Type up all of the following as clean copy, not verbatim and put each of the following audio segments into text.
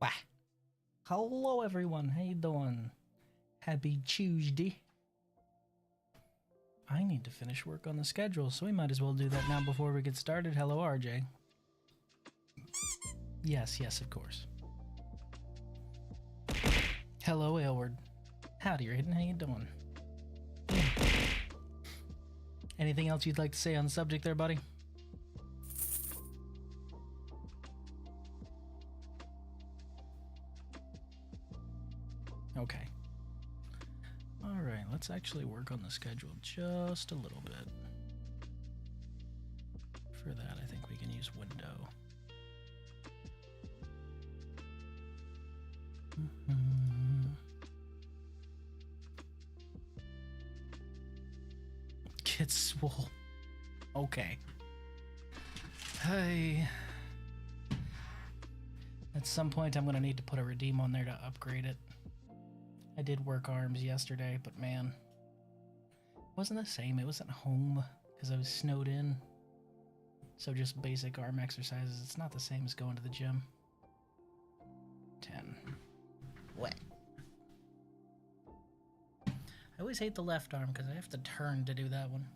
Wah. Hello everyone, how you doing? Happy Tuesday. I need to finish work on the schedule, so we might as well do that now before we get started. Hello, RJ. Yes, of course. Hello, Aylward. Howdy, Raiden, how you doing? Anything else you'd like to say on the subject there, buddy? Okay. Alright, let's actually work on the schedule just a little bit. For that, I think we can use window. Get swole. Okay. Hey. At some point, I'm gonna need to put a redeem on there to upgrade it. I did work arms yesterday, but man, it wasn't the same. It wasn't home because I was snowed in. So just basic arm exercises. It's not the same as going to the gym. 10. What? I always hate the left arm because I have to turn to do that one.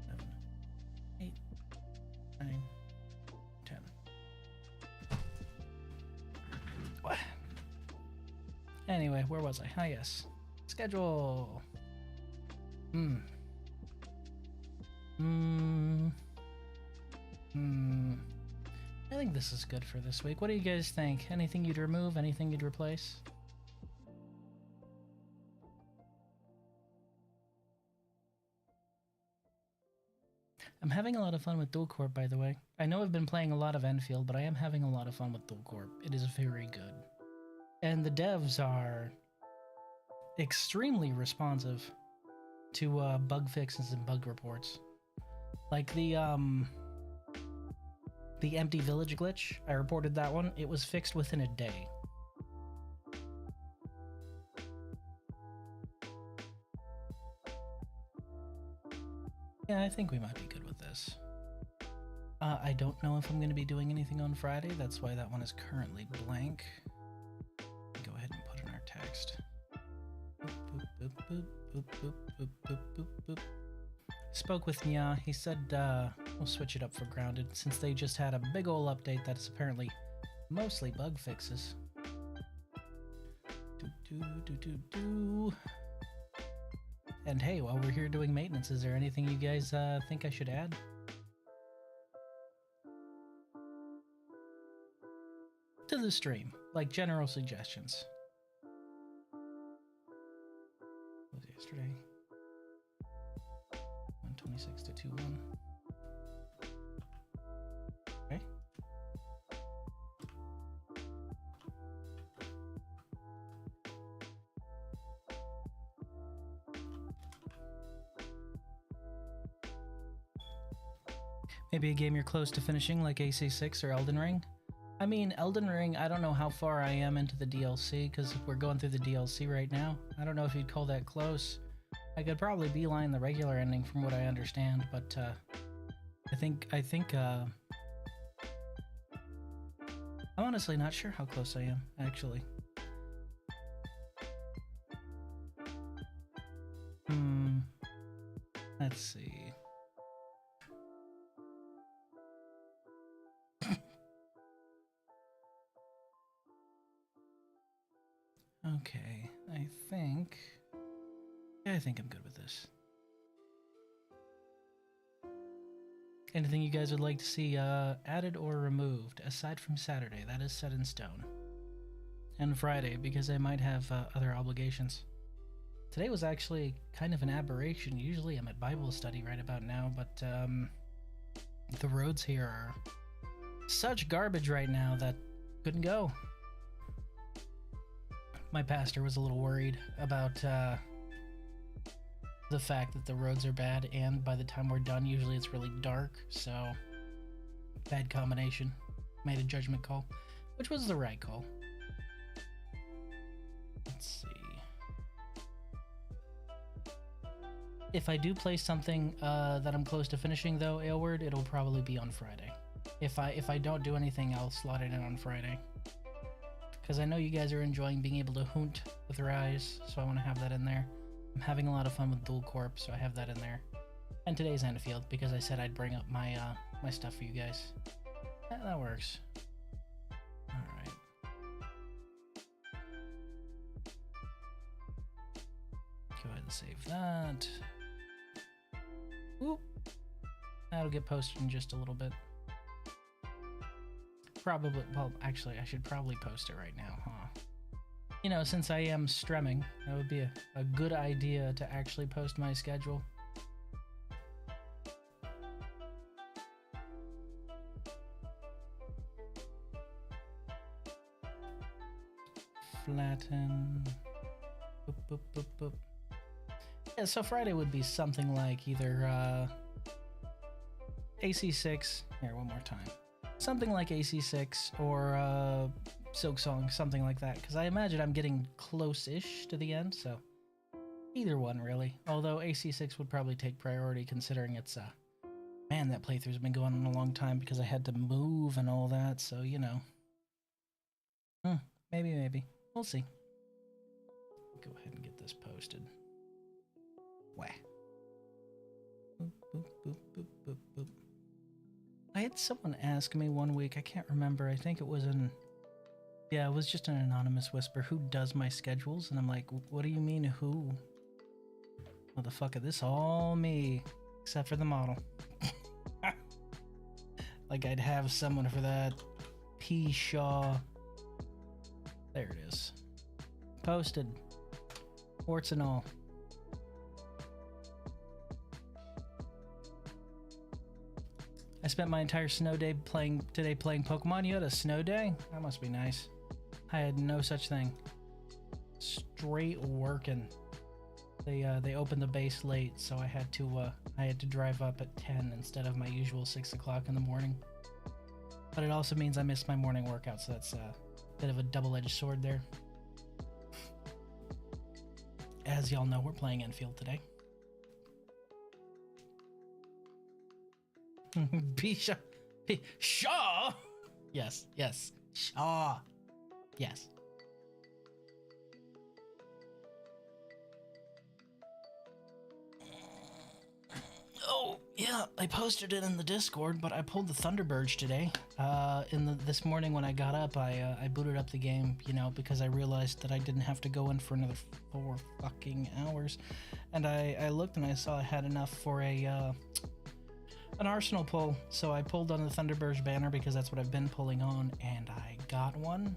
7, 8, 9, 10. What? Anyway, where was I? Ah, yes. Schedule. I think this is good for this week. What do you guys think? Anything you'd remove? Anything you'd replace? I'm having a lot of fun with Dual Corp, by the way. I know I've been playing a lot of Enfield, but I am having a lot of fun with Dual Corp. It is very good. And the devs are extremely responsive to bug fixes and bug reports. Like the empty village glitch, I reported that one. It was fixed within a day. Yeah, I think we might be good with this. I don't know if I'm going to be doing anything on Friday. That's why that one is currently blank. Go ahead and put in our text. Boop, boop, boop, boop, boop, boop, boop, boop, boop. Spoke with Nya. He said we'll switch it up for Grounded since they just had a big ol' update that is apparently mostly bug fixes. And hey, while we're here doing maintenance, is there anything you guys think I should add? To the stream, like general suggestions. What was yesterday? 126 to 21. Okay. Maybe a game you're close to finishing, like AC6 or Elden Ring? I mean, Elden Ring, I don't know how far I am into the DLC, because we're going through the DLC right now. I don't know if you'd call that close. I could probably beeline the regular ending from what I understand, but I think I'm honestly not sure how close I am, actually. Let's see. Okay, I think I'm good with this. Anything you guys would like to see added or removed, aside from Saturday? That is set in stone. And Friday, because I might have other obligations. Today was actually kind of an aberration. Usually I'm at Bible study right about now, but the roads here are such garbage right now that couldn't go. My pastor was a little worried about the fact that the roads are bad, and by the time we're done, usually it's really dark, so bad combination. Made a judgment call, which was the right call. Let's see. If I do play something that I'm close to finishing, though, Aylward, it'll probably be on Friday. If I don't do anything, I'll slot it in on Friday. Because I know you guys are enjoying being able to hoot with Rise, so I want to have that in there. I'm having a lot of fun with Dual Corp, so I have that in there. And today's Endfield, because I said I'd bring up my my stuff for you guys. Yeah, that works. Alright. Go ahead and save that. Oop. That'll get posted in just a little bit. Probably, well, actually, I should probably post it right now, huh? You know, since I am streaming, that would be a good idea to actually post my schedule. Flatten. Boop, boop, boop, boop. Yeah, so Friday would be something like either AC6. Here, one more time. Something like AC6 or Silk Song, something like that. Because I imagine I'm getting close-ish to the end, so either one, really. Although AC6 would probably take priority considering it's, man, that playthrough's been going on a long time because I had to move and all that, so, you know. Maybe. We'll see. Go ahead and get this posted. Wah. Boop, boop, boop, boop, boop, boop. I had someone ask me one week, I can't remember, I think it was yeah, it was just an anonymous whisper, who does my schedules? And I'm like, what do you mean, who? Motherfucker, this all me, except for the model. Like I'd have someone for that. P. Shaw. There it is. Posted. Warts and all. I spent my entire snow day playing Pokemon. You had a snow day? That must be nice. I had no such thing. Straight working. They opened the base late, so I had to drive up at 10 instead of my usual 6 o'clock in the morning. But it also means I missed my morning workout, so that's a bit of a double-edged sword there. As y'all know, we're playing Enfield today. Shaw? Yes. Shaw. Yes. Oh, yeah, I posted it in the Discord, but I pulled the Thunderbird today. This morning when I got up, I booted up the game, you know, because I realized that I didn't have to go in for another 4 fucking hours. And I looked and I saw I had enough for an Arsenal pull, so I pulled on the Thunderbird banner because that's what I've been pulling on, and I got one.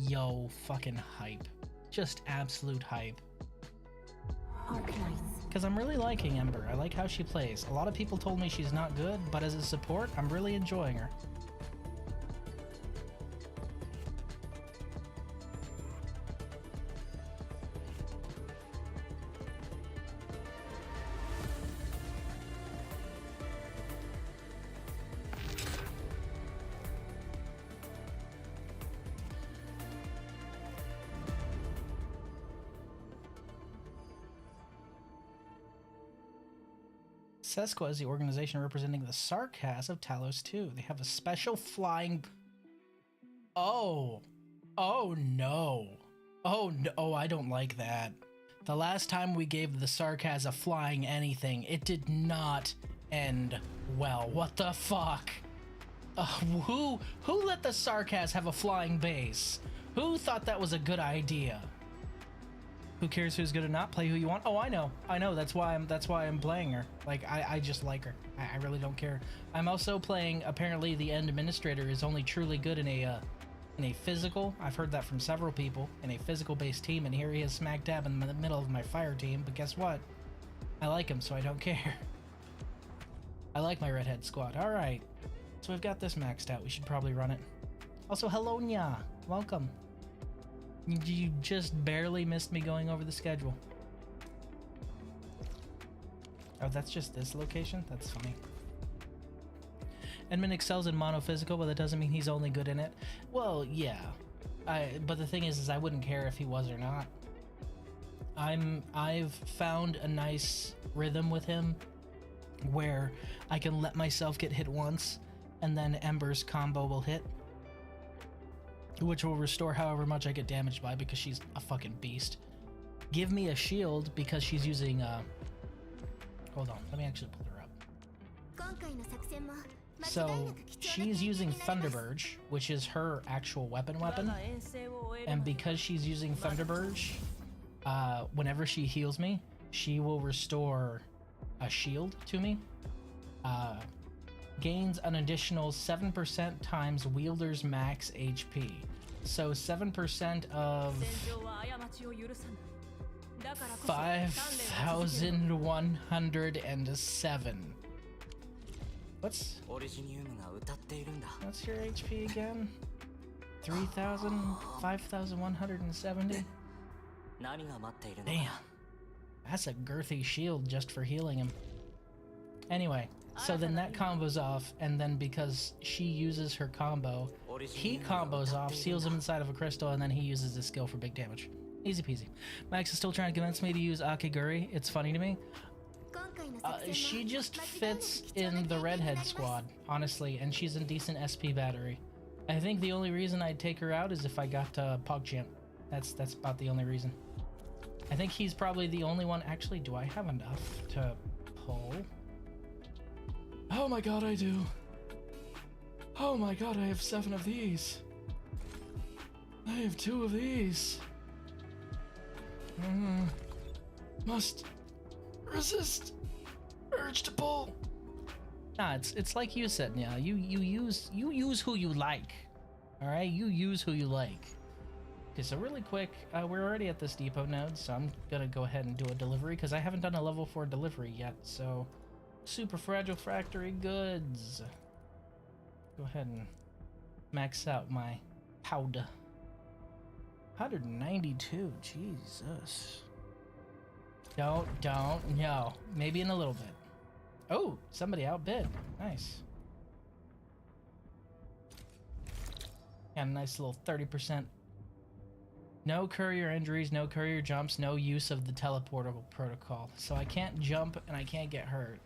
Yo, fucking hype. Just absolute hype. Arknights. Because I'm really liking Ember. I like how she plays. A lot of people told me she's not good, but as a support, I'm really enjoying her. Sesqua is the organization representing the Sarkaz of Talos 2. They have a special flying... Oh no. Oh, I don't like that. The last time we gave the Sarkaz a flying anything, it did not end well. What the fuck? Who let the Sarkaz have a flying base? Who thought that was a good idea? Who cares who's good or not? Play who you want. Oh, I know. That's why I'm playing her. Like, I just like her. I really don't care. I'm also playing. Apparently, the End Administrator is only truly good in a physical. I've heard that from several people in a physical-based team, and here he is smack dab in the middle of my fire team. But guess what? I like him, so I don't care. I like my redhead squad. All right. So we've got this maxed out. We should probably run it. Also, hello, Nya. Welcome. You just barely missed me going over the schedule. Oh, that's just this location? That's funny. Edmund excels in monophysical, but that doesn't mean he's only good in it. Well, yeah. But the thing is I wouldn't care if he was or not. I've found a nice rhythm with him where I can let myself get hit once and then Ember's combo will hit, which will restore however much I get damaged by because she's a fucking beast. Give me a shield because she's using hold on, let me actually pull her up. So she's using Thunderburge, which is her actual weapon, and because she's using Thunderburge, whenever she heals me, she will restore a shield to me. Gains an additional 7% times wielder's max HP. So 7% of 5,107. What's your HP again? 3,000? 5,170? Damn. That's a girthy shield just for healing him. Anyway, so then that combos off, and then because she uses her combo, he combos off, seals him inside of a crystal, and then he uses his skill for big damage. Easy peasy. Max is still trying to convince me to use Akiguri. It's funny to me. She just fits in the redhead squad, honestly, and she's a decent SP battery. I think the only reason I'd take her out is if I got PogChamp. That's about the only reason. I think he's probably the only one. Actually, do I have enough to pull? Oh my god, I do. Oh my god, I have 7 of these. I have 2 of these. Must resist urge to pull. Nah, it's like you said, yeah. You use who you like. All right, you use who you like. Okay, so really quick, we're already at this depot node, so I'm gonna go ahead and do a delivery because I haven't done a level 4 delivery yet. So, super fragile factory goods. Go ahead and max out my powder. 192, Jesus. Don't, no. Maybe in a little bit. Oh, somebody outbid. Nice. Got a nice little 30%. No courier injuries, no courier jumps, no use of the teleportable protocol. So I can't jump and I can't get hurt.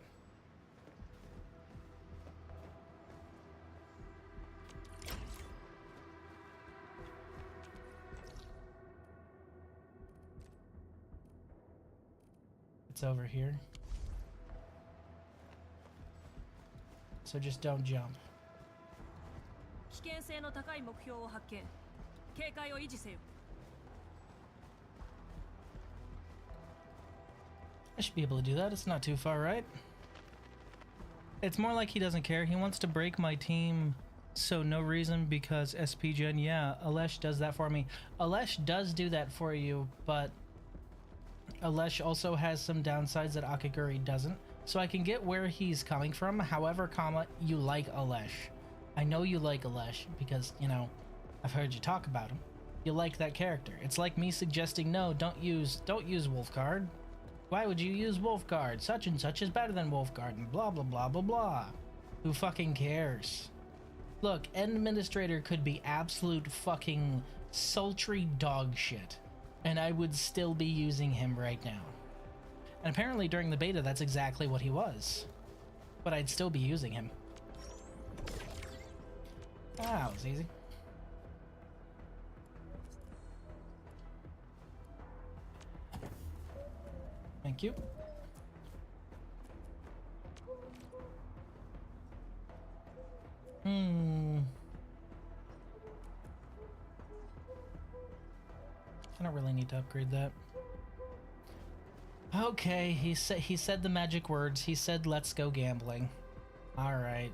It's over here. So just don't jump. I should be able to do that. It's not too far, right? It's more like he doesn't care. He wants to break my team, so no reason because SP Gen. Yeah, Alesh does that for me. Alesh does do that for you, but Alesh also has some downsides that Akiguri doesn't. So I can get where he's coming from. However, you like Alesh. I know you like Alesh because, you know, I've heard you talk about him. You like that character. It's like me suggesting, no, don't use Wolfguard. Why would you use Wolfguard? Such and such is better than Wolfguard and blah blah blah blah blah. Who fucking cares? Look, Administrator could be absolute fucking sultry dog shit, and I would still be using him right now. And apparently during the beta, that's exactly what he was. But I'd still be using him. Ah, that was easy. Thank you. I don't really need to upgrade that. Okay, he said the magic words. He said, "Let's go gambling." All right.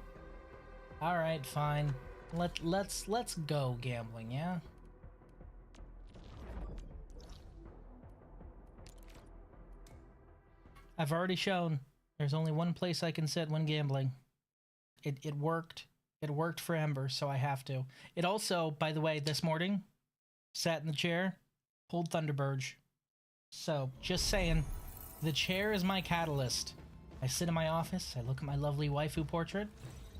All right, fine. Let's go gambling, yeah? I've already shown there's only one place I can sit when gambling. It worked. It worked for Ember, so I have to. It also, by the way, this morning, sat in the chair, pulled Thunderburge. So, just saying, the chair is my catalyst. I sit in my office, I look at my lovely waifu portrait,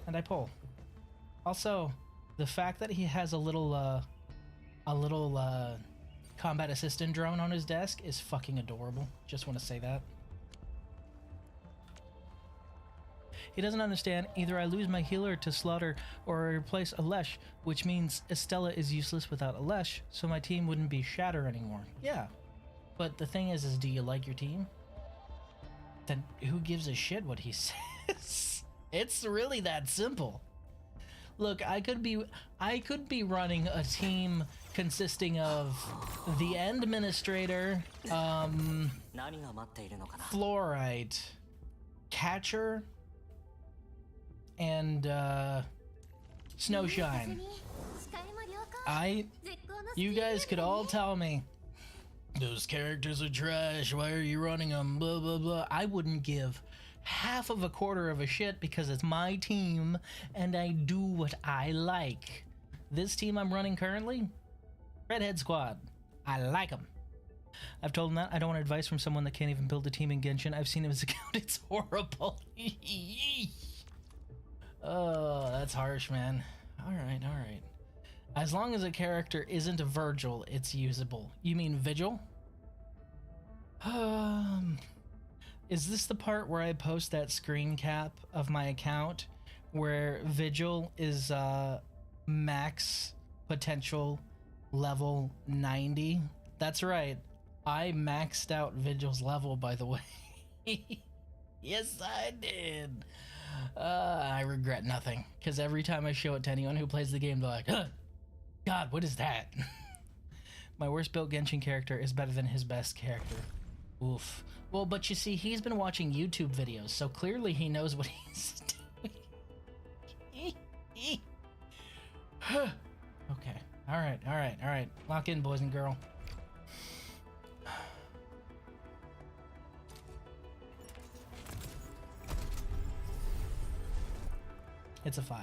and I pull. Also, the fact that he has a little combat assistant drone on his desk is fucking adorable. Just want to say that. He doesn't understand. Either I lose my healer to Slaughter or I replace Alesh, which means Estella is useless without Alesh, so my team wouldn't be Shatter anymore. Yeah. But the thing is do you like your team? Then who gives a shit what he says? It's really that simple. Look, I could be running a team consisting of the Administrator, Fluorite, Catcher, and Snowshine. You guys could all tell me, those characters are trash, why are you running them, blah blah blah. I wouldn't give half of a quarter of a shit because it's my team and I do what I like. This team I'm running currently, Redhead Squad. I like them. I've told him that. I don't want advice from someone that can't even build a team in Genshin. I've seen his account. It's horrible. Oh, that's harsh, man. All right. As long as a character isn't a Virgil, it's usable. You mean Vigil? Is this the part where I post that screen cap of my account where Vigil is max potential level 90? That's right. I maxed out Vigil's level, by the way. Yes, I did. I regret nothing, because every time I show it to anyone who plays the game, they're like, God, what is that? My worst built Genshin character is better than his best character. Oof. Well, but you see, he's been watching YouTube videos, so clearly he knows what he's doing. Okay. All right. Lock in, boys and girl. It's a 5.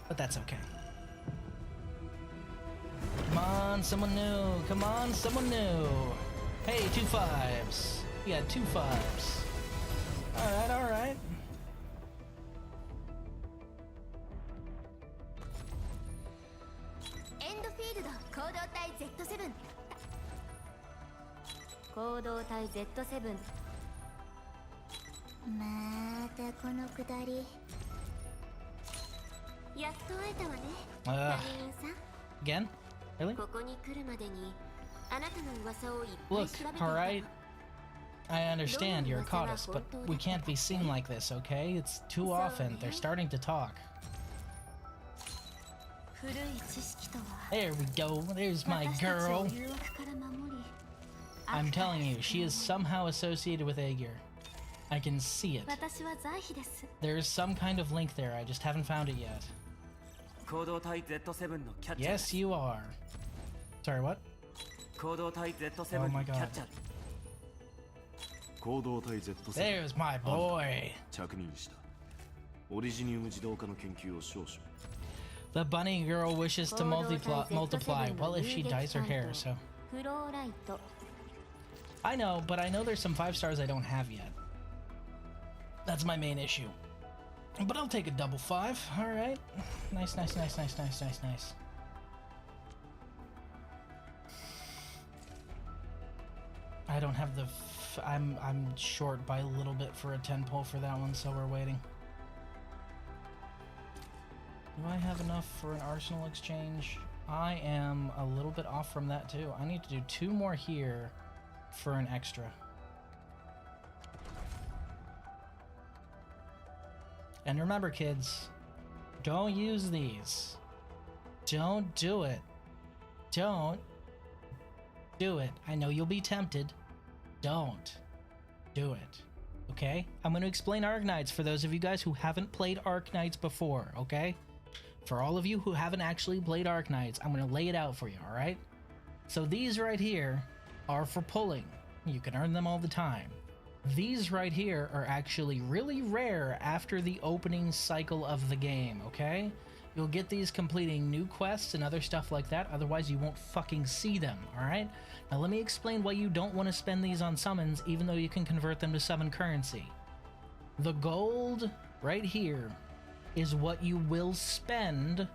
But that's okay. Come on, someone new. Come on, someone new. Hey, 2 5s. You got 2 5s. All right. Endfield 行動隊 Z7 行動隊 Z7 またこのくだりやっと会えたわねダミエンさん Again? Really? ここに来るまでにあなたの噂をいっぱい Look, 調べていた alright. I understand you're Cautus, but we can't be seen like this, okay? It's too often. They're starting to talk. 古い知識とは There we go. There's my 私たちを girl. 誘惑から守り I'm telling you, she is somehow associated with Aegir. I can see it. 私は在妃です There's some kind of link there. I just haven't found it yet. 行動隊 Z7 のキャッチャー Yes, you are. Sorry, what? 行動隊 Z7 の Oh my キャッチャー god. 行動隊 Z7 There's my boy. 着任したオリジニウム自動化の研究を少々 The bunny girl wishes to multiply. Well, if she dyes her hair, so. フローライト I know, but I know there's some 5 stars I don't have yet. That's my main issue. But I'll take a double 5. All right. Nice. I don't have the. I'm short by a little bit for a 10 pull for that one, so we're waiting. Do I have enough for an arsenal exchange? I am a little bit off from that too. I need to do 2 more here for an extra. And remember, kids, don't use these. Don't do it. Don't do it. I know you'll be tempted. Don't do it. Okay? I'm going to explain Arknights for those of you guys who haven't played Arknights before, okay? For all of you who haven't actually played Arknights, I'm going to lay it out for you, alright? So these right here are for pulling. You can earn them all the time. These right here are actually really rare after the opening cycle of the game, okay? You'll get these completing new quests and other stuff like that, otherwise you won't fucking see them, alright? Now let me explain why you don't want to spend these on summons even though you can convert them to summon currency. The gold right here is what you will spend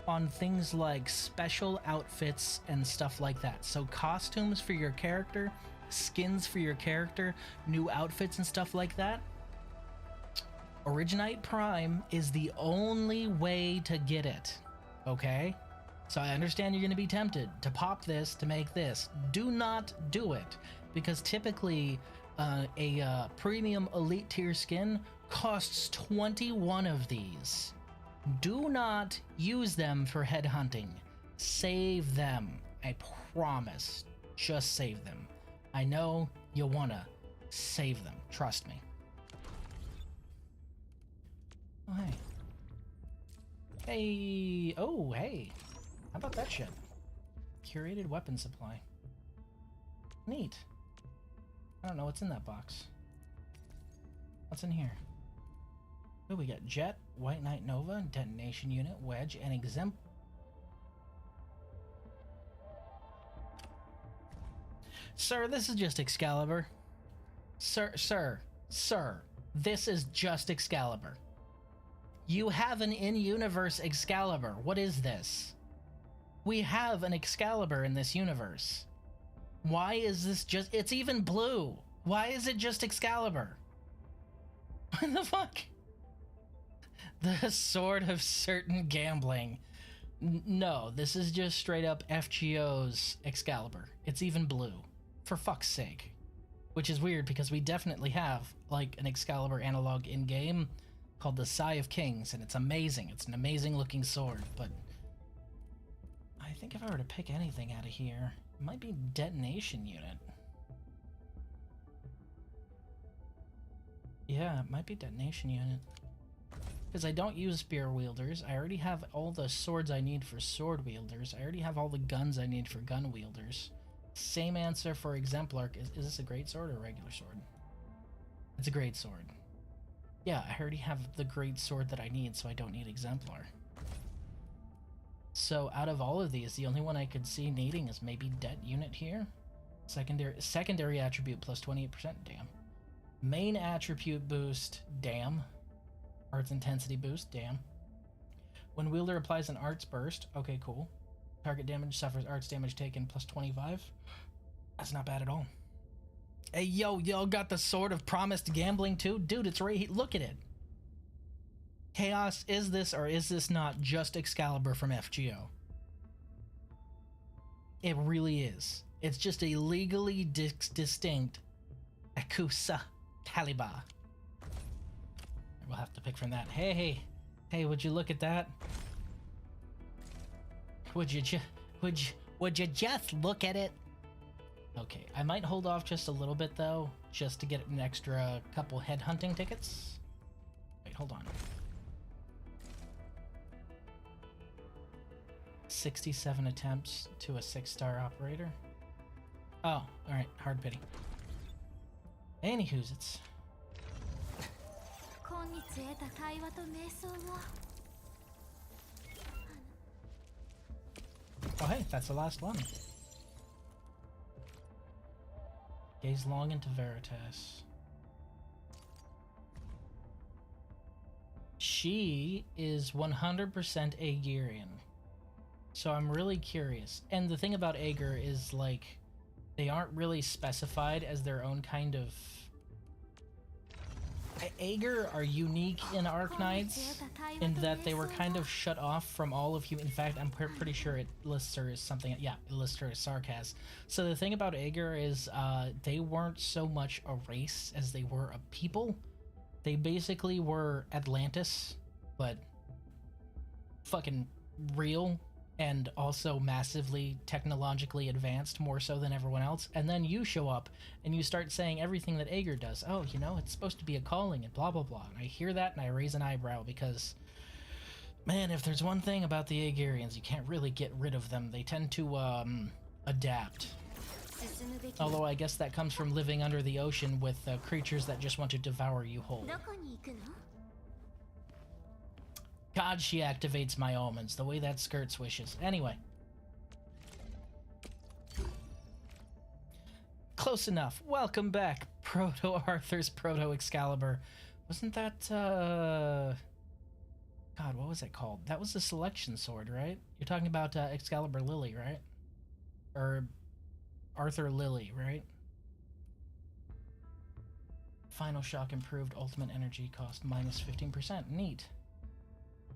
on things like special outfits and stuff like that. So costumes for your character, skins for your character, new outfits and stuff like that. Originite Prime is the only way to get it, okay? So I understand you're going to be tempted to pop this to make this. Do not do it, because typically a premium elite tier skin costs 21 of these. Do not use them for headhunting. Save them. I promise. Just save them. I know you'll want to save them. Trust me. Oh, hey. Hey. Oh, hey. How about that shit? Curated weapon supply. Neat. I don't know what's in that box. What's in here? Oh, we got Jet, White Knight Nova, Detonation Unit, Wedge, and Exempt. Sir, this is just Excalibur. Sir, this is just Excalibur. You have an in-universe Excalibur. What is this? We have an Excalibur in this universe. Why is this just... It's even blue. Why is it just Excalibur? What the fuck? The Sword of Certain Gambling. No, this is just straight up FGO's Excalibur. It's even blue. For fuck's sake. Which is weird because we definitely have, like, an Excalibur analog in-game called the Sigh of Kings, and it's amazing. It's an amazing looking sword, but I think if I were to pick anything out of here, it might be Detonation Unit. Yeah, it might be Detonation Unit. Because I don't use spear wielders. I already have all the swords I need for sword wielders. I already have all the guns I need for gun wielders. Same answer for Exemplar. Is this a great sword or a regular sword? It's a great sword. Yeah, I already have the great sword that I need, so I don't need Exemplar. So out of all of these, the only one I could see needing is maybe Det Unit here. Secondary attribute plus 28%, damn. Main attribute boost, damn. Arts intensity boost, damn. When wielder applies an arts burst, okay, cool. Target damage suffers arts damage taken plus 25. That's not bad at all. Hey, yo got the Sword of Promised Gambling too? Dude, it's right here. Look at it. Chaos, is this or is this not just Excalibur from FGO? It really is. It's just a legally distinct Akusa Caliber. We'll have to pick from that. Hey, would you look at that? Would you just look at it? Okay, I might hold off just a little bit though, just to get an extra couple headhunting tickets. Wait, hold on. 67 attempts to a 6-star operator. Oh, alright, hard pity. Anywho's it's. Oh hey, that's the last one. Gaze long into Veritas. She is 100% Aegirian. So I'm really curious. And the thing about Aegir is, like, they aren't really specified as their own kind of... Aegir are unique in Arknights in that they were kind of shut off from all of human. In fact, I'm pretty sure it lists her as something. Yeah, it lists her as Sarkaz. So the thing about Aegir is they weren't so much a race as they were a people. They basically were Atlantis, but fucking real and also massively technologically advanced, more so than everyone else. And then you show up and you start saying everything that Aegir does. Oh, you know, it's supposed to be a calling and blah, blah, blah. And I hear that and I raise an eyebrow because, man, if there's one thing about the Aegirians, you can't really get rid of them. They tend to, adapt. Although I guess that comes from living under the ocean with creatures that just want to devour you whole. God, she activates my omens, the way that skirt swishes. Anyway. Close enough. Welcome back, Proto-Arthur's Proto-Excalibur. Wasn't that, God, what was it called? That was the selection sword, right? You're talking about Excalibur Lily, right? Or Arthur Lily, right? Final shock improved ultimate energy cost minus 15%. Neat.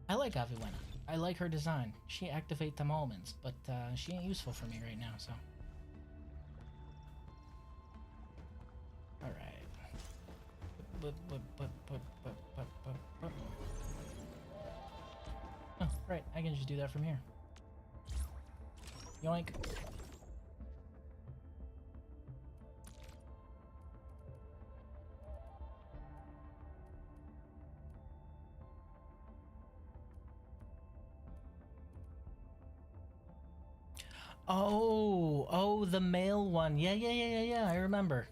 I like Aviwena. I like her design. She activate the moments, but she ain't useful for me right now, so. Alright. Oh, right. I can just do that from here. Yoink. Oh, the male one. Yeah, I remember.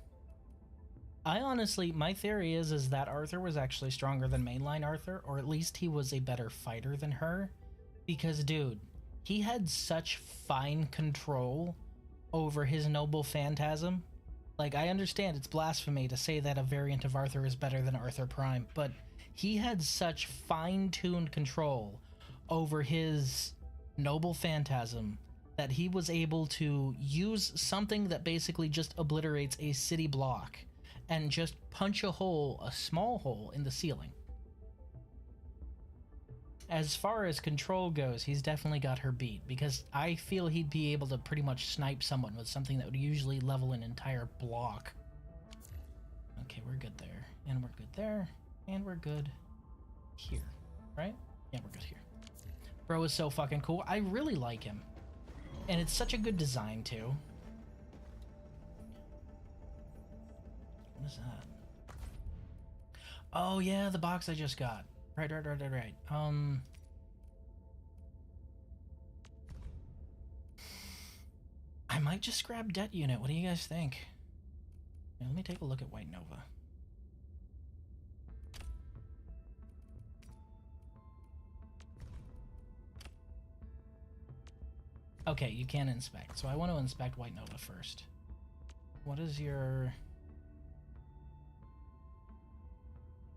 I honestly, my theory is that Arthur was actually stronger than mainline Arthur, or at least he was a better fighter than her. Because, dude, he had such fine control over his noble phantasm. Like, I understand it's blasphemy to say that a variant of Arthur is better than Arthur Prime, but he had such fine-tuned control over his noble phantasm that he was able to use something that basically just obliterates a city block and just punch a hole, a small hole, in the ceiling. As far as control goes, he's definitely got her beat, because I feel he'd be able to pretty much snipe someone with something that would usually level an entire block. Okay, we're good there, and we're good there, and we're good here, right? Yeah, we're good here. Bro is so fucking cool. I really like him. And it's such a good design, too. What is that? Oh, yeah, the box I just got. Right. I might just grab Det Unit. What do you guys think? Yeah, let me take a look at White Nova. Okay, you can inspect. So I want to inspect White Nova first. What is your...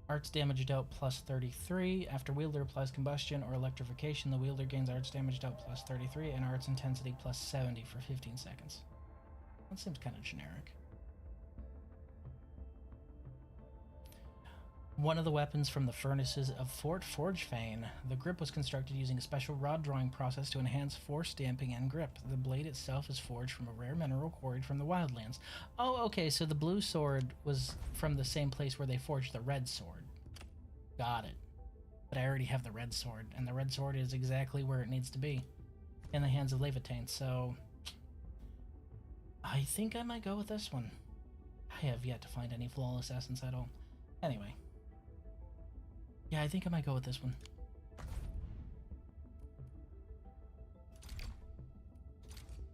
Arts damage dealt plus 33. After wielder applies combustion or electrification, the wielder gains arts damage dealt plus 33 and arts intensity plus 70 for 15 seconds. That seems kind of generic. One of the weapons from the furnaces of Fort Forgefane. The grip was constructed using a special rod drawing process to enhance force damping and grip. The blade itself is forged from a rare mineral quarried from the wildlands. Oh, okay, so the blue sword was from the same place where they forged the red sword. Got it. But I already have the red sword, and the red sword is exactly where it needs to be. In the hands of Levitain, so... I think I might go with this one. I have yet to find any flawless essence at all. Anyway. Yeah, I think I might go with this one.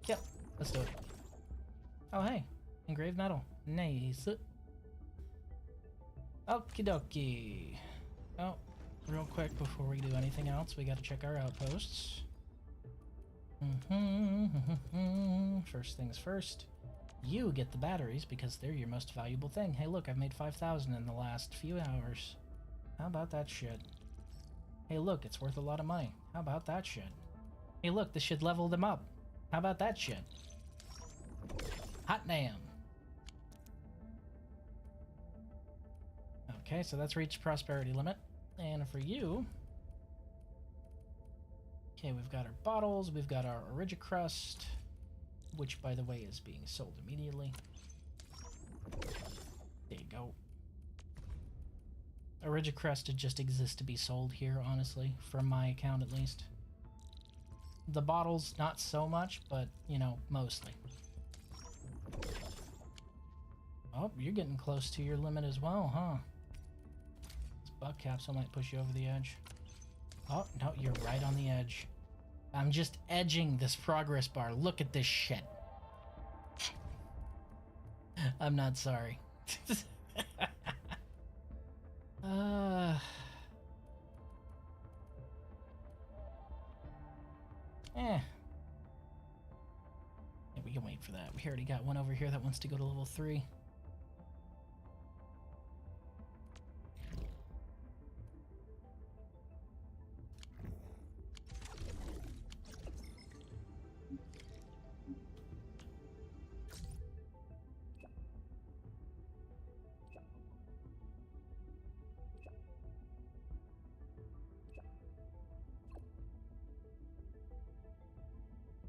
Yep, let's do it. Oh, hey. Engraved metal. Nice. Okie dokie. Oh, real quick before we do anything else, we gotta check our outposts. First things first. You get the batteries because they're your most valuable thing. Hey, look, I've made 5,000 in the last few hours. How about that shit? Hey, look, it's worth a lot of money. How about that shit? Hey, look, this should level them up. How about that shit? Hot damn. Okay, so that's reached prosperity limit. And for you... Okay, we've got our bottles, we've got our Origicrust, which, by the way, is being sold immediately. There you go. Origicrust just exists to be sold here, honestly, from my account at least. The bottles, not so much, but, you know, mostly. Oh, you're getting close to your limit as well, huh? This bug capsule might push you over the edge. Oh, no, you're right on the edge. I'm just edging this progress bar. Look at this shit. I'm not sorry. Yeah, we can wait for that. We already got one over here that wants to go to level 3.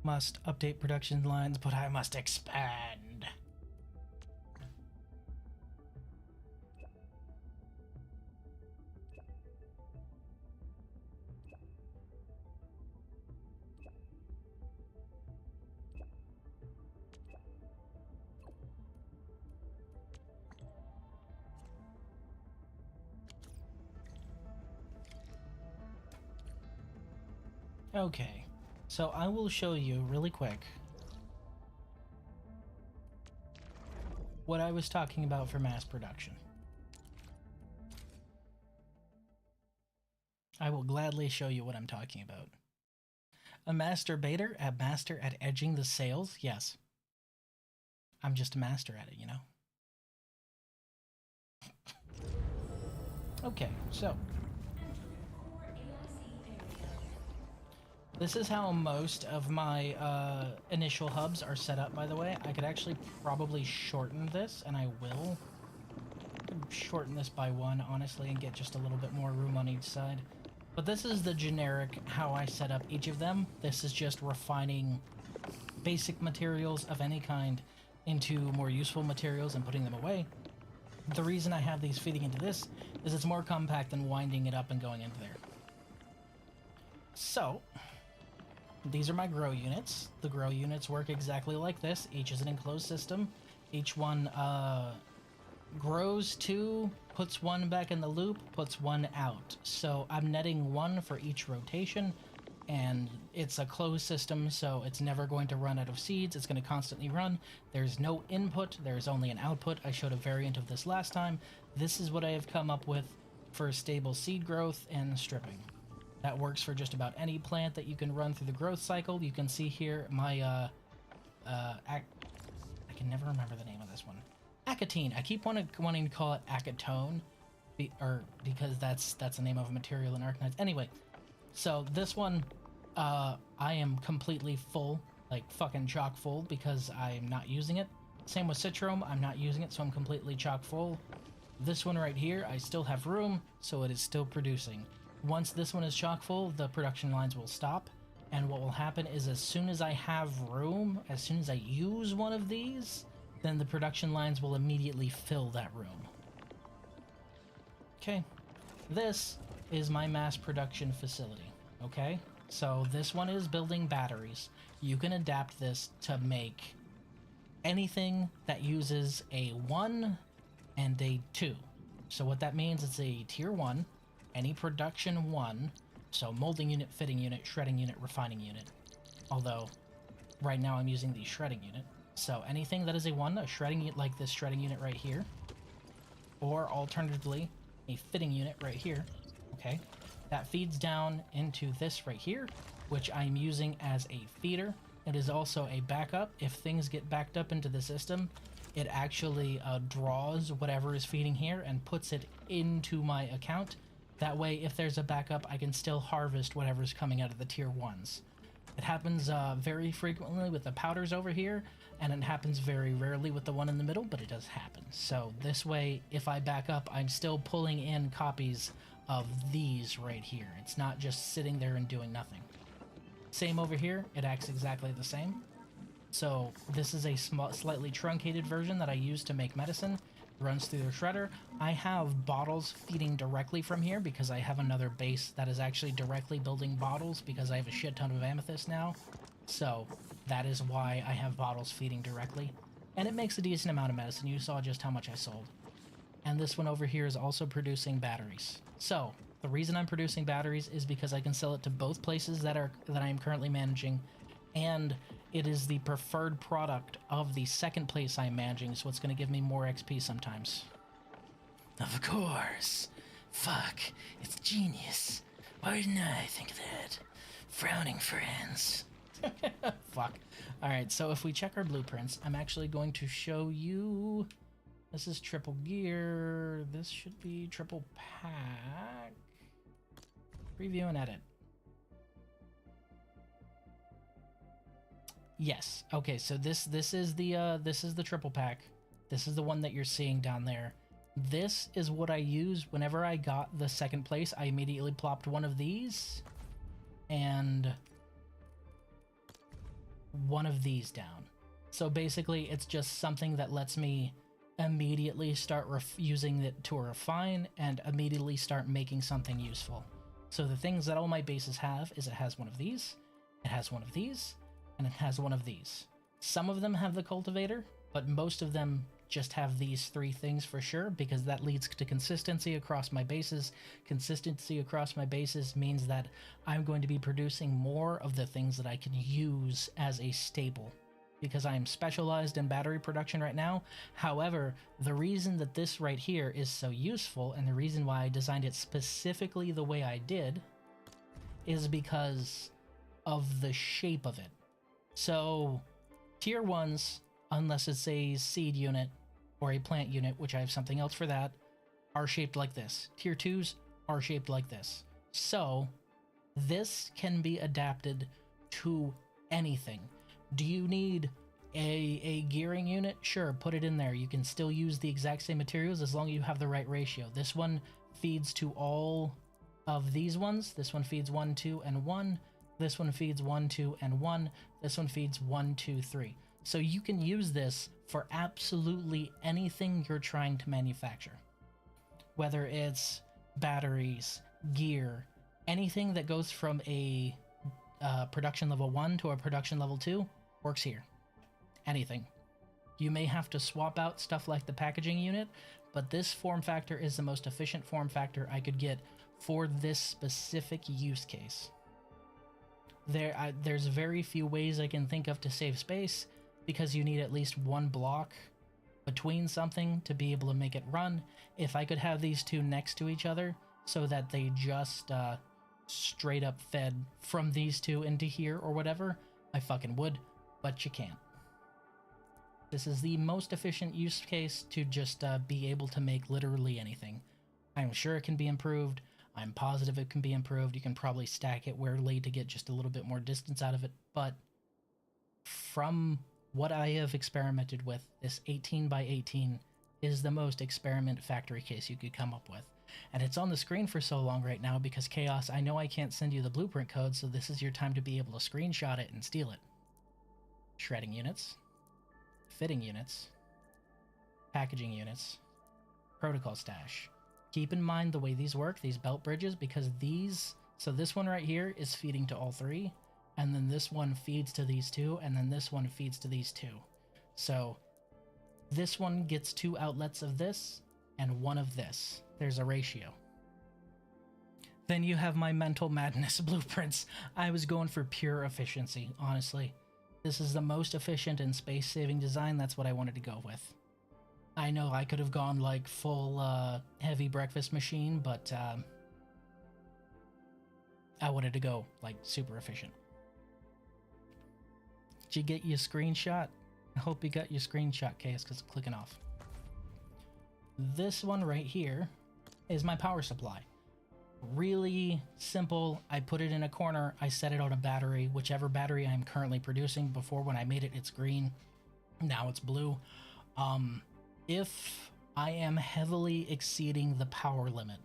Must update production lines, but I must expand. Okay, so I will show you really quick what I was talking about for mass production. I will gladly show you what I'm talking about. A masturbator, a master at edging the sails? Yes. I'm just a master at it, you know? Okay, so this is how most of my initial hubs are set up, by the way. I could actually probably shorten this, and I will. I could shorten this by 1, honestly, and get just a little bit more room on each side. But this is the generic how I set up each of them. This is just refining basic materials of any kind into more useful materials and putting them away. The reason I have these feeding into this is it's more compact than winding it up and going into there. So these are my grow units. The grow units work exactly like this. Each is an enclosed system. Each one grows 2, puts 1 back in the loop, puts 1 out. So I'm netting 1 for each rotation, and it's a closed system, so it's never going to run out of seeds. It's going to constantly run. There's no input, there's only an output. I showed a variant of this last time. This is what I have come up with for stable seed growth and stripping. That works for just about any plant that you can run through the growth cycle. You can see here my, I can never remember the name of this one. Acatine. I keep wanting to call it acetone, because that's the name of a material in Arknights. Anyway, so this one, I am completely full, like fucking chock full, because I'm not using it. Same with Citrome, I'm not using it, so I'm completely chock full. This one right here, I still have room, so it is still producing. Once this one is chock full, the production lines will stop, and what will happen is as soon as I have room, as soon as I use one of these, then the production lines will immediately fill that room. Okay, this is my mass production facility, okay? So this one is building batteries. You can adapt this to make anything that uses a 1 and a 2. So what that means is a tier 1, any production 1, so molding unit, fitting unit, shredding unit, refining unit. Although, right now I'm using the shredding unit. So anything that is a 1, a shredding unit like this shredding unit right here, or alternatively, a fitting unit right here, okay? That feeds down into this right here, which I'm using as a feeder. It is also a backup. If things get backed up into the system, it actually draws whatever is feeding here and puts it into my account. That way, if there's a backup, I can still harvest whatever's coming out of the tier 1s. It happens very frequently with the powders over here, and it happens very rarely with the one in the middle, but it does happen. So this way, if I back up, I'm still pulling in copies of these right here. It's not just sitting there and doing nothing. Same over here, it acts exactly the same. So this is a slightly truncated version that I use to make medicine. Runs through the shredder. I have bottles feeding directly from here because I have another base that is actually directly building bottles because I have a shit ton of amethyst now. So that is why I have bottles feeding directly. And it makes a decent amount of medicine. You saw just how much I sold. And this one over here is also producing batteries. So the reason I'm producing batteries is because I can sell it to both places that I am currently managing, and it is the preferred product of the second place I'm managing, so it's going to give me more XP sometimes. Of course. Fuck. It's genius. Why didn't I think of that? Frowning friends. Fuck. Alright, so if we check our blueprints, I'm actually going to show you... This is triple gear. This should be triple pack. Preview and edit. Yes. Okay, so this is the triple pack. This is the one that you're seeing down there. This is what I used whenever I got the second place. I immediately plopped one of these, and one of these down. So basically, it's just something that lets me immediately start using it to refine and immediately start making something useful. So the things that all my bases have is it has one of these, it has one of these, and it has one of these. Some of them have the cultivator, but most of them just have these three things for sure, because that leads to consistency across my bases. Consistency across my bases means that I'm going to be producing more of the things that I can use as a staple, because I am specialized in battery production right now. However, the reason that this right here is so useful, and the reason why I designed it specifically the way I did, is because of the shape of it. So tier 1s, unless it's a seed unit or a plant unit, which I have something else for that, are shaped like this. Tier 2s are shaped like this. So this can be adapted to anything. Do you need a gearing unit? Sure, put it in there. You can still use the exact same materials as long as you have the right ratio. This one feeds to all of these ones. This one feeds 1, 2, and 1. This one feeds 1, 2, and 1. This one feeds 1, 2, 3. So you can use this for absolutely anything you're trying to manufacture. Whether it's batteries, gear, anything that goes from a production level 1 to a production level 2 works here. Anything. You may have to swap out stuff like the packaging unit, but this form factor is the most efficient form factor I could get for this specific use case. There's very few ways I can think of to save space, because you need at least one block between something to be able to make it run. If I could have these two next to each other so that they just straight up fed from these two into here or whatever, I fucking would, but you can't. This is the most efficient use case to just be able to make literally anything. I'm sure it can be improved. I'm positive it can be improved. You can probably stack it weirdly to get just a little bit more distance out of it, but from what I have experimented with, this 18 by 18 is the most experiment factory case you could come up with. And it's on the screen for so long right now because Chaos, I know I can't send you the blueprint code, so this is your time to be able to screenshot it and steal it. Shredding units, fitting units, packaging units, protocol stash. Keep in mind the way these work, these belt bridges, because so this one right here is feeding to all three, and then this one feeds to these two, and then this one feeds to these two. So this one gets 2 outlets of this and 1 of this. There's a ratio. Then you have my mental madness blueprints. I was going for pure efficiency, honestly. This is the most efficient and space-saving design. That's what I wanted to go with. I know I could have gone like full heavy breakfast machine, but I wanted to go like super efficient. Did you get your screenshot? I hope you got your screenshot, Case, because it's clicking off. This one right here is my power supply. Really simple. I put it in a corner. I set it on a battery, whichever battery I'm currently producing. Before, when I made it, it's green. Now it's blue. If I am heavily exceeding the power limit,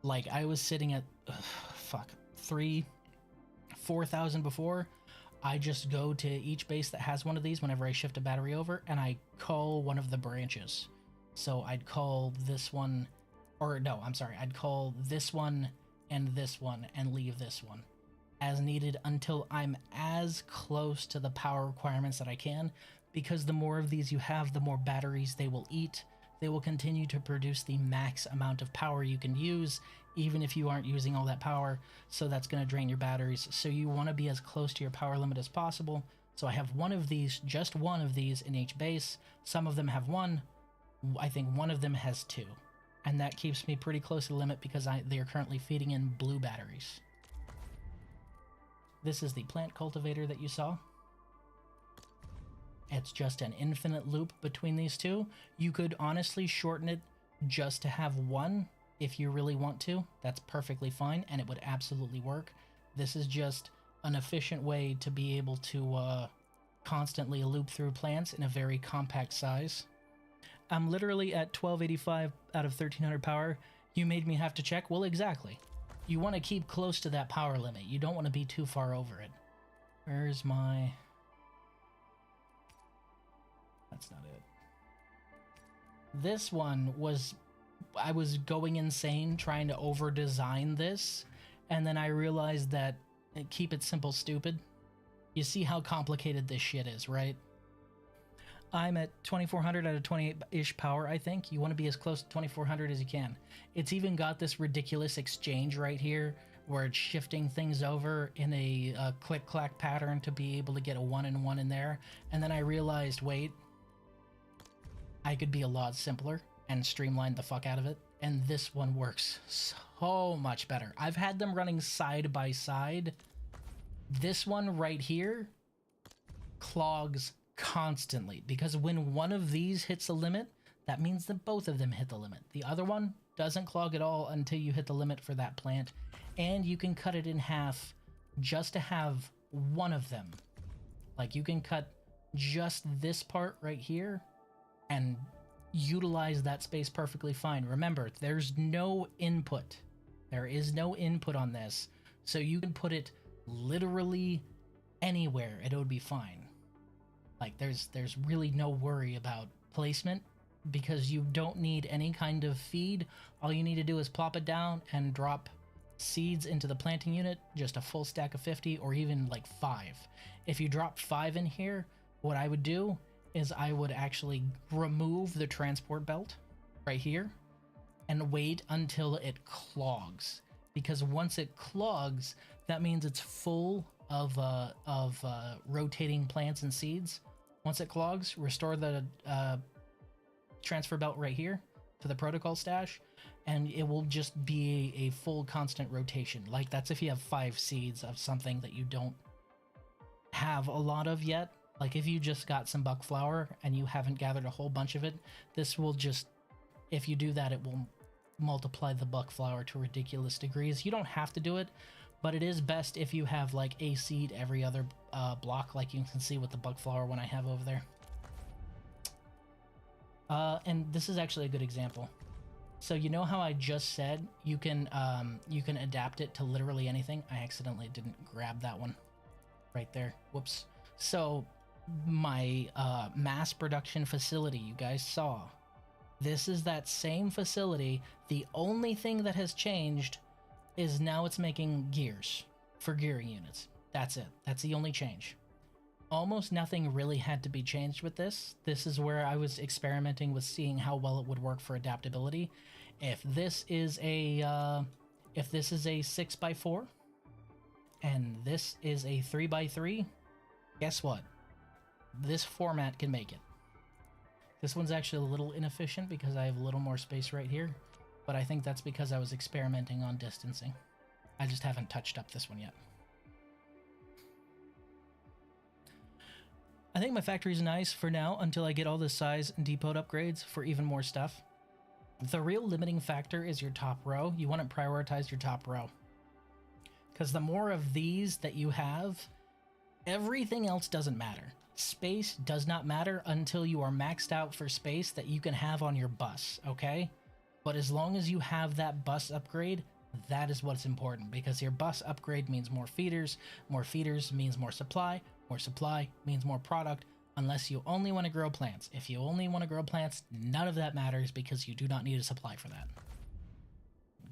like I was sitting at 4,000 before, I just go to each base that has one of these whenever I shift a battery over, and I call one of the branches. So I'd call this one, or no, I'm sorry, I'd call this one and leave this one as needed until I'm as close to the power requirements that I can, because the more of these you have, the more batteries they will eat. They will continue to produce the max amount of power you can use, even if you aren't using all that power, so that's going to drain your batteries. So you want to be as close to your power limit as possible. So I have one of these, just one of these in each base. Some of them have 1. I think one of them has 2. And that keeps me pretty close to the limit because they are currently feeding in blue batteries. This is the plant cultivator that you saw. It's just an infinite loop between these two. You could honestly shorten it just to have 1 if you really want to. That's perfectly fine, and it would absolutely work. This is just an efficient way to be able to constantly loop through plants in a very compact size. I'm literally at 1285 out of 1300 power. You made me have to check. Well, exactly. You want to keep close to that power limit. You don't want to be too far over it. Where's my... that's not it. This one was, I was going insane trying to over-design this, and then I realized that keep it simple, stupid. You see how complicated this shit is, right? I'm at 2400 out of 28-ish power, I think. You want to be as close to 2400 as you can. It's even got this ridiculous exchange right here where it's shifting things over in a click-clack pattern to be able to get a 1 and 1 in there. And then I realized, wait, I could be a lot simpler and streamline the fuck out of it. And this one works so much better. I've had them running side by side. This one right here clogs constantly because when one of these hits the limit, that means that both of them hit the limit. The other one doesn't clog at all until you hit the limit for that plant, and you can cut it in half just to have one of them. Like, you can cut just this part right here and utilize that space perfectly fine. Remember, there's no input. There is no input on this, so you can put it literally anywhere and it would be fine. Like, there's really no worry about placement because you don't need any kind of feed. All you need to do is plop it down and drop seeds into the planting unit, just a full stack of 50 or even like 5. If you drop 5 in here, what I would do is I would actually remove the transport belt right here and wait until it clogs, because once it clogs, that means it's full of rotating plants and seeds. Once it clogs, restore the transfer belt right here to the protocol stash, and it will just be a full constant rotation. Like, that's if you have 5 seeds of something that you don't have a lot of yet. Like, if you just got some buck flower and you haven't gathered a whole bunch of it, this will just, if you do that, it will multiply the buck flower to ridiculous degrees. You don't have to do it, but it is best if you have like a seed every other block, like you can see with the bug flower one I have over there. And this is actually a good example. So you know how I just said you can adapt it to literally anything? I accidentally didn't grab that one right there. Whoops. So my mass production facility you guys saw, this is that same facility. The only thing that has changed is now it's making gears for gearing units. That's it. That's the only change. Almost nothing really had to be changed with this. This is where I was experimenting with seeing how well it would work for adaptability. If this is a 6x4 and this is a 3x3, guess what? This format can make it. This one's actually a little inefficient because I have a little more space right here, but I think that's because I was experimenting on distancing. I just haven't touched up this one yet. I think my factory's nice for now until I get all the size and depot upgrades for even more stuff. The real limiting factor is your top row. You want to prioritize your top row, because the more of these that you have, everything else doesn't matter. Space does not matter until you are maxed out for space that you can have on your bus, okay? But as long as you have that bus upgrade, that is what's important, because your bus upgrade means more feeders means more supply means more product, unless you only want to grow plants. If you only want to grow plants, none of that matters because you do not need a supply for that.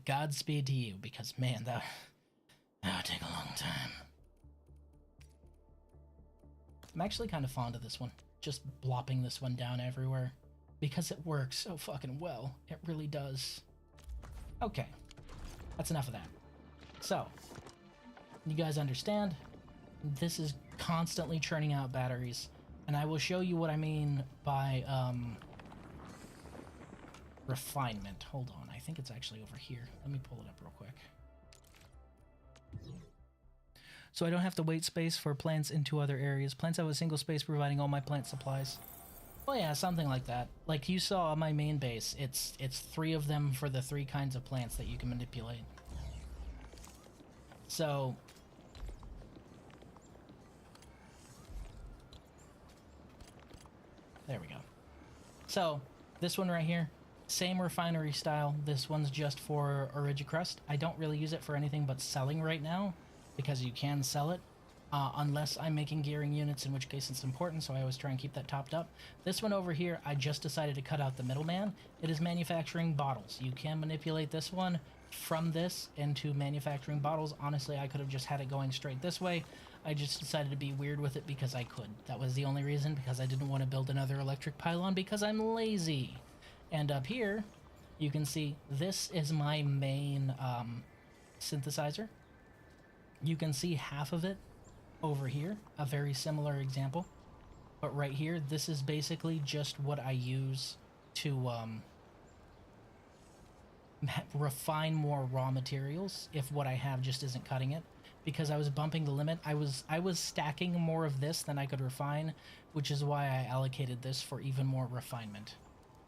Godspeed to you, because man, that would take a long time. I'm actually kind of fond of this one, just blopping this one down everywhere, because it works so fucking well. It really does. Okay, that's enough of that. So, you guys understand, this is constantly churning out batteries, and I will show you what I mean by refinement. Hold on, I think it's actually over here. Let me pull it up real quick. So I don't have to wait space for plants in 2 other areas. Plants have a single space providing all my plant supplies. Well, yeah, something like that. Like you saw on my main base, it's 3 of them for the 3 kinds of plants that you can manipulate. So there we go. So this one right here, same refinery style. This one's just for Origicrust. I don't really use it for anything but selling right now, because you can sell it. unless I'm making gearing units, in which case it's important, so I always try and keep that topped up. This one over here, I just decided to cut out the middleman. It is manufacturing bottles. You can manipulate this one from this into manufacturing bottles. Honestly, I could have just had it going straight this way. I just decided to be weird with it because I could. That was the only reason, because I didn't want to build another electric pylon because I'm lazy. And up here, you can see this is my main synthesizer. You can see half of it over here, a very similar example. But right here, this is basically just what I use to refine more raw materials if what I have just isn't cutting it. Because I was bumping the limit, I was stacking more of this than I could refine, which is why I allocated this for even more refinement.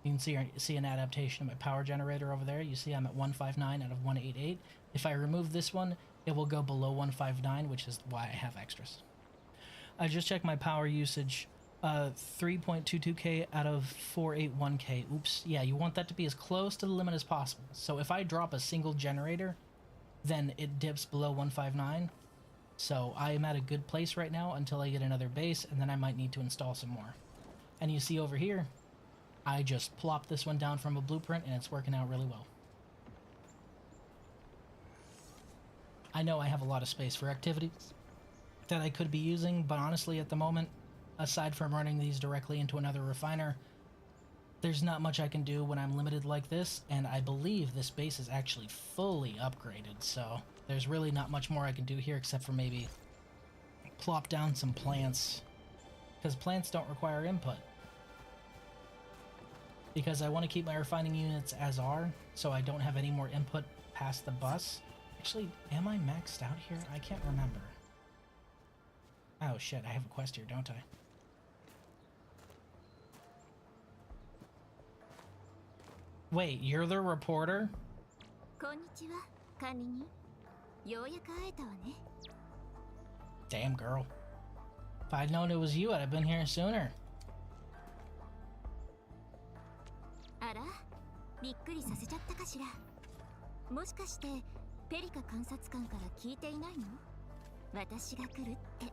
You can see an adaptation of my power generator over there. You see I'm at 159 out of 188. If I remove this one, it will go below 159, which is why I have extras. I just checked my power usage, 3.22k out of 481k. Oops, yeah, you want that to be as close to the limit as possible. So if I drop a single generator, then it dips below 159. So I am at a good place right now until I get another base, and then I might need to install some more. And you see over here, I just plopped this one down from a blueprint, and it's working out really well. I know I have a lot of space for activities that I could be using, but honestly at the moment, aside from running these directly into another refiner, there's not much I can do when I'm limited like this, and I believe this base is actually fully upgraded, so there's really not much more I can do here except for maybe plop down some plants, because plants don't require input. Because I want to keep my refining units as are, so I don't have any more input past the bus. Actually, am I maxed out here? I can't remember. Oh shit, I have a quest here, don't I? Wait, you're the reporter? こんにちは、管理人。ようやく会えたわね。Damn girl. If I'd known it was you, I'd have been here sooner. あら、びっくりさせちゃったかしら。もしかしてペリカ監察官から聞いていないの？私が来るって。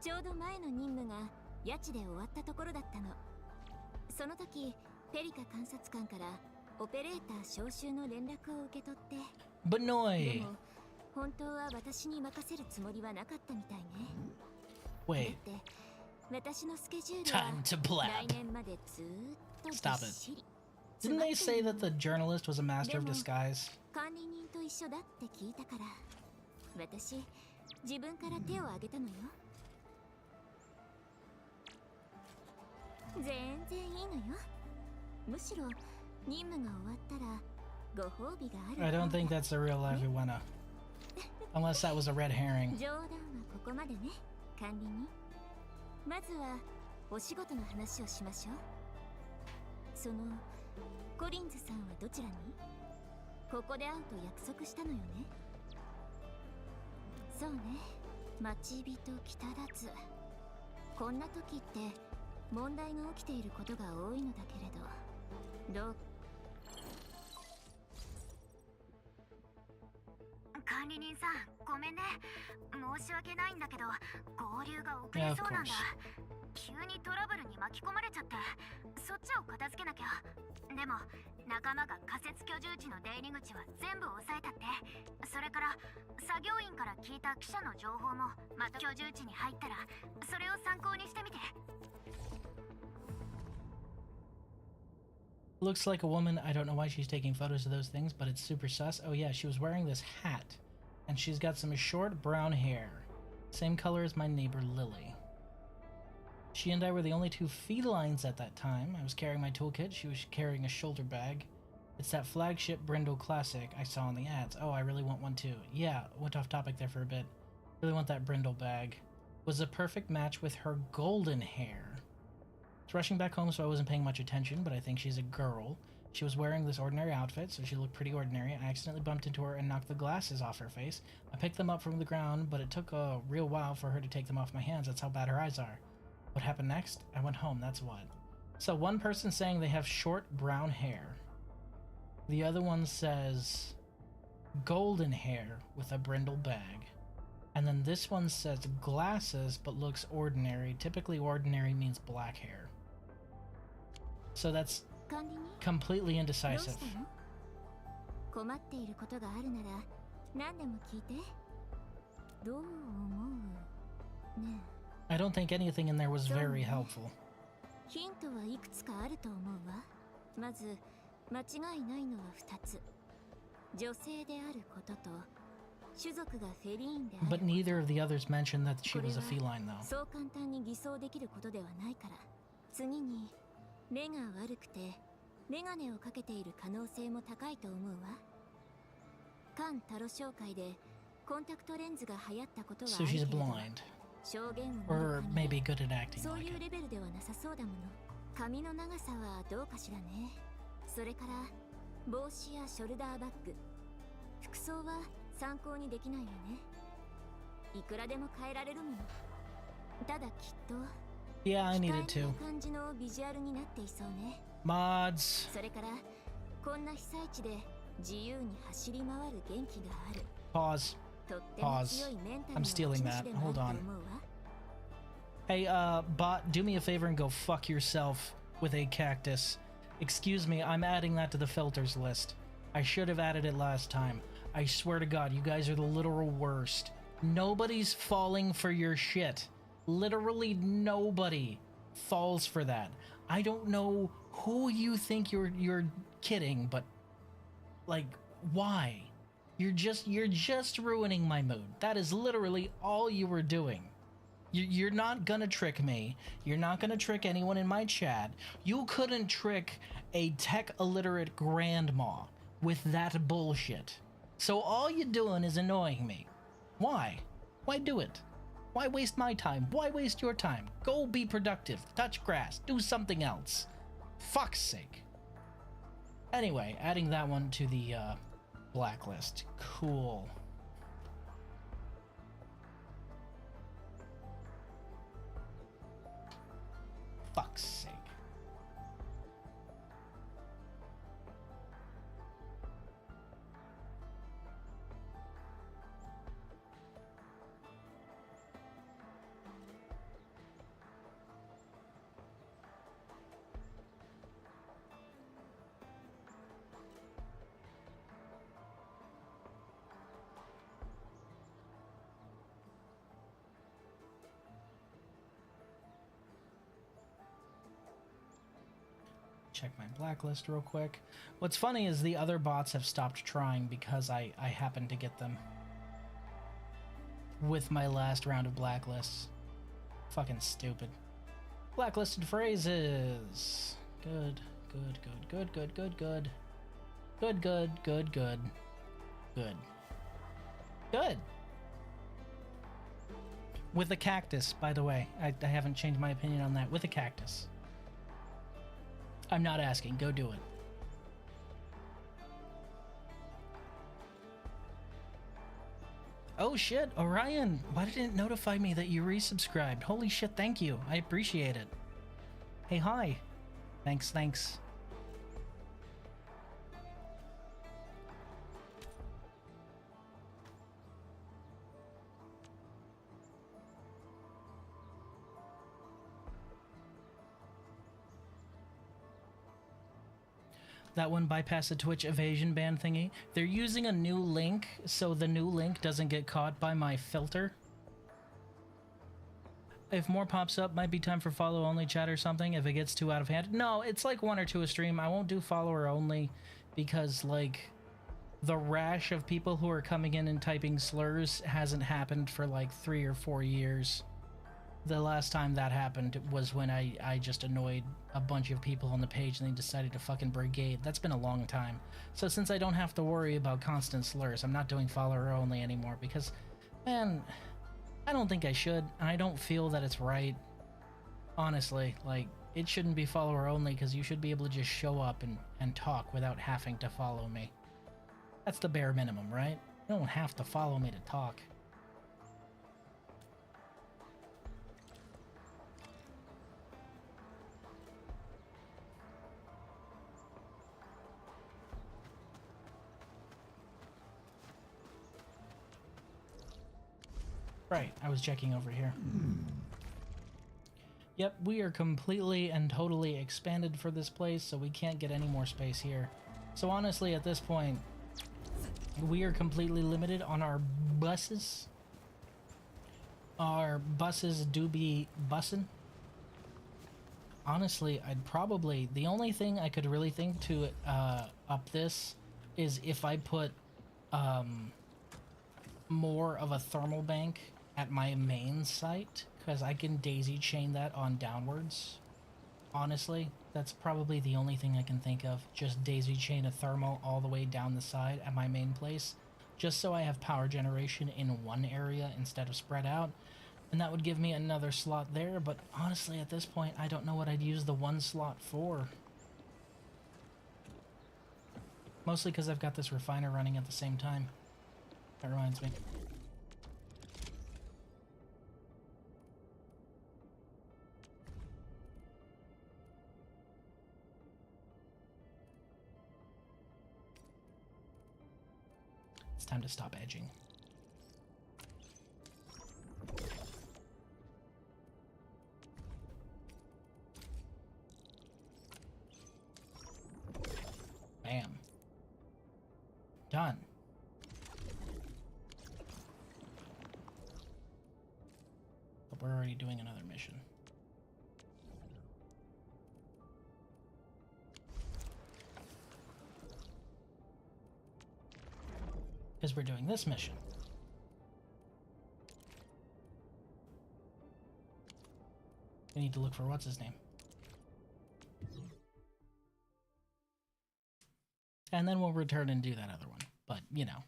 ちょうど前の任務が谷地で終わったところだったの。その時ペリカ監察官からオペレーター招集の連絡を受け取って。で Benoy! も本当は私に任せるつもりはなかったみたいね。 Wait, だって私のスケジュールは time to blab. 来年までずーっとぎ Stop っ it. しり。 Didn't they say that the journalist was a master of disguise? 管理人と一緒だって聞いたから私自分から手を挙げたのよ。全然いいのよ。むしろ任務が終わったらご褒美がある。 I don't think that's a real life Iwena. Unless that was a red herring. 冗談はここまでね、管理人。まずはお仕事の話をしましょう。そのコリンズさんはどちらに？ここで会うと約束したのよね。そうね、待ち人北立つ。こんな時って問題が起きていることが多いのだけれど、どう？管理人さん、ごめんね。申し訳ないんだけど、合流が遅れそうなんだ。急にトラブルに巻き込まれちゃって、そっちを片付けなきゃ。でも、仲間が仮設居住地の出入り口は全部押さえたって。それから、作業員から聞いた記者の情報もまた居住地に入ったら、それを参考にしてみて。Looks like a woman. I don't know why she's taking photos of those things, but it's super sus. Oh yeah, she was wearing this hat. And she's got some short brown hair. Same color as my neighbor Lily. She and I were the only two felines at that time. I was carrying my toolkit. She was carrying a shoulder bag. It's that flagship Brindle classic I saw in the ads. Oh, I really want one too. Yeah, went off topic there for a bit. Really want that Brindle bag. Was a perfect match with her golden hair. I was rushing back home, so I wasn't paying much attention, but I think she's a girl. She was wearing this ordinary outfit, so she looked pretty ordinary. I accidentally bumped into her and knocked the glasses off her face. I picked them up from the ground, but it took a real while for her to take them off my hands. That's how bad her eyes are. What happened next? I went home, that's what. So one person saying they have short brown hair. The other one says golden hair with a brindle bag. And then this one says glasses but looks ordinary. Typically ordinary means black hair. So that's completely indecisive. I don't think anything in there was very helpful. But neither of the others mentioned that she was a feline, though. 目が悪くてメガネをかけている可能性も高いと思うわ。環タロ商会でコンタクトレンズが流行ったことはあるけれど、証言を見る限りそういうレベルではなさそうだもの。髪の長さはどうかしらね。それから帽子やショルダーバッグ、服装は参考にできないよね。いくらでも変えられるもの。ただきっと Yeah, I needed to. Mods. Pause. Pause. I'm stealing that. Hold on. Hey, bot, do me a favor and go fuck yourself with a cactus. Excuse me, I'm adding that to the filters list. I should have added it last time. I swear to God, you guys are the literal worst. Nobody's falling for your shit. Literally nobody falls for that. I don't know who you think you're kidding, but like, why? You're just ruining my mood. That is literally all you were doing. You're not gonna trick me. You're not gonna trick anyone in my chat. You couldn't trick a tech illiterate grandma with that bullshit. So all you're doing is annoying me. Why? Why do it? Why waste my time? Why waste your time? Go be productive. Touch grass. Do something else. Fuck's sake. Anyway, adding that one to the blacklist. Cool. Fuck's sake. Check my blacklist real quick. What's funny is the other bots have stopped trying because I happened to get them with my last round of blacklists. Fucking stupid. Blacklisted phrases. Good, good, good, good, good, good, good. Good, good, good, good. Good. Good. With a cactus, by the way. I haven't changed my opinion on that. With a cactus. I'm not asking. Go do it. Oh shit, Orion! Why didn't it notify me that you resubscribed? Holy shit, thank you. I appreciate it. Hey, hi. Thanks, thanks. That one bypassed the Twitch evasion ban thingy. They're using a new link, so the new link doesn't get caught by my filter. If more pops up, might be time for follow only chat or something if it gets too out of hand. No, it's like 1 or 2 a stream. I won't do follower only because like the rash of people who are coming in and typing slurs hasn't happened for like 3 or 4 years. The last time that happened was when I just annoyed a bunch of people on the page and they decided to fucking brigade. That's been a long time. So since I don't have to worry about constant slurs, I'm not doing follower only anymore because, man, I don't think I should, and I don't feel that it's right. Honestly, like, it shouldn't be follower only because you should be able to just show up and talk without having to follow me. That's the bare minimum, right? You don't have to follow me to talk. Right, I was checking over here. Yep, we are completely and totally expanded for this place, so we can't get any more space here. So honestly, at this point, we are completely limited on our buses. Our buses do be bussin'. Honestly, I'd probably... The only thing I could really think to up this is if I put more of a thermal bank at my main site, because I can daisy chain that on downwards. Honestly, that's probably the only thing I can think of. Just daisy chain a thermal all the way down the side at my main place, just so I have power generation in one area instead of spread out. And that would give me another slot there, but honestly at this point I don't know what I'd use the one slot for. Mostly because I've got this refiner running at the same time. That reminds me. It's time to stop edging. Bam. Done. But we're already doing another mission. Because we're doing this mission. We need to look for what's his name. And then we'll return and do that other one. But, you know.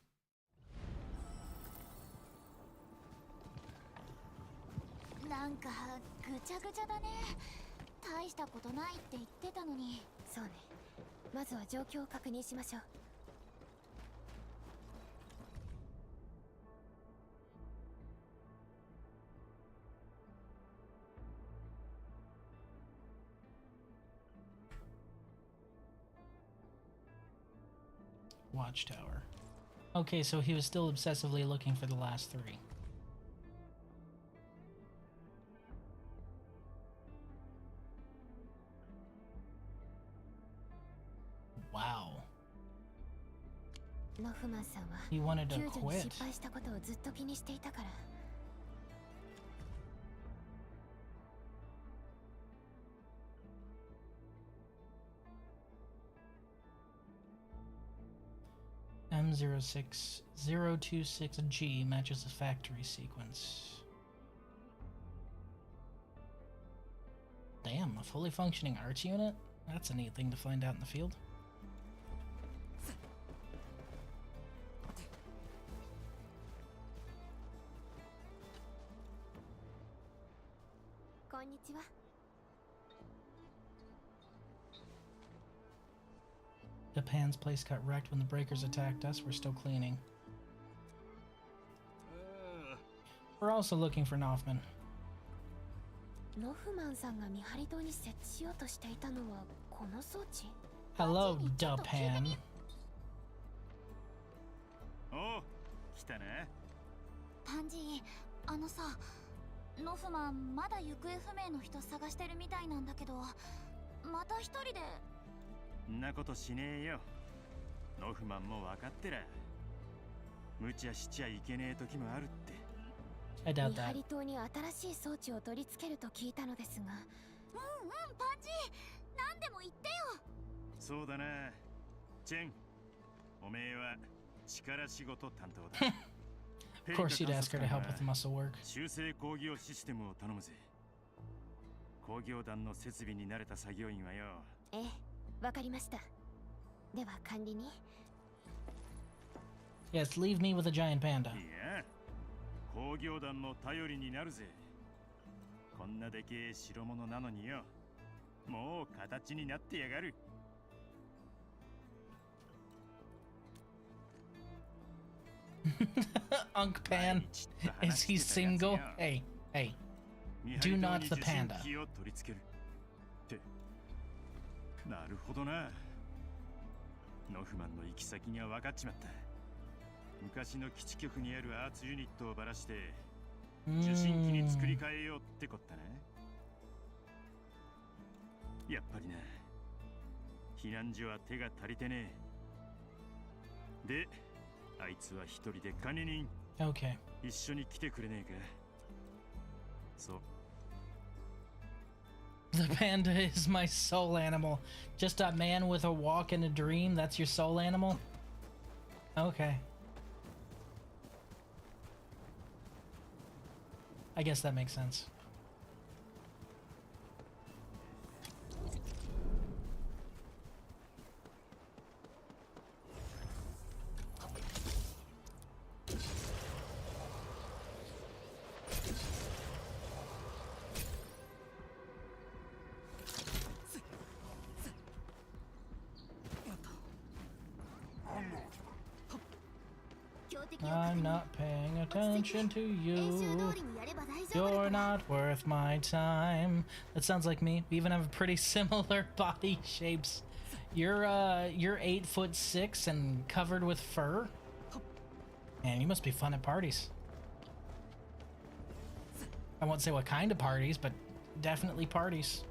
Watchtower. Okay, so he was still obsessively looking for the last three. Wow. He wanted to quit. M06026G matches the factory sequence. Damn, a fully functioning arts unit? That's a neat thing to find out in the field. Japan's place got wrecked when the breakers attacked us. We're still cleaning. We're also looking for Noffman. Hello, Japan. Oh, 来たね。パンジー、ノフマンまだ行方不明の人探してるみたいなんだけど、また一人で。んなことしねえよ。ノフマンも分かってら。無茶しちゃいけねえ時もあるって。I doubt that. 見張り塔に新しい装置を取り付けると聞いたのですが。パンジー、何でも言ってよ。そうだな。チェン、おめえは力仕事担当だ。Of course you'd ask her to help with the muscle work. 修正工業システムを頼むぜ。工業団の設備に慣れた作業員はよ。ええ、わかりました。では管理に。Yes, leave me with a giant panda. いや、工業団の頼りになるぜ。こんなでけえ代物なのによ。もう形になってやがる。Unk Pan, is he single? Hey, hey, do not the panda. なるほどな。ノフマンの行き先が分かっちまった。昔の基地局にあるアーツユニットをばらして受信機に作り変えようってこったな。やっぱりな、避難所は手が足りてねえ。で、あいつは一人で管理人。Okay. 一緒に来てくれねえか。そう。The panda is my soul animal. Just a man with a walk and a dream, that's your soul animal? Okay. I guess that makes sense. I'm not paying attention to you. You're not worth my time. That sounds like me. We even have pretty similar body shapes. You're 8'6" and covered with fur. Man, you must be fun at parties. I won't say what kind of parties, but definitely parties.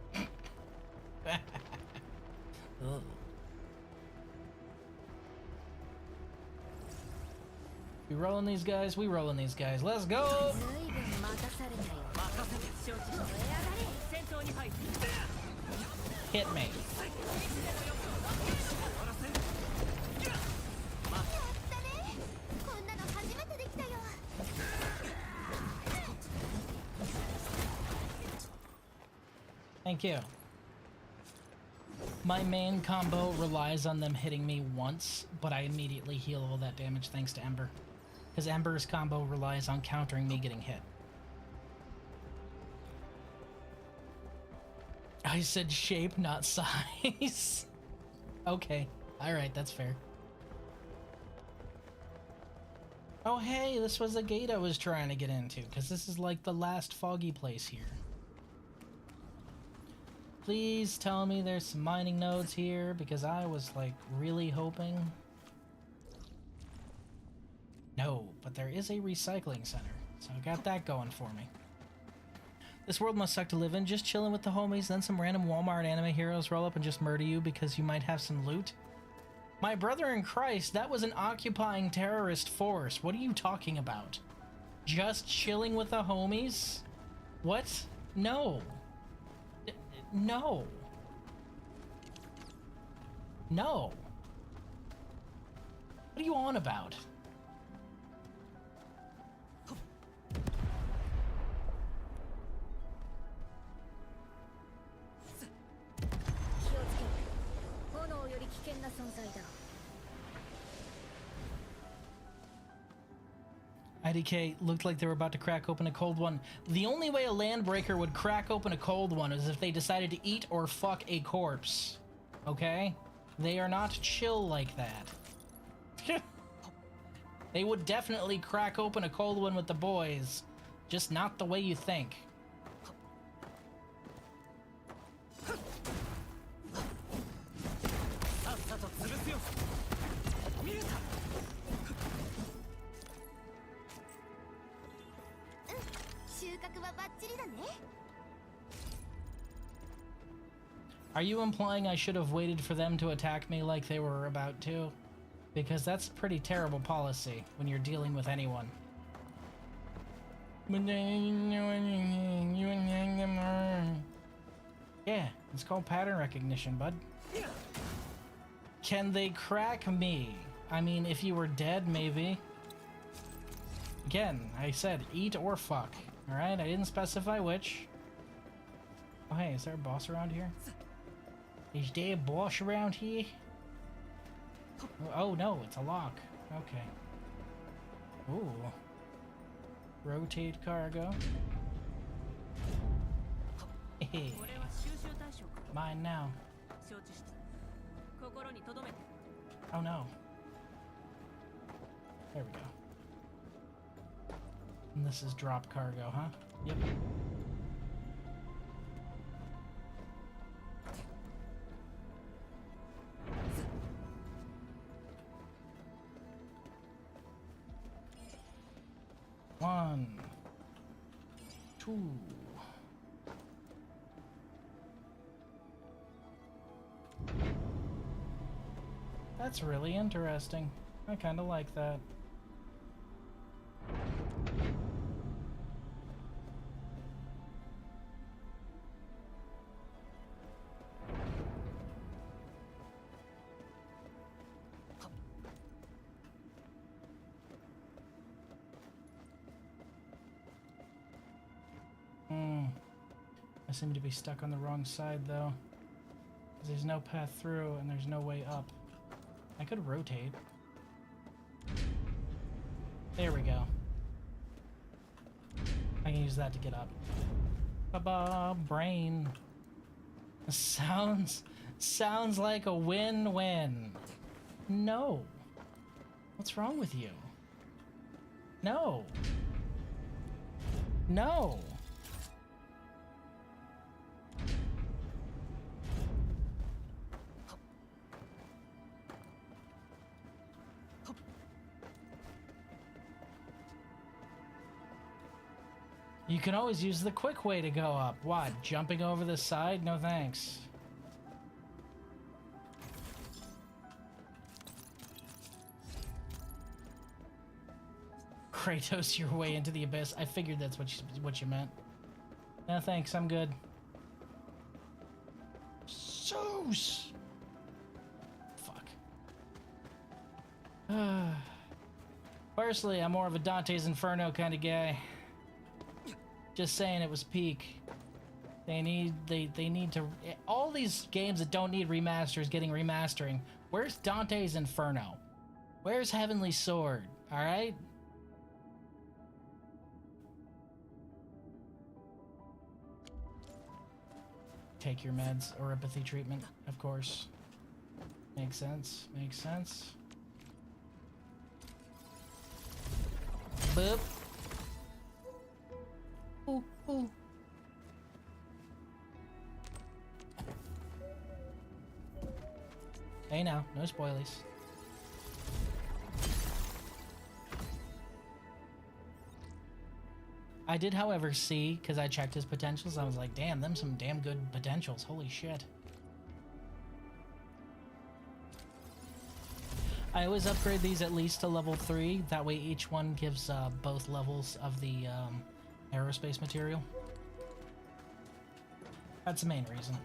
Ugh. We rolling these guys, we rolling these guys. Let's go! Hit me. Thank you. My main combo relies on them hitting me once, but I immediately heal all that damage thanks to Ember. Because Ember's combo relies on countering me getting hit. I said shape, not size. Okay. Alright, that's fair. Oh hey, this was the gate I was trying to get into, because this is like the last foggy place here. Please tell me there's some mining nodes here, because I was like really hoping. No, but there is a recycling center, so I got that going for me. This world must suck to live in. Just chilling with the homies, then some random Walmart anime heroes roll up and just murder you because you might have some loot. My brother in Christ, that was an occupying terrorist force. What are you talking about? Just chilling with the homies? What? No. No. No. What are you on about? IDK looked like they were about to crack open a cold one. The only way a landbreaker would crack open a cold one is if they decided to eat or fuck a corpse. Okay? They are not chill like that. They would definitely crack open a cold one with the boys, just not the way you think. Are you implying I should have waited for them to attack me like they were about to? Because that's pretty terrible policy when you're dealing with anyone. Yeah, it's called pattern recognition, bud. Can they crack me? I mean, if you were dead, maybe. Again, I said eat or fuck. Alright, I didn't specify which. Oh hey, is there a boss around here? Is there a boss around here? Oh no, it's a lock. Okay. Ooh. Rotate cargo. Hey. Mine now. Oh no. There we go. And this is drop cargo, huh? Yep. One, Ooh. That's really interesting. I kind of like that. I seem to be stuck on the wrong side, though. 'Cause there's no path through, and there's no way up. I could rotate. There we go. I can use that to get up. Ba-ba, brain. Sounds like a win-win. No. What's wrong with you? No. No. You can always use the quick way to go up. What? Jumping over the side? No thanks. Kratos your way into the abyss. I figured that's what you meant. No thanks, I'm good. Zeus! Fuck. Personally, I'm more of a Dante's Inferno kind of guy. Just saying, it was peak. They need to... All these games that don't need remasters getting remastering. Where's Dante's Inferno? Where's Heavenly Sword? Alright? Take your meds or empathy treatment, of course. Makes sense. Makes sense. Boop. Ooh, ooh. Hey now, no spoilies. I did, however, see, because I checked his potentials, I was like, damn, them some damn good potentials. Holy shit. I always upgrade these at least to level 3. That way each one gives both levels of the aerospace material. That's the main reason.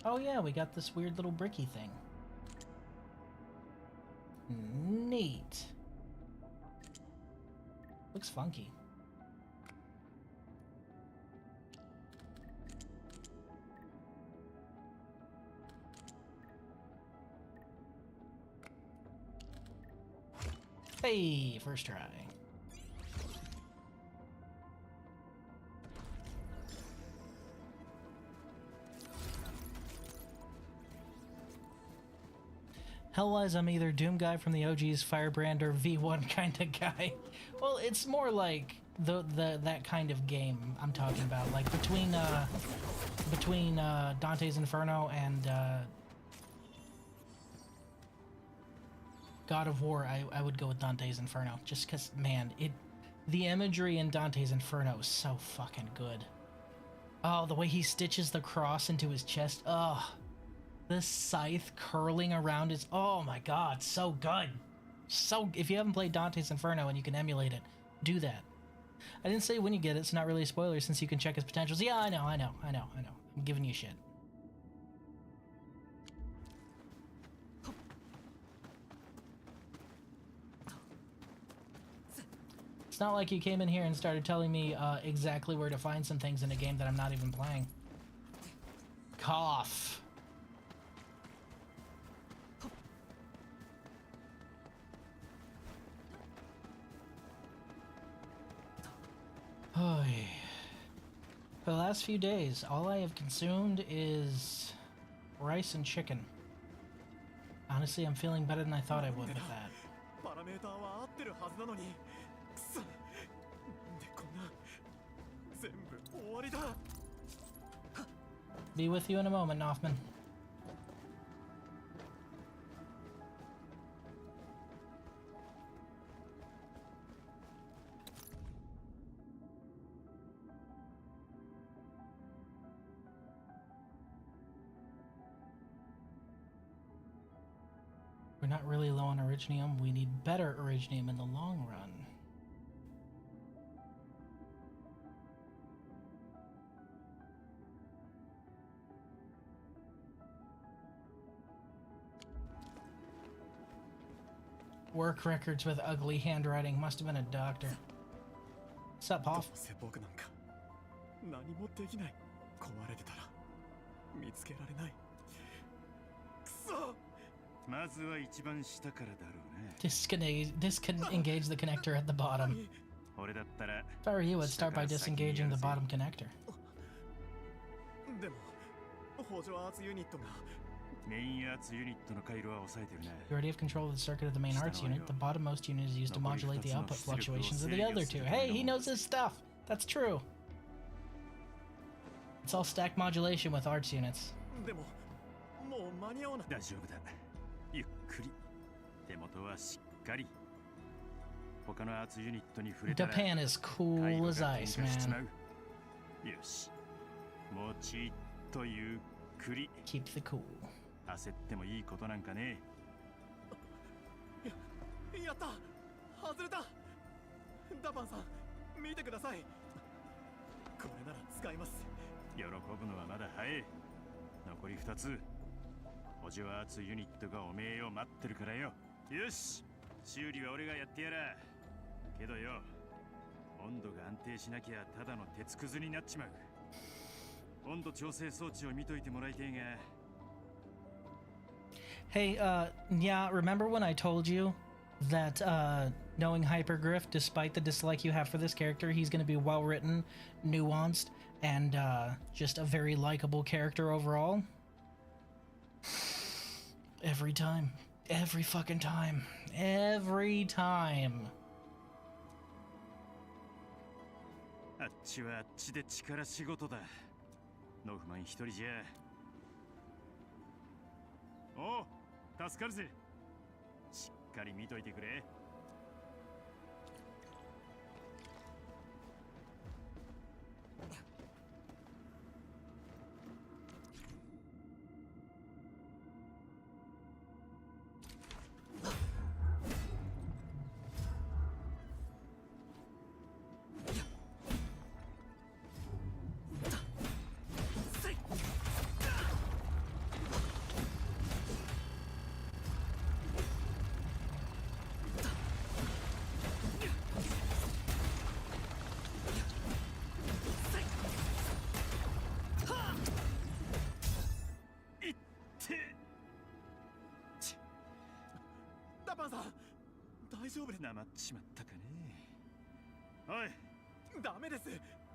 Oh yeah, we got this weird little bricky thing. Neat. Looks funky. Hey, first try. Hell-wise, I'm either Doom guy from the OG's Firebrand or V1 kind of guy. Well, it's more like that kind of game I'm talking about. Like between Dante's Inferno and God of War, I would go with Dante's Inferno. Just because, man, the imagery in Dante's Inferno is so fucking good. Oh, the way he stitches the cross into his chest. Oh. The scythe curling around his... Oh my god, so good. So... If you haven't played Dante's Inferno and you can emulate it, do that. I didn't say when you get it, it's not really a spoiler since you can check his potentials. Yeah, I know. I'm giving you shit. It's not like you came in here and started telling me exactly where to find some things in a game that I'm not even playing. Cough. For the last few days, all I have consumed is rice and chicken. Honestly, I'm feeling better than I thought I would with that. Be with you in a moment, Noffman. We're not really low on Originium. We need better Originium in the long run. Work records with ugly handwriting. Must have been a doctor. What's up, Hoff? 何もできない。壊れてたら見つけられない。くそ。まずは一番下からだろうね。Disengage the connector at the bottom. If I were you, I'd start by disengaging the bottom connector. でも補助圧ユニットが。メインアーツユニットの回路は抑えてるね。You already have control of the circuit of the main arts unit. The bottommost unit is used to modulate the output fluctuations of the other two. Hey, he knows his stuff. That's true. It's all stack modulation with arts units. でももう間に合わない。大丈夫だ。ゆっくり。手元はしっかり。他のアーツユニットに触れたら Japan is cool as ice, man. よし。もうちっとゆっくり。Keep the cool. 焦ってもいいことなんかね。やった。外れた。ダパンさん、見てください。これなら使います。喜ぶのはまだ早い。残り2つ。補助アーツユニットがおめえを待ってるからよ。よし、修理は俺がやってやら。けどよ、温度が安定しなきゃただの鉄くずになっちまう。温度調整装置を見といてもらいてえが。Hey, yeah, remember when I told you that, knowing Hypergriff, despite the dislike you have for this character, he's going to be well-written, nuanced, and, just a very likable character overall? Every time. Every fucking time. Every time. あっちはあっちで力仕事だ。ノフマン一人じゃ。おう、助かるぜ。しっかり見といてくれ。ダパンさん、大丈夫です。なまっちまったかね。おい、ダメです。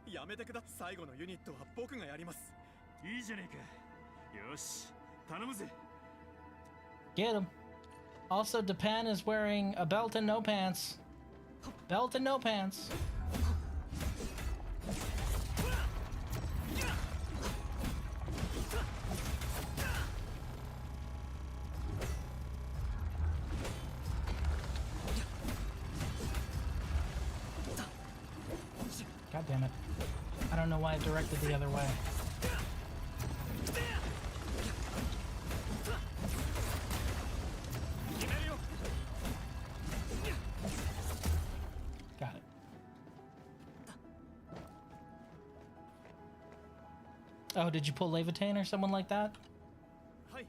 やめてください。最後のユニットは僕がやります。いいじゃねえか。よし、頼むぜ。Get him. Also, Japan is wearing a belt and no pants. Belt and no pants. God damn it. I don't know why it directed the other way. Got it. Oh, did you pull Levitain or someone like that? はい。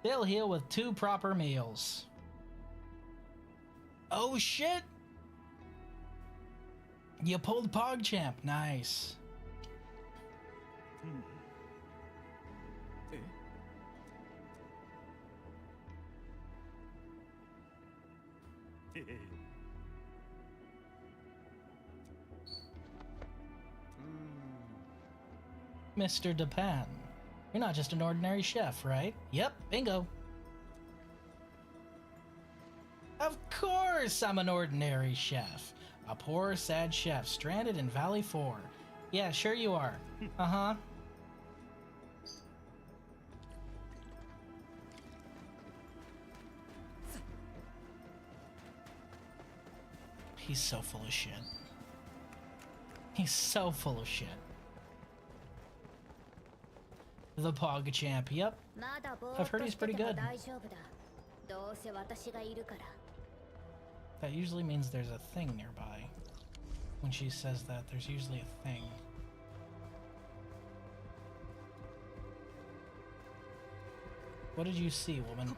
They'll heal with 2 proper meals. Oh shit! You pulled PogChamp. Nice. へへ。 Mr. Japan. You're not just an ordinary chef, right? Yep, bingo. Of course I'm an ordinary chef. A poor, sad chef stranded in Valley 4. Yeah, sure you are. Uh-huh. He's so full of shit. He's so full of shit. The Pog Champ, yep. I've heard he's pretty good. That usually means there's a thing nearby. When she says that, there's usually a thing. What did you see, woman?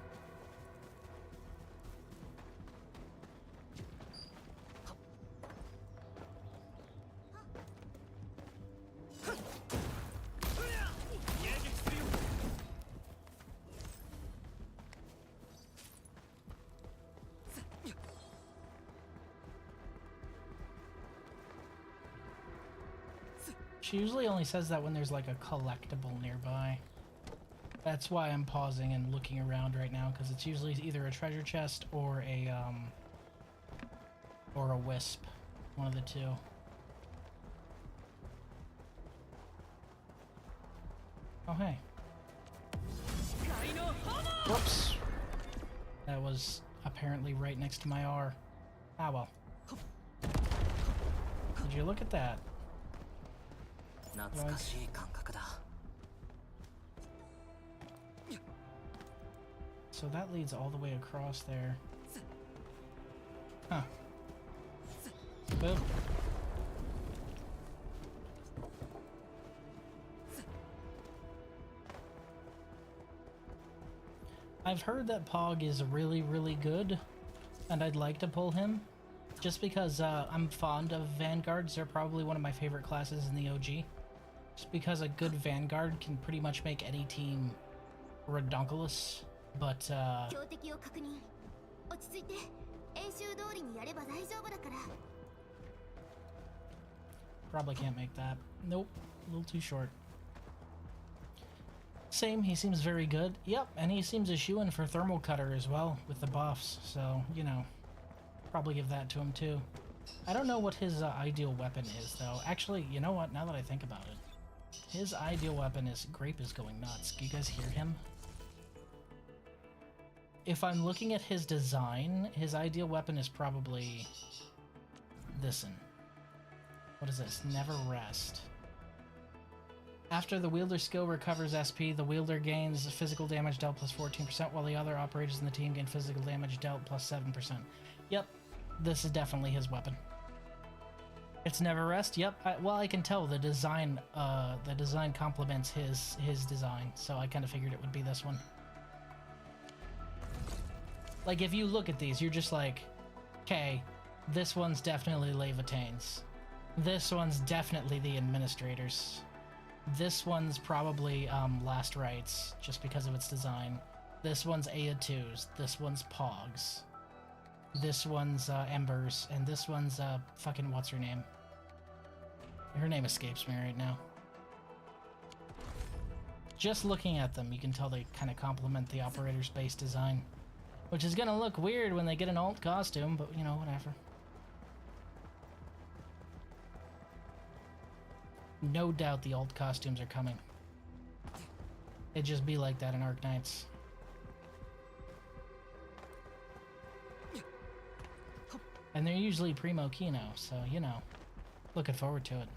She usually only says that when there's like a collectible nearby. That's why I'm pausing and looking around right now, because it's usually either a treasure chest or a wisp. One of the two. Oh hey. Whoops. That was apparently right next to my R. Ah well. Did you look at that? So that leads all the way across there. Huh. Boop. I've heard that Pog is really, really good, and I'd like to pull him. Just because I'm fond of Vanguards. They're probably one of my favorite classes in the OG. Just because a good Vanguard can pretty much make any team redonkulous. But, probably can't make that. Nope, a little too short. Same, he seems very good. Yep, and he seems a shoo-in for Thermal Cutter as well, with the buffs. So, you know, probably give that to him too. I don't know what his ideal weapon is, though. Actually, you know what? Now that I think about it, his ideal weapon is Grape is going nuts. Do you guys hear him? If I'm looking at his design, his ideal weapon is probably this'n. What is this? Never rest. After the wielder skill recovers SP, the wielder gains physical damage dealt plus 14%, while the other operators in the team gain physical damage dealt plus 7%. Yep, this is definitely his weapon. It's never rest. Yep. Well, I can tell the design complements his design, so I kind of figured it would be this one. Like, if you look at these, you're just like, okay, this one's definitely Levitains. This one's definitely the Administrators. This one's probably Last Rites, just because of its design. This one's Aya2s. This one's Pogs. This one's Embers. And this one's fucking what's her name? Her name escapes me right now. Just looking at them, you can tell they kind of complement the operator's base design. Which is gonna look weird when they get an alt costume, but you know, whatever. No doubt the alt costumes are coming. It'd just be like that in Arknights. And they're usually primo kino, so you know. Looking forward to it.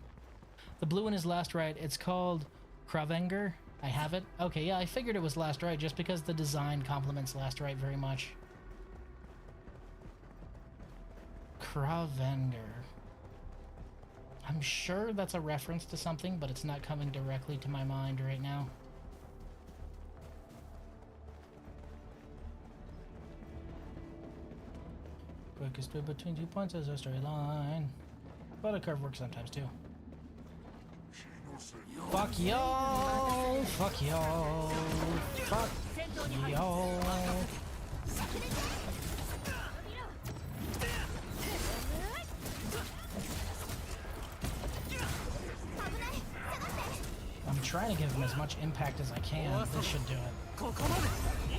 The blue one is Last Rite. It's called Kravenger. I have it. Okay, yeah, I figured it was Last Rite just because the design complements Last Rite very much. Kravenger. I'm sure that's a reference to something, but it's not coming directly to my mind right now. Quickest move between 2 points as a straight line. But a curve works sometimes too. Fuck y'all! Fuck y'all! Fuck y'all! I'm trying to give him as much impact as I can. This should do it.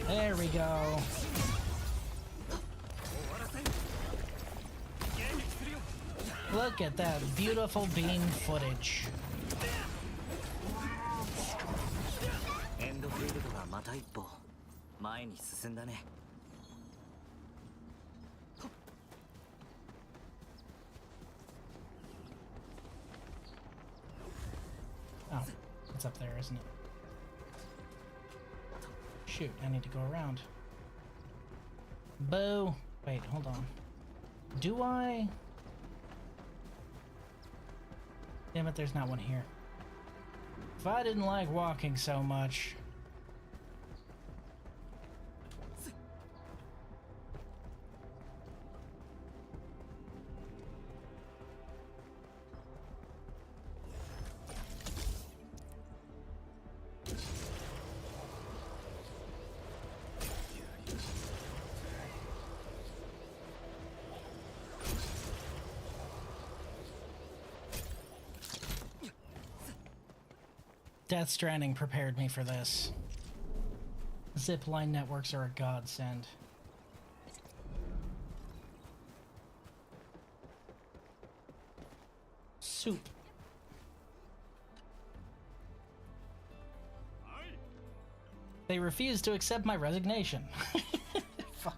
There we go. Look at that beautiful beam footage. エンドフィールドがまた一歩前に進んだね。 Oh, it's up there, isn't it? Shoot, I need to go around. Boo! Wait, hold on. Do I? Damn it, there's not one here. If I didn't like walking so much... Death Stranding prepared me for this. Zipline networks are a godsend. Soup. They refused to accept my resignation. Fuck.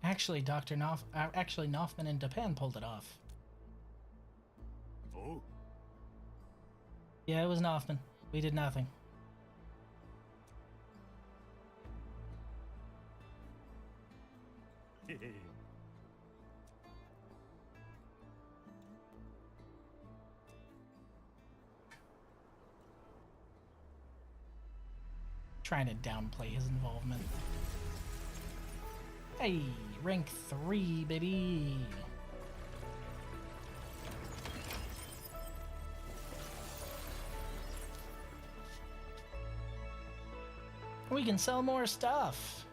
Actually, Noffman and Japan pulled it off. Oh. Yeah, it was Noffman. We did nothing. Trying to downplay his involvement. Hey, rank 3, baby. We can sell more stuff.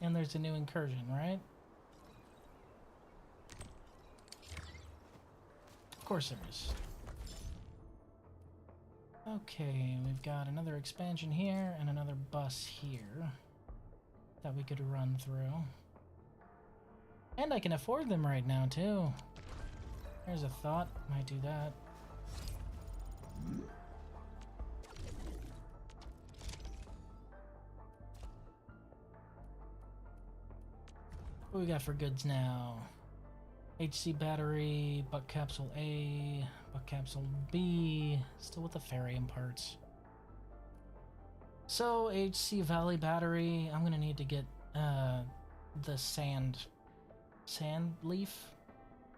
And there's a new incursion, right? Of course there is. Okay, we've got another expansion here and another bus here that we could run through. And I can afford them right now, too. There's a thought. Might do that. What we got for goods now? HC battery, buck capsule A, buck capsule B, still with the ferrium parts. So HC Valley battery, I'm gonna need to get the sand leaf,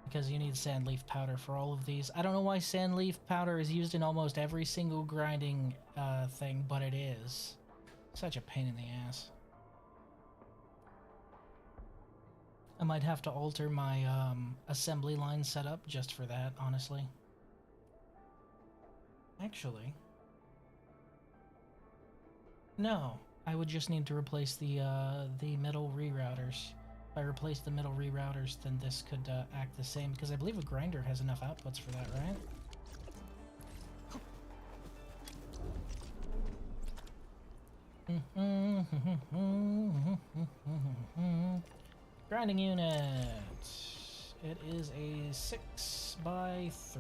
because you need sand leaf powder for all of these. I don't know why sand leaf powder is used in almost every single grinding thing, but it is. Such a pain in the ass. I might have to alter my assembly line setup just for that, honestly. Actually, no. I would just need to replace the middle rerouters. If I replace the middle rerouters, then this could act the same, because I believe a grinder has enough outputs for that, right? Grinding unit. It is a 6x3.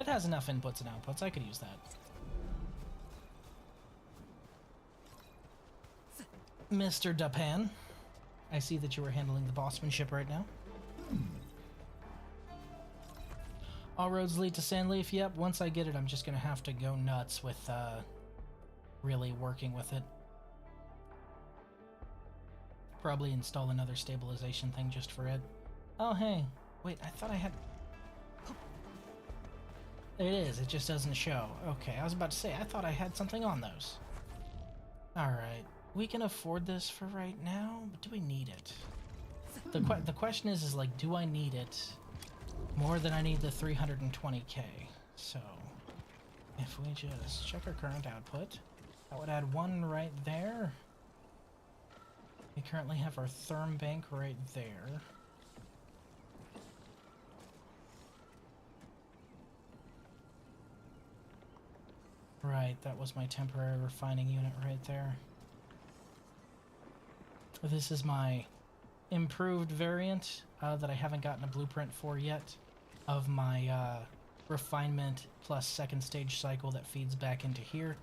It has enough inputs and outputs. I could use that. Mr. Dapan, I see that you are handling the bossmanship right now. All roads lead to Sandleaf. Yep, once I get it, I'm just gonna have to go nuts with really working with it. Probably install another stabilization thing just for it. Oh, hey. Wait, I thought I had... It is, it just doesn't show. Okay, I was about to say, I thought I had something on those. Alright, we can afford this for right now, but do we need it? The question is like, do I need it more than I need the 320k? So, if we just check our current output, that would add one right there. We currently have our therm bank right there. Right, that was my temporary refining unit right there. This is my improved variant that I haven't gotten a blueprint for yet of my refinement plus second stage cycle that feeds back into here.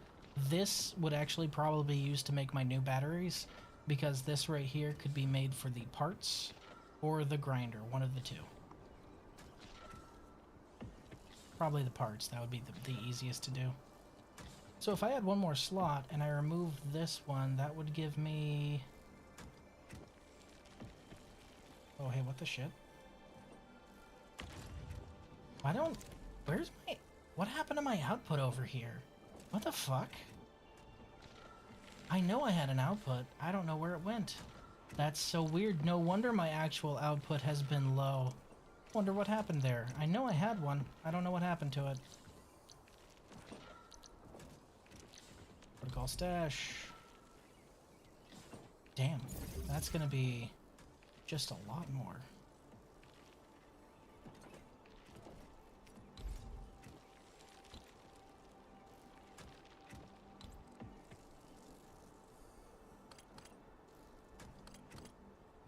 This would actually probably be used to make my new batteries, because this right here could be made for the parts or the grinder, one of the two. Probably the parts, that would be the easiest to do. So if I had one more slot and I removed this one, that would give me... Oh, hey, what the shit? Why don't... Where's my... What happened to my output over here? What the fuck? I know I had an output. I don't know where it went. That's so weird. No wonder my actual output has been low. Wonder what happened there. I know I had one. I don't know what happened to it. Protocol stash. Damn. That's gonna be just a lot more.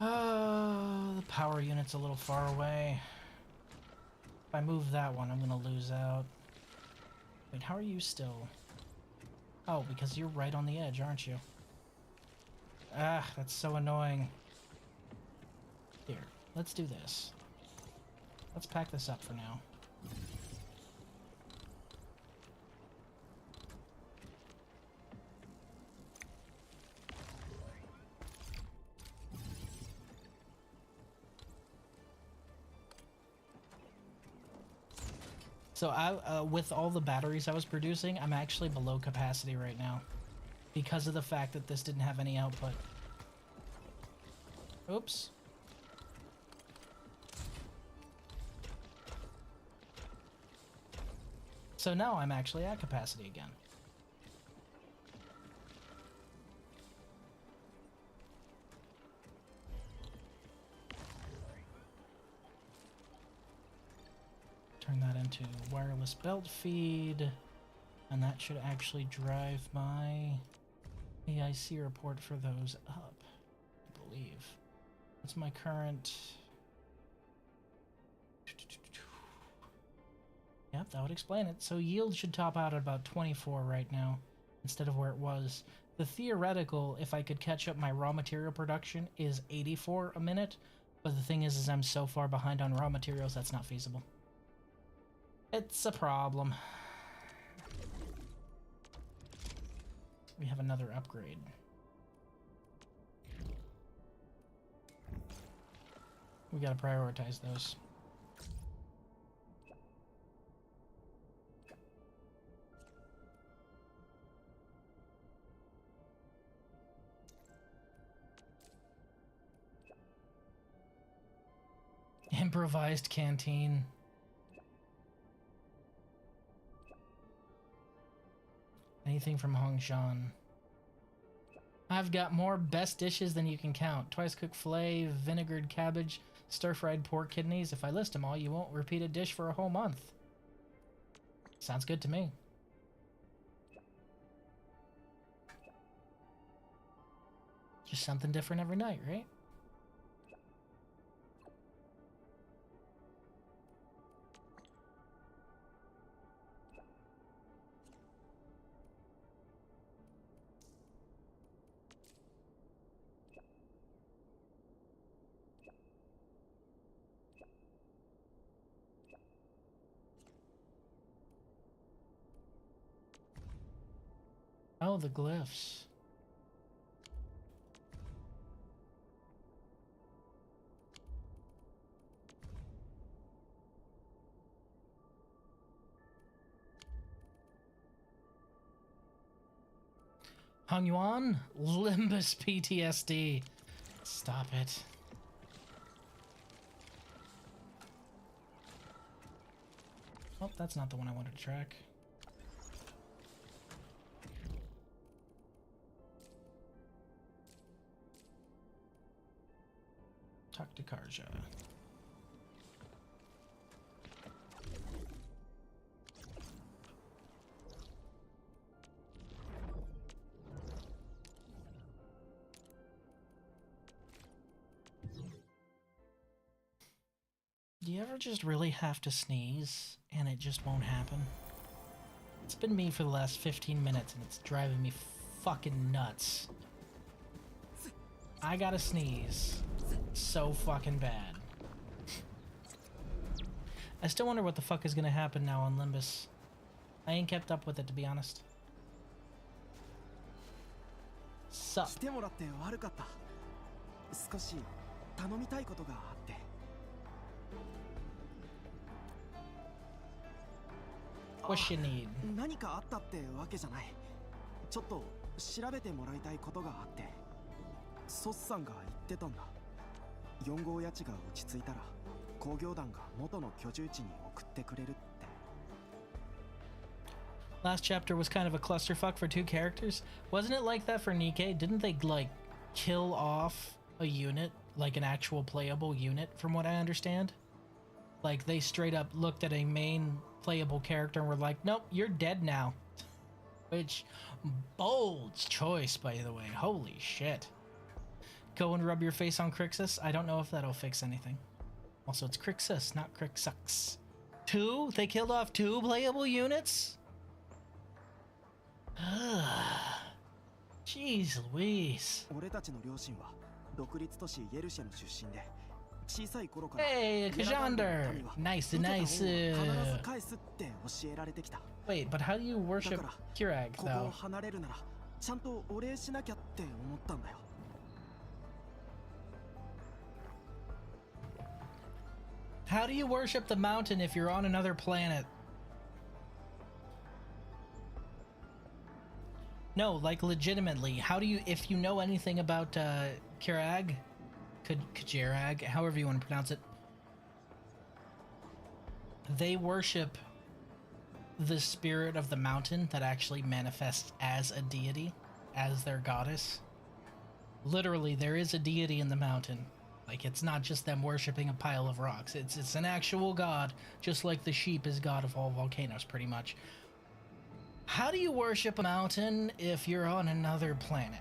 The power unit's a little far away. If I move that one, I'm gonna lose out. Wait, how are you still? Oh, because you're right on the edge, aren't you? Ah, that's so annoying. Here, let's do this. Let's pack this up for now. So with all the batteries I was producing, I'm actually below capacity right now because of the fact that this didn't have any output. Oops. So now I'm actually at capacity again. Turn that into wireless belt feed, and that should actually drive my AIC report for those up, I believe. What's my current... Yep, that would explain it. So yield should top out at about 24 right now, instead of where it was. The theoretical, if I could catch up my raw material production, is 84 a minute, but the thing is I'm so far behind on raw materials, that's not feasible. It's a problem. We have another upgrade. We gotta prioritize those. Improvised canteen. Anything from Hongshan. I've got more best dishes than you can count. Twice cooked filet, vinegared cabbage, stir-fried pork kidneys. If I list them all, you won't repeat a dish for a whole month. Sounds good to me. Just something different every night, right? Oh, the glyphs. Hong Yuan? Limbus PTSD. Stop it. Oh, that's not the one I wanted to track. Talk to Karja. Do you ever just really have to sneeze and it just won't happen? It's been me for the last 15 minutes and it's driving me fucking nuts. I gotta sneeze so fucking bad. I still wonder what the fuck is gonna happen now on Limbus. I ain't kept up with it, to be honest. Sup? してもらって悪かった。少し頼みたいことがあって。What you need? 何かあったってわけじゃない。ちょっと調べてもらいたいことがあって。ソスさんが言ってたんだ。4号谷地が落ち着いたら工業団が元の居住地に送ってくれるって。Last chapter was kind of a clusterfuck for two characters. Wasn't it like that for Nikkei? Didn't they like kill off a unit, like an actual playable unit, from what I understand? Like they straight up looked at a main playable character and were like, nope, you're dead now. Which, bold choice, by the way. Holy shit. Go and rub your face on Crixus. I don't know if that'll fix anything. Also, it's Crixus, not Crixux. 2? They killed off 2 playable units? Jeez Louise. 俺たちの両親は独立都市イェルシェの出身で、小さい頃から Hey, Kajander! Nice, nice. 必ず返すって教えられてきた。 Wait, but how do you worship Kirag, ここ though? を離れるならちゃんとお礼しなきゃって思ったんだよ。 How do you worship the mountain if you're on another planet? No, like legitimately, how do you, if you know anything about Kirag, Kajerag, however you want to pronounce it, they worship the spirit of the mountain that actually manifests as a deity, as their goddess. Literally, there is a deity in the mountain. Like, it's not just them worshipping a pile of rocks. It's an actual god, just like the sheep is god of all volcanoes, pretty much. How do you worship a mountain if you're on another planet?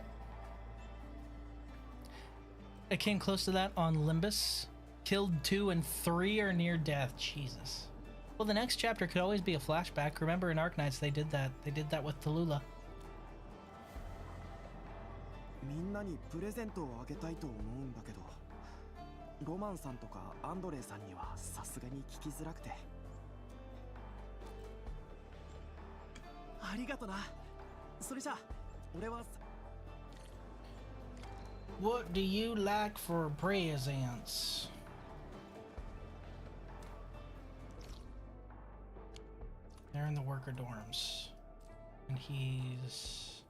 I came close to that on Limbus. Killed 2 and 3 are near death. Jesus. Well, the next chapter could always be a flashback. Remember in Arknights they did that. They did that with Tallulah. みんなにプレゼントをあげたいと思うんだけど、ロマンさんとかアンドレイさんにはさすがに聞きづらくて。ありがとな。それじゃ俺は。 What do you like for presents? They're in the worker dorms. And he's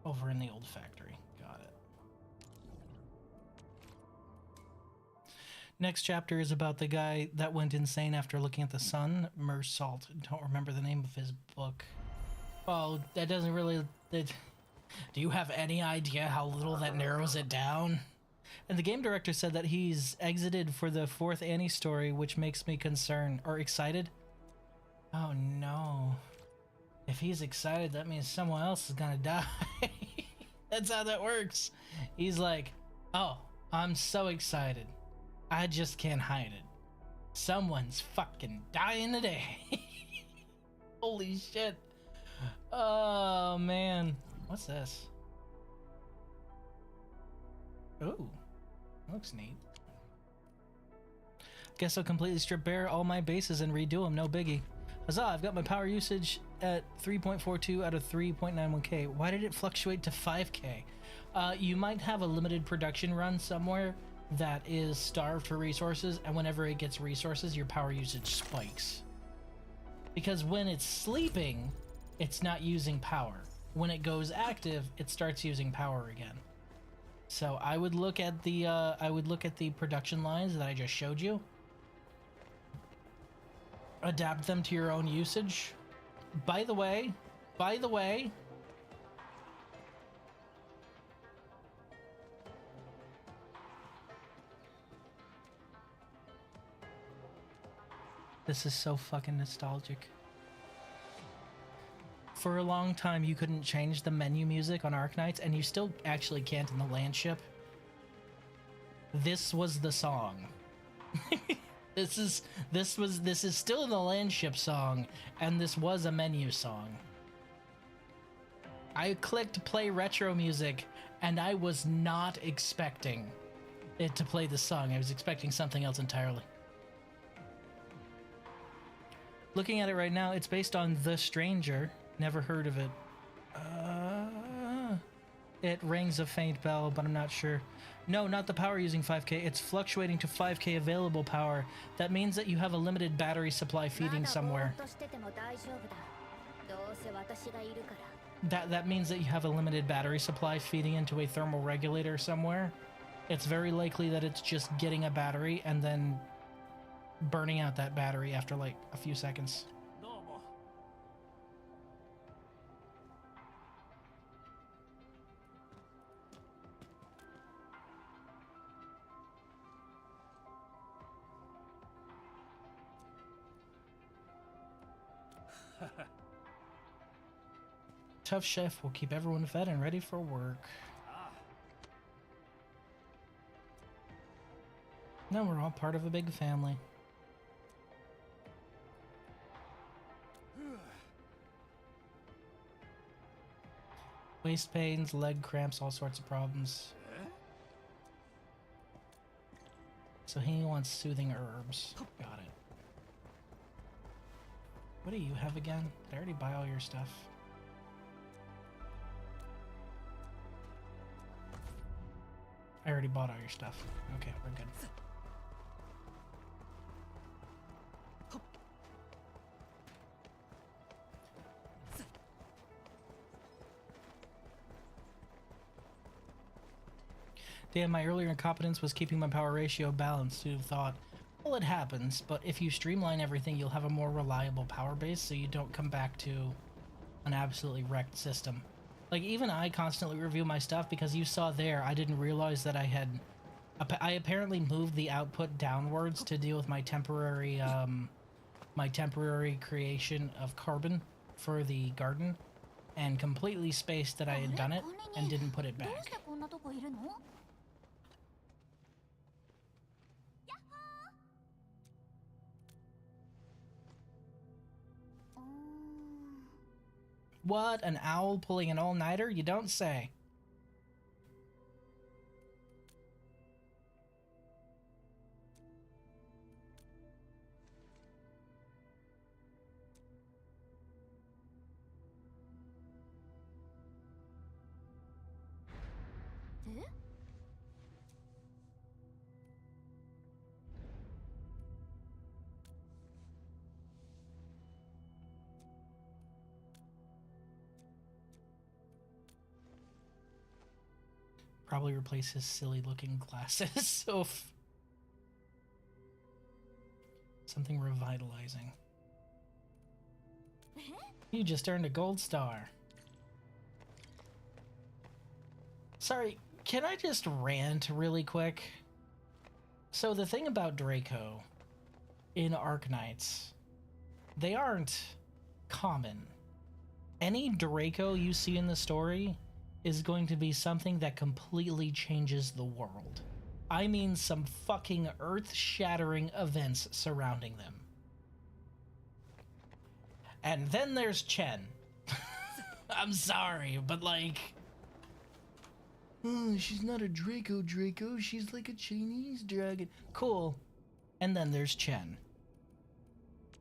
over in the old factory. Got it. Next chapter is about the guy that went insane after looking at the sun. Mersalt. Don't remember the name of his book. Well, that doesn't really... do you have any idea how little that narrows it down? And the game director said that he's exited for the 4th Annie story, which makes me concerned or excited. Oh no. If he's excited, that means someone else is gonna die. That's how that works. He's like, oh, I'm so excited. I just can't hide it. Someone's fucking dying today. Holy shit. Oh man. What's this? Ooh, looks neat. Guess I'll completely strip bare all my bases and redo them, no biggie. Huzzah, I've got my power usage at 3.42 out of 3.91k. Why did it fluctuate to 5k? You might have a limited production run somewhere that is starved for resources, and whenever it gets resources, your power usage spikes. Because when it's sleeping, it's not using power. when it goes active, it starts using power again. So I would look at the production lines that I just showed you. Adapt them to your own usage. By the way, this is so fucking nostalgic. For a long time, you couldn't change the menu music on Arknights, and you still actually can't in the land ship. This was the song. This is still the land ship song, and this was a menu song. I clicked play retro music, and I was not expecting it to play the song. I was expecting something else entirely. Looking at it right now, it's based on The Stranger. Never heard of it. It rings a faint bell, but I'm not sure. No, not the power using 5k. It's fluctuating to 5k available power. That means that you have a limited battery supply feeding somewhere. That means that you have a limited battery supply feeding into a thermal regulator somewhere. It's very likely that it's just getting a battery and then burning out that battery after like a few seconds. Tough chef will keep everyone fed and ready for work. Now we're all part of a big family. Waist pains, leg cramps, all sorts of problems. So he wants soothing herbs. Got it. What do you have again? Did I already buy all your stuff? I already bought all your stuff. Okay, we're good. Damn, my earlier incompetence was keeping my power ratio balanced. You'd have thought, well, it happens, but if you streamline everything, you'll have a more reliable power base so you don't come back to an absolutely wrecked system. Like, even I constantly review my stuff because you saw there, I didn't realize that I apparently moved the output downwards to deal with my temporary creation of carbon for the garden, and completely spaced that I had done it and didn't put it back. What? An owl pulling an all-nighter? You don't say. Probably replace his silly looking glasses. So something revitalizing. You just earned a gold star. Sorry, can I just rant really quick? So the thing about Draco in Arknights, they aren't common. Any Draco you see in the story is going to be something that completely changes the world. I mean, some fucking earth-shattering events surrounding them. And then there's Chen. I'm sorry, but like... Oh, she's not a Draco, she's like a Chinese dragon. Cool. And then there's Chen.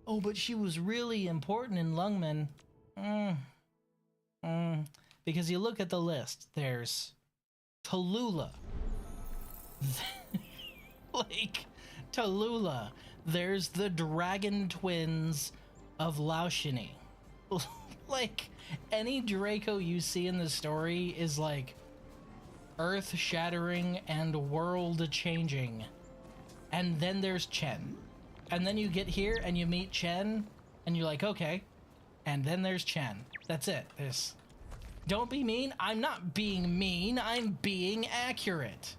Oh, but she was really important in Lungmen. Because you look at the list, there's Tallulah. Like, Tallulah. There's the dragon twins of Laushini. Like, any Draco you see in the story is like earth-shattering and world-changing. And then there's Chen. And then you get here and you meet Chen, and you're like, okay. And then there's Chen. That's it. Don't be mean. I'm not being mean. I'm being accurate.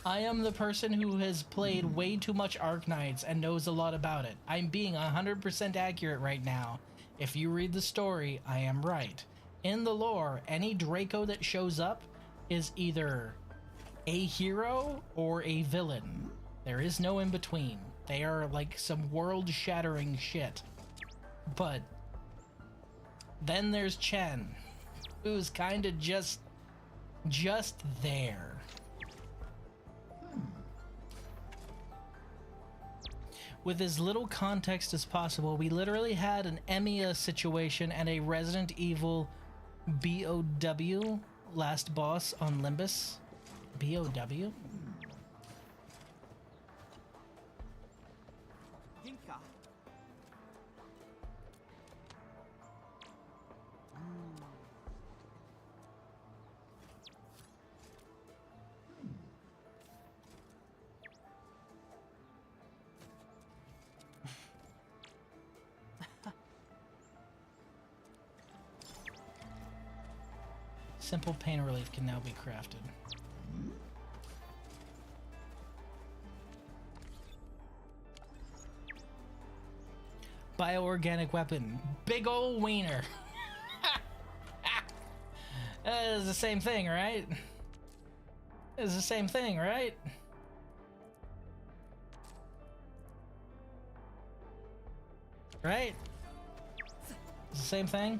I am the person who has played way too much Arknights and knows a lot about it. I'm being 100% accurate right now. If you read the story, I am right. In the lore, any Draco that shows up is either a hero or a villain. There is no in between. They are like some world-shattering shit. But then there's Chen, who's kind of just there. With as little context as possible, we literally had an Emiya situation and a Resident Evil BOW last boss on Limbus. BOW? 元気か？Simple pain relief can now be crafted. Bioorganic weapon. Big ol' wiener. It's the same thing, right? It's the same thing, right? Right? It's the same thing?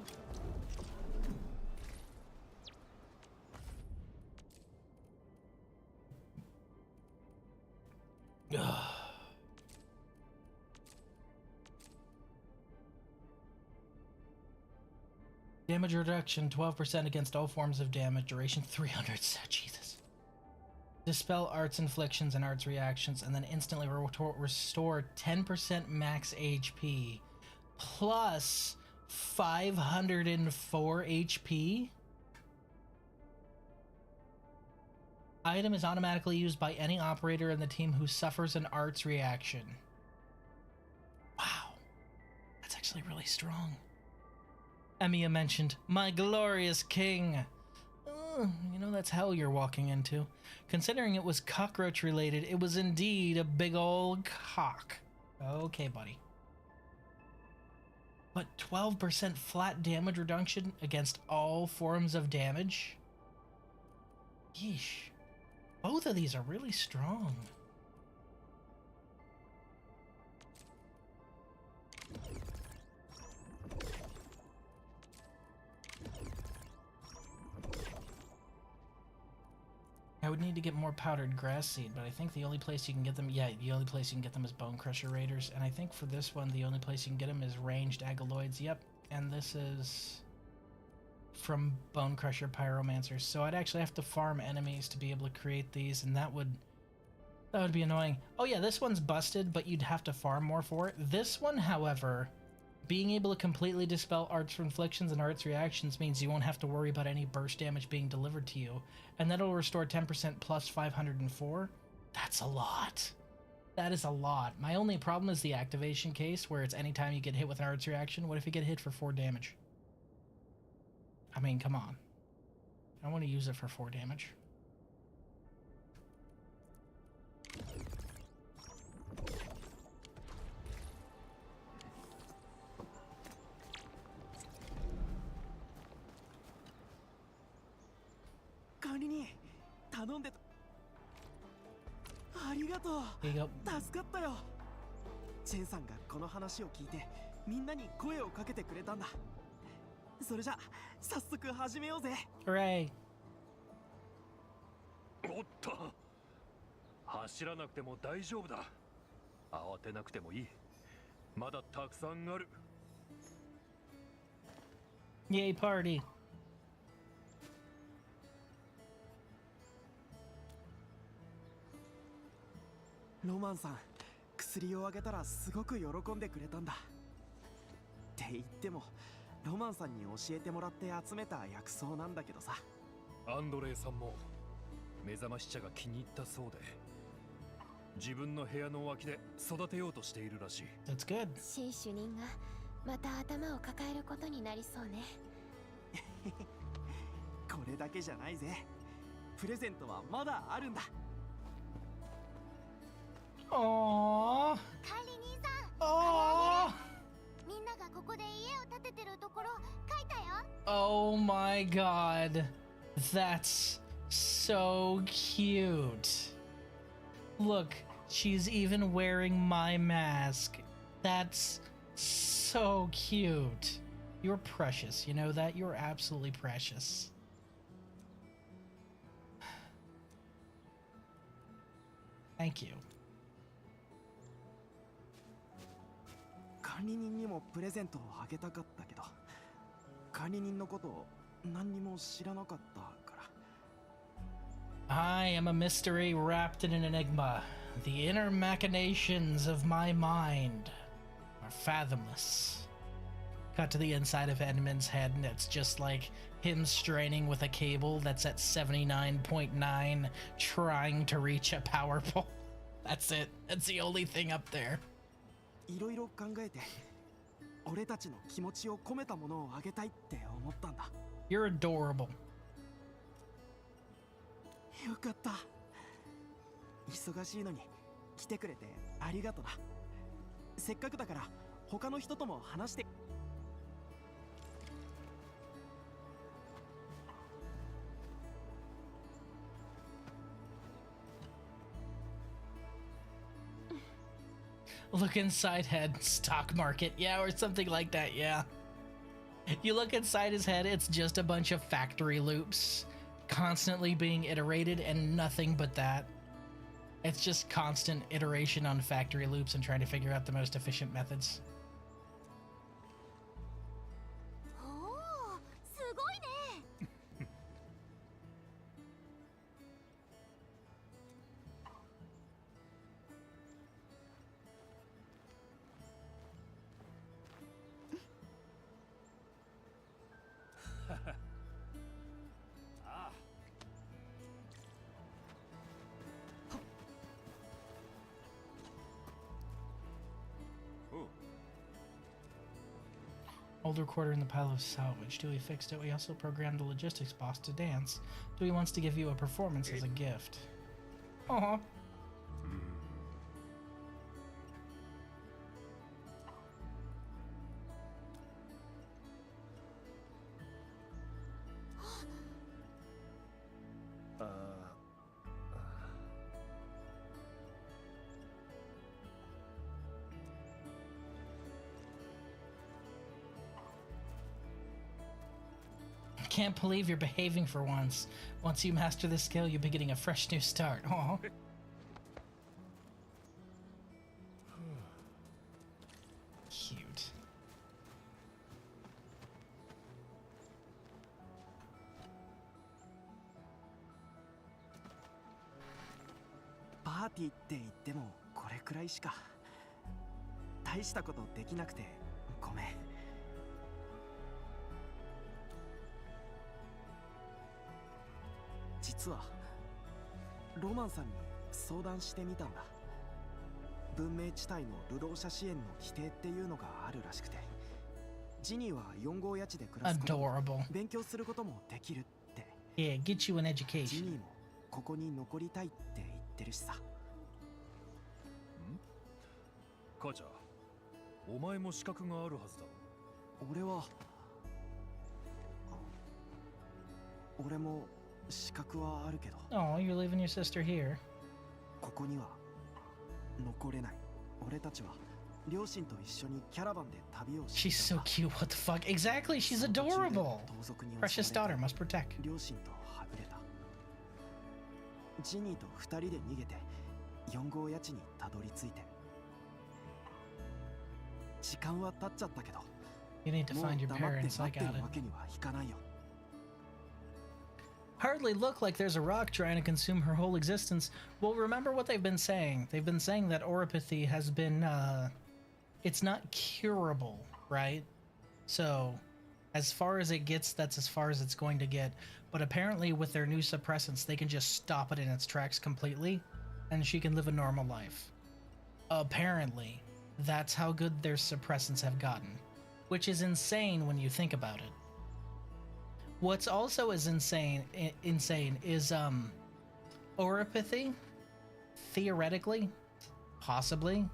Damage reduction 12% against all forms of damage, duration 300. Jesus. Dispel arts inflictions and arts reactions, and then instantly restore 10% max HP plus 504 HP. Item is automatically used by any operator in the team who suffers an arts reaction. Wow. That's actually really strong. Emiya mentioned, my glorious king. You know, that's hell you're walking into. Considering it was cockroach related, it was indeed a big old cock. Okay, buddy. But 12% flat damage reduction against all forms of damage? Yeesh. Both of these are really strong. I would need to get more powdered grass seed, but I think the only place you can get them, the only place you can get them is Bone Crusher Raiders, and I think for this one, the only place you can get them is ranged Agaloids, yep, and this is from Bone Crusher Pyromancers, so I'd actually have to farm enemies to be able to create these, and that would be annoying. Oh yeah, this one's busted, but you'd have to farm more for it. This one, however, being able to completely dispel arts inflictions and arts reactions means you won't have to worry about any burst damage being delivered to you. And that'll restore 10% plus 504. That's a lot. That is a lot. My only problem is the activation case, where it's anytime you get hit with an arts reaction. What if you get hit for 4 damage? I mean, come on. I want to use it for 4 damage. Here you go. 助かったよ。チェンさんがこの話を聞いてみんなに声をかけてくれたんだ。それじゃ早速始めようぜ。 Hooray. おっと、走らなくても大丈夫だ。慌てなくてもいい。まだたくさんある。 Yay, party. ロマンさん、薬をあげたらすごく喜んでくれたんだ。って言っても、ロマンさんに教えてもらって集めた薬草なんだけどさ。アンドレイさんも目覚まし茶が気に入ったそうで、自分の部屋の脇で育てようとしているらしい。 That's good. 新主任がまた頭を抱えることになりそうね。これだけじゃないぜ。プレゼントはまだあるんだ。 Aww. 管理人さん、 Aww. みんながここで家を建ててるところ書いたよ。 Oh my god. That's so cute. Look, she's even wearing my mask. That's so cute. You're precious, you know that? You're absolutely precious. Thank you. 管理人にもプレゼントをあげたかったけど、管理人のことを何にも知らなかったから。 I am a mystery wrapped in an enigma. The inner machinations of my mind are fathomless. Cut to the inside of Edmund's head, and it's just like him straining with a cable that's at 79.9, trying to reach a power pole. That's it. That's the only thing up there. いろいろ考えて、俺たちの気持ちを込めたものをあげたいって思ったんだ。 You're adorable. よかった。忙しいのに来てくれてありがとな。せっかくだから他の人とも話して。 Look inside head, stock market, yeah, or something like that, yeah. You look inside his head, it's just a bunch of factory loops, constantly being iterated and nothing but that. It's just constant iteration on factory loops and trying to figure out the most efficient methods. おお、すごいね。 Old recorder in the pile of salvage. Dewey fixed it. We also programmed the logistics boss to dance. Dewey wants to give you a performance as a gift. Aw. Can't believe you're behaving for once. Once you master the skill, you'll be getting a fresh new start. Aw. Cute. パーティーって言ってもこれくらいしか。大したことできなくてごめん。実はロマンさんに相談してみたんだ。文明地帯の流浪者支援の規定っていうのがあるらしくて、ジニーは4号家地で暮らすこと、 Adorable. 勉強することもできるって。 Yeah, get you an ジ education. ニーもここに残りたいって言ってるしさ。母ちゃん、お前も資格があるはずだ。俺も資格はあるけど、 Oh, you're leaving your sister here. ここには残れない。俺たちは両親と一緒にキャラバンで旅をして She's so cute. What the fuck? Exactly, she's adorable. Precious daughter must protect. 両親とはぐれた。ジニーと2人で逃げて4号家地にたどり着いて、時間は経っちゃったけど、 You need to もう find your 黙って parents. 待 I ってる got it. わけにはいかないよ。 Hardly look like there's a rock trying to consume her whole existence. Well, remember what they've been saying. They've been saying that oropathy has been, it's not curable, right? So, As far as it gets, that's as far as it's going to get. But apparently with their new suppressants, they can just stop it in its tracks completely, and she can live a normal life. Apparently. That's how good their suppressants have gotten. Which is insane when you think about it. What's also as insane is, oropathy, theoretically, possibly,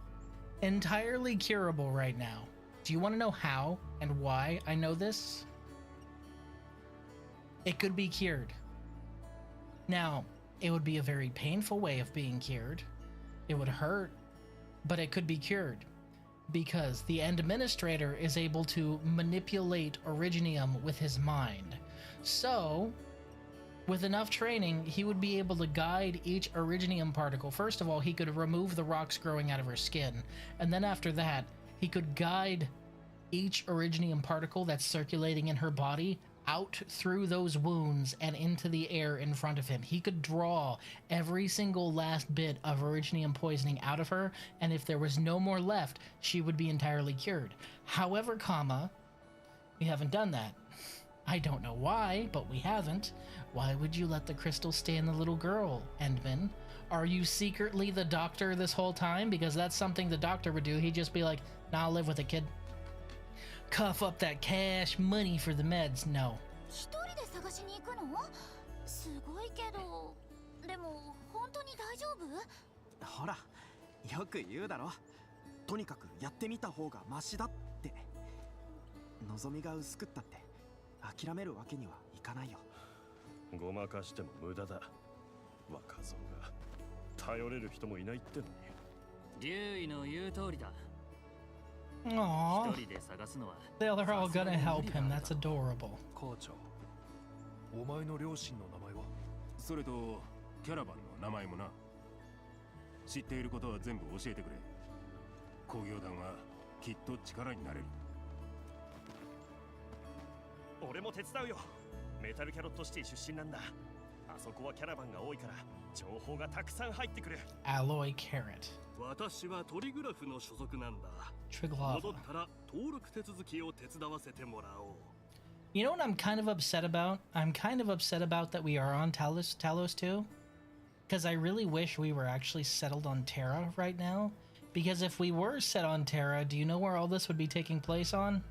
entirely curable right now. Do you want to know how and why I know this? It could be cured. Now, it would be a very painful way of being cured. It would hurt, but it could be cured. Because the administrator is able to manipulate Originium with his mind. So, with enough training, he would be able to guide each Originium particle. First of all, he could remove the rocks growing out of her skin. And then after that, he could guide each Originium particle that's circulating in her body out through those wounds and into the air in front of him. He could draw every single last bit of Originium poisoning out of her, and if there was no more left, she would be entirely cured. However, we haven't done that. I don't know why, but we haven't. Why would you let the crystal stay in the little girl, Endman? Are you secretly the doctor this whole time? Because that's something the doctor would do. He'd just be like, nah, I'll live with it, kid. Cough up that cash money for the meds. No. 一人で探しに行くの？すごいけど、でも本当に大丈夫？ほら、よく言うだろ。とにかくやってみた方がマシだって。望みが薄くったって諦めるわけにはいかないよ。ごまかしても無駄だ。若造が頼れる人もいないってのに。竜医の言う通りだ。 Aww. 一人で探すのは They're all gonna help him. That's adorable. 母ちゃん、お前の両親の名前は？それとキャラバンの名前もな。知っていることは全部教えてくれ。工業団はきっと力になれる。俺も手伝うよ。メタルキャロットシティ出身なんだ。あそこはキャラバンが多いから情報がたくさん入ってくる。 Alloy Carrot. 私はトリグラフの所属なんだ。 Triglava. 戻ったら登録手続きを手伝わせてもらおう。 You know what I'm kind of upset about? I'm kind of upset about that we are on Talos 2. Because I really wish we were actually settled on Terra right now. Because if we were set on Terra, do you know where all this would be taking place on?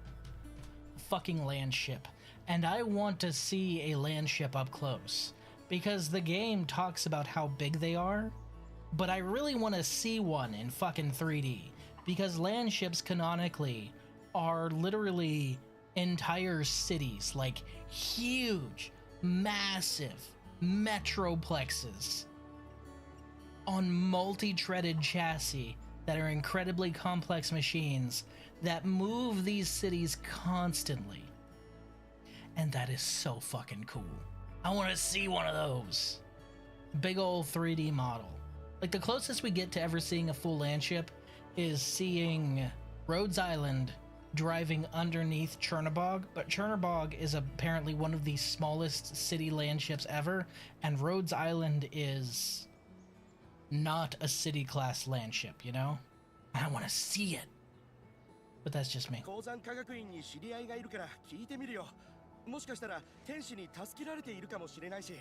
A fucking land ship. And I want to see a land ship up close. Because the game talks about how big they are. But I really want to see one in fucking 3D. Because land ships canonically are literally entire cities, like huge, massive metroplexes on multi-treaded chassis that are incredibly complex machines that move these cities constantly. And that is so fucking cool. I want to see one of those. Big old 3D model. Like the closest we get to ever seeing a full land ship is seeing Rhodes Island driving underneath Chernobog, but Chernobog is apparently one of the smallest city land ships ever, and Rhodes Island is not a city class land ship, you know? I want to see it. But that's just me. 鉱山科学院に知り合いがいるから聞いてみるよ。もしかしたら天使に助けられているかもしれないし。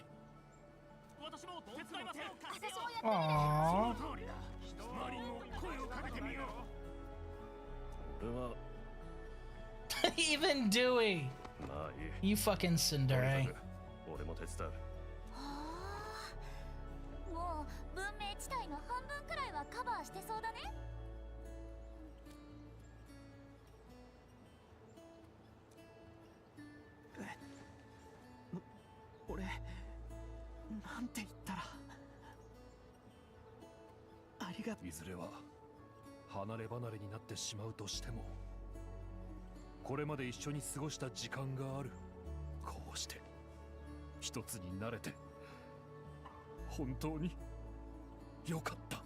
私も手伝いますよ。私もやってみる。その通りだ。周りにも声をかけてみよう。俺は Even Dewey. まあいい。 You fucking tsundere. 俺も手伝う。もう文明地帯の半分くらいはカバーしてそうだね。俺なんて言ったらありがとう。いずれは離れ離れになってしまうとしても、これまで一緒に過ごした時間がある。こうして一つになれて本当によかった。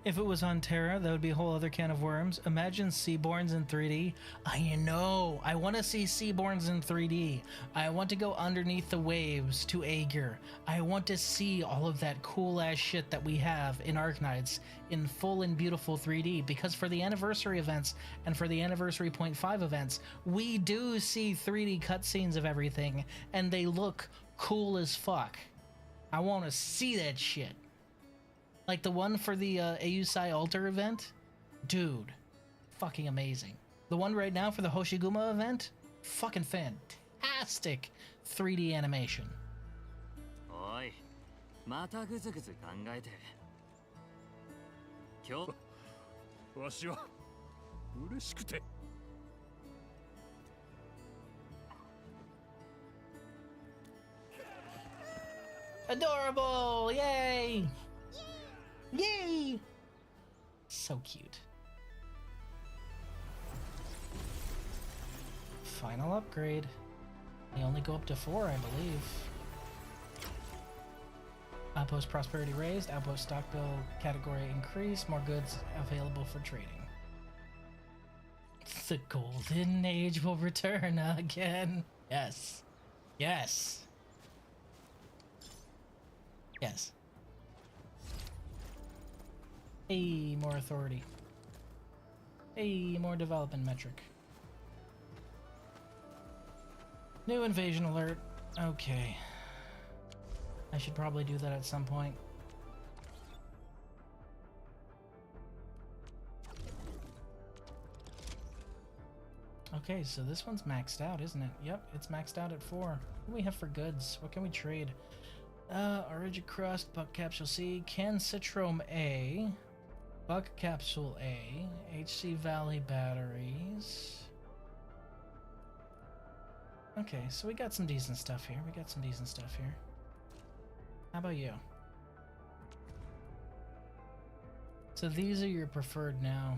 If it was on Terra, that would be a whole other can of worms. Imagine Seaborns in 3D. I know. I want to see Seaborns in 3D. I want to go underneath the waves to Aegir. I want to see all of that cool ass shit that we have in Arknights in full and beautiful 3D, because for the anniversary events and for the anniversary 0.5 events, we do see 3D cutscenes of everything and they look cool as fuck. I want to see that shit. Like the one for the Ausai Altar event? Dude, fucking amazing. The one right now for the Hoshiguma event? Fucking fantastic 3D animation. Oi, またぐずぐず考えて。今日わしは嬉しくて。Adorable! Yay! Yay! So cute. Final upgrade. They only go up to 4, I believe. Outpost prosperity raised, outpost stock bill category increased, more goods available for trading. The golden age will return again. Yes. Yes. Yes. Hey, more authority. Hey, more development metric. New invasion alert. Okay. I should probably do that at some point. Okay, so this one's maxed out, isn't it? Yep, it's maxed out at 4. What do we have for goods? What can we trade? Origin Crust, Buck Capsule C, Can Citrome A, Buck Capsule A, HC Valley Batteries. Okay, so we got some decent stuff here. How about you? So these are your preferred now.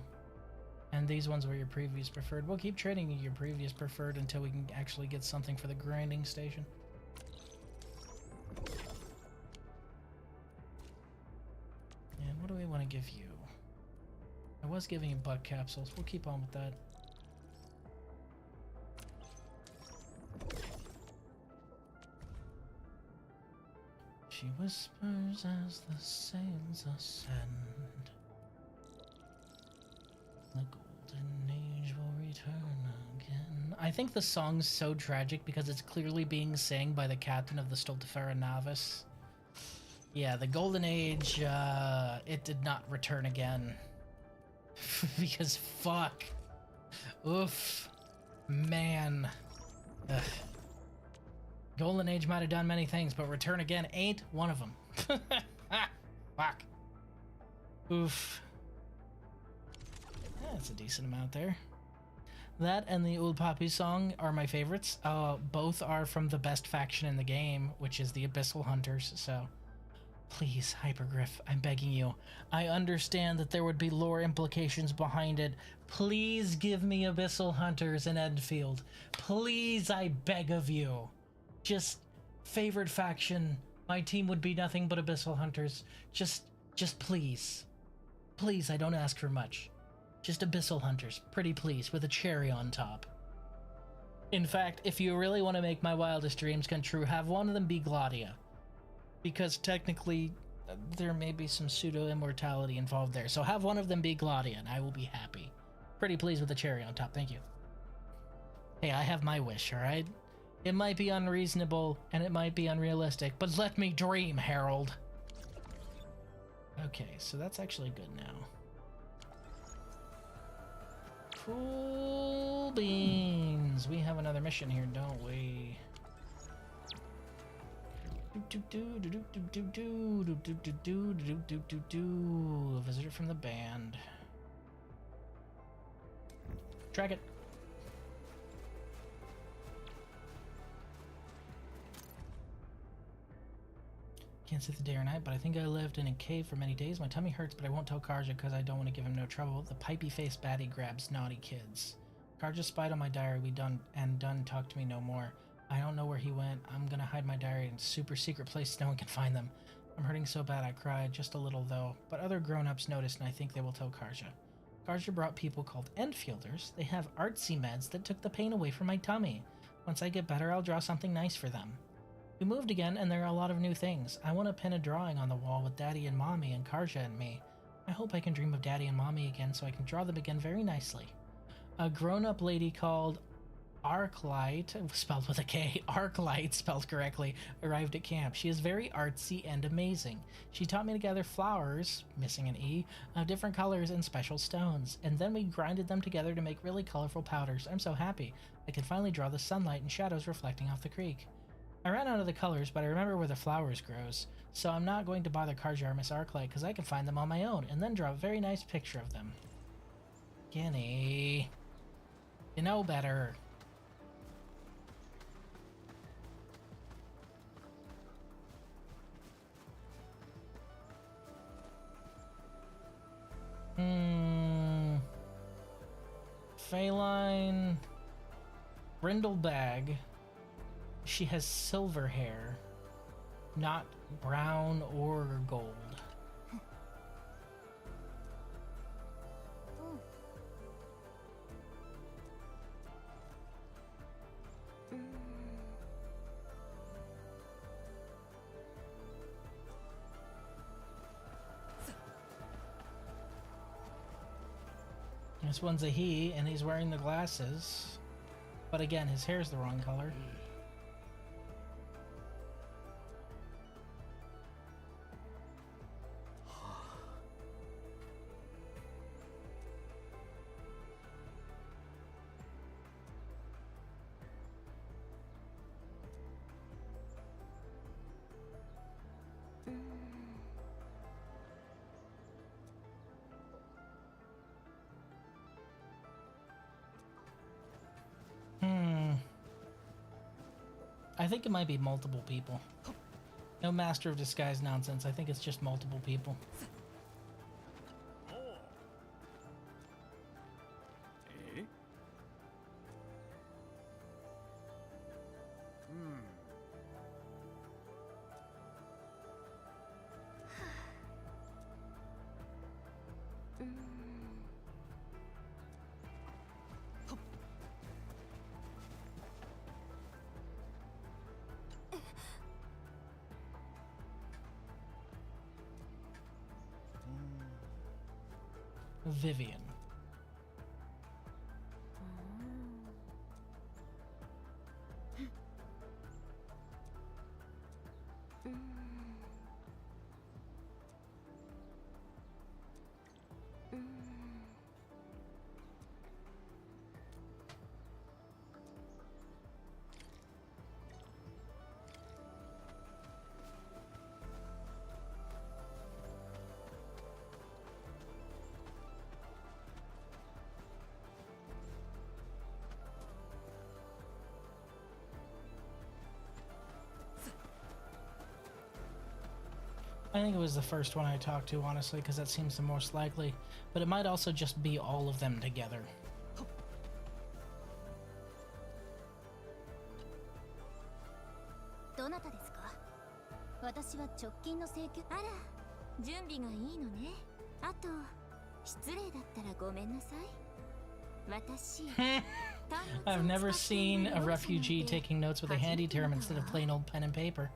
And these ones were your previous preferred. We'll keep trading your previous preferred until we can actually get something for the grinding station. And what do we want to give you? I was giving you butt capsules. We'll keep on with that. She whispers as the sails ascend. The golden age will return again. I think the song's so tragic because it's clearly being sang by the captain of the Stoltefera Navis. Yeah, the golden age, it did not return again. Because fuck. Oof. Man. Ugh. Golden Age might have done many things, but return again ain't one of them. Fuck. Oof. That's a decent amount there. That and the Old Poppy song are my favorites. Both are from the best faction in the game, which is the Abyssal Hunters, so... Please, Hypergriff, I'm begging you. I understand that there would be lore implications behind it. Please give me Abyssal Hunters in Endfield. Please, I beg of you. Just favorite faction. My team would be nothing but Abyssal Hunters. Just please. Please, I don't ask for much. Just Abyssal Hunters, pretty please, with a cherry on top. In fact, if you really want to make my wildest dreams come true, have one of them be Gladia. Because technically, there may be some pseudo-immortality involved there. So have one of them be Gladia, and I will be happy. Pretty pleased with the cherry on top, thank you. Hey, I have my wish, alright? It might be unreasonable, and it might be unrealistic, but let me dream, Harold! Okay, so that's actually good now. Cool beans! We have another mission here, don't we? A visitor from the band. Track it. Can't sit the day or night, but I think I lived in a cave for many days. My tummy hurts, but I won't tell Karja because I don't want to give him no trouble. The pipey-faced baddie grabs naughty kids. Karja spied on my diary. We done talk to me no more. I don't know where he went. I'm gonna hide my diary in a super secret place so no one can find them. I'm hurting so bad I cried, just a little though, but other grown-ups noticed and I think they will tell Karja. Karja brought people called Endfielders. They have artsy meds that took the pain away from my tummy. Once I get better, I'll draw something nice for them. We moved again, and there are a lot of new things. I want to pin a drawing on the wall with Daddy and Mommy and Karja and me. I hope I can dream of Daddy and Mommy again so I can draw them again very nicely. A grown-up lady called Arklight, spelled with a K, Arklight spelled correctly, arrived at camp. She is very artsy and amazing. She taught me to gather flowers, missing an E, of different colors and special stones, and then we grinded them together to make really colorful powders. I'm so happy. I can finally draw the sunlight and shadows reflecting off the creek. I ran out of the colors, but I remember where the flowers grows, so I'm not going to bother Karja or Miss Arklight because I can find them on my own and then draw a very nice picture of them. Guinea, you know better. Feline Brindlebag. She has silver hair, not brown or gold. This one's a he, and he's wearing the glasses. But again, his hair's the wrong color. I think it might be multiple people. No Master of Disguise nonsense. I think it's just multiple people. Vivian. I think it was the first one I talked to, honestly, because that seems the most likely. But it might also just be all of them together. I've never seen a refugee taking notes with a handy term instead of plain old pen and paper.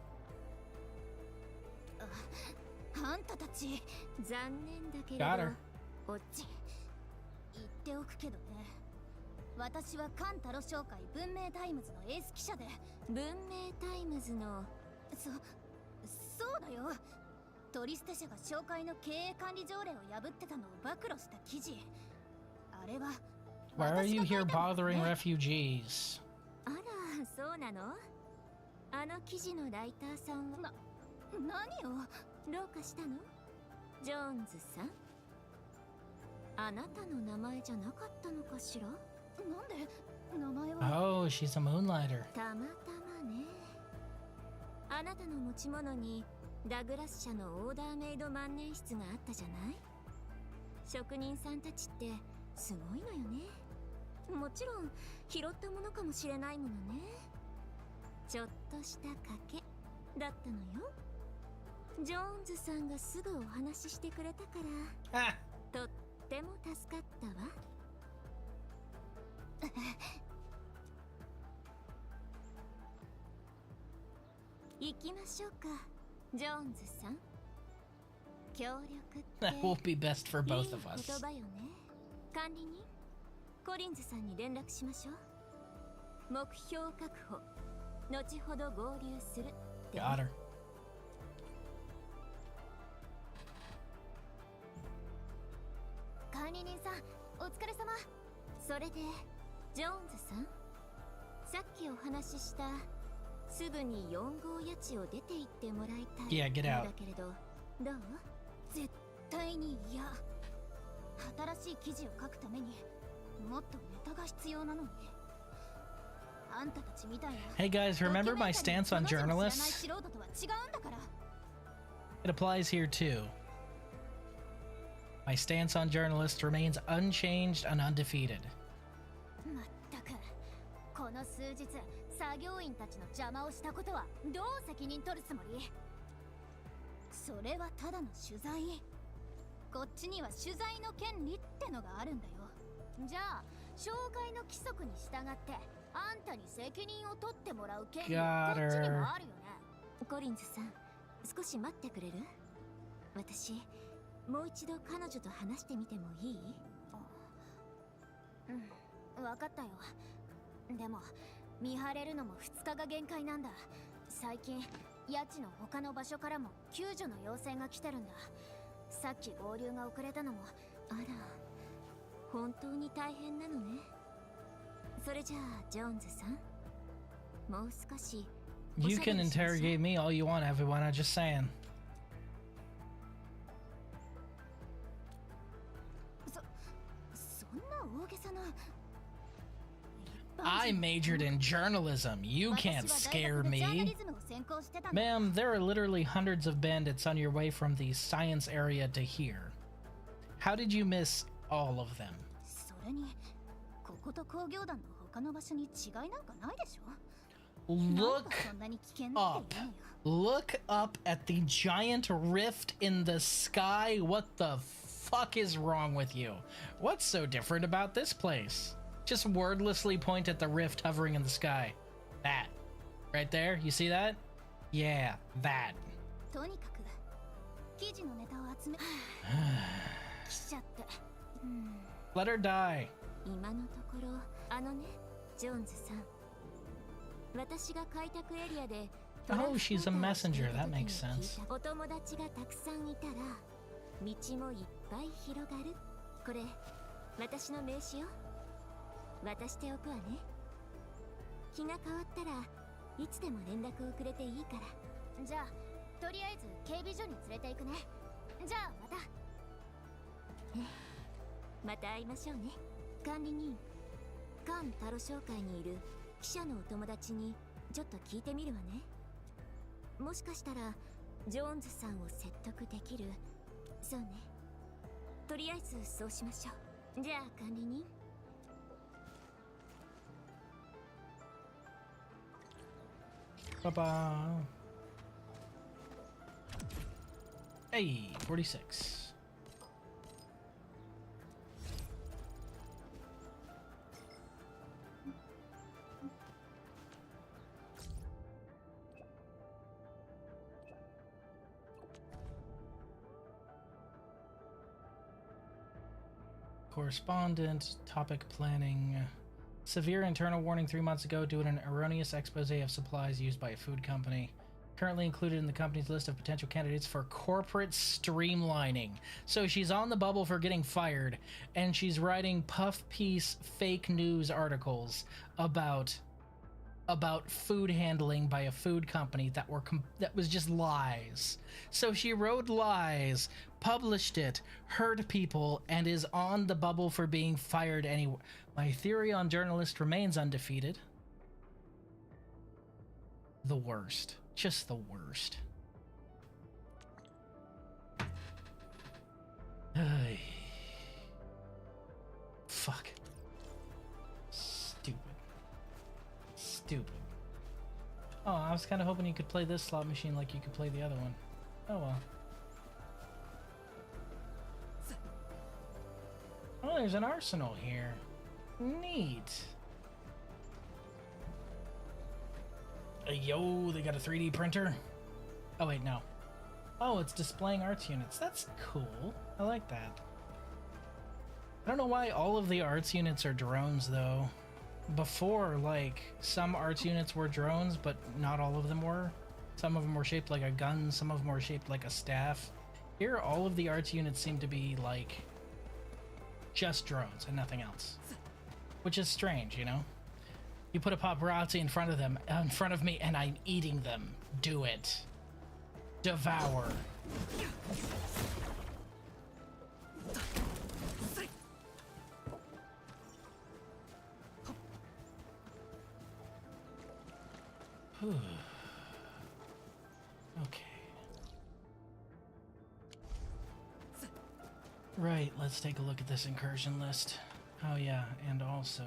Got her. 言っておくけどね、私はカンタロ商会文明タイムズのエース記者で、文明タイムズのそうだよ。トリステ社が商会の経営管理条例を破ってたのを暴露した記事。あれは Why are you here bothering refugees? あら、そうなの？あの記事のライターさんは何をどうかしたの？ジョーンズさん、あなたの名前じゃなかったのかしら？なんで名前は Oh, she's a moonlighter. たまたまね。あなたの持ち物にダグラス社のオーダーメイド万年筆があったじゃない？職人さんたちってすごいのよね。もちろん拾ったものかもしれないものね。ちょっとした賭けだったのよ。ジョーンズさんがすぐお話ししてくれたから、とっても助かったわ。行きましょうか、ジョーンズさん。協力って That will be best for いい both of 言 us. 葉よね。管理人、コリンズさんに連絡しましょう。目標確保、後ほど合流するって。 Got her. 管理人さん、お疲れ様。それでジョーンズさん、さっきお話ししたすぐに4号家地を出て行ってもらいたい Yeah, get out. だけれど、どう？絶対に嫌。新しい記事を書くためにもっとネタが必要なのに。あんたたちみたいな Hey guys, remember my stance on journalists? 素人とは違うんだから。 It applies here too. My stance on journalists remains unchanged and undefeated. まったく、この数日作業員たちの邪魔をしたことはどう責任取るつもり？それはただの取材。こっちには取材の権利ってのがあるんだよ。じゃあ紹介の規則に従ってあんたに責任を取ってもらう権利はこっちにもあるよね。コリンズさん、少し待ってくれる？私もう一度彼女と話してみてもいい？うん、分かったよ。でも見張れるのも2日が限界なんだ。最近ヤチの他の場所からも救助の要請が来てるんだ。さっき合流が遅れたのも。あら、本当に大変なのね。それじゃあジョーンズさん、もう少し You can interrogate me all you want, everyone. I'm just saying. そんな大げさな。 I majored in journalism. You can't scare me. Ma'am, there are literally hundreds of bandits on your way from the science area to here. How did you miss all of them? それにここと工業団の他の場所に違いなんかないでしょ。 Look up. Look up at the giant rift in the sky. What the fuck is wrong with you? What's so different about this place? Just wordlessly point at the rift hovering in the sky. That. Right there? You see that? Yeah, that. とにかく記事のネタを集め来ちゃって。Let her die. 今のところあのね、ジョーンズさん。私が開拓エリアで Oh, she's a messenger. That makes sense. お友達がたくさんいたら道もいっぱい広がる。これ私の名刺よ。渡しておくわね。気が変わったらいつでも連絡をくれていいから。じゃあとりあえず警備所に連れて行くね。じゃあまた。また会いましょうね。管理人、カンタロ商会にいる記者のお友達にちょっと聞いてみるわね。もしかしたらジョーンズさんを説得できる。そうね。とりあえずそうしましょう。じゃあ管理人。Ba-ba. Hey, 46. Correspondent, topic planning. Severe internal warning 3 months ago due to an erroneous expose of supplies used by a food company. Currently included in the company's list of potential candidates for corporate streamlining. So she's on the bubble for getting fired, and she's writing puff piece fake news articles about food handling by a food company that was just lies. So she wrote lies, published it, hurt people, and is on the bubble for being fired anyway. My theory on journalists remains undefeated. The worst. Just the worst. Fuck. Stupid. Stupid. Oh, I was kind of hoping you could play this slot machine like you could play the other one. Oh well. Oh, there's an arsenal here. Neat. Yo, they got a 3D printer? Oh wait, no. Oh, it's displaying arts units. That's cool. I like that. I don't know why all of the arts units are drones, though. Before, like, some arts units were drones, but not all of them were. Some of them were shaped like a gun, some of them were shaped like a staff. Here, all of the arts units seem to be, like, just drones and nothing else. Which is strange, you know? You put a paparazzi in front of me, and I'm eating them. Do it. Devour. Okay. Right, let's take a look at this incursion list. Oh yeah, and also...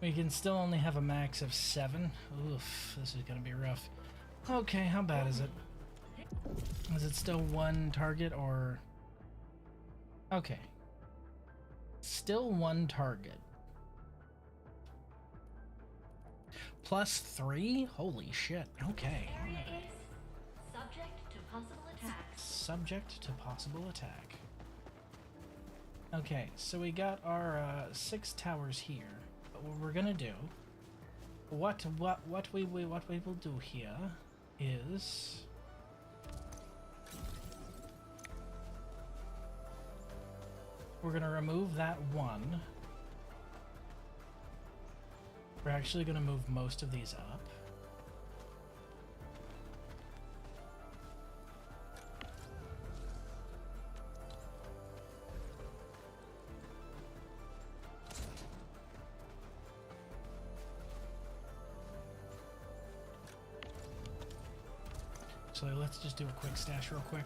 we can still only have a max of 7. Oof, this is gonna be rough. Okay, how bad is it? Is it still 1 target or... okay. Still 1 target. +3? Holy shit, okay. Subject to possible attack. Subject to possible attack. Okay, so we got our 6 towers here. But what we're gonna do... What we will do here is... we're gonna remove that 1. We're actually gonna move most of these up. So let's just do a quick stash real quick.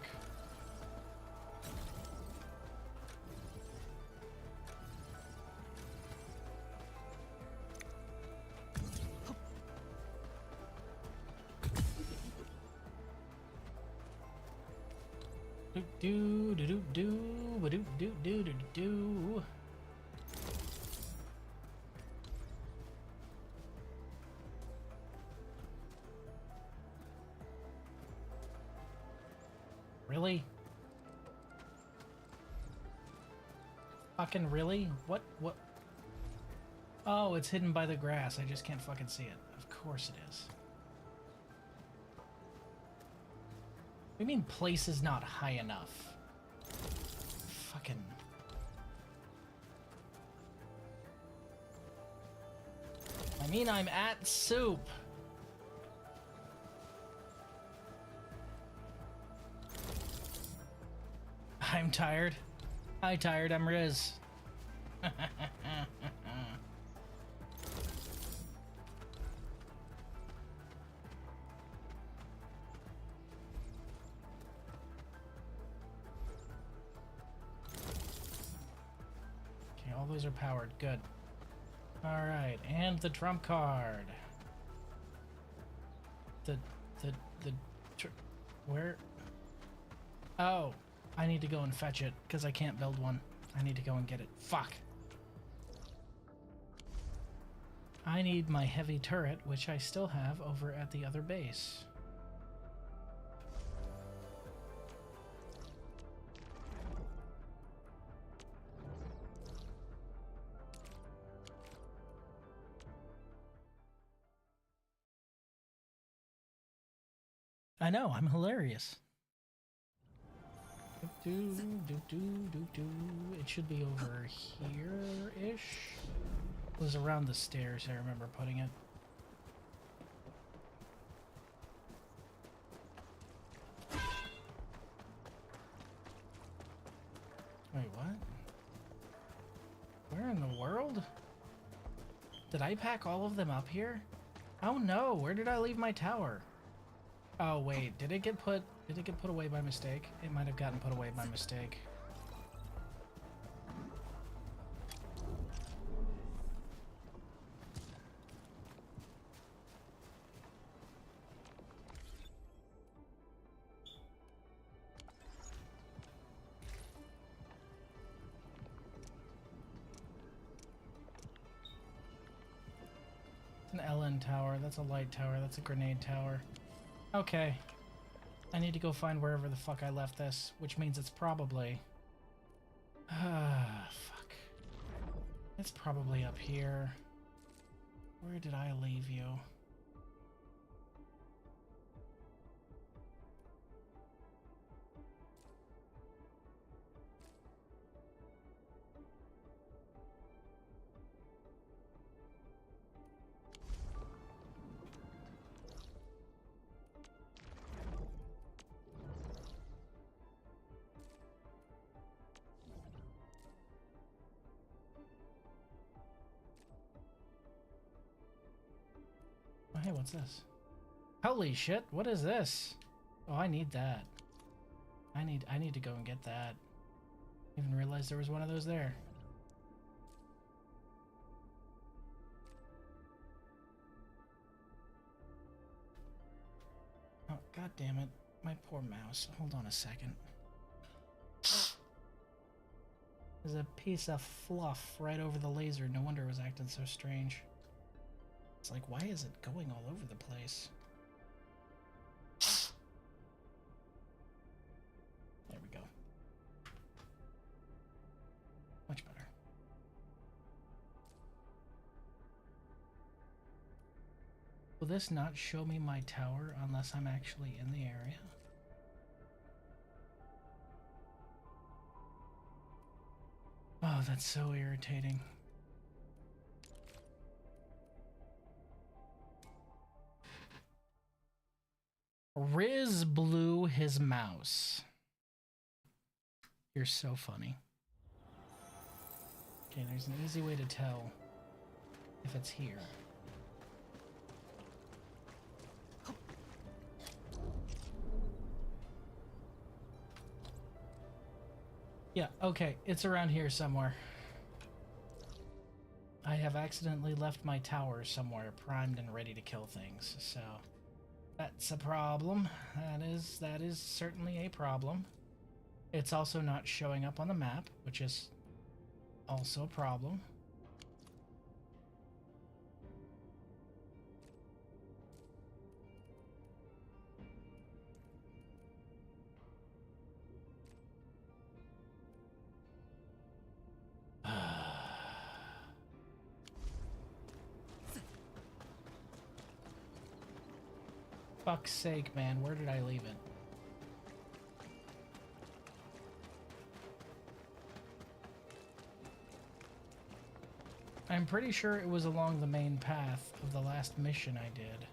Do do do do do do do do do. Really? Fucking really? What? Oh, it's hidden by the grass. I just can't fucking see it. Of course it is. What do you mean place is not high enough? Fucking... I mean, I'm at soup. I'm tired. Hi, tired. I'm Riz. All those are powered. Good. Alright, and the trump card. Where? Oh, I need to go and fetch it, because I can't build one. I need to go and get it. Fuck. I need my heavy turret, which I still have over at the other base. I know, I'm hilarious. It should be over here-ish. It was around the stairs, I remember putting it. Wait, what? Where in the world? Did I pack all of them up here? Oh no, where did I leave my tower? Oh wait, did it get put away by mistake? It might have gotten put away by mistake. An LN tower, that's a light tower, that's a grenade tower. Okay. I need to go find wherever the fuck I left this, which means it's probably... fuck. It's probably up here. Where did I leave you? Oh, hey, what's this? Holy shit, what is this? Oh, I need that. I need to go and get that. Even realized there was one of those there. Oh, god damn it. My poor mouse. Hold on a second. There's a piece of fluff right over the laser. No wonder it was acting so strange. It's like, why is it going all over the place? There we go. Much better. Will this not show me my tower unless I'm actually in the area? Oh, that's so irritating. Riz blew his mouse. You're so funny. Okay, there's an easy way to tell if it's here. Yeah, okay, it's around here somewhere. I have accidentally left my tower somewhere primed and ready to kill things, so that's a problem. That is certainly a problem. It's also not showing up on the map, which is also a problem. Fuck's sake, man, where did I leave it? I'm pretty sure it was along the main path of the last mission I did.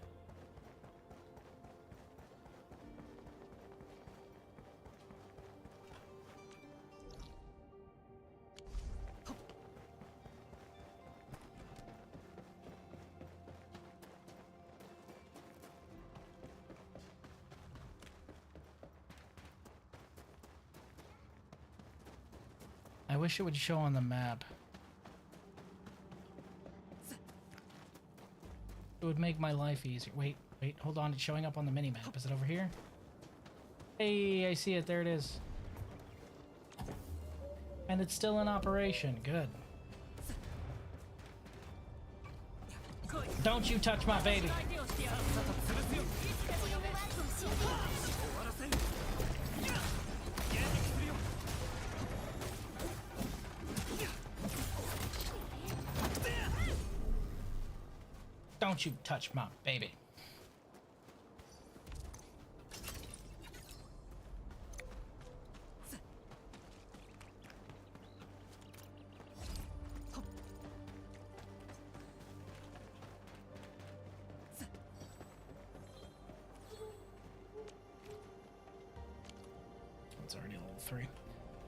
I wish it would show on the map. It would make my life easier. Wait, hold on. It's showing up on the mini-map. Is it over here? Hey, I see it. There it is. And it's still in operation. Good. Don't you touch my baby. Don't you touch my baby. It's already level 3.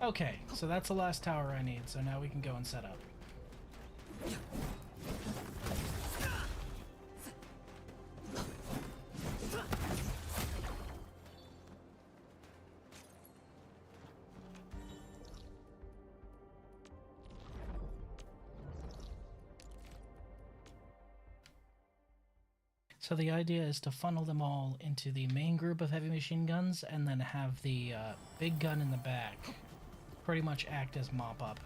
Okay, so that's the last tower I need, so now we can go and set up. So the idea is to funnel them all into the main group of heavy machine guns and then have the big gun in the back pretty much act as mop-up.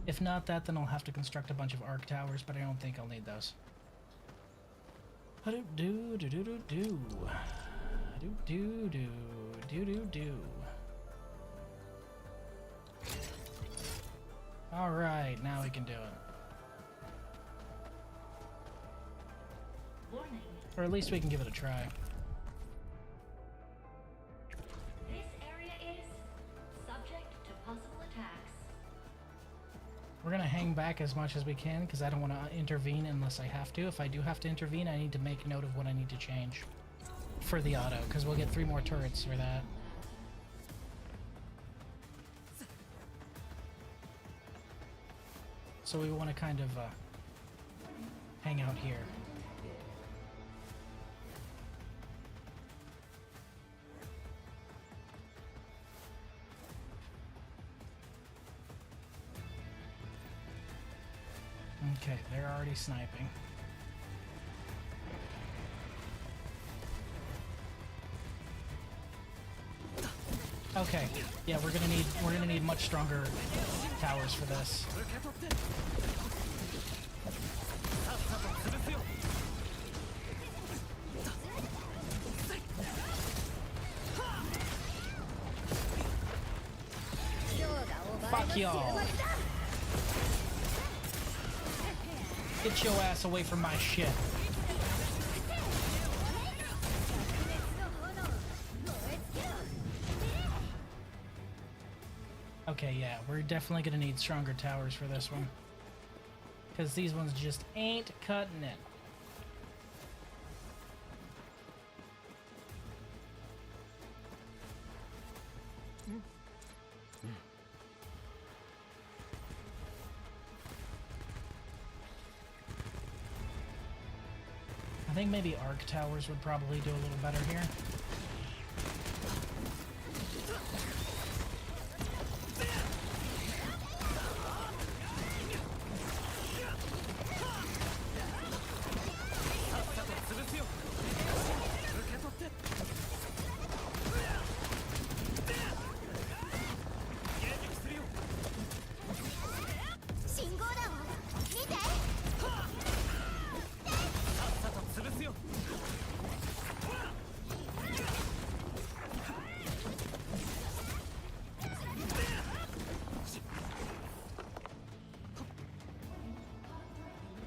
If not that, then I'll have to construct a bunch of arc towers, but I don't think I'll need those. Do-do-do-do-do-do. Do-do-do-do-do-do. Alright, now we can do it. Warning. Or at least we can give it a try. This area is subject to possible attacks. We're gonna hang back as much as we can because I don't want to intervene unless I have to. If I do have to intervene, I need to make note of what I need to change for the auto, because we'll get 3 more turrets for that. So we want to kind of hang out here. Okay, they're already sniping. Okay, yeah, we're gonna need much stronger towers for this. Fuck y'all. Get your ass away from my shit. Okay, yeah, we're definitely gonna need stronger towers for this one. Because these ones just ain't cutting it. I think maybe arc towers would probably do a little better here.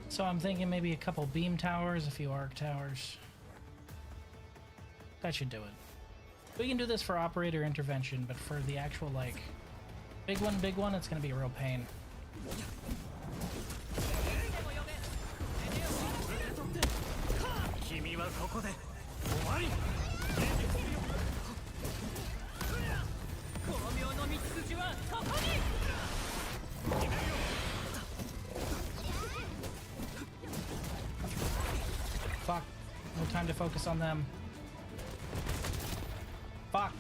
So I'm thinking maybe a couple beam towers, a few arc towers. That should do it. We can do this for operator intervention, but for the actual, like, big one, it's gonna be a real pain. Fuck. No time to focus on them. Fuck.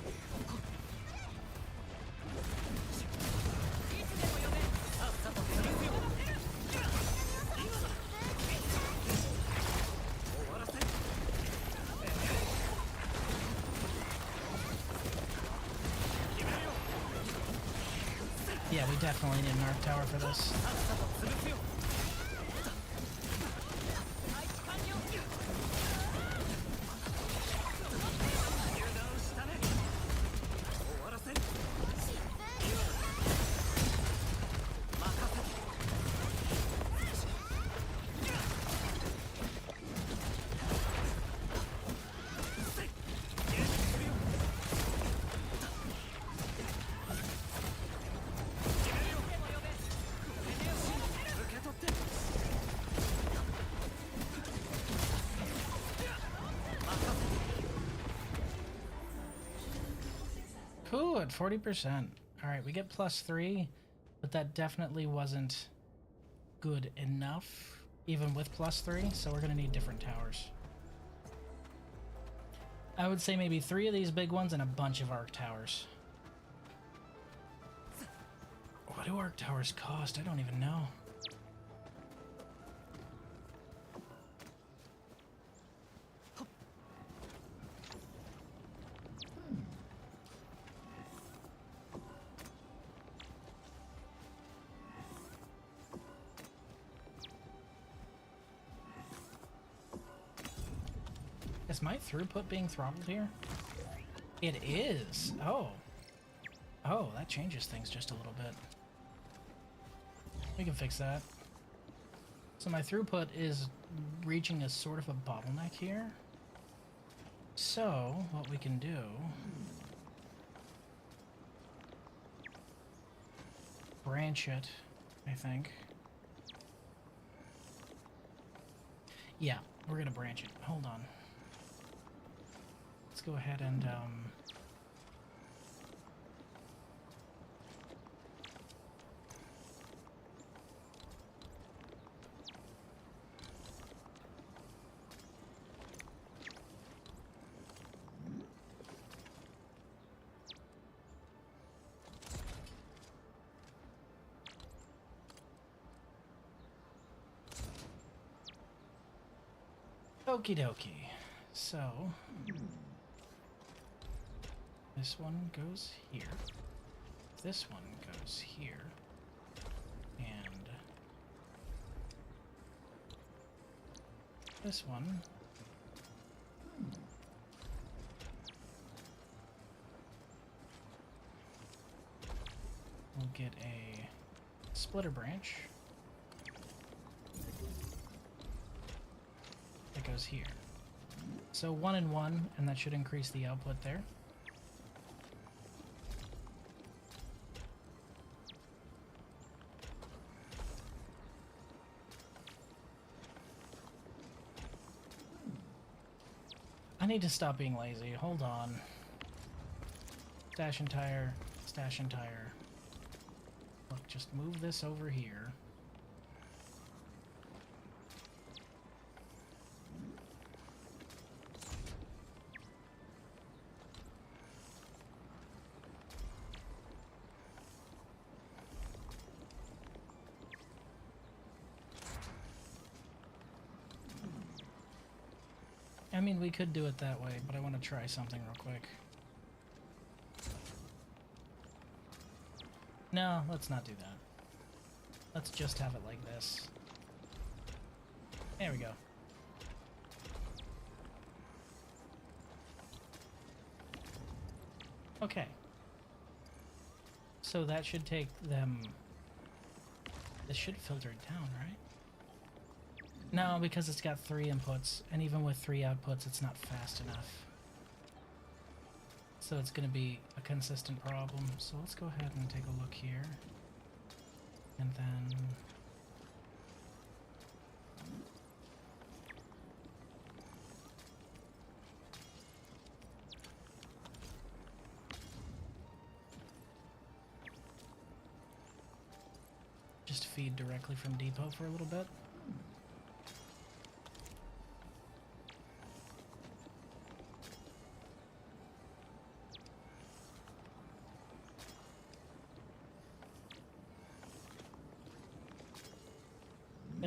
Yeah, we definitely need an arc tower for this. Cool, at 40%. Alright, we get +3, but that definitely wasn't good enough, even with +3, so we're gonna need different towers. I would say maybe 3 of these big ones and a bunch of arc towers. What do arc towers cost? I don't even know. Is my throughput being throttled here? It is. Oh. Oh, that changes things just a little bit. We can fix that. So my throughput is reaching a sort of a bottleneck here. So, what we can do... branch it, I think. Yeah, we're gonna branch it. Hold on. Let's go ahead and, okie dokie. So, this one goes here. This one goes here. And this one will get a splitter branch that goes here. So 1 and 1, and that should increase the output there. I need to stop being lazy. Hold on. Stash and tire, stash and tire. Look, just move this over here. I mean, we could do it that way, but I want to try something real quick. No, let's not do that. Let's just have it like this. There we go. Okay. So that should take them... This should filter it down, right? No, because it's got 3 inputs, and even with 3 outputs, it's not fast enough. So it's going to be a consistent problem. So let's go ahead and take a look here. And then... just feed directly from depot for a little bit.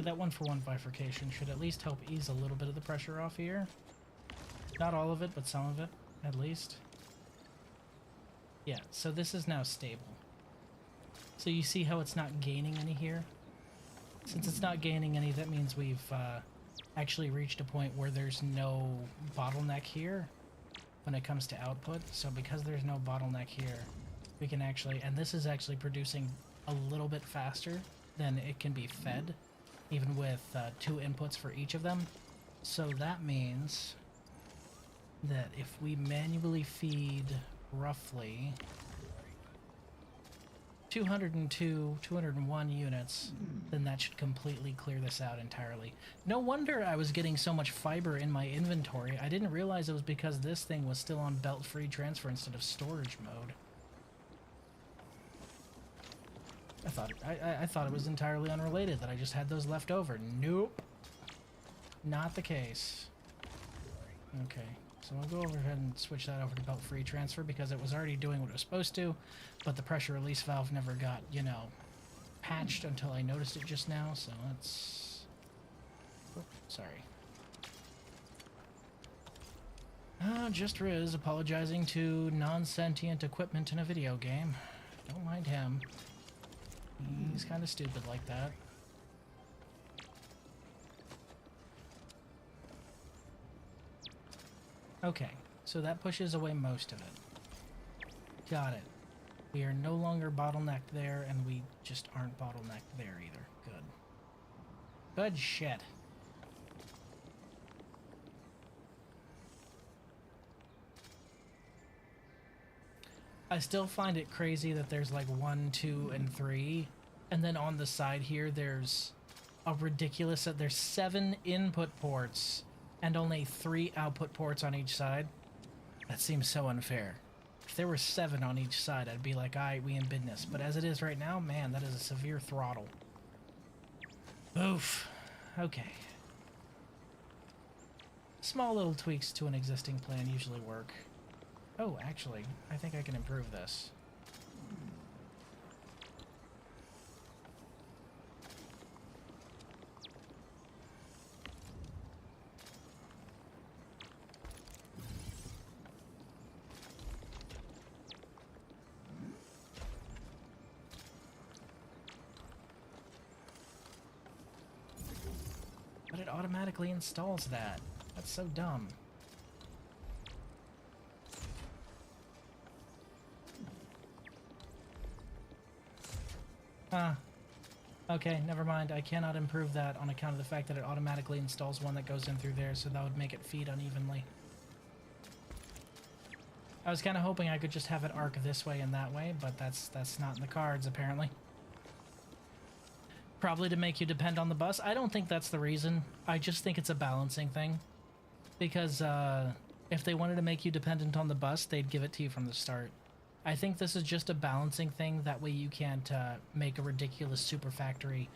That 1-for-1 bifurcation should at least help ease a little bit of the pressure off here. Not all of it, but some of it, at least. Yeah, so this is now stable. So you see how it's not gaining any here? Since it's not gaining any, that means we've actually reached a point where there's no bottleneck here when it comes to output. So because there's no bottleneck here, we can actually, and this is actually producing a little bit faster than it can be fed, even with 2 inputs for each of them. So that means that if we manually feed roughly 202, 201 units, then that should completely clear this out entirely. No wonder I was getting so much fiber in my inventory. I didn't realize it was because this thing was still on belt-free transfer instead of storage mode. I thought it was entirely unrelated, that I just had those left over. Nope. Not the case. Okay, so we'll go over ahead and switch that over to belt-free transfer because it was already doing what it was supposed to, but the pressure release valve never got, you know, patched until I noticed it just now, so let's... Oh, sorry. Just Riz apologizing to non-sentient equipment in a video game. Don't mind him. He's kind of stupid like that. Okay, so that pushes away most of it. Got it. We are no longer bottlenecked there, and we just aren't bottlenecked there either. Good. Good shit. I still find it crazy that there's like 1, 2, and 3, and then on the side here there's a ridiculous that there's 7 input ports and only 3 output ports on each side. That seems so unfair. If there were 7 on each side, I'd be like, alright, we in business. But as it is right now, man, that is a severe throttle. Oof. Okay. Small little tweaks to an existing plan usually work. Oh, actually, I think I can improve this. But it automatically installs that. That's so dumb. Huh. Okay, never mind. I cannot improve that on account of the fact that it automatically installs one that goes in through there, so that would make it feed unevenly. I was kind of hoping I could just have it arc this way and that way, but that's not in the cards, apparently. Probably to make you depend on the bus. I don't think that's the reason. I just think it's a balancing thing. Because, if they wanted to make you dependent on the bus, they'd give it to you from the start. I think this is just a balancing thing. That way you can't make a ridiculous super factory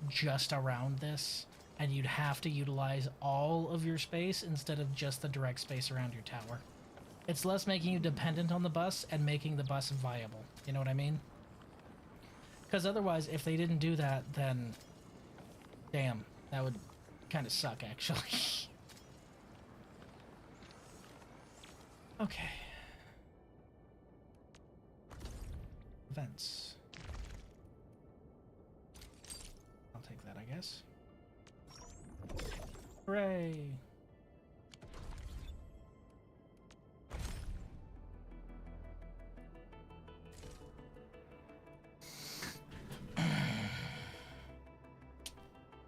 just around this. And you'd have to utilize all of your space instead of just the direct space around your tower. It's less making you dependent on the bus and making the bus viable. You know what I mean? Because otherwise, if they didn't do that, then... damn, that would kind of suck, actually. Okay. Vents. I'll take that, I guess. Hooray!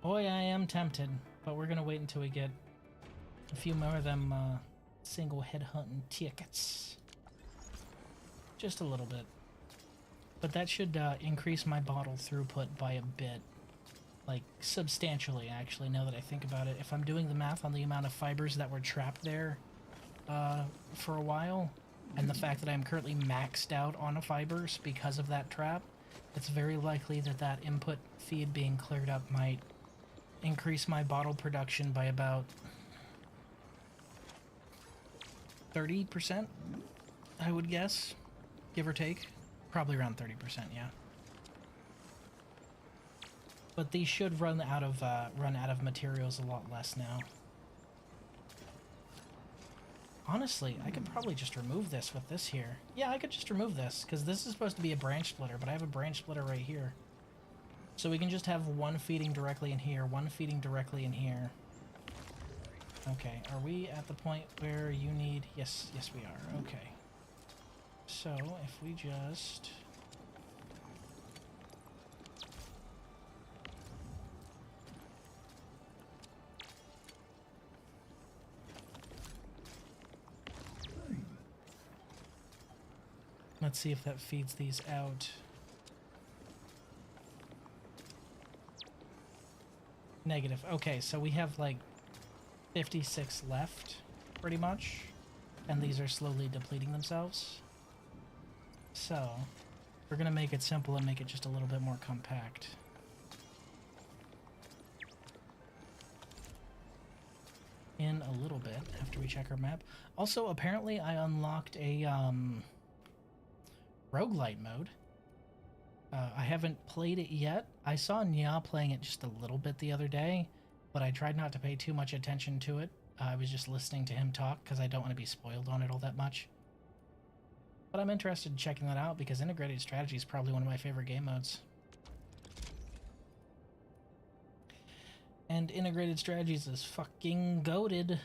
Boy, I am tempted, but we're gonna wait until we get a few more of them single headhunting tickets. Just a little bit. But that should increase my bottle throughput by a bit. Like, substantially, actually, now that I think about it. If I'm doing the math on the amount of fibers that were trapped there for a while, and the fact that I'm currently maxed out on fibers because of that trap, it's very likely that that input feed being cleared up might increase my bottle production by about 30%, I would guess, give or take. Probably around 30%, yeah. But these should run out of materials a lot less now. Honestly, I could probably just remove this with this here. Yeah, I could just remove this, because this is supposed to be a branch splitter, but I have a branch splitter right here. So we can just have one feeding directly in here, one feeding directly in here. Okay, are we at the point where you need... Yes, we are. Okay. So, if we just... let's see if that feeds these out. Negative. Okay, so we have like 56 left, pretty much. And these are slowly depleting themselves. So, we're going to make it simple and make it just a little bit more compact. In a little bit, after we check our map. Also, apparently I unlocked a roguelite mode. I haven't played it yet. I saw Nya playing it just a little bit the other day, but I tried not to pay too much attention to it. I was just listening to him talk because I don't want to be spoiled on it all that much. But I'm interested in checking that out because integrated strategy is probably one of my favorite game modes. And integrated strategies is fucking goated.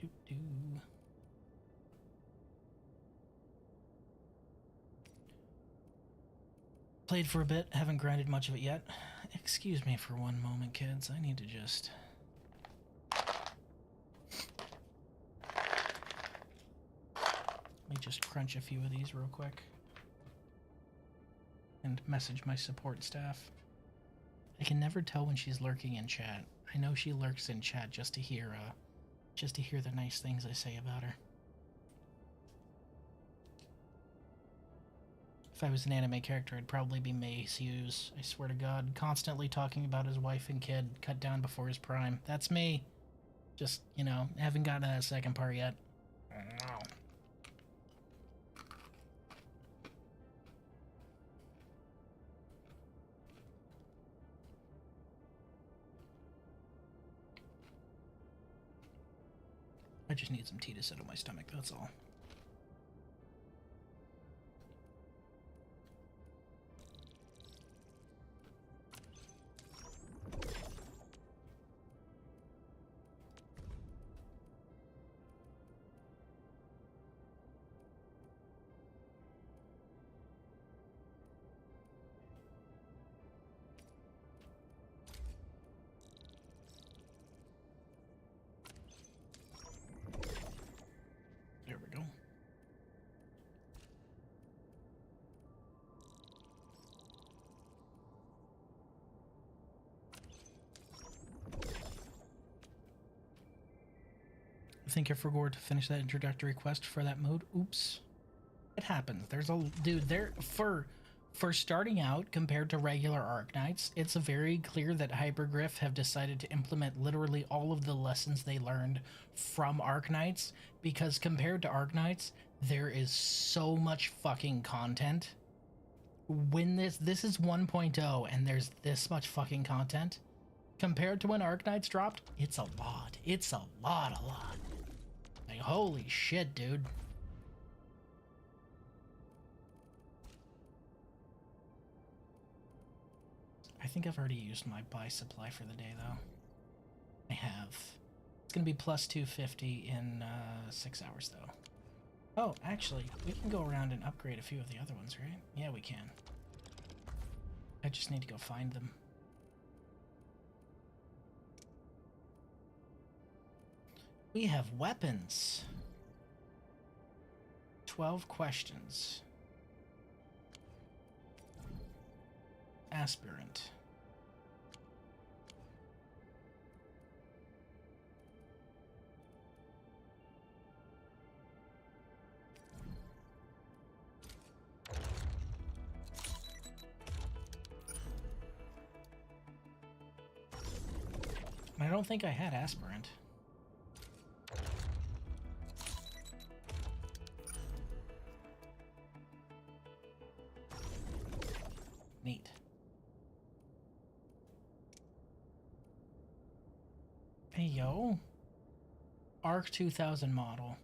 Do-do-do. Played for a bit, haven't grinded much of it yet. Excuse me for one moment, kids. I need to just... Let me just crunch a few of these real quick. And message my support staff. I can never tell when she's lurking in chat. I know she lurks in chat just to hear the nice things I say about her. If I was an anime character, I'd probably be Mace Hughes. I swear to God, constantly talking about his wife and kid, cut down before his prime. That's me. Just, you know, haven't gotten to that second part yet. I just need some tea to settle my stomach, that's all. There we go. I think I forgot to finish that introductory quest for that mode. Oops. It happens. There's a dude there for starting out compared to regular Arknights, it's very clear that Hypergriff have decided to implement literally all of the lessons they learned from Arknights, because compared to Arknights, there is so much fucking content. When this is 1.0 and there's this much fucking content, compared to when Arknights dropped, it's a lot. It's a lot. Like, holy shit, dude. I think I've already used my buy supply for the day, though. I have. It's going to be plus 250 in 6 hours, though. Oh, actually, we can go around and upgrade a few of the other ones, right? Yeah, we can. I just need to go find them. We have weapons. 12 questions. Aspirant. I don't think I had aspirant. Neat. Hey yo. Arc 2000 model.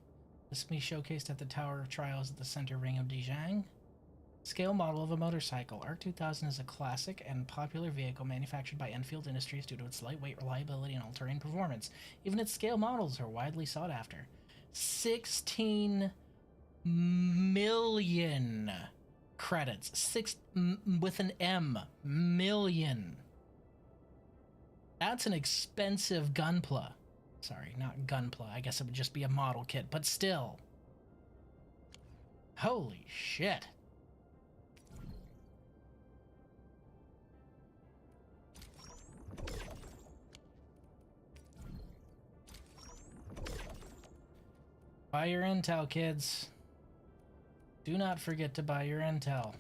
This will be showcased at the Tower of Trials at the Center Ring of Dijang. Scale model of a motorcycle. Arc 2000 is a classic and popular vehicle manufactured by Enfield Industries due to its lightweight, reliability, and all-terrain performance. Even its scale models are widely sought after. 16 million credits. With an M. Million. That's an expensive gunpla. Sorry, not gunpla. I guess it would just be a model kit, but still. Holy shit. Buy your intel, kids. Do not forget to buy your intel.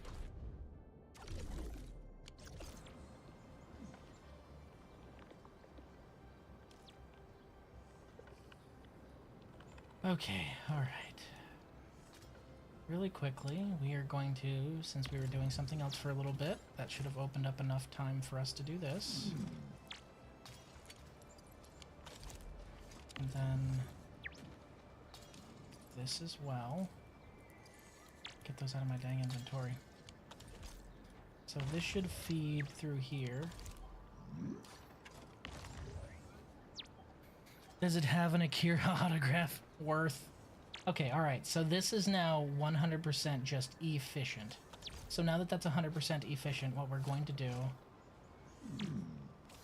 Okay, alright. Really quickly, we are going to, since we were doing something else for a little bit, that should have opened up enough time for us to do this. And then this as well. Get those out of my dang inventory. So this should feed through here. Does it have an Akira autograph? Worth. Okay, alright, so this is now 100% just efficient. So now that that's 100% efficient, what we're going to do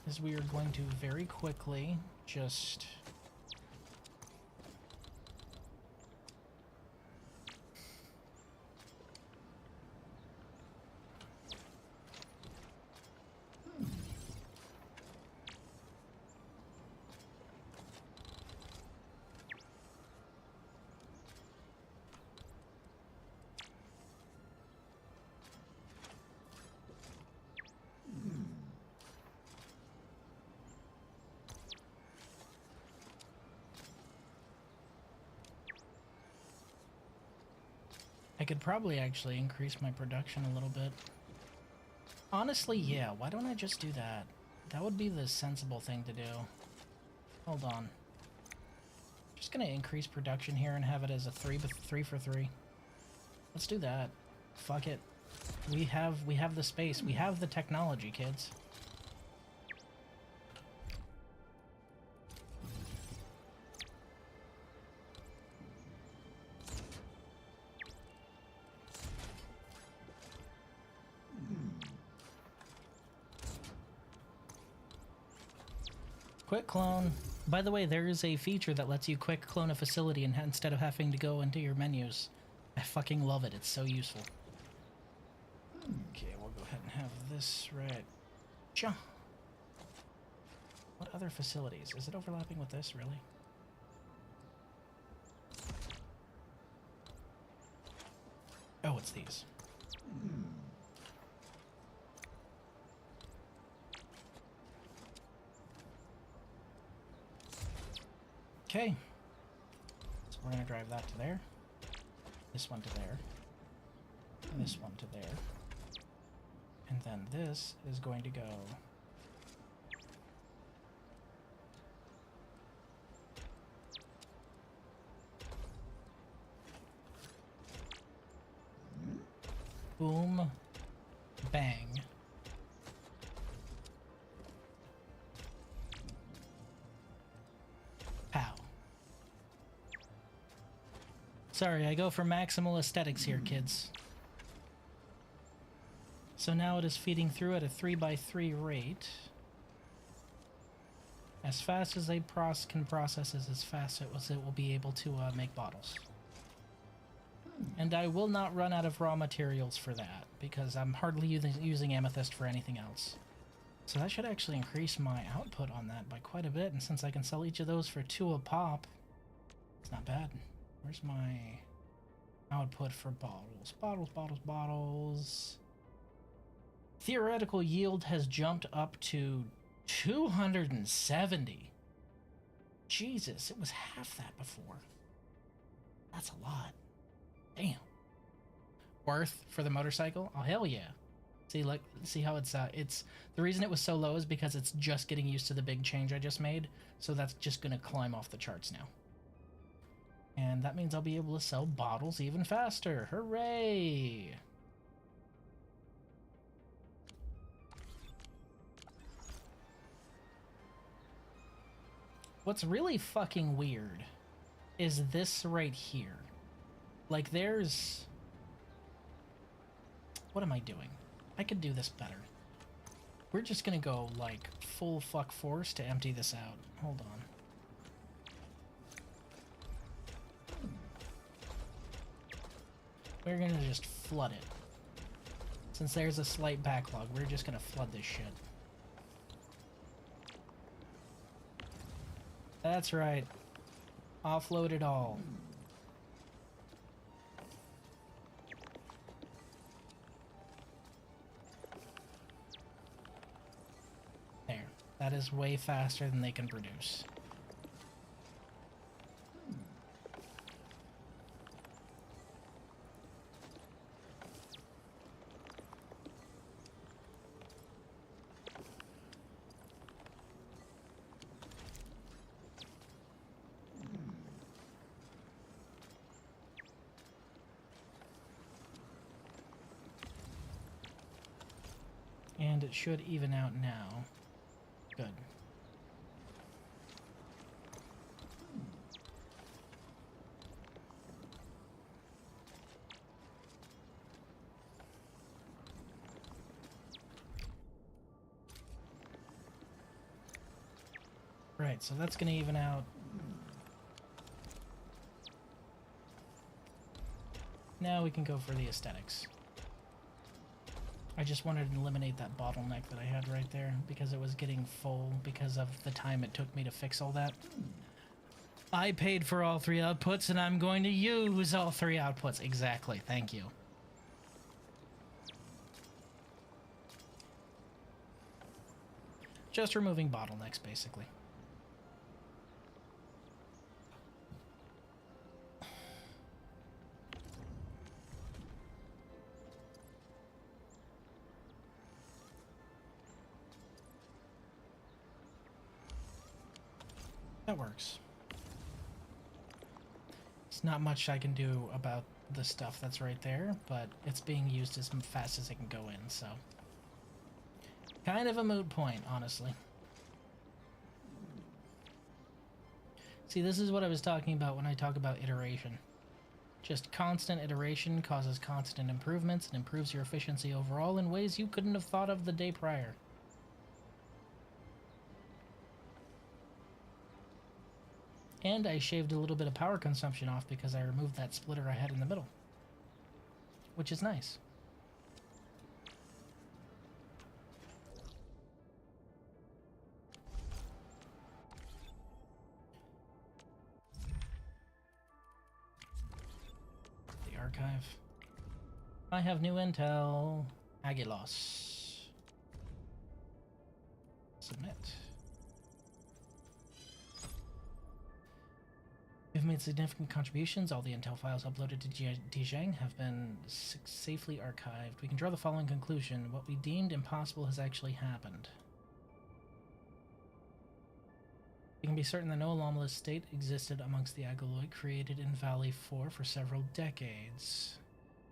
is we are going to very quickly just... I could probably actually increase my production a little bit. Honestly, yeah, why don't I just do that? That would be the sensible thing to do. Hold on. Just gonna increase production here and have it as a 3 for 3. Let's do that. Fuck it. We have the space. We have the technology, kids. Quick clone. By the way, there is a feature that lets you quick clone a facility and instead of having to go into your menus. I fucking love it. It's so useful. Okay, we'll go ahead and have this right. Cha. What other facilities? Is it overlapping with this, really? Oh, it's these. Okay, so we're gonna drive that to there, this one to there, and this one to there, and then this is going to go boom, bang. Sorry, I go for maximal aesthetics here, kids. So now it is feeding through at a 3x3 rate. As fast as a can process is as fast as it will be able to make bottles. And I will not run out of raw materials for that, because I'm hardly using amethyst for anything else. So that should actually increase my output on that by quite a bit, and since I can sell each of those for 2 a pop, it's not bad. Where's my output for bottles? Bottles. Theoretical yield has jumped up to 270. Jesus, it was half that before. That's a lot. Damn. Worth for the motorcycle? Oh, hell yeah. See how it's the reason it was so low is because it's just getting used to the big change I just made, so that's just gonna climb off the charts now. And that means I'll be able to sell bottles even faster. Hooray! What's really fucking weird is this right here. Like, there's... What am I doing? I could do this better. We're just gonna go, like, full fuck force to empty this out. Hold on. We're gonna just flood it. Since there's a slight backlog, we're just gonna flood this shit. That's right. Offload it all. There. That is way faster than they can produce. And it should even out now. Good. Alright, so that's gonna even out. Now we can go for the aesthetics. I just wanted to eliminate that bottleneck that I had right there because it was getting full because of the time it took me to fix all that. I paid for all 3 outputs and I'm going to use all 3 outputs. Exactly, thank you. Just removing bottlenecks, basically. That works. It's not much I can do about the stuff that's right there, but it's being used as fast as it can go in, so... kind of a moot point, honestly. See, this is what I was talking about when I talk about iteration. Just constant iteration causes constant improvements and improves your efficiency overall in ways you couldn't have thought of the day prior. And I shaved a little bit of power consumption off because I removed that splitter I had in the middle. Which is nice. The archive. I have new intel. Agilos. Submit. We've made significant contributions. All the intel files uploaded to Dijang have been safely archived. We can draw the following conclusion. What we deemed impossible has actually happened. We can be certain that no anomalous state existed amongst the Agaloid created in Valley 4 for several decades.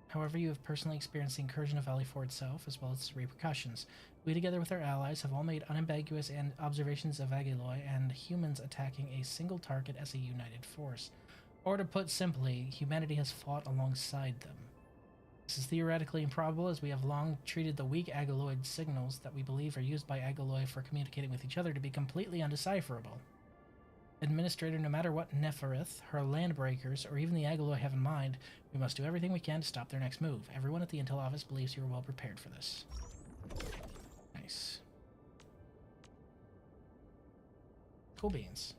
However, you have personally experienced the incursion of Valley 4 itself, as well as its repercussions. We, together with our allies, have all made unambiguous observations of Agiloi and humans attacking a single target as a united force. Or to put simply, humanity has fought alongside them. This is theoretically improbable, as we have long treated the weak Agaloid signals that we believe are used by Agiloi for communicating with each other to be completely undecipherable. Administrator, no matter what Neferith, her landbreakers, or even the Agiloi have in mind, we must do everything we can to stop their next move. Everyone at the Intel office believes you are well prepared for this. Nice. Cool beans.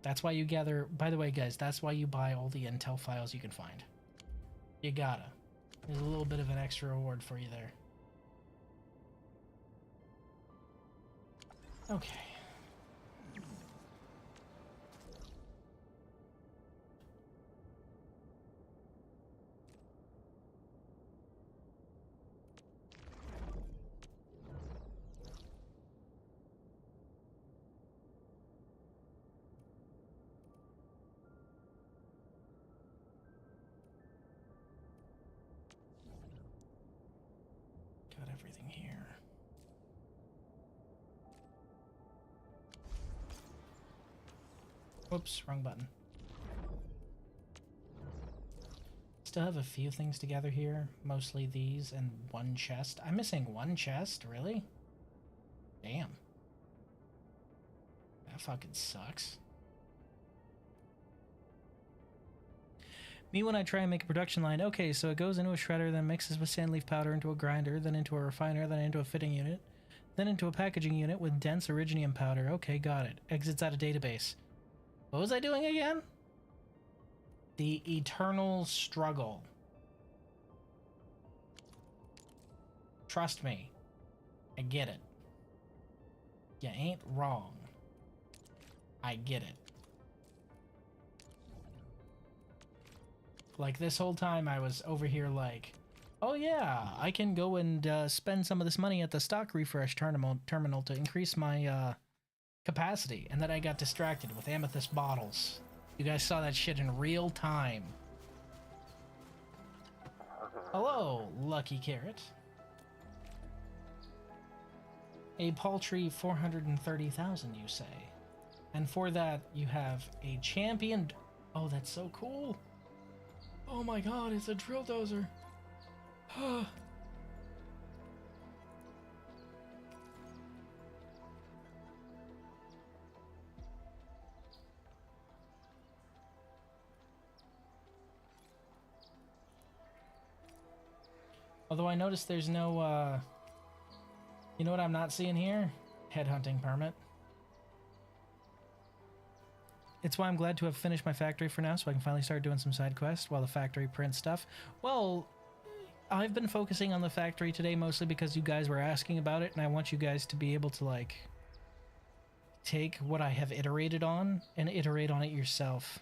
That's why you gather... By the way, guys, that's why you buy all the Intel files you can find. You gotta. There's a little bit of an extra reward for you there. Okay. Got everything here. Whoops, wrong button. Still have a few things to gather here, mostly these and one chest. I'm missing one chest, really? Damn. That fucking sucks. Me when I try and make a production line, okay, so it goes into a shredder, then mixes with sandleaf powder into a grinder, then into a refiner, then into a fitting unit, then into a packaging unit with dense originium powder. Okay, got it. Exits out of database. What was I doing again? The eternal struggle. Trust me. I get it. You ain't wrong. I get it. Like, this whole time I was over here like, oh yeah, I can go and spend some of this money at the stock refresh terminal to increase my capacity. And then I got distracted with amethyst bottles. You guys saw that shit in real time. Hello, Lucky Carrot. A paltry 430,000, you say. And for that, you have a champion... Oh, that's so cool. Oh my god, it's a drill dozer. Although I noticed there's no, you know what I'm not seeing here? Headhunting permit. It's why I'm glad to have finished my factory for now, so I can finally start doing some side quests while the factory prints stuff. Well, I've been focusing on the factory today mostly because you guys were asking about it, and I want you guys to be able to, like, take what I have iterated on and iterate on it yourself.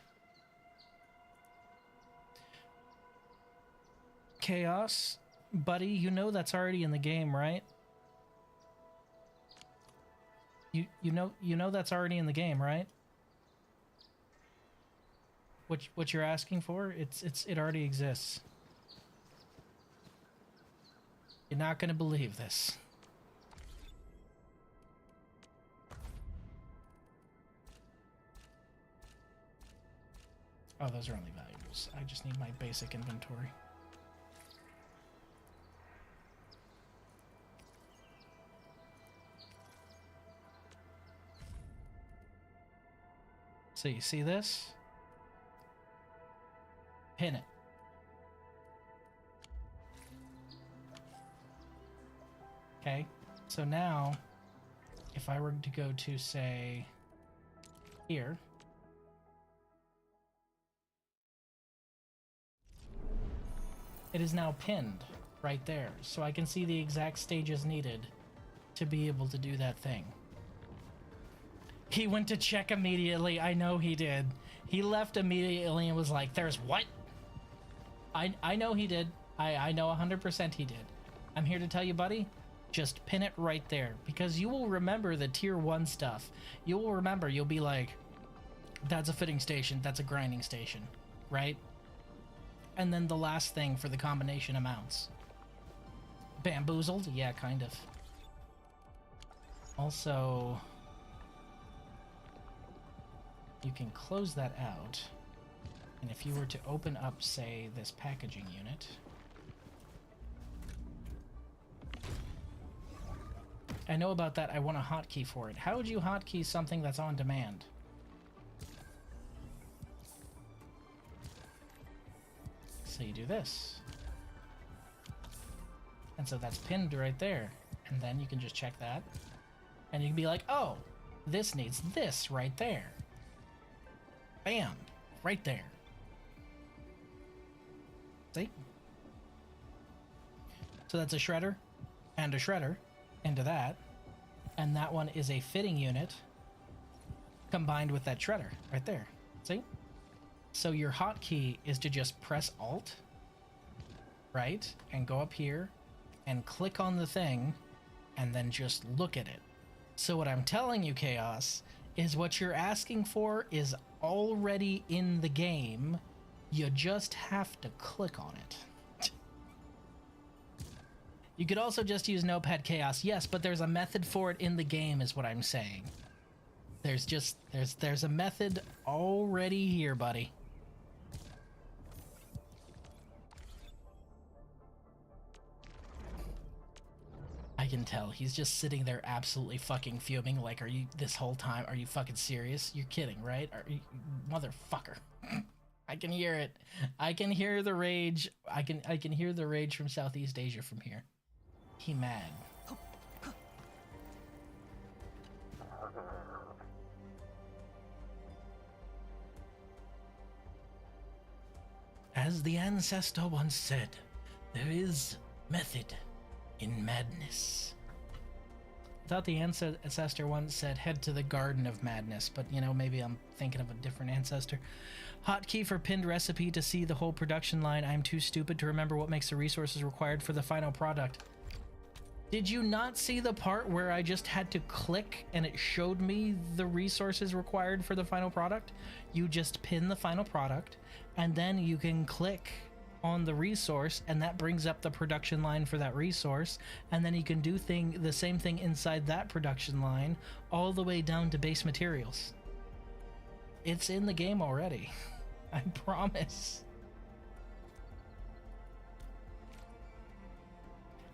Chaos, buddy, you know that's already in the game, right? You know that's already in the game, right? What you're asking for, it already exists. You're not gonna believe this. Oh, those are only valuables. I just need my basic inventory. So you see this? Pin it. Okay, so now, if I were to go to, say, here, it is now pinned right there, so I can see the exact stages needed to be able to do that thing. He went to check immediately. I know he did. He left immediately and was like, there's what? I know he did. I know 100% he did. I'm here to tell you, buddy, just pin it right there, because you will remember the tier 1 stuff. You will remember, you'll be like, that's a fitting station, that's a grinding station, right? And then the last thing for the combination amounts. Bamboozled? Yeah, kind of. Also, you can close that out, and if you were to open up, say, this packaging unit, I know about that. I want a hotkey for it. How would you hotkey something that's on demand? So you do this. And so that's pinned right there. And then you can just check that. And you can be like, oh, this needs this right there. Bam. Right there. See? So that's a shredder and a shredder into that, and that one is a fitting unit combined with that shredder right there. See? So your hotkey is to just press Alt, right, and go up here and click on the thing and then just look at it. So what I'm telling you, Chaos, is what you're asking for is already in the game. You just have to click on it. You could also just use Notepad Chaos, yes, but there's a method for it in the game, is what I'm saying. There's a method already here, buddy. I can tell he's just sitting there absolutely fucking fuming. Like, are you this whole time? Are you fucking serious? You're kidding, right? Are you, motherfucker? I can hear it. I can hear the rage. I can hear the rage from Southeast Asia from here. He mad. As the ancestor once said, there is method in madness. I thought the ancestor once said, head to the Garden of Madness, but you know, maybe I'm thinking of a different ancestor. Hotkey for pinned recipe to see the whole production line. I'm too stupid to remember what makes the resources required for the final product. Did you not see the part where I just had to click and it showed me the resources required for the final product? You just pin the final product and then you can click on the resource and that brings up the production line for that resource, and then you can do the same thing inside that production line all the way down to base materials. It's in the game already. I promise.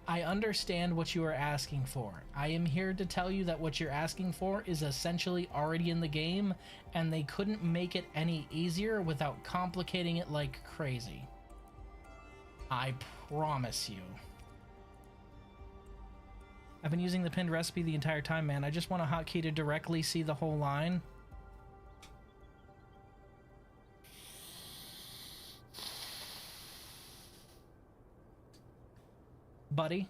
I understand what you are asking for. I am here to tell you that what you're asking for is essentially already in the game, and they couldn't make it any easier without complicating it like crazy. I promise you. I've been using the pinned recipe the entire time, man. I just want a hotkey to directly see the whole line. Buddy,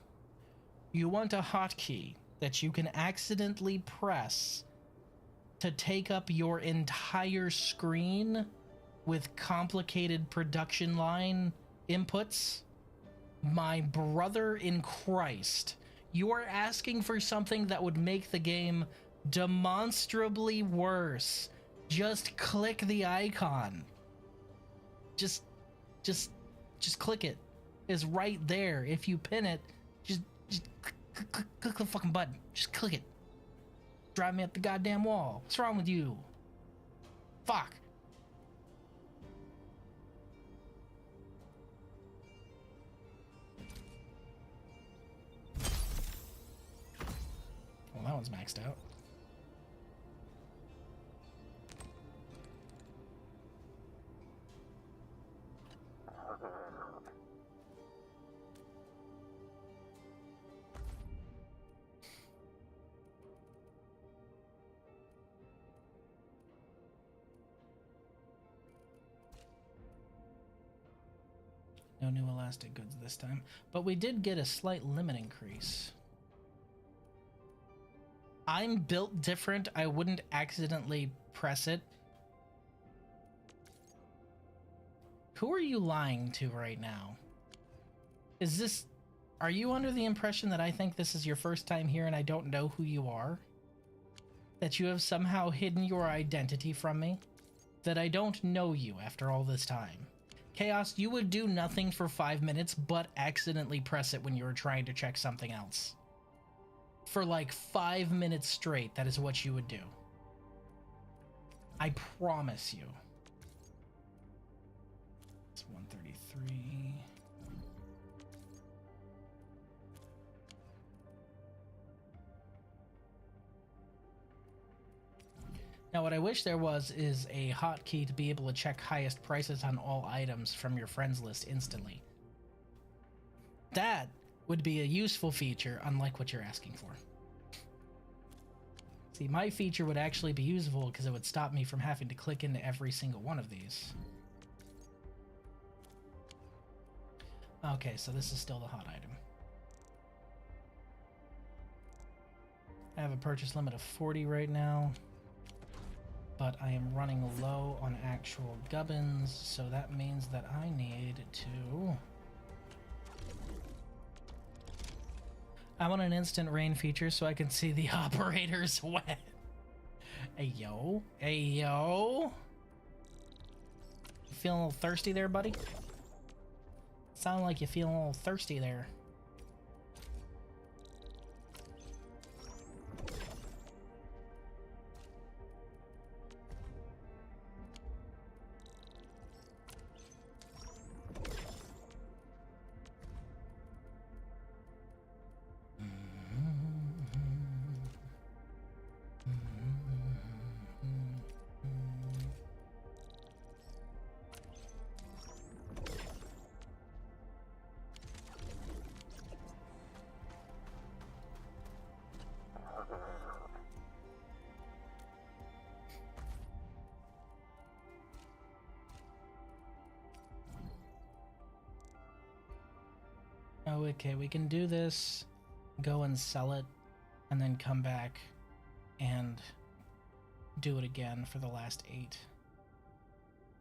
you want a hotkey that you can accidentally press to take up your entire screen with complicated production line inputs? My brother in Christ, you are asking for something that would make the game demonstrably worse. Just click the icon. Just click it. It's right there. If you pin it, just click the fucking button. Just click it. Drive me up the goddamn wall. What's wrong with you? Fuck. Well, that one's maxed out. No new elastic goods this time, but we did get a slight limit increase. I'm built different. I wouldn't accidentally press it. Who are you lying to right now? Are you under the impression that I think this is your first time here and I don't know who you are? That you have somehow hidden your identity from me? That I don't know you after all this time? Chaos, you would do nothing for 5 minutes but accidentally press it when you were trying to check something else. For like 5 minutes straight, that is what you would do. I promise you. It's 133. Now what I wish there is a hotkey to be able to check highest prices on all items from your friends list instantly. That would be a useful feature, unlike what you're asking for. See, my feature would actually be useful because it would stop me from having to click into every single one of these. Okay, so this is still the hot item. I have a purchase limit of 40 right now, but I am running low on actual gubbins, so that means that I need to... I want an instant rain feature so I can see the operator's wet. Hey, yo. Hey, yo. You feeling a little thirsty there, buddy? Sound like you feeling a little thirsty there. Oh, okay, we can do this, go and sell it, and then come back and do it again for the last 8.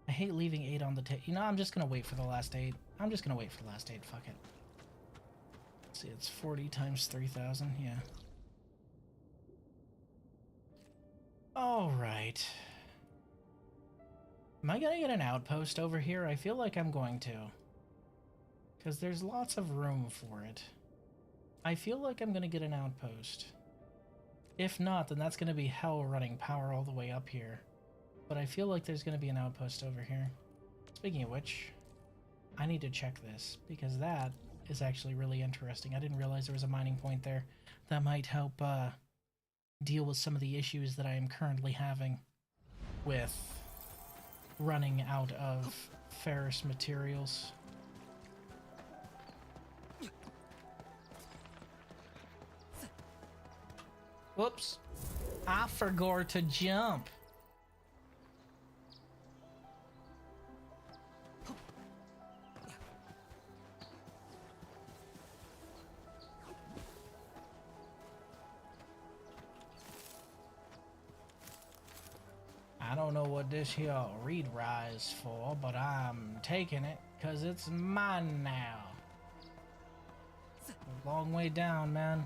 I hate leaving 8 on the table. You know, I'm just gonna wait for the last 8. I'm just gonna wait for the last 8, fuck it. Let's see, it's 40 times 3,000, yeah. Alright. Am I gonna get an outpost over here? I feel like I'm going to. Because there's lots of room for it. I feel like I'm gonna get an outpost. If not, then that's gonna be hell running power all the way up here. But I feel like there's gonna be an outpost over here. Speaking of which, I need to check this, because that is actually really interesting. I didn't realize there was a mining point there. That might help deal with some of the issues that I am currently having with running out of ferrous materials. Whoops. I forgot to jump. I don't know what this here read rise for, but I'm taking it because it's mine now. A long way down, man.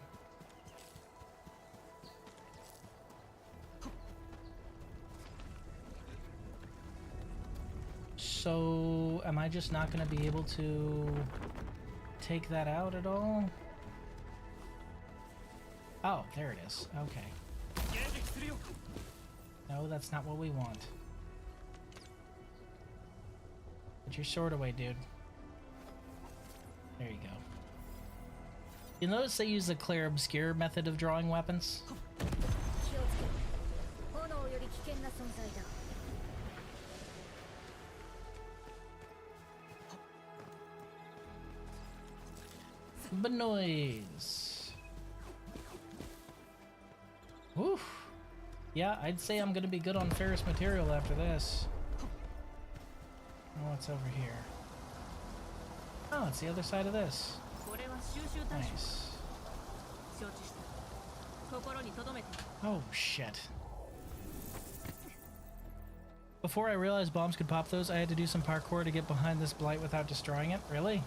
So, am I just not going to be able to take that out at all? Oh, there it is. Okay. No, that's not what we want. Put your sword away, dude. There you go. You notice they use the clear obscure method of drawing weapons? Benoise. Whew. Yeah, I'd say I'm gonna be good on ferrous material after this. Oh, what's over here? Oh, it's the other side of this. Nice. Oh, shit. Before I realized bombs could pop those, I had to do some parkour to get behind this blight without destroying it. Really?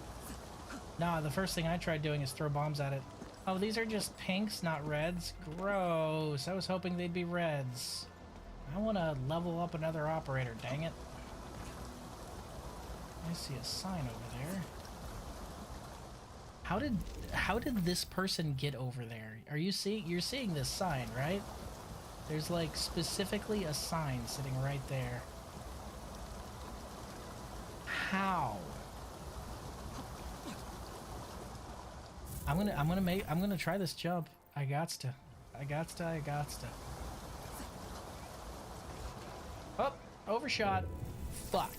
Nah, the first thing I tried doing is throw bombs at it. Oh, these are just pinks, not reds? Gross. I was hoping they'd be reds. I want to level up another operator, dang it. I see a sign over there. How did this person get over there? Are you you're seeing this sign, right? There's like specifically a sign sitting right there. How? I'm gonna try this jump. I gots to. Oh, overshot. Fuck.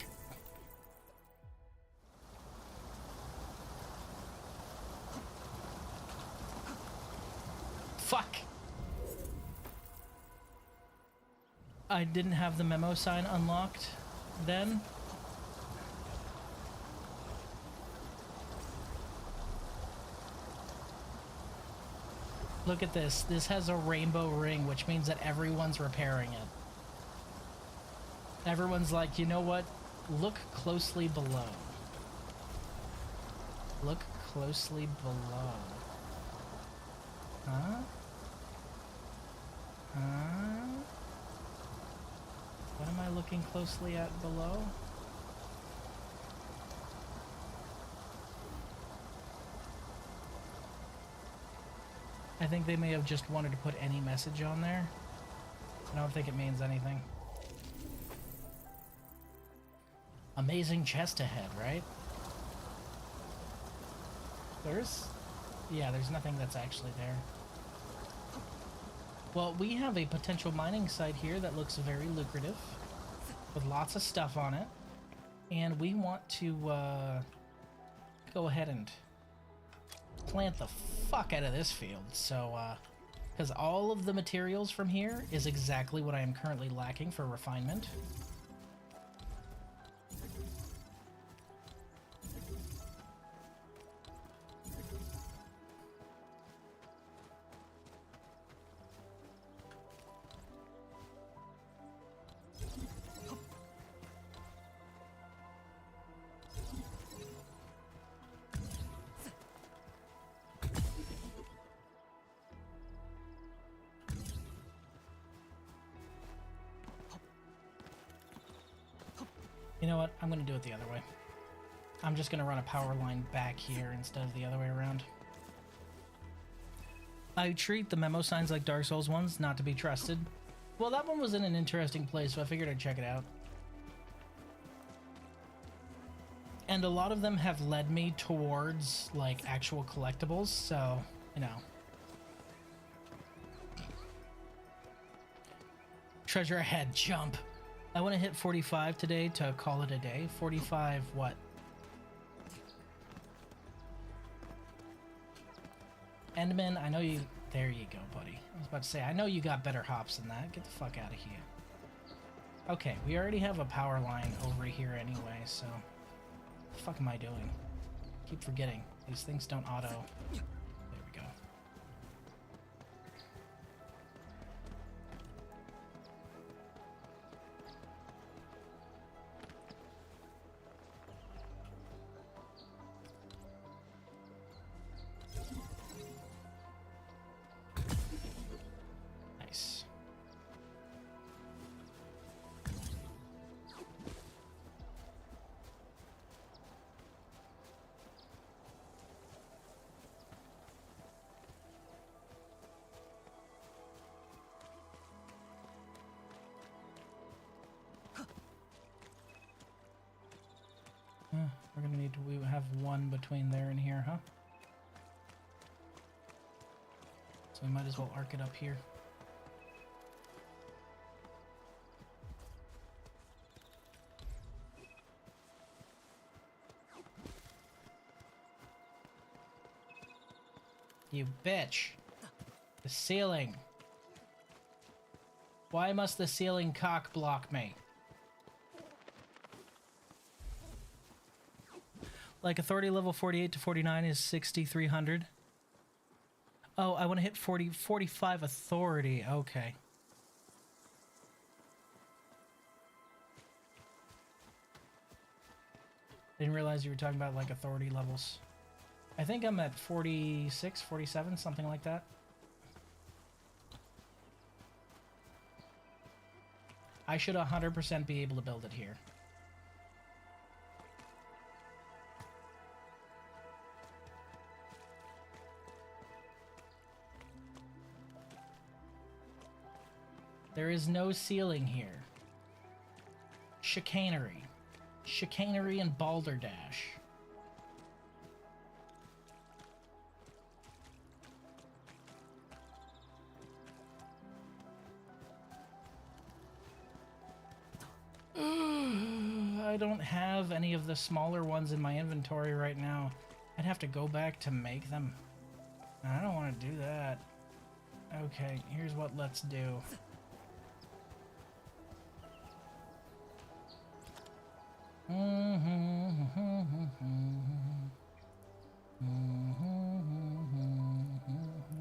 Fuck. I didn't have the memo sign unlocked then. Look at this. This has a rainbow ring, which means that everyone's repairing it. Everyone's like, you know what? Look closely below. Look closely below. Huh? Huh? What am I looking closely at below? I think they may have just wanted to put any message on there. I don't think it means anything. Amazing chest ahead, right? There's nothing that's actually there. Well, we have a potential mining site here that looks very lucrative, with lots of stuff on it, and we want to go ahead and plant the fuck out of this field. So, because all of the materials from here is exactly what I am currently lacking for refinement. You know what? I'm going to do it the other way. I'm just going to run a power line back here instead of the other way around. I treat the memo signs like Dark Souls ones, not to be trusted. Well, that one was in an interesting place, so I figured I'd check it out. And a lot of them have led me towards, like, actual collectibles, so, you know. Treasure ahead, jump. I want to hit 45 today to call it a day. 45 what? Endman, I know you There you go, buddy. I was about to say, I know you got better hops than that. Get the fuck out of here. Okay, we already have a power line over here anyway, so... What the fuck am I doing? Keep forgetting. These things don't auto. There we go. Nice. We're gonna need to we have one between there and here, huh? So we might as well arc it up here. You bitch! The ceiling! Why must the ceiling cock block me? Like authority level 48 to 49 is 6,300. Oh, I want to hit 45 authority. Okay. Didn't realize you were talking about like authority levels. I think I'm at 46, 47, something like that. I should 100% be able to build it here. There is no ceiling here. Chicanery. Chicanery and balderdash. I don't have any of the smaller ones in my inventory right now. I'd have to go back to make them. I don't want to do that. Okay, here's what let's do.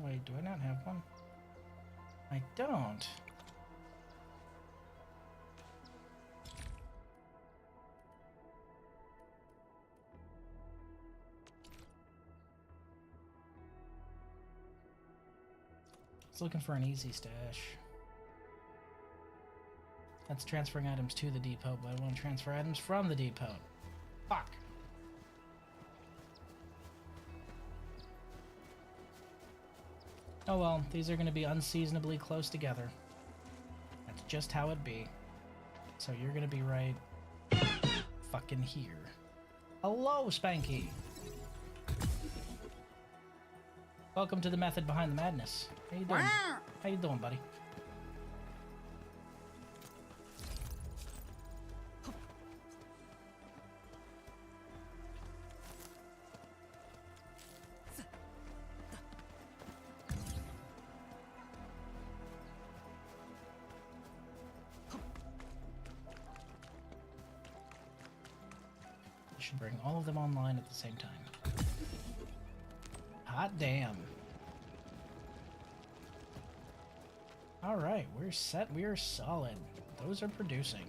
Wait, do I not have one? I don't. I was looking for an easy stash. That's transferring items to the depot, but I want to transfer items from the depot. Fuck. Oh well, these are going to be unseasonably close together. That's just how it be. So you're going to be right fucking here. Hello, Spanky! Welcome to the method behind the madness. How you doing? How you doing, buddy? Should bring all of them online at the same time. Hot damn. Alright, we're set. We are solid. Those are producing.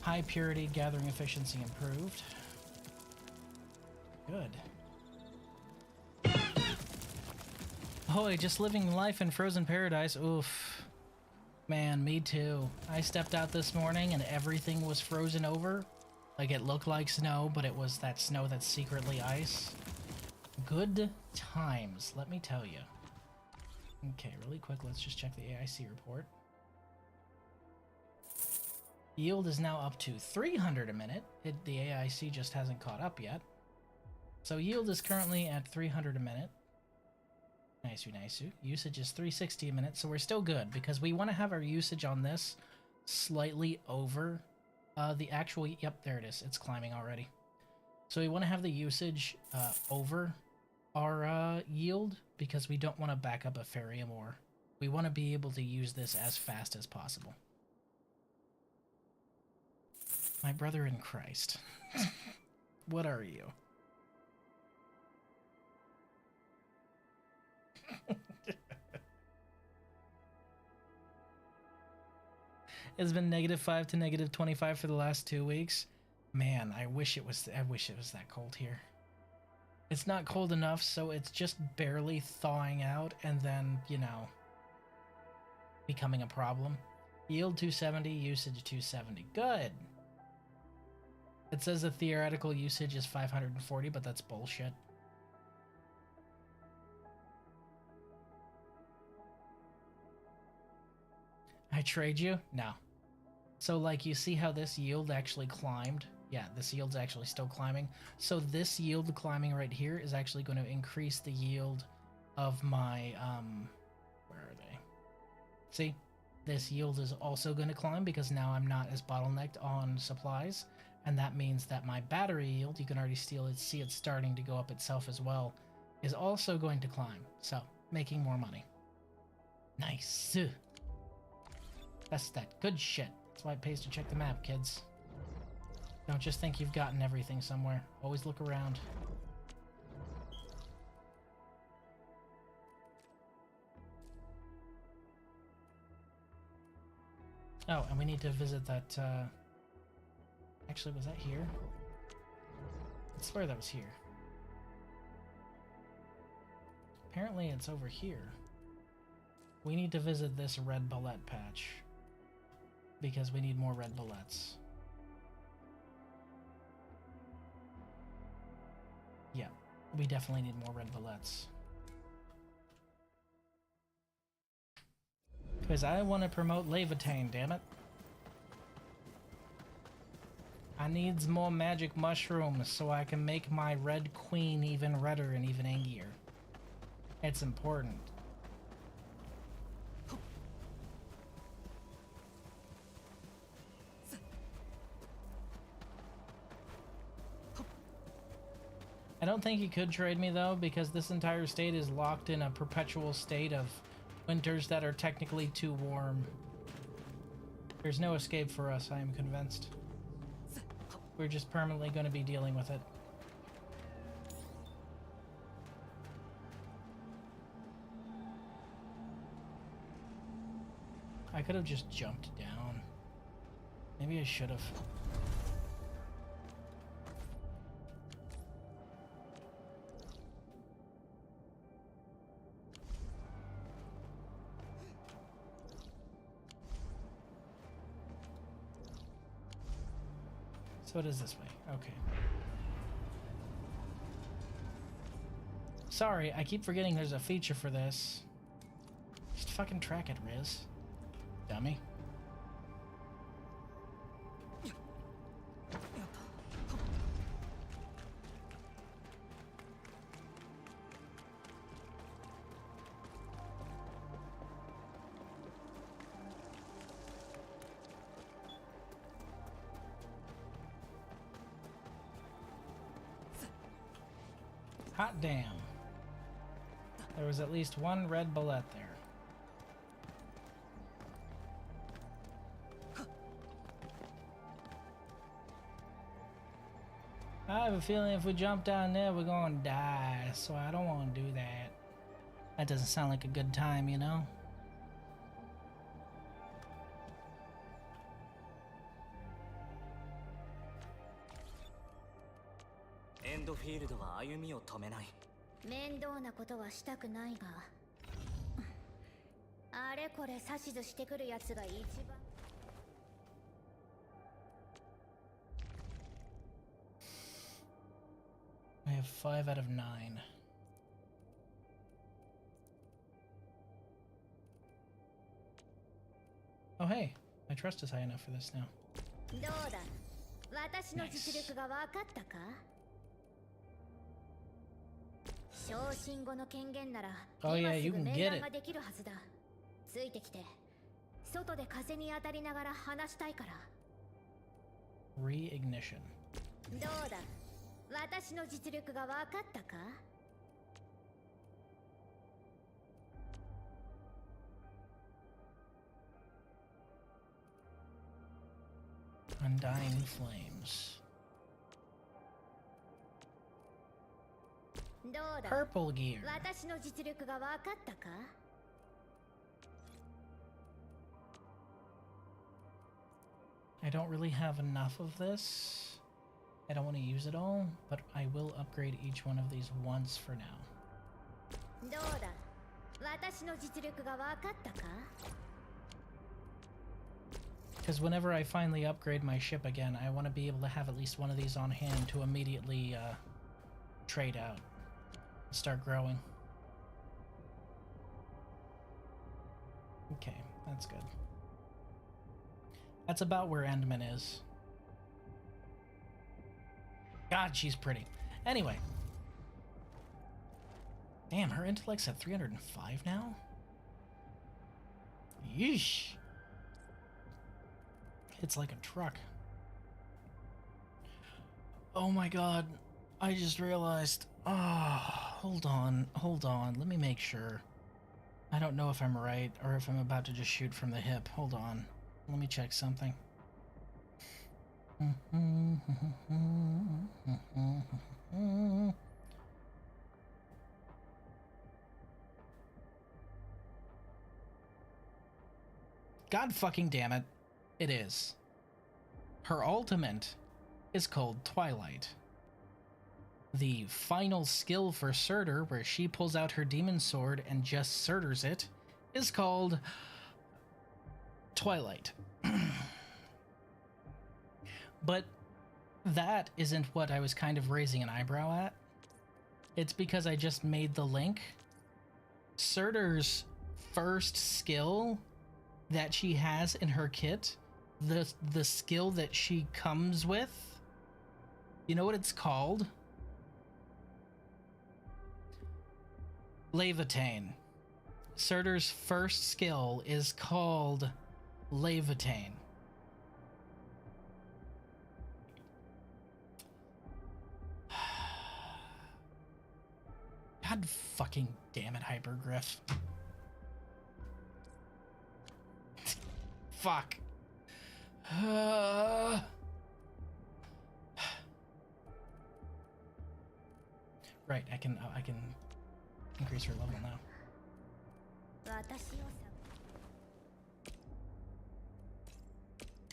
High purity, gathering efficiency improved. Good. Boy, just living life in frozen paradise. Oof. Man, me too. I stepped out this morning and everything was frozen over. Like it looked like snow, but it was that snow that's secretly ice. Good times, let me tell you. Okay, really quick, let's just check the AIC report. Yield is now up to 300 a minute. The AIC just hasn't caught up yet. So yield is currently at 300 a minute. Nice. Usage is 360 a minute, so we're still good because we want to have our usage on this slightly over the actual... Yep, there it is. It's climbing already. So we want to have the usage over our yield because we don't want to back up a Ferium ore. We want to be able to use this as fast as possible. My brother in Christ. What are you? It's been -5 to -25 for the last 2 weeks. Man, I wish it was that cold here. It's not cold enough, so it's just barely thawing out and then, you know, becoming a problem. Yield 270, usage 270. Good. It says the theoretical usage is 540, but that's bullshit. I trade you? No. So, like, you see how this yield actually climbed? Yeah, this yield's actually still climbing. So this yield climbing right here is actually going to increase the yield of my, where are they? See? This yield is also going to climb because now I'm not as bottlenecked on supplies. And that means that my battery yield, you can already see it starting to go up itself as well, is also going to climb. So, making more money. Nice. That's that good shit. That's why it pays to check the map, kids. Don't just think you've gotten everything somewhere. Always look around. Oh, and we need to visit that, actually, was that here? I swear that was here. Apparently it's over here. We need to visit this red bullet patch. Because we need more red bullets. Yeah, we definitely need more red bullets. Because I want to promote Levitain, damn it. I needs more magic mushrooms so I can make my red queen even redder and even angier. It's important. I don't think you could trade me though, because this entire state is locked in a perpetual state of winters that are technically too warm. There's no escape for us, I am convinced. We're just permanently going to be dealing with it. I could have just jumped down. Maybe I should have. So it is this way. Okay. Sorry, I keep forgetting there's a feature for this. Just fucking track it, Riz. Dummy. Hot damn. There was at least one red bullet there. I have a feeling if we jump down there, we're gonna die, so I don't want to do that. That doesn't sound like a good time, you know? Endfield は歩みを止めない。面倒なことはしたくないが、あれこれ指図してくるやつが一番。I have 5 out of 9. Oh hey, my trust is high enough for this now. どうだ、私の実力が分かったか？昇進後の権限なら今すぐ面談ができるはずだ。ついてきて、外で風に当たりながら話したいから。Reignition. どうだ、私の実力が分かったか？ Undying Flames. どうだ？ Purple Gear. 私の実力が分かったか？ I don't really have enough of this. I don't want to use it all, but I will upgrade each one of these once for now. どうだ？私の実力が分かったか？ Because whenever I finally upgrade my ship again, I want to be able to have at least one of these on hand to immediately trade out and start growing. Okay, that's good. That's about where Endman is. God, she's pretty. Anyway. Damn, her intellect's at 305 now? Yeesh. It's like a truck. Oh my god. I just realized. Hold on. Let me make sure. I don't know if I'm right or if I'm about to just shoot from the hip. Hold on. Let me check something. God fucking damn it. It is. Her ultimate is called Twilight. The final skill for Surtur, where she pulls out her demon sword and just Surturs it, is called Twilight. But that isn't what I was kind of raising an eyebrow at. It's because I just made the link. Surtur's first skill that she has in her kit, the skill that she comes with, you know what it's called? Levitain. Surtur's first skill is called Levitain. God fucking damn it, Hypergriff. Fuck. Right, I can increase her level now. 私をさ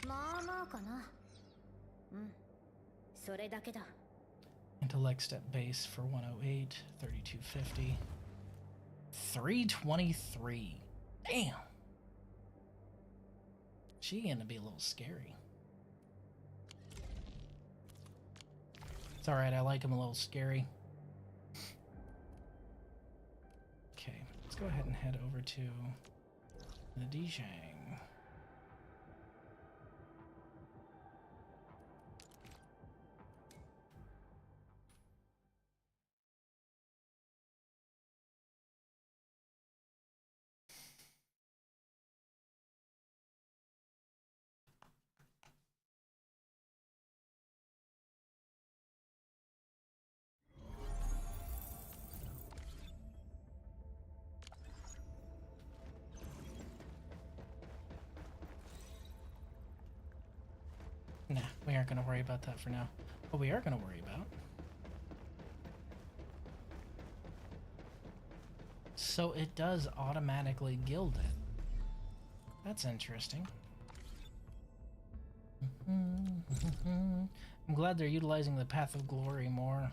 まあまあかな。うん、それだけだ。 Intellect step base for 108, 3250, 323. Damn. She gonna be a little scary. It's alright, I like him a little scary. Okay, let's go ahead and head over to the Dijang. Nah, we aren't going to worry about that for now. What we are going to worry about. So it does automatically gild it. That's interesting. I'm glad they're utilizing the Path of Glory more.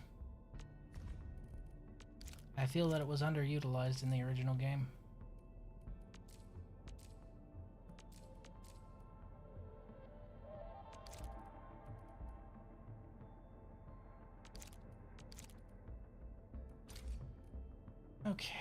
I feel that it was underutilized in the original game. Okay.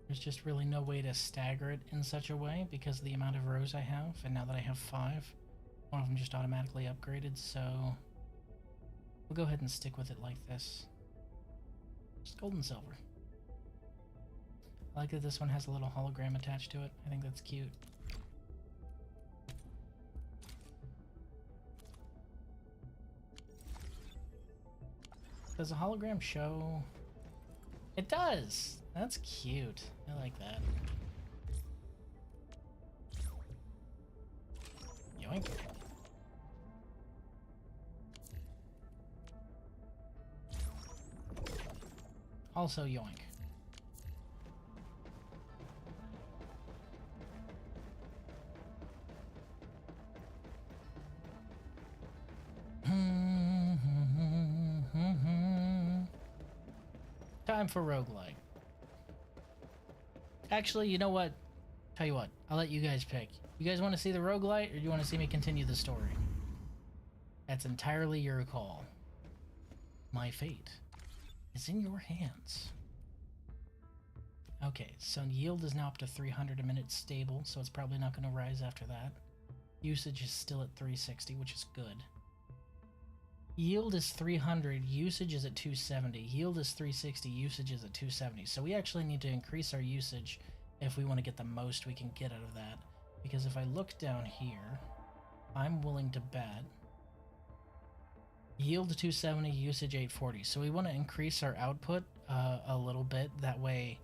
There's just really no way to stagger it in such a way because of the amount of rows I have, and now that I have 5, One of them just automatically upgraded, so we'll go ahead and stick with it like this. Just gold and silver. I like that this one has a little hologram attached to it. I think that's cute. Does a hologram show? It does! That's cute. I like that. Yoink. Also yoink. Time for roguelike. Actually, you know what? Tell you what, I'll let you guys pick. You guys want to see the roguelite, or do you want to see me continue the story? That's entirely your call. My fate is in your hands. Okay, so yield is now up to 300 a minute stable, so it's probably not going to rise after that. Usage is still at 360, which is good. Yield is 300, usage is at 270. Yield is 360, usage is at 270. So we actually need to increase our usage if we want to get the most we can get out of that. Because if I look down here, I'm willing to bet yield 270, usage 840. So we want to increase our output a little bit. That way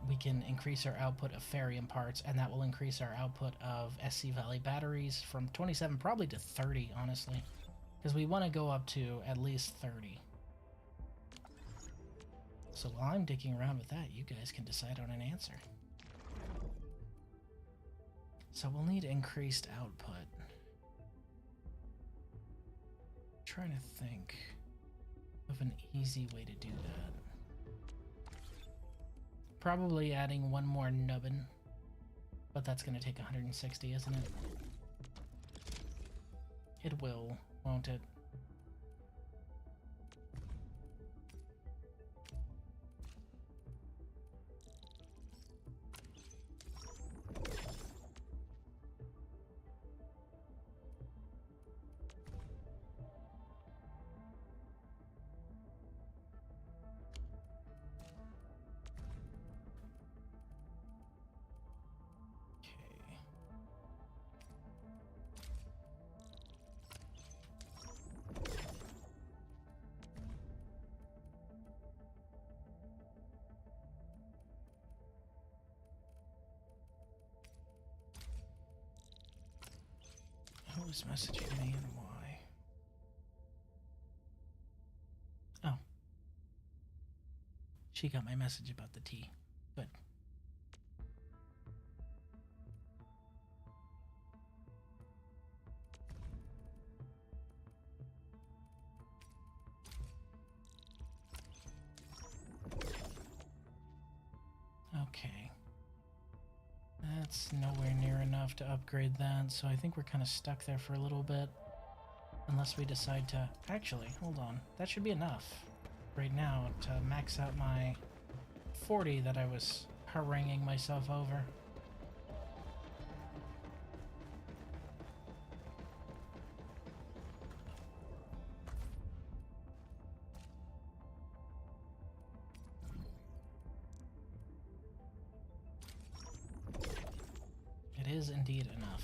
we can increase our output of Farium parts, and that will increase our output of SC Valley batteries from 27 probably to 30, honestly. Because we want to go up to at least 30. So while I'm digging around with that, you guys can decide on an answer. So we'll need increased output. Trying to think of an easy way to do that. Probably adding one more nubbin, but that's going to take 160, isn't it? It will, won't it? Who's messaging me and why? Oh. She got my message about the tea. Good. Okay. That's nowhere near enough to upgrade that, so I think we're kind of stuck there for a little bit. Unless we decide to... Actually, hold on. That should be enough right now to max out my 40 that I was haranguing myself over. It is indeed enough.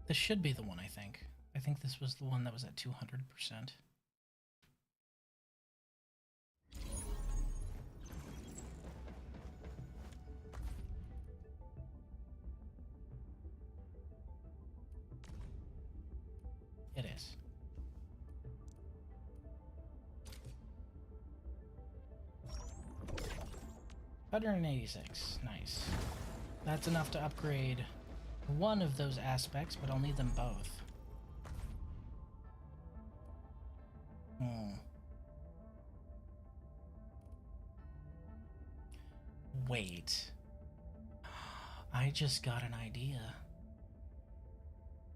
This should be the one, I think. I think this was the one that was at 200%. It is. $186. Nice. That's enough to upgrade one of those aspects, but I'll need them both. Wait. I just got an idea.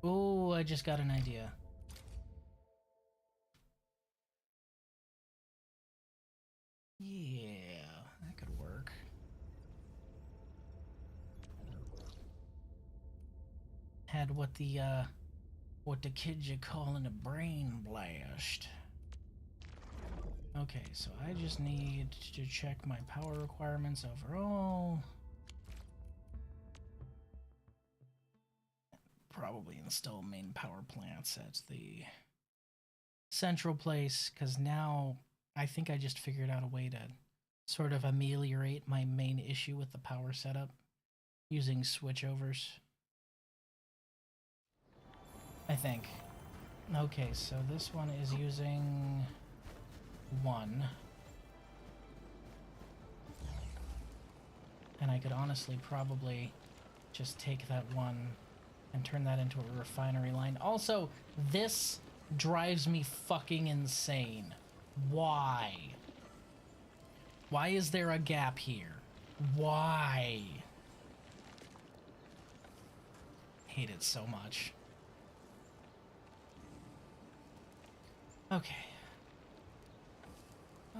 Oh, I just got an idea. Yeah, that could work. Had what the kids are calling a brain blast. Okay, so I just need to check my power requirements overall. Probably install main power plants at the central place, because now I think I just figured out a way to sort of ameliorate my main issue with the power setup using switchovers. I think. Okay, so this one is using 1. And I could honestly probably just take that 1 and turn that into a refinery line. Also, this drives me fucking insane. Why? Why is there a gap here? Why? Hate it so much. Okay.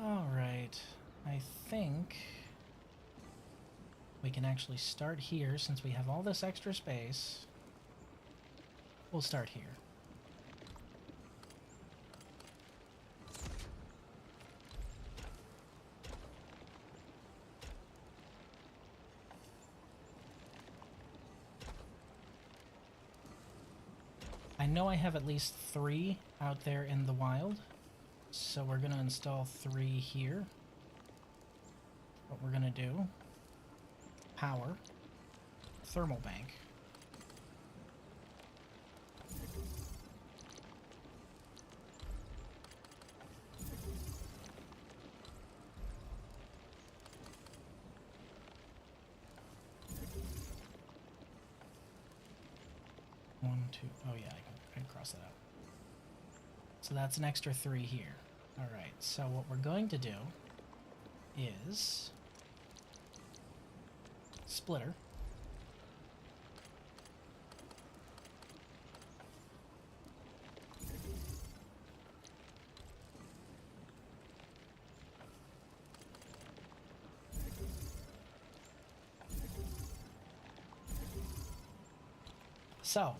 Alright. I think we can actually start here since we have all this extra space. We'll start here. I know I have at least 3 out there in the wild, so we're going to install 3 here. What we're going to do, power, thermal bank. One, two, oh yeah, I can cross that out. So that's an extra 3 here. Alright, so what we're going to do is splitter. So,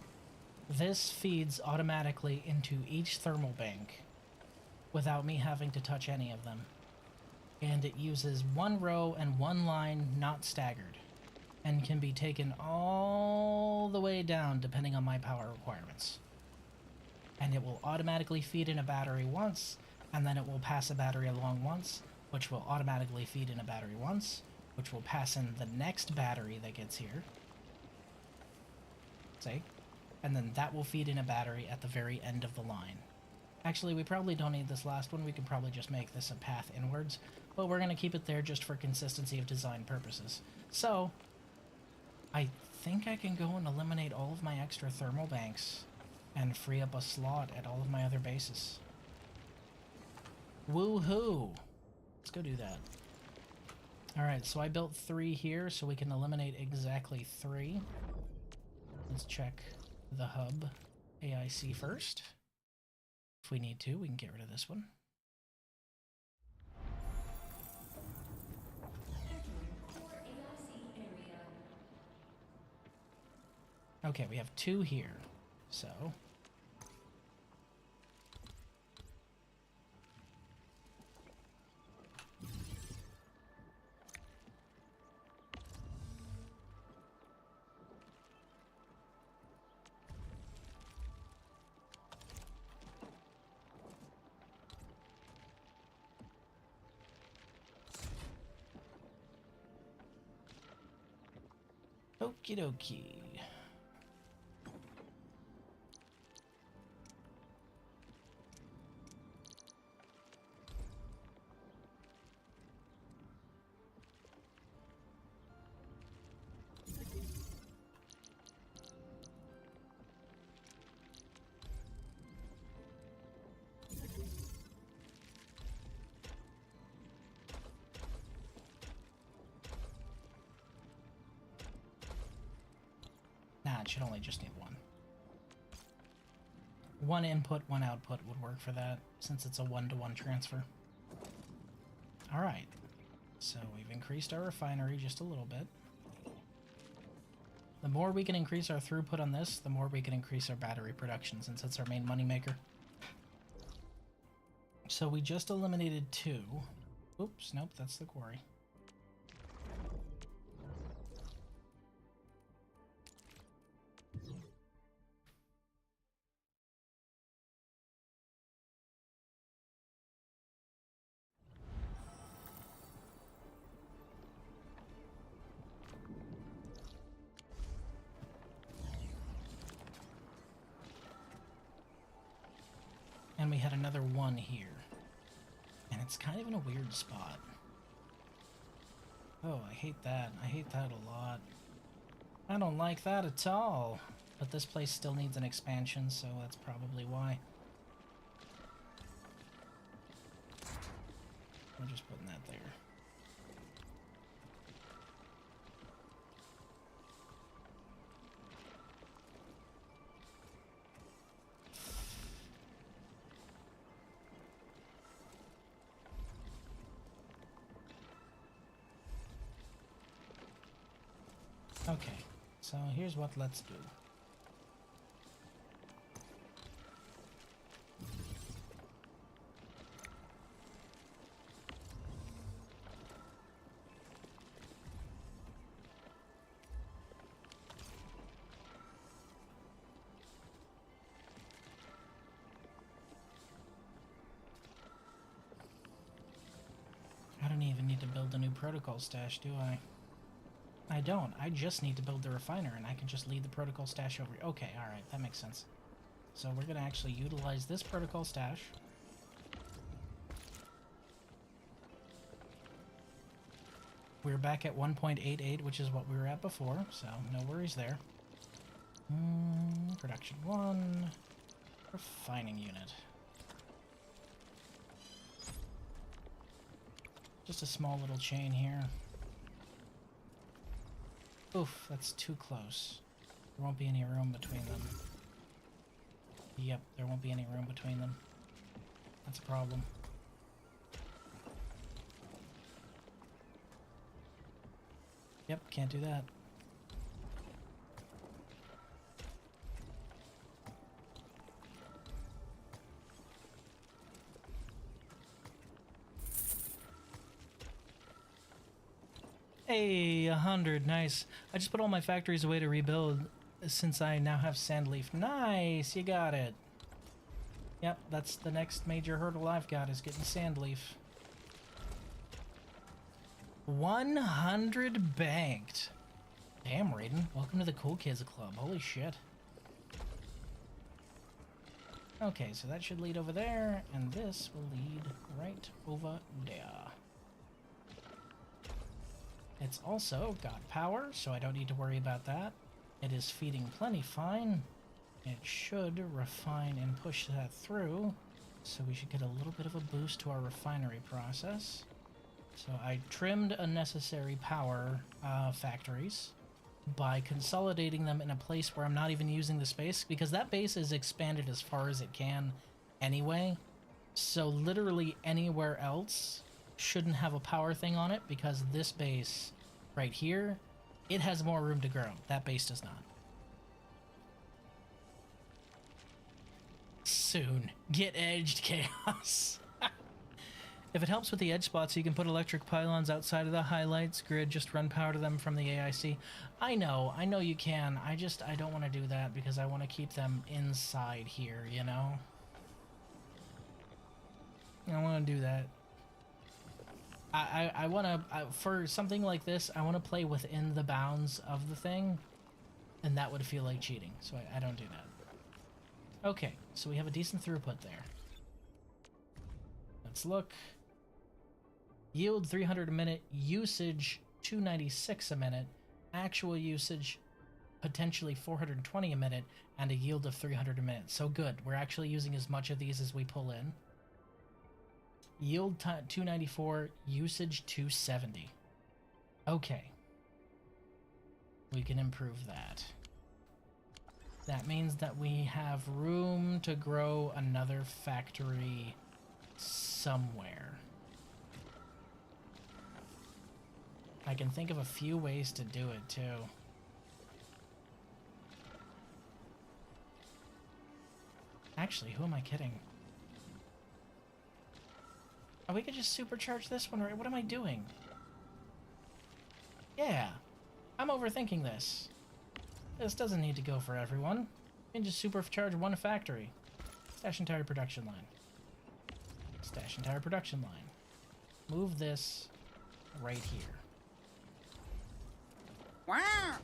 this feeds automatically into each thermal bank without me having to touch any of them. And it uses 1 row and 1 line not staggered, and can be taken all the way down depending on my power requirements. And it will automatically feed in a battery once, and then it will pass a battery along once, which will automatically feed in a battery once, which will pass in the next battery that gets here. See? And then that will feed in a battery at the very end of the line. Actually, we probably don't need this last one. We could probably just make this a path inwards, but we're going to keep it there just for consistency of design purposes. So, I think I can go and eliminate all of my extra thermal banks and free up a slot at all of my other bases. Woohoo! Let's go do that. Alright, so I built 3 here, so we can eliminate exactly 3. Let's check the hub AIC first. If we need to, we can get rid of this one. Okay, we have 2 here, so okie dokie. Ah, it should only just need one. One input, one output would work for that, since it's a one-to-one transfer. Alright, so we've increased our refinery just a little bit. The more we can increase our throughput on this, the more we can increase our battery production, since it's our main moneymaker. So we just eliminated 2. Oops, nope, that's the quarry. And we had another one here. And it's kind of in a weird spot. Oh, I hate that. I hate that a lot. I don't like that at all. But this place still needs an expansion, so that's probably why. We're just putting that there. Okay, so here's what let's do. I don't even need to build a new protocol stash, do I? I don't. I just need to build the refiner, and I can just lead the protocol stash over. Okay, alright, that makes sense. So we're going to actually utilize this protocol stash. We're back at 1.88, which is what we were at before, so no worries there. Production 1. Refining unit. Just a small little chain here. Oof, that's too close. There won't be any room between them. Yep, there won't be any room between them. That's a problem. Yep, can't do that. Hey, 100, nice. I just put all my factories away to rebuild since I now have Sandleaf. Nice, you got it. Yep, that's the next major hurdle I've got is getting Sandleaf. 100 banked. Damn, Raiden. Welcome to the Cool Kids Club. Holy shit. Okay, so that should lead over there, and this will lead right over there. It's also got power, so I don't need to worry about that. It is feeding plenty fine. It should refine and push that through, so we should get a little bit of a boost to our refinery process. So I trimmed unnecessary power factories by consolidating them in a place where I'm not even using the space, because that base is expanded as far as it can anyway. So literally anywhere else shouldn't have a power thing on it, because this base right here, it has more room to grow. That base does not. Soon. Get edged, Chaos. If it helps with the edge spots, you can put electric pylons outside of the highlights grid. Just run power to them from the AIC. I know you can. I don't want to do that because I want to keep them inside here, you know? I don't want to do that. I want to, for something like this, I want to play within the bounds of the thing, and that would feel like cheating, so I don't do that. Okay, so we have a decent throughput there. Let's look. Yield 300 a minute, usage 296 a minute, actual usage potentially 420 a minute, and a yield of 300 a minute. So good, we're actually using as much of these as we pull in. Yield 294, usage 270. Okay. We can improve that. That means that we have room to grow another factory somewhere. I can think of a few ways to do it, too. Actually, who am I kidding? Oh, we could just supercharge this one, right? What am I doing? Yeah, I'm overthinking this. This doesn't need to go for everyone. You can just supercharge one factory. Stash entire production line. Stash entire production line. Move this right here. Wow!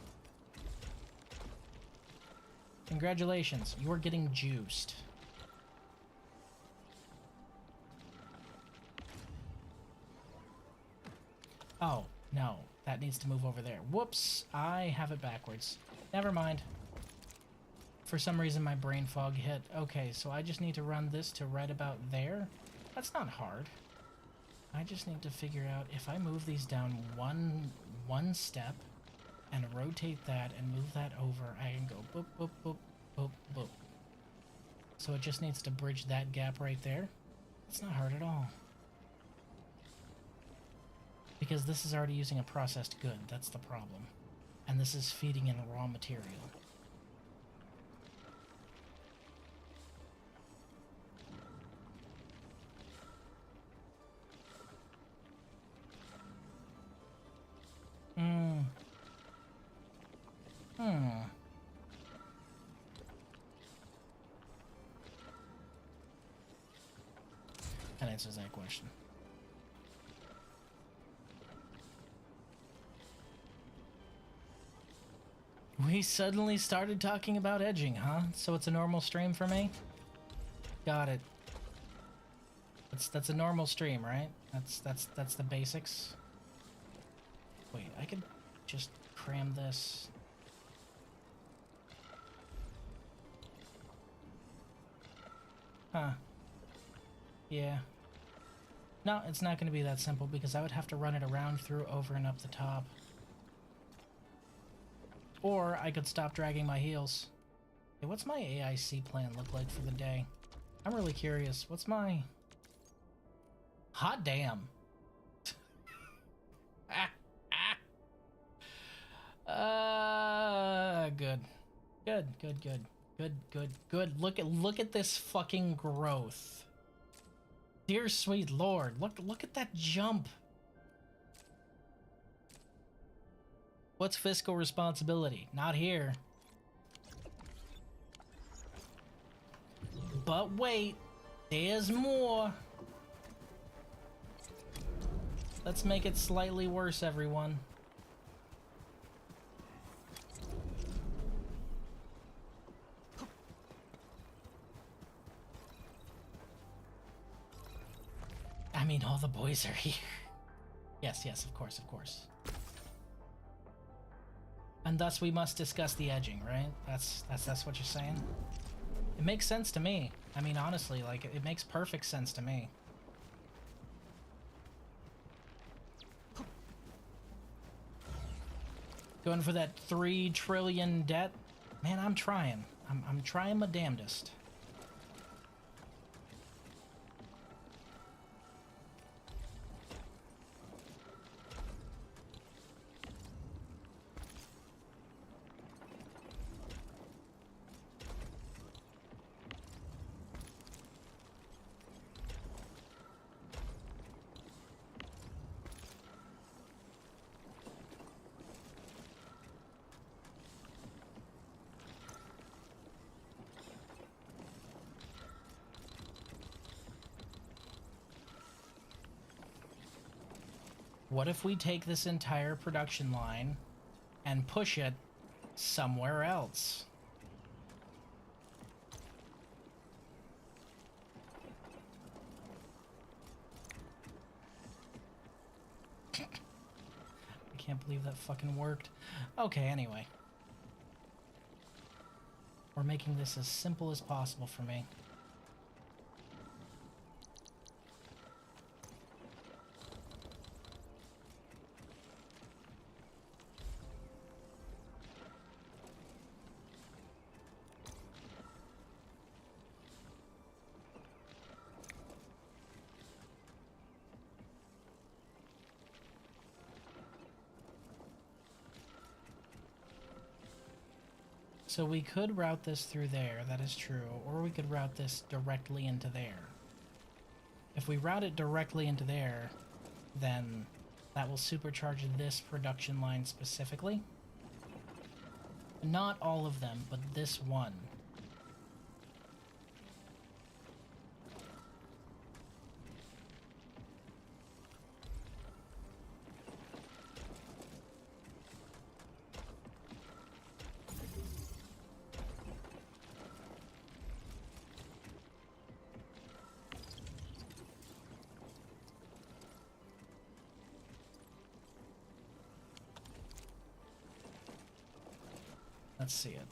Congratulations, you're getting juiced. Oh, no. That needs to move over there. Whoops, I have it backwards. Never mind. For some reason my brain fog hit. Okay, so I just need to run this to right about there. That's not hard. I just need to figure out if I move these down one step and rotate that and move that over, I can go boop, boop, boop, boop, boop. So it just needs to bridge that gap right there. It's not hard at all. Because this is already using a processed good, that's the problem. And this is feeding in raw material. That answers that question. We suddenly started talking about edging, huh? So it's a normal stream for me? Got it. That's a normal stream, right? That's the basics. Wait, I could just cram this. Huh. Yeah. No, it's not going to be that simple because I would have to run it around, through, over, and up the top. Or I could stop dragging my heels. Hey, what's my AIC plan look like for the day? I'm really curious. What's my... Hot damn. Good. Look at this fucking growth. Dear sweet lord, look at that jump. What's fiscal responsibility? Not here. But wait, there's more. Let's make it slightly worse, everyone. I mean, all the boys are here. Yes, of course. And thus we must discuss the edging, right? That's what you're saying? It makes sense to me. I mean, honestly, like, it makes perfect sense to me. Going for that 3 trillion debt? Man, I'm trying. I'm trying my damnedest. What if we take this entire production line and push it somewhere else? I can't believe that fucking worked. Okay, anyway. We're making this as simple as possible for me. So we could route this through there, that is true, or we could route this directly into there. If we route it directly into there, then that will supercharge this production line specifically. Not all of them, but this one. Let's see it.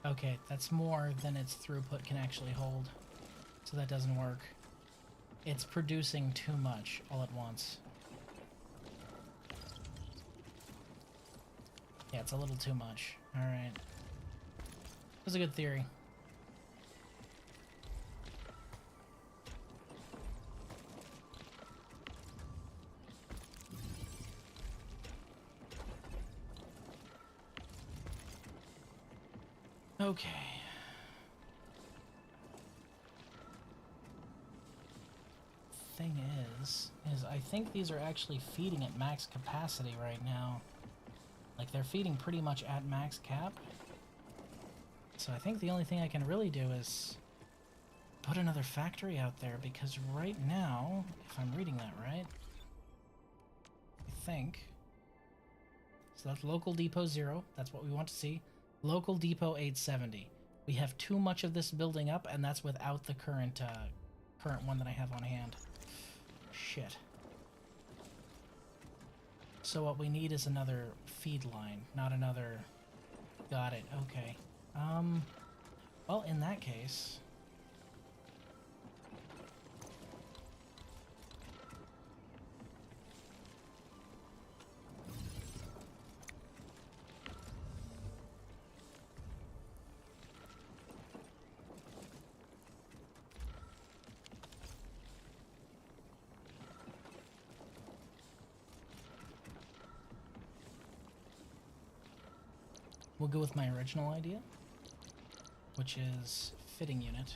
Okay, that's more than its throughput can actually hold. So that doesn't work. It's producing too much all at once. Yeah, it's a little too much. Alright. That was a good theory. Okay. Thing is I think these are actually feeding at max capacity right now. Like, they're feeding pretty much at max cap. So I think the only thing I can really do is put another factory out there, because right now, if I'm reading that right, I think, so that's local depot 0, that's what we want to see. Local depot 870. We have too much of this building up, and that's without the current one that I have on hand. Shit. So what we need is another feed line, not another... Got it, okay. Well, in that case... We'll go with my original idea, which is fitting unit.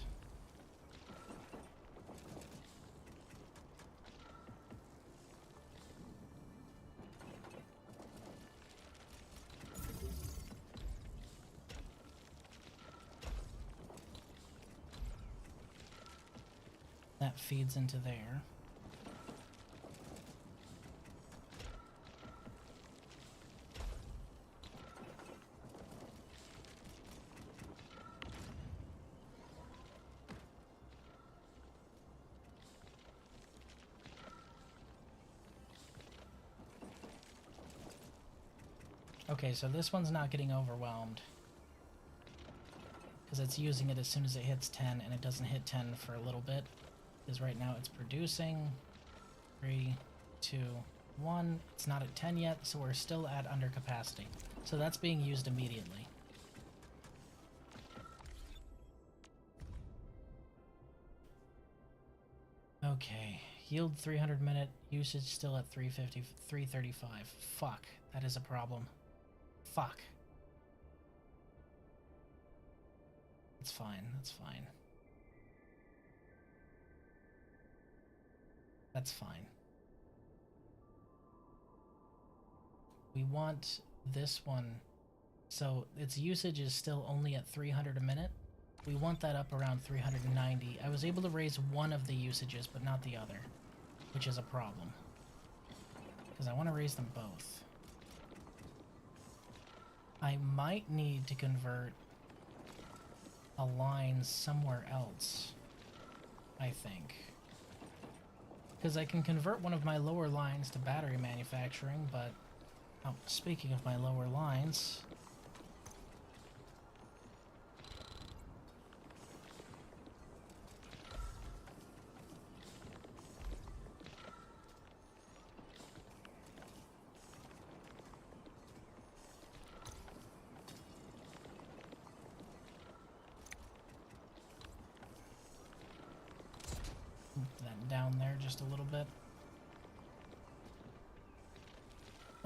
That feeds into there. Okay, so this one's not getting overwhelmed, because it's using it as soon as it hits 10, and it doesn't hit 10 for a little bit, because right now it's producing 3, 2, 1. It's not at 10 yet, so we're still at under capacity. So that's being used immediately. Okay, yield 300 minute, usage still at 350, 335. Fuck, that is a problem. Fuck. That's fine, that's fine. That's fine. We want this one, so its usage is still only at 300 a minute. We want that up around 390. I was able to raise one of the usages, but not the other, which is a problem, because I want to raise them both. I might need to convert a line somewhere else, I think. Because I can convert one of my lower lines to battery manufacturing, but... Oh, speaking of my lower lines...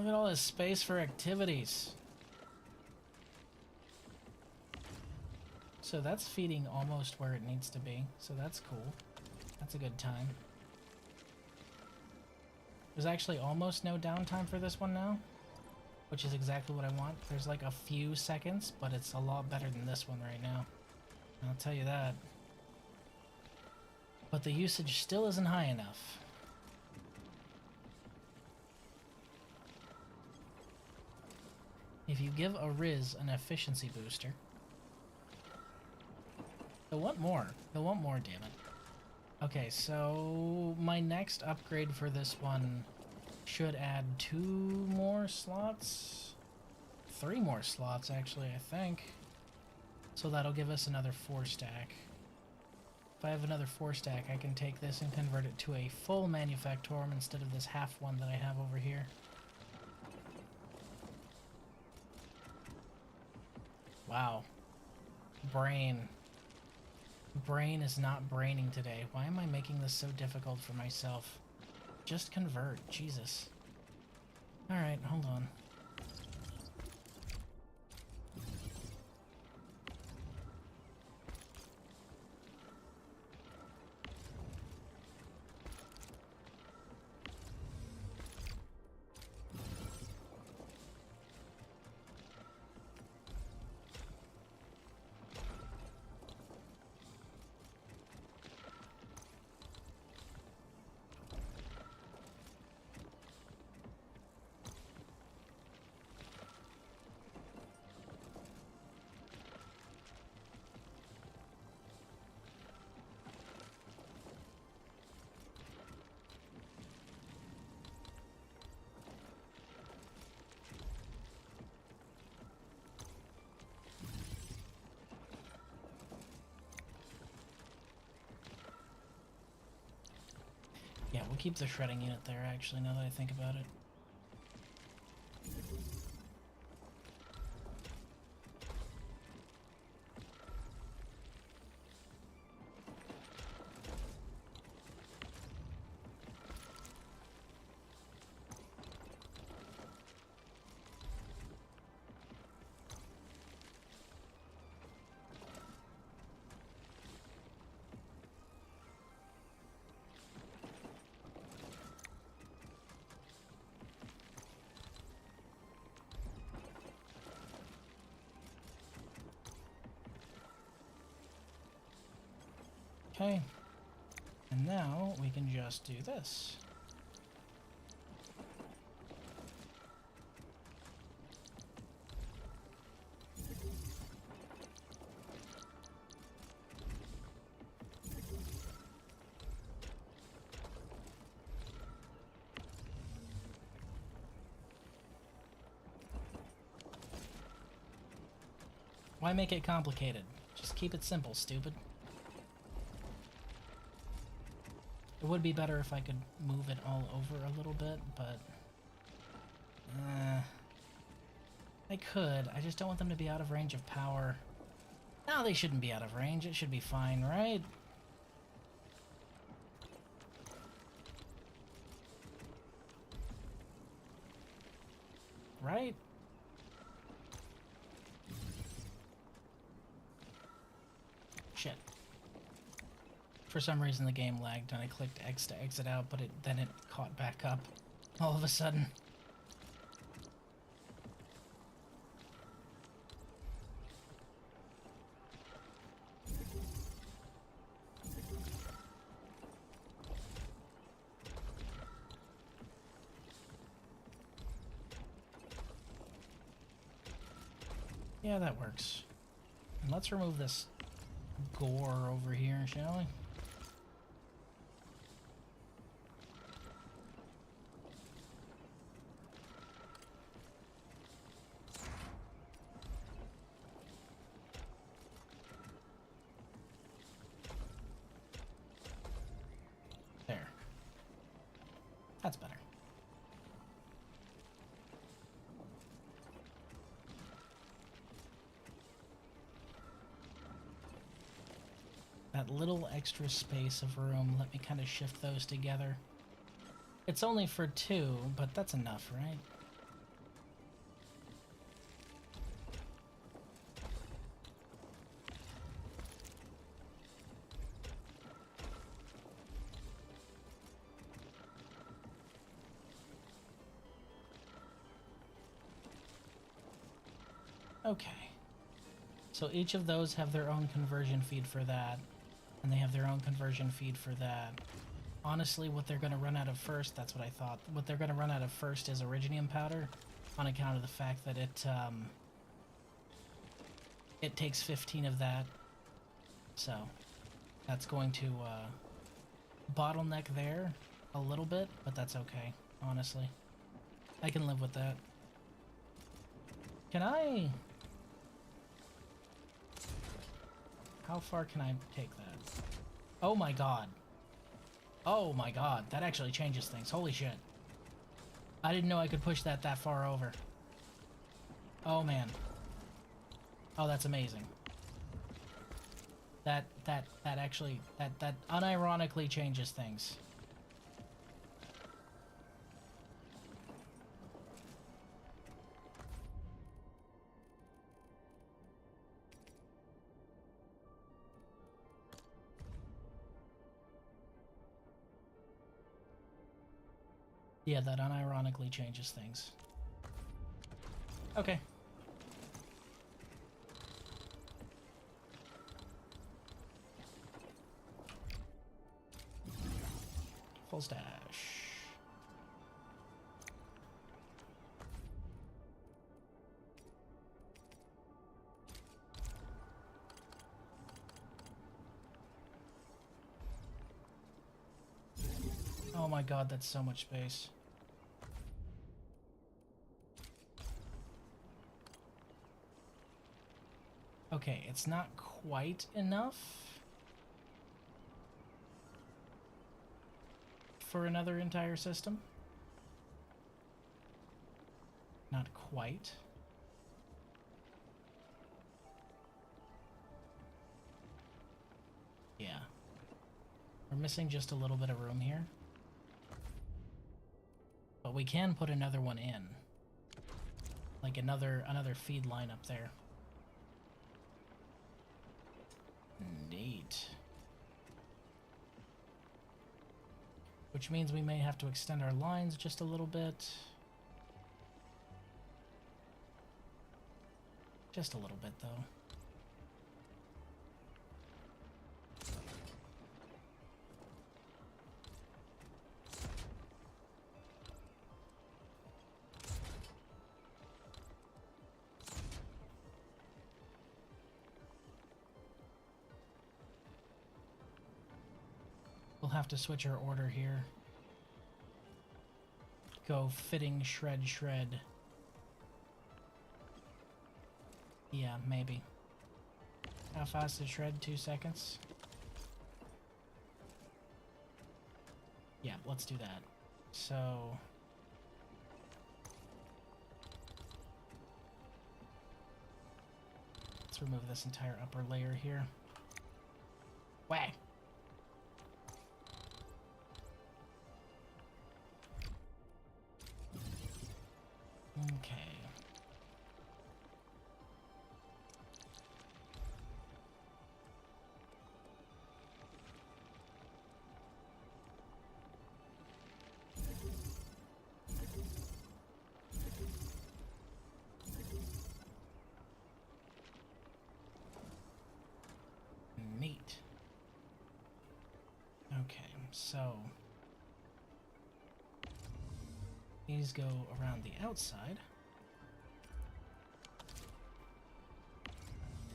Look at all this space for activities. So that's feeding almost where it needs to be, so that's cool. That's a good time. There's actually almost no downtime for this one now, which is exactly what I want. There's like a few seconds, but it's a lot better than this one right now. I'll tell you that. But the usage still isn't high enough. If you give a Riz an efficiency booster, they'll want more. They'll want more, damn it. Okay, so my next upgrade for this one should add 2 more slots? 3 more slots, actually, I think. So that'll give us another 4 stack. If I have another 4 stack, I can take this and convert it to a full Manufactorum instead of this half one that I have over here. Wow. Brain. Brain is not braining today. Why am I making this so difficult for myself? Just convert. Jesus. Alright, hold on. Yeah, we'll keep the shredding unit there, actually, now that I think about it. Okay, and now we can just do this. Why make it complicated? Just keep it simple, stupid. It would be better if I could move it all over a little bit, but... I could. I just don't want them to be out of range of power. No, they shouldn't be out of range. It should be fine, right? Right? Shit. For some reason the game lagged and I clicked X to exit out, but then it caught back up all of a sudden. Yeah, that works. And let's remove this gore over here, shall we? There. That's better. That little extra space of room, let me kind of shift those together. It's only for 2, but that's enough, right? Okay. So each of those have their own conversion feed for that, and they have their own conversion feed for that. Honestly, what they're going to run out of first, that's what I thought. What they're going to run out of first is Originium powder, on account of the fact that it takes 15 of that. So that's going to bottleneck there a little bit, but that's okay, honestly. I can live with that. Can I... How far can I take that? Oh my god. Oh my god, that actually changes things. Holy shit. I didn't know I could push that far over. Oh man. Oh, that's amazing. That actually, that unironically changes things. Yeah, that unironically changes things. Okay. Full stash. Oh my god, that's so much space. Okay, it's not quite enough for another entire system. Not quite. Yeah. We're missing just a little bit of room here. But we can put another one in. Like another feed line up there. Neat. Which means we may have to extend our lines just a little bit. Just a little bit, though. We'll have to switch our order here. Go fitting, shred, shred. Yeah, maybe. How fast is shred? 2 seconds? Yeah, let's do that. So... let's remove this entire upper layer here. Whack! Okay. Neat. Okay, so these go around the outside.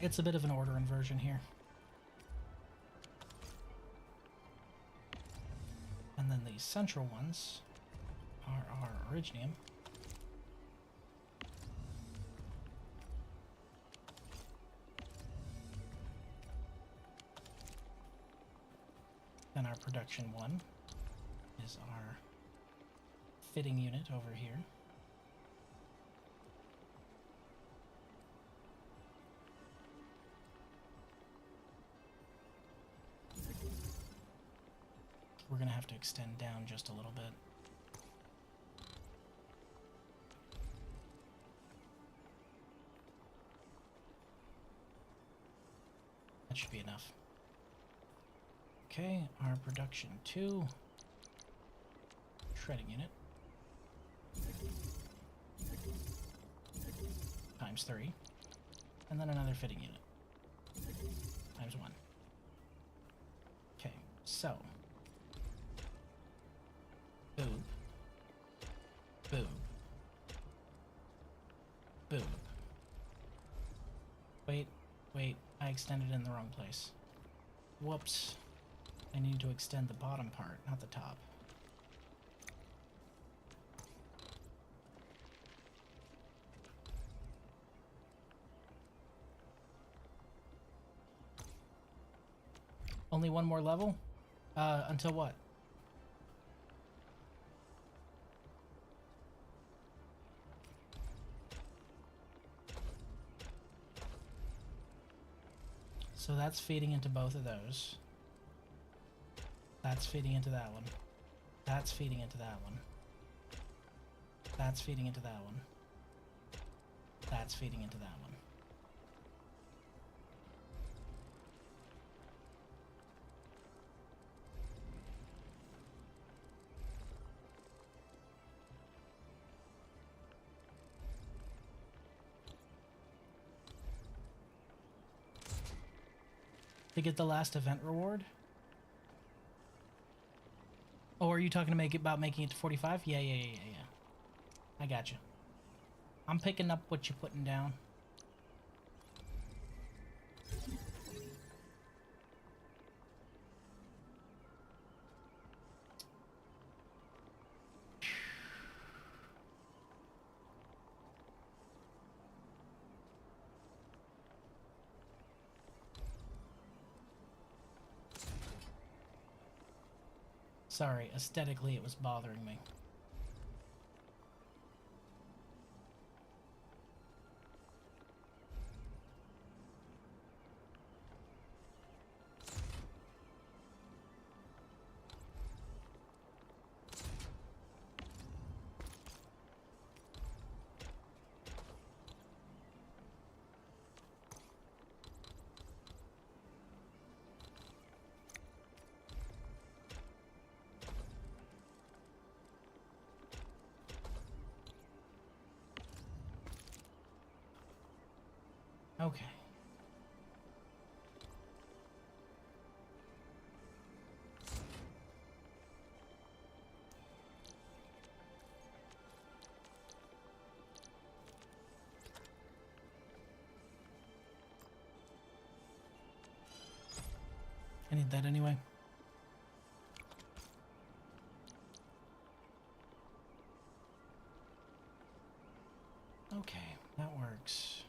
It's a bit of an order inversion here. And then these central ones are our Originium. Then our production one is our fitting unit over here. We're gonna have to extend down just a little bit. That should be enough. Okay, our production 2 shredding unit ×3. And then another fitting unit. Times 1. Okay, so. Boob. Boob. Boob. Wait, I extended in the wrong place. Whoops. I need to extend the bottom part, not the top. Only one more level? Until what? So that's feeding into both of those. That's feeding into that one. That's feeding into that one. That's feeding into that one. That's feeding into that one. To get the last event reward? Oh, are you talking to about making it to 45? Yeah. I got you. I'm picking up what you're putting down. Sorry, aesthetically it was bothering me. Okay. I need that anyway. Okay, that works.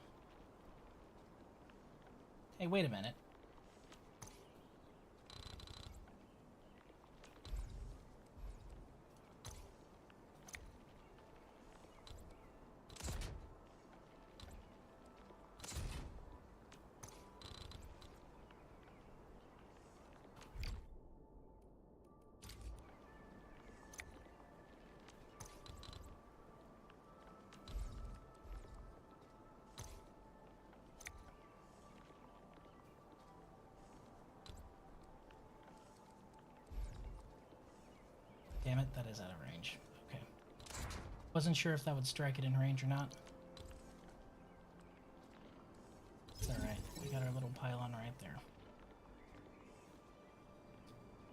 Hey, wait a minute. Damn it, that is out of range. Okay. Wasn't sure if that would strike it in range or not. It's alright. We got our little pylon right there.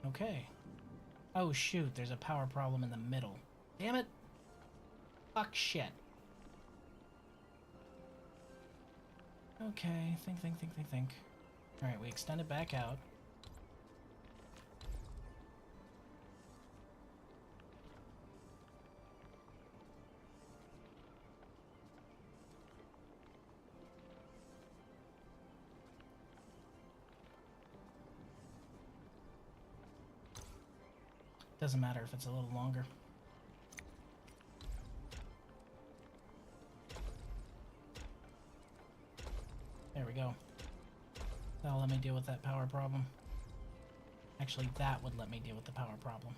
Okay. Oh shoot, there's a power problem in the middle. Damn it! Fuck shit. Okay, think. Alright, we extend it back out. Doesn't matter if it's a little longer. There we go. That'll let me deal with that power problem. Actually, that would let me deal with the power problem.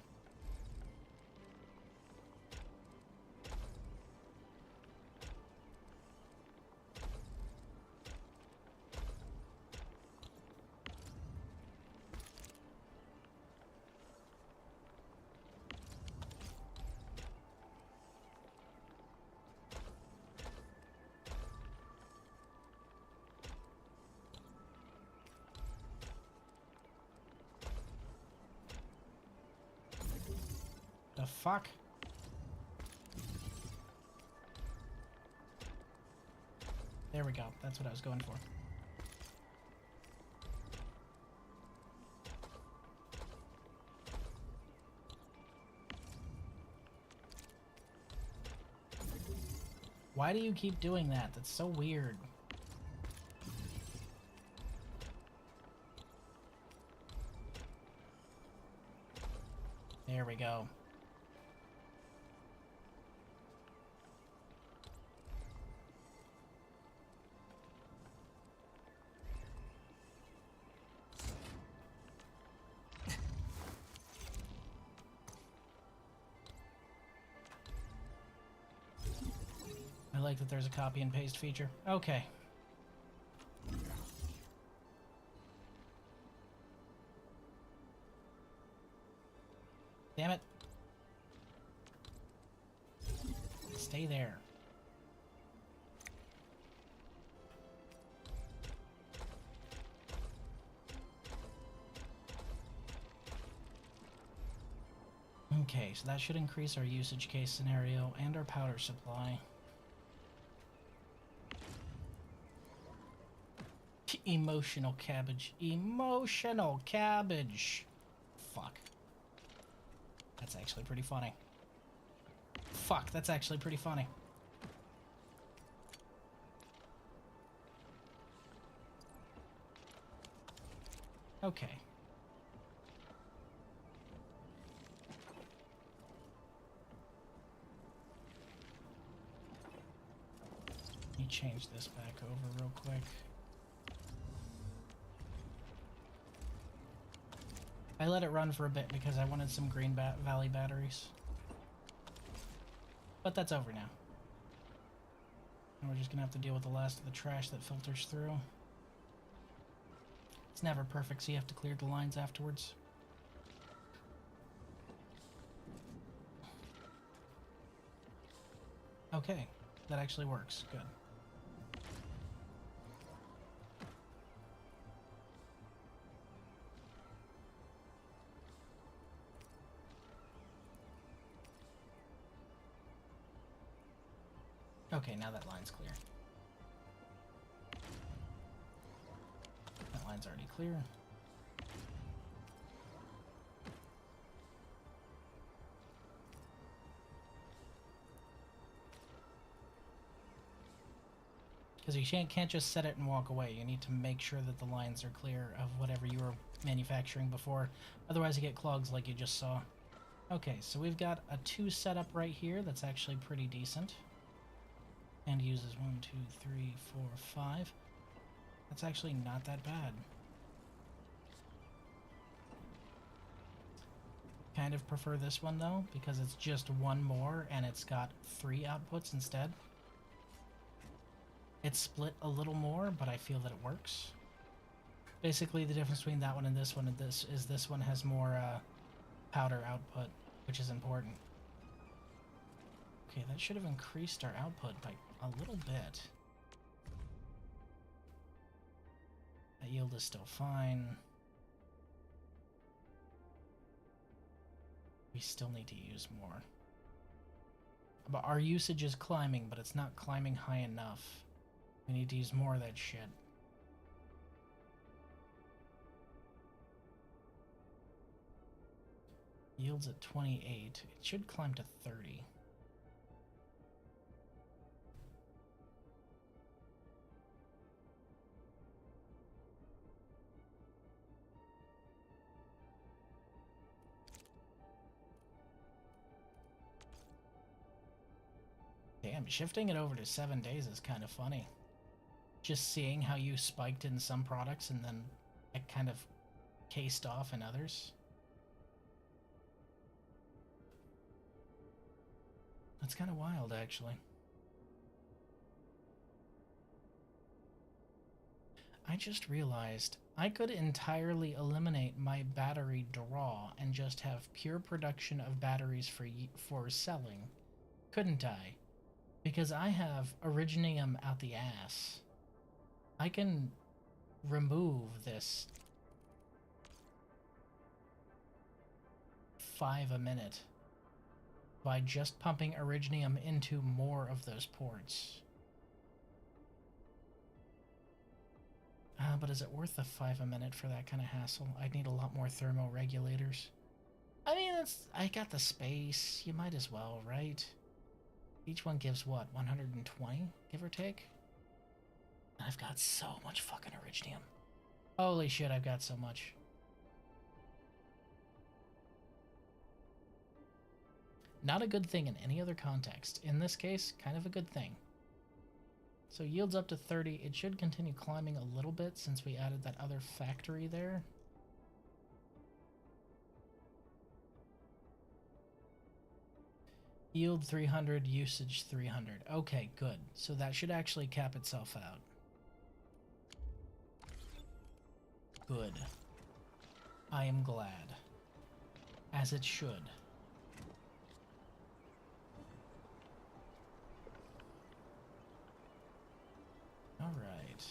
fuck? There we go. That's what I was going for. Why do you keep doing that? That's so weird. There we go. I like that there's a copy and paste feature. Okay. Damn it. Stay there. Okay, so that should increase our usage case scenario and our powder supply. Emotional cabbage. Emotional cabbage. Fuck. That's actually pretty funny. Fuck, that's actually pretty funny. Okay. Let me change this back over real quick. I let it run for a bit because I wanted some Green Valley batteries. But that's over now. And we're just gonna have to deal with the last of the trash that filters through. It's never perfect, so you have to clear the lines afterwards. Okay, that actually works. Good. Okay, now that line's clear. That line's already clear. Because you can't just set it and walk away. You need to make sure that the lines are clear of whatever you were manufacturing before. Otherwise you get clogs like you just saw. Okay, so we've got a 2 setup right here that's actually pretty decent. And uses 1, 2, 3, 4, 5. That's actually not that bad. Kind of prefer this one though, because it's just one more and it's got 3 outputs instead. It's split a little more, but I feel that it works. Basically the difference between that one and this is this one has more powder output, which is important. Okay, that should have increased our output by a little bit. That yield is still fine. We still need to use more. But our usage is climbing, but it's not climbing high enough. We need to use more of that shit. Yields at 28. It should climb to 30. Damn, shifting it over to 7 days is kind of funny. Just seeing how you spiked in some products and then it kind of cased off in others. That's kind of wild, actually. I just realized I could entirely eliminate my battery draw and just have pure production of batteries for selling, couldn't I? Because I have Originium out the ass. I can remove this 5 a minute by just pumping Originium into more of those ports. But is it worth the 5 a minute for that kind of hassle? I'd need a lot more thermoregulators. I mean, I got the space. You might as well, right? Each one gives what, 120, give or take? And I've got so much fucking Originium. Holy shit, I've got so much. Not a good thing in any other context. In this case, kind of a good thing. So yields up to 30. It should continue climbing a little bit since we added that other factory there. Yield 300, usage 300. Okay, good. So that should actually cap itself out. Good. I am glad. As it should. Alright.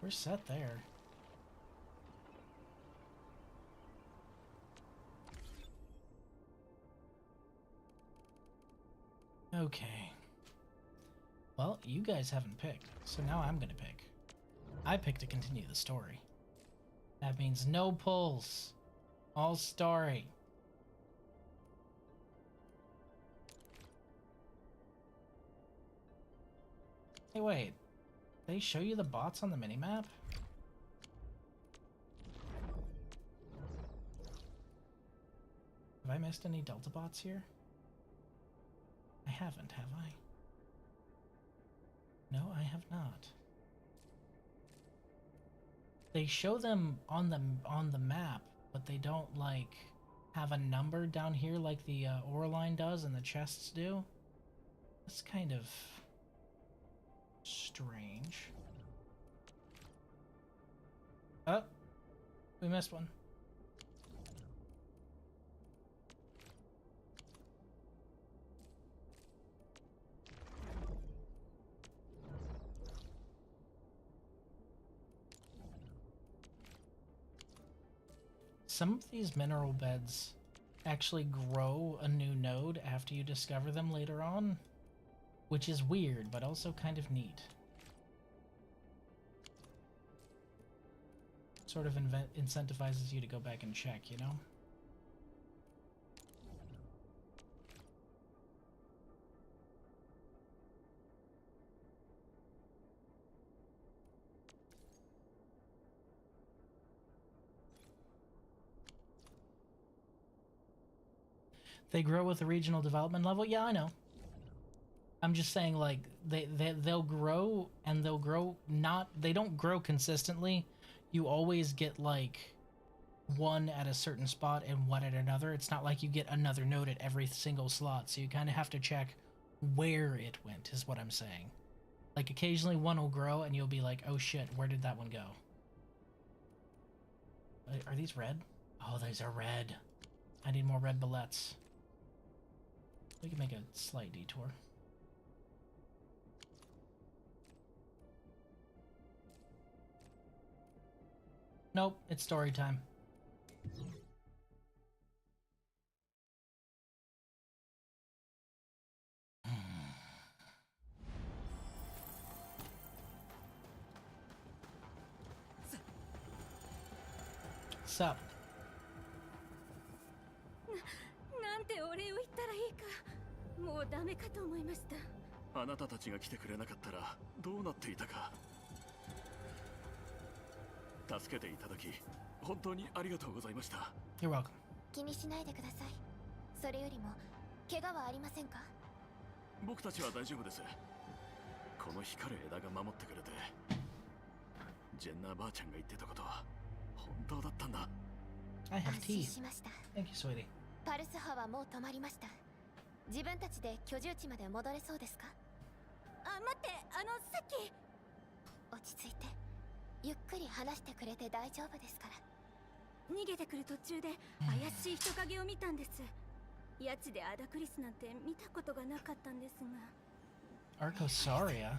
We're set there. Okay. Well, you guys haven't picked, so now I'm gonna pick. I picked to continue the story. That means no pulls. All story. Hey, wait. They show you the bots on the minimap? Have I missed any Delta bots here? I haven't, have I? No, I have not. They show them on the map, but they don't like have a number down here like the Oraline does and the chests do. That's kind of strange. Oh, we missed one. Some of these mineral beds actually grow a new node after you discover them later on, which is weird, but also kind of neat. Sort of incentivizes you to go back and check, you know? They grow with the regional development level? Yeah, I know. I'm just saying, like, they'll grow, and they'll grow they don't grow consistently. You always get, like, one at a certain spot and one at another. It's not like you get another node at every single slot, so you kind of have to check where it went, is what I'm saying. Like, occasionally one will grow, and you'll be like, oh shit, where did that one go? Are these red? Oh, these are red. I need more red bullets. We can make a slight detour. Nope, it's story time. Sup? なんてお礼を言ったらいいか。もうダメかと思いました。あなたたちが来てくれなかったらどうなっていたか。助けていただき本当にありがとうございました。 You're welcome. 気にしないでください。それよりも怪我はありませんか？僕たちは大丈夫です。この光る枝が守ってくれて、ジェンナーばあちゃんが言ってたことは本当だったんだ。 I have 安心 teeth. しました。 Thank you, sweetie. パルス波はもう止まりました。自分たちで居住地まで戻れそうですか？あ、待って、さっき。落ち着いて。ゆっくり話してくれて大丈夫ですから。逃げてくる途中で怪しい人影を見たんです。ヤチでアダクリスなんて見たことがなかったんですが。Arcosaria?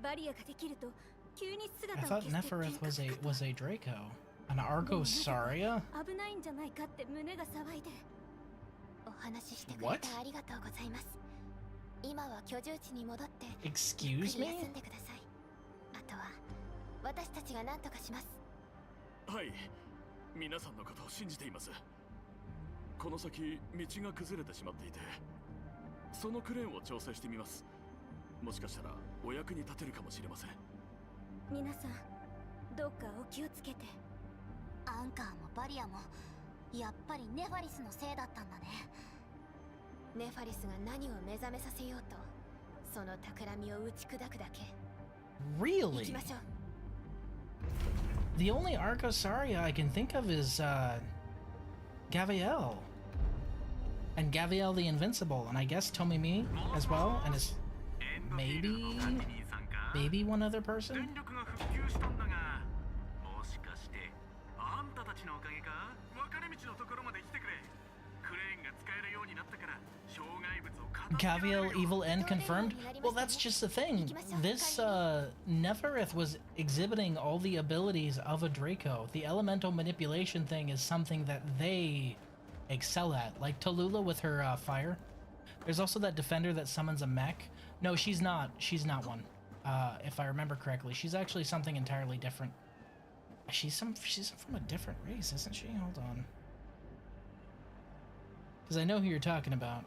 バリアができると急に I 姿を thought 消して Nefereth was a Draco. An Arcosaria? 危ないんじゃないかって胸が騒いで。お話ししてくれてありがとうございます。今は居住地に戻って Excuse me? 休んでください。あとは私たちが何とかします。はい、皆さんのことを信じています。この先道が崩れてしまっていて、そのクレーンを調整してみます。もしかしたらお役に立てるかもしれません。皆さんどうかお気をつけて。アンカーもバリアもやっぱりネファリスのせいだったんだね。ネファリスが何を目覚めさせようと、その企みを打ち砕くだけ。行き Really? ましょう。 The only Arcosaria I can think of is Gaviel. And Gaviel the Invincible, and I guess Tomimi as well, and is maybe one other person? もしかしてあんたたちのおかげか。分かれ道のところまで来てくれ。クレーンが使えるようになったから障害物を片付けられるよ。 Gaviel Evil End confirmed? Well, that's just the thing. This Neferith was exhibiting all the abilities of a Draco. The elemental manipulation thing is something that they excel at, like Tallulah with her fire. There's also that defender that summons a mech. No, she's not one. If I remember correctly, she's actually something entirely different. She's from a different race, isn't she? Hold on. Because I know who you're talking about.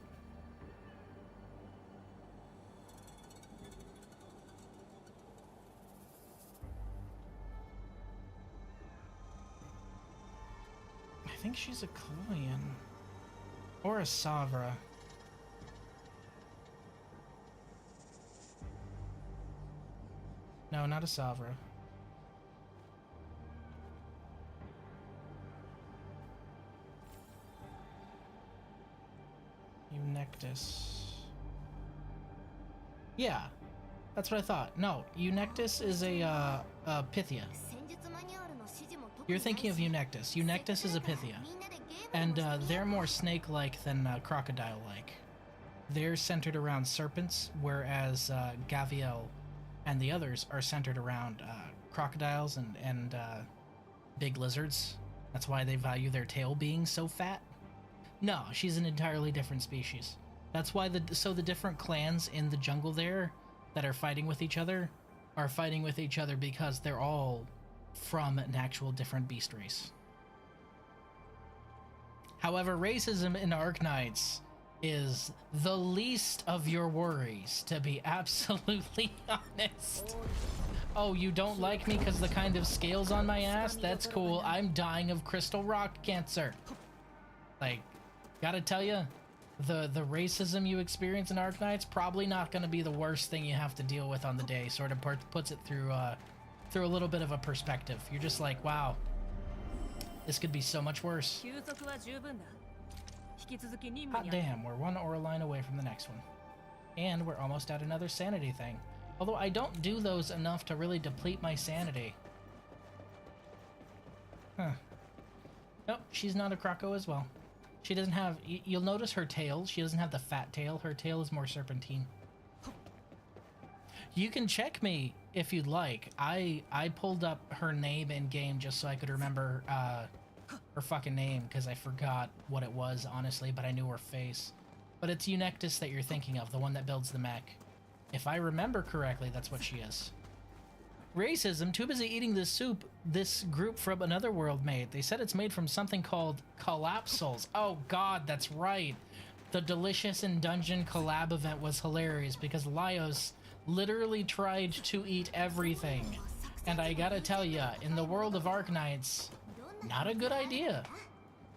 I think she's a Kloyan. Or a Savra. No, not a Savra. Eunectus. Yeah, that's what I thought. No, Eunectus is a Pythia. You're thinking of Eunectus. Eunectus is a Pythia. And they're more snake-like than crocodile-like. They're centered around serpents, whereas Gaviel and the others are centered around crocodiles and big lizards. That's why they value their tail being so fat. No, she's an entirely different species. That's why the different clans in the jungle there that are fighting with each other are fighting with each other because they're all from an actual different beast race. However, racism in Arknights is the least of your worries, to be absolutely honest. Oh, you don't like me because the kind of scales on my ass? That's cool. I'm dying of crystal rock cancer. Like, gotta tell you, the racism you experience in Arknights probably not going to be the worst thing you have to deal with on the day. Sort of puts it through a little bit of a perspective. You're just like, wow, this could be so much worse. Hot damn, we're one aura line away from the next one. And we're almost at another sanity thing. Although I don't do those enough to really deplete my sanity. Huh. Nope, she's not a Croco as well. She doesn't have... You'll notice her tail. She doesn't have the fat tail. Her tail is more serpentine. You can check me if you'd like. I pulled up her name in game just so I could remember her fucking name, because I forgot what it was, honestly, but I knew her face. But it's Eunectus that you're thinking of, the one that builds the mech. If I remember correctly, that's what she is. Racism, too busy eating this soup this group from another world made. They said it's made from something called collapsals. Oh god, that's right. The Delicious in Dungeon collab event was hilarious because Laios literally tried to eat everything. And I gotta tell ya, in the world of Arknights, not a good idea.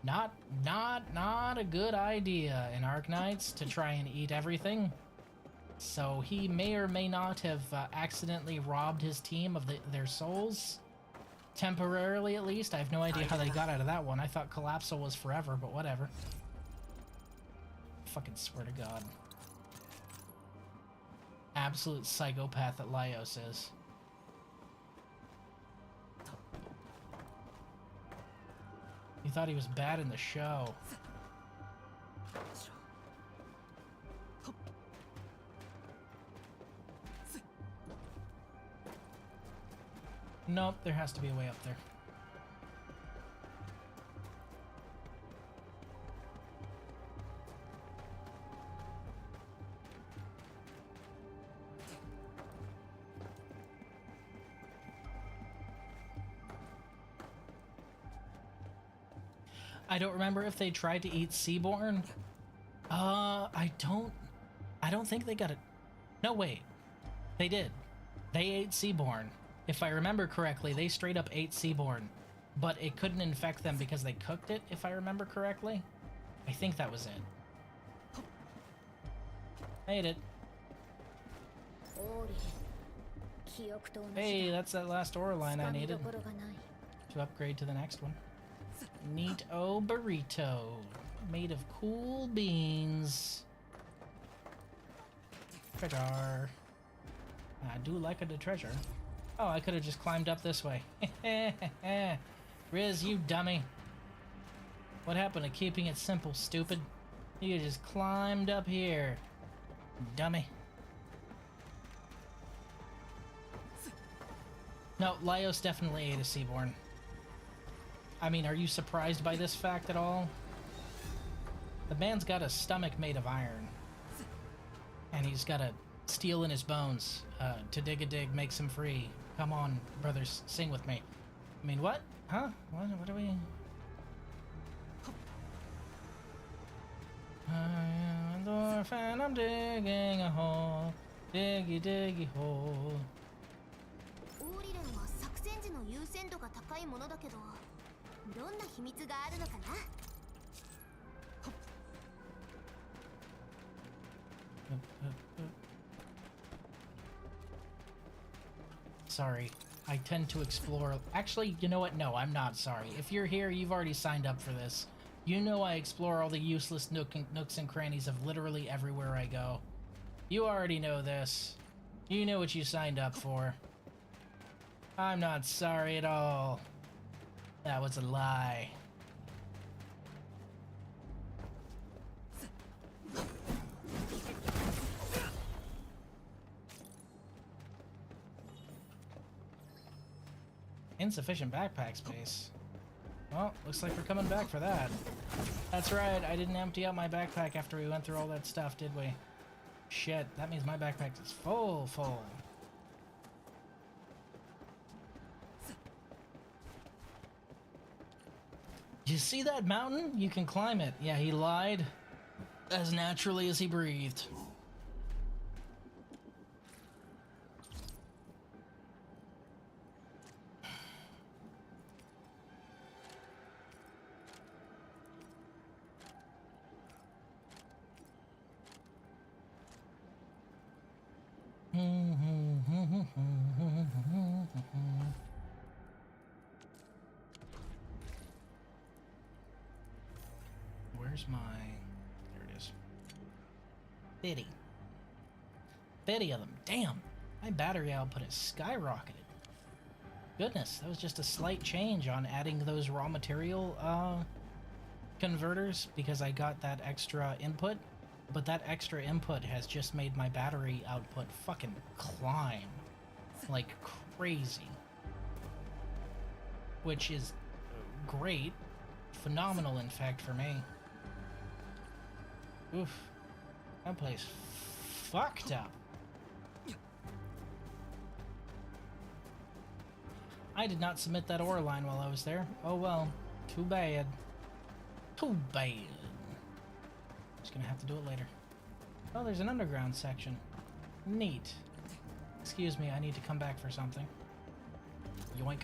Not a good idea in Arknights to try and eat everything. So he may or may not have accidentally robbed his team of their souls. Temporarily, at least. I have no idea how they got out of that one. I thought Collapsal was forever, but whatever. Fucking swear to God. Absolute psychopath that Laios is. You thought he was bad in the show. Nope, there has to be a way up there. Oh, 「I don't remember if they tried to eat Seaborn. I don't think they got it. No, wait. They did. They ate Seaborn. If I remember correctly, they straight up ate Seaborn. But it couldn't infect them because they cooked it, if I remember correctly. I think that was it. I ate it. Hey, that's that last ore line I needed to upgrade to the next one. Neat-o burrito. Made of cool beans. Treasure. I do like the treasure. Oh, I could have just climbed up this way. Riz, you dummy. What happened to keeping it simple, stupid? You just climbed up here. Dummy. No, Laios definitely ate a Seaborn. I mean, are you surprised by this fact at all? The man's got a stomach made of iron. And he's got a steel in his bones. To dig a dig makes him free. Come on, brothers, sing with me. I mean, what? Huh? What are we... I'm an orphan, I'm digging a hole. Diggy, diggy hole. Sorry, I tend to explore... Actually, you know what? No, I'm not sorry. If you're here, you've already signed up for this. You know I explore all the useless nooks and crannies of literally everywhere I go. You already know this. You know what you signed up for. I'm not sorry at all. That was a lie. Insufficient backpack space. Well, looks like we're coming back for that. That's right, I didn't empty out my backpack after we went through all that stuff, did we? Shit, that means my backpack is full. You see that mountain? You can climb it. Yeah, he lied as naturally as he breathed. Where's my... There it is. 50 of them. Damn! My battery output has skyrocketed. Goodness, that was just a slight change on adding those raw material converters because I got that extra input. But that extra input has just made my battery output fucking climb like crazy. Which is great. Phenomenal, in fact, for me. Oof. That place fucked up. I did not submit that ore line while I was there. Oh well. Too bad. Too bad. Just gonna have to do it later. Oh, there's an underground section. Neat. Excuse me, I need to come back for something. Yoink.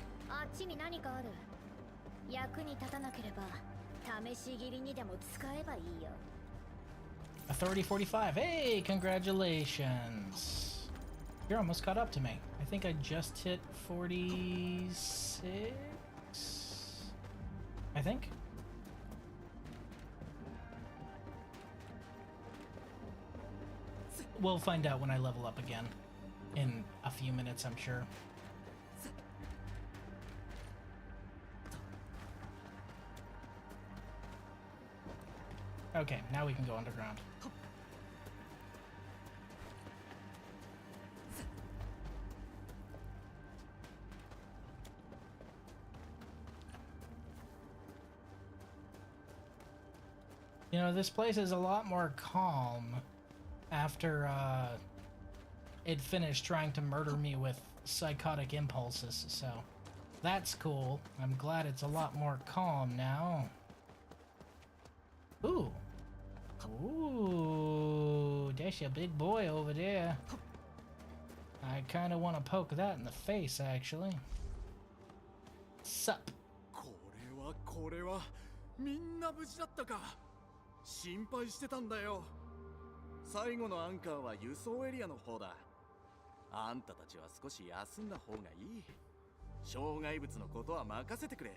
Authority 45. Hey, congratulations. You're almost caught up to me. I think I just hit 46. I think. We'll find out when I level up again. In a few minutes, I'm sure. Okay, now we can go underground. You know, this place is a lot more calm after it finished trying to murder me with psychotic impulses, so that's cool. I'm glad it's a lot more calm now. Ooh. Ooh, that's a big boy over there. I kind of want to poke that in the face, actually. Sup? これはみんな無事だったか。心配してたんだよ。最後のアンカーは輸送エリアの方だ。あんたたちは少し休んだ方がいい。障害物のことは任せてくれ。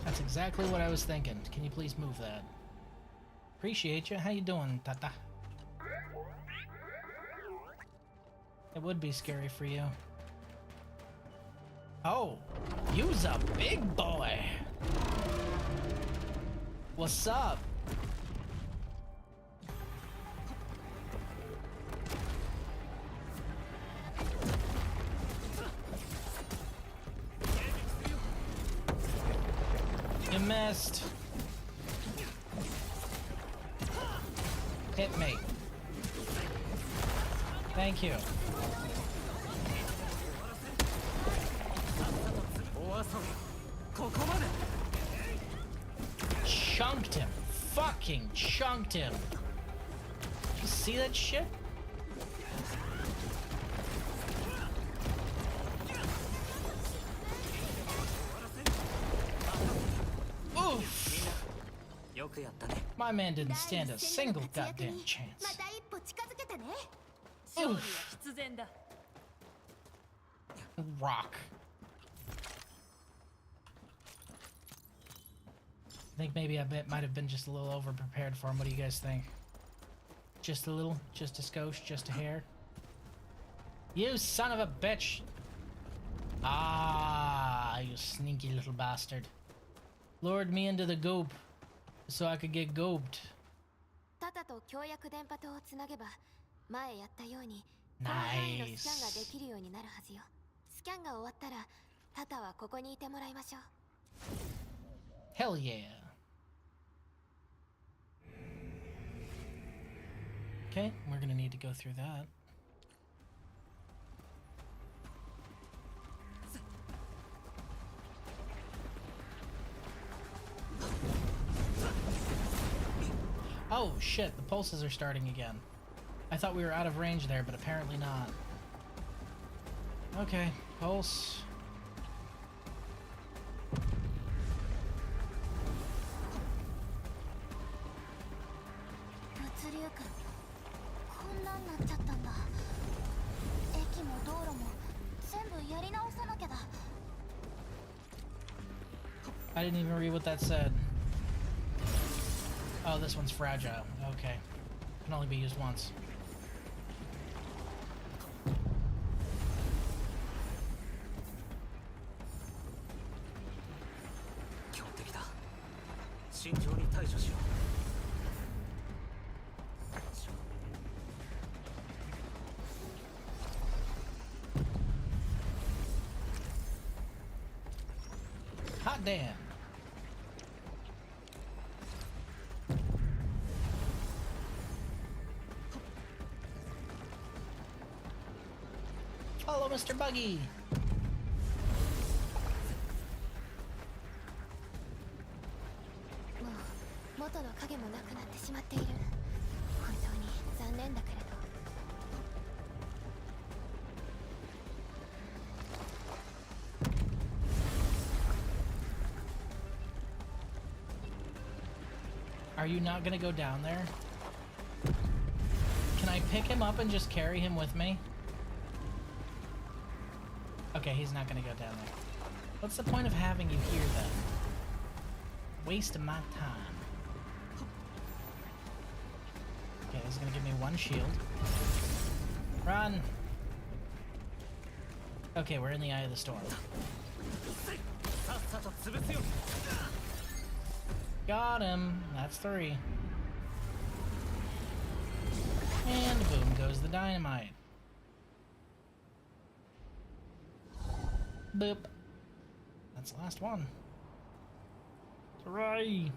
That's exactly what I was thinking. Can you please move that? Appreciate you. How you doing, Tata? It would be scary for you. Oh, you's a big boy. What's up? You missed. Hit me. Thank you. Chunked him. Fucking chunked him. Did you see that shit? Oof. My man didn't stand a single goddamn chance. Oof. Rock. I think maybe might have been just a little over prepared for him. What do you guys think? Just a little? Just a skosh? Just a hair? You son of a bitch! Ah, you sneaky little bastard. Lured me into the goop so I could get gooped. Nice. Hell yeah. Okay, we're gonna need to go through that. Oh shit, the pulses are starting again. I thought we were out of range there, but apparently not. Okay, pulse. I didn't even read what that said. Oh, this one's fragile. Okay. Can only be used once. Hot damn. Hello, Mr. Buggy. Are you not gonna go down there? Can I pick him up and just carry him with me? Okay, he's not gonna go down there. What's the point of having you here then? Waste of my time. Okay, this is gonna give me one shield. Run! Okay, we're in the eye of the storm. Got him! That's 3. And boom goes the dynamite. Boop. That's the last one. 3.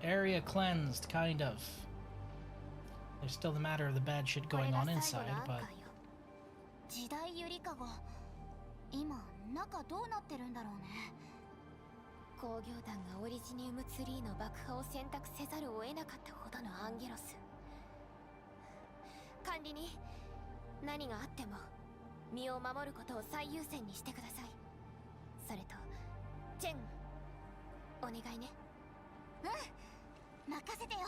Area cleansed, kind of. There's still the matter of the bad shit going on inside, but 時代ゆりかご、今中どうなってるんだろうね。工業団がオリジニウムツリーの爆破を選択せざるを得なかったほどのアンゲロス。管理人、何があっても身を守ることを最優先にしてください。それとチェン、お願いね。うん、任せてよ。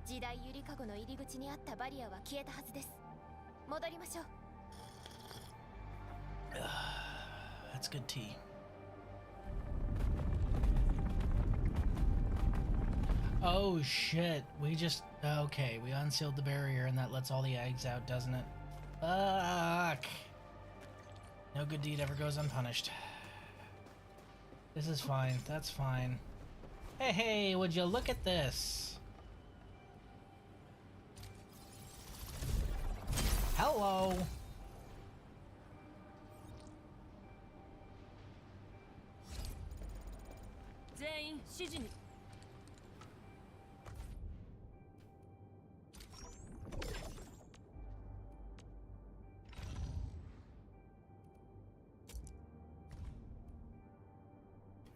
時代ゆりかごの入り口にあったバリアは消えたはずです。戻りましょう。That's good tea. Oh shit, we just... Okay, we unsealed the barrier and that lets all the eggs out, doesn't it? Fuck! No good deed ever goes unpunished. This is fine, that's fine. Hey, hey, would you look at this? Hello!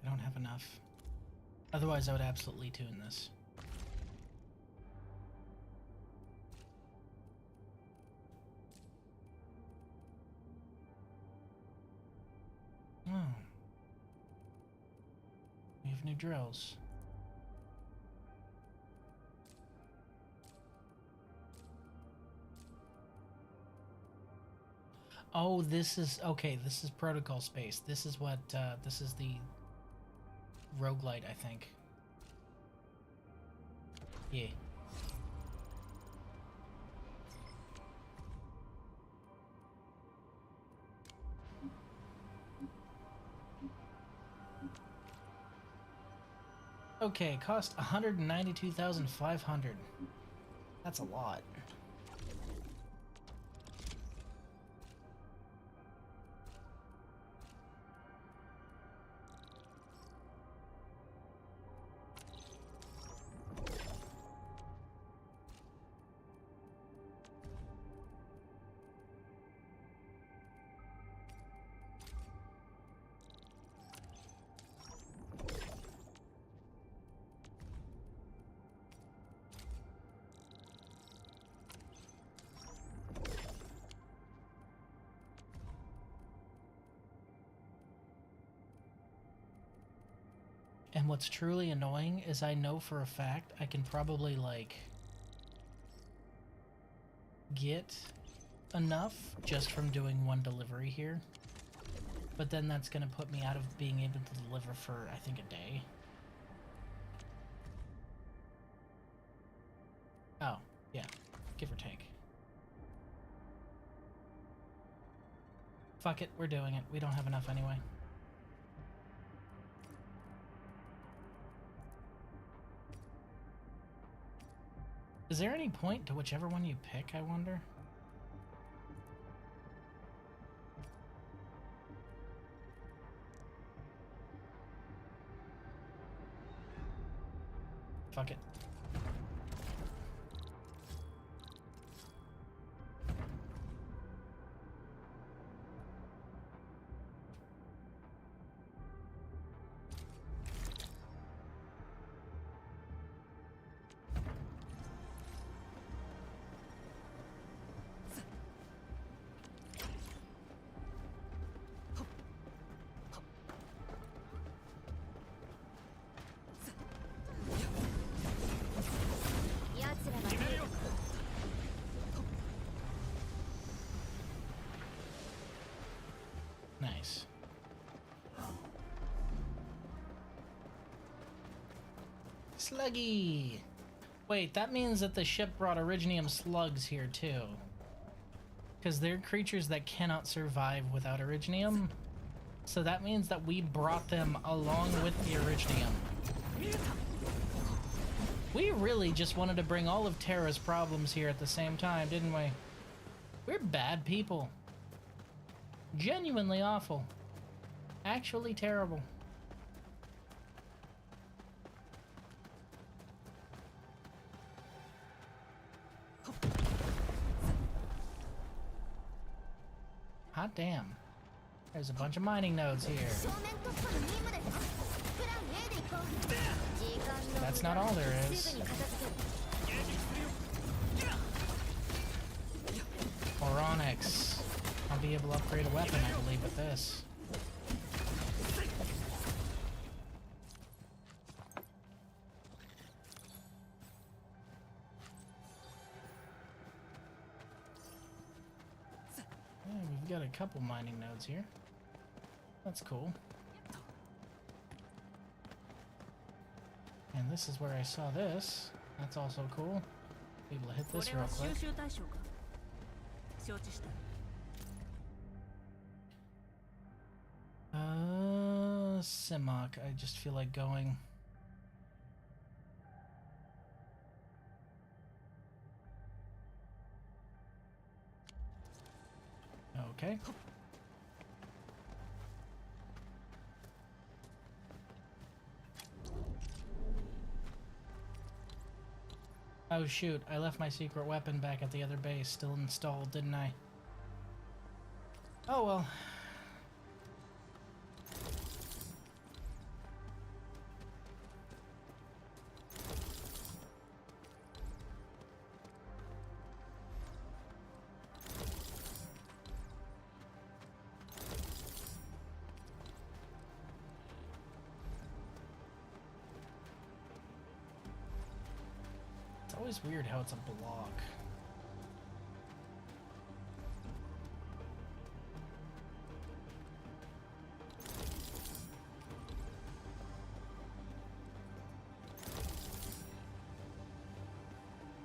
I don't have enough. Otherwise, I would absolutely tune this. Oh. We have new drills. Oh, this is... Okay, this is protocol space. This is what, this is the roguelite, I think. Yeah. Okay, cost 192,500. That's a lot. And what's truly annoying is I know for a fact I can probably, like, get enough just from doing one delivery here. But then that's going to put me out of being able to deliver for, I think, a day. Oh, yeah. Give or take. Fuck it, we're doing it. We don't have enough anyway. Is there any point to whichever one you pick, I wonder? Fuck it. Nice. Sluggy! Wait, that means that the ship brought Originium slugs here too. Because they're creatures that cannot survive without Originium. So that means that we brought them along with the Originium. We really just wanted to bring all of Terra's problems here at the same time, didn't we? We're bad people. Genuinely awful. Actually terrible. hot damn. There's a bunch of mining nodes here. That's not all there is. Or onyx. I'll be able to upgrade a weapon, I believe, with this. Yeah, we've got a couple mining nodes here. That's cool. And this is where I saw this. That's also cool. Be able to hit this real quick. Simok. I just feel like going. Okay. Oh shoot, I left my secret weapon back at the other base, still installed, didn't I? Oh well. It's always weird how it's a block.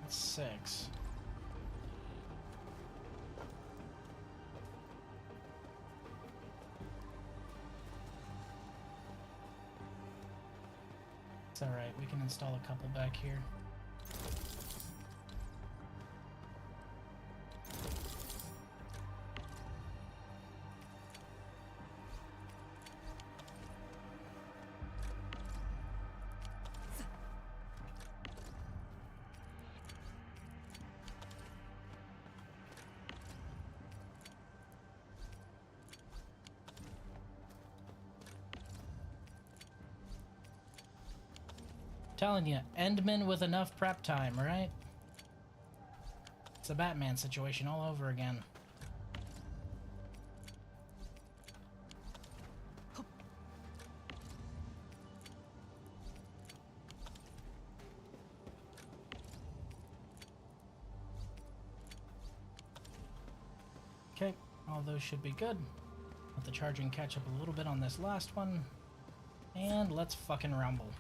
That's 6. It's alright, we can install a couple back here. Telling you, Endman with enough prep time, right? It's a Batman situation all over again. Okay, all those should be good. Let the charging catch up a little bit on this last one. And let's fucking rumble.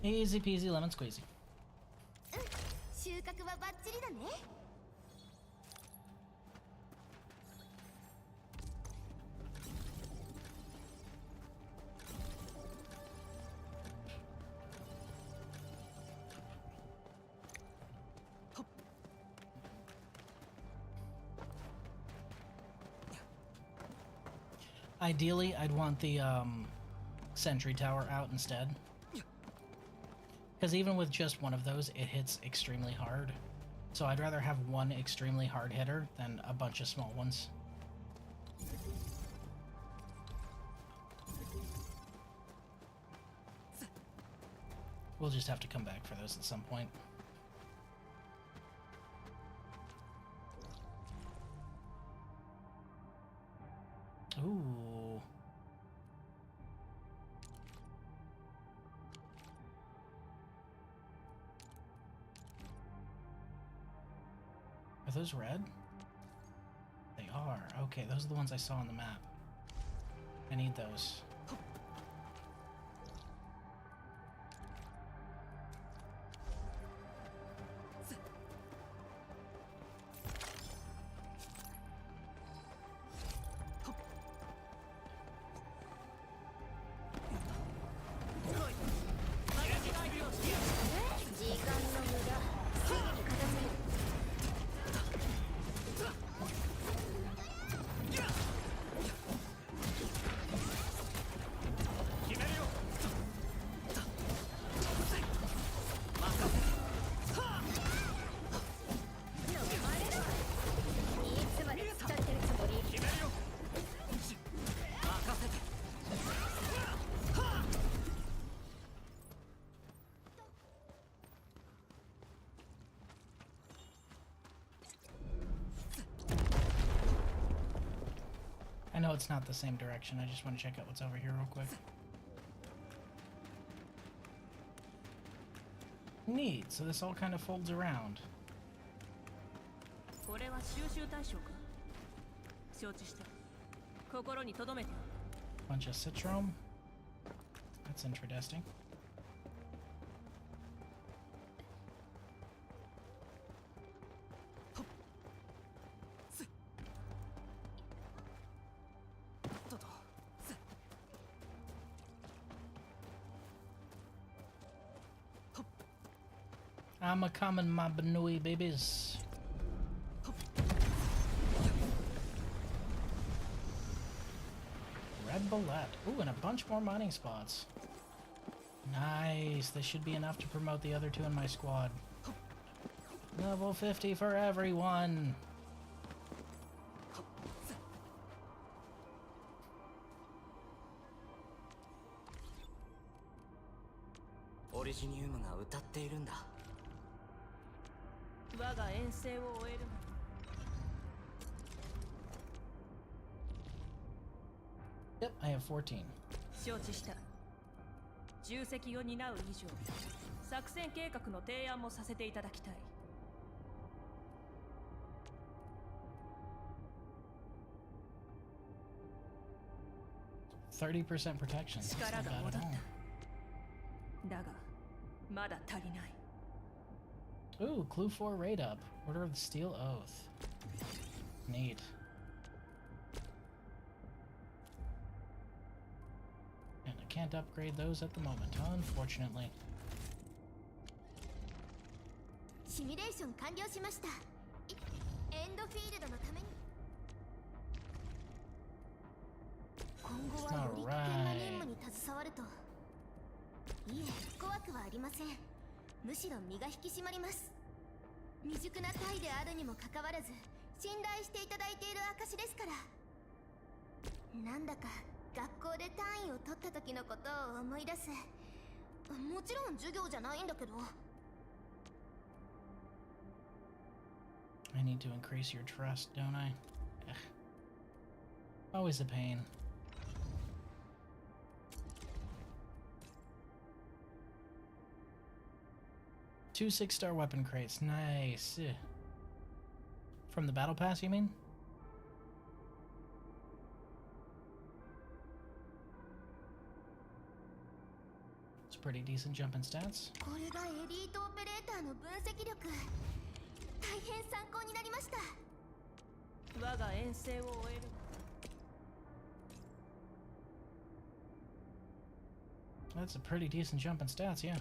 Easy peasy lemon squeezy. Ideally, I'd want the sentry tower out instead. Because even with just one of those, it hits extremely hard. So I'd rather have one extremely hard hitter than a bunch of small ones. We'll just have to come back for those at some point. Ooh. Are those red? They are. Okay, those are the ones I saw on the map. I need those. I know it's not the same direction. I just want to check out what's over here real quick. Neat. So this all kind of folds around. Bunch of citron. That's interesting. I'm a common my Benui babies. Red bullet. Ooh, and a bunch more mining spots. Nice. This should be enough to promote the other two in my squad. Level 50 for everyone. Yep, I have 14. 重責を担う以上、作戦計画の提案もさせていただきたい。30% protection. 力が戻った。だが、まだ足りない。Ooh, clue 4 raid up. Order of the Steel Oath. Neat. And I can't upgrade those at the moment, unfortunately. シミュレーション完了しました。エンドフィールドのために。今後はより危険な任務に携わると。いえ、怖くはありません。むしろ身が引き締まります。未熟な隊であるにもかかわらず信頼していただいている証ですから。なんだか学校で単位を取った時のことを思い出す。もちろん授業じゃないんだけど。 I need to increase your trust, don't I? Ugh. Always a pain. Two 6-star weapon crates. Nice. From the battle pass, you mean? It's a pretty decent jump in stats. これがエリートオペレーターの分析力。大変参考になりました。我が遠征を終える。That's a pretty decent jump in stats, yeah.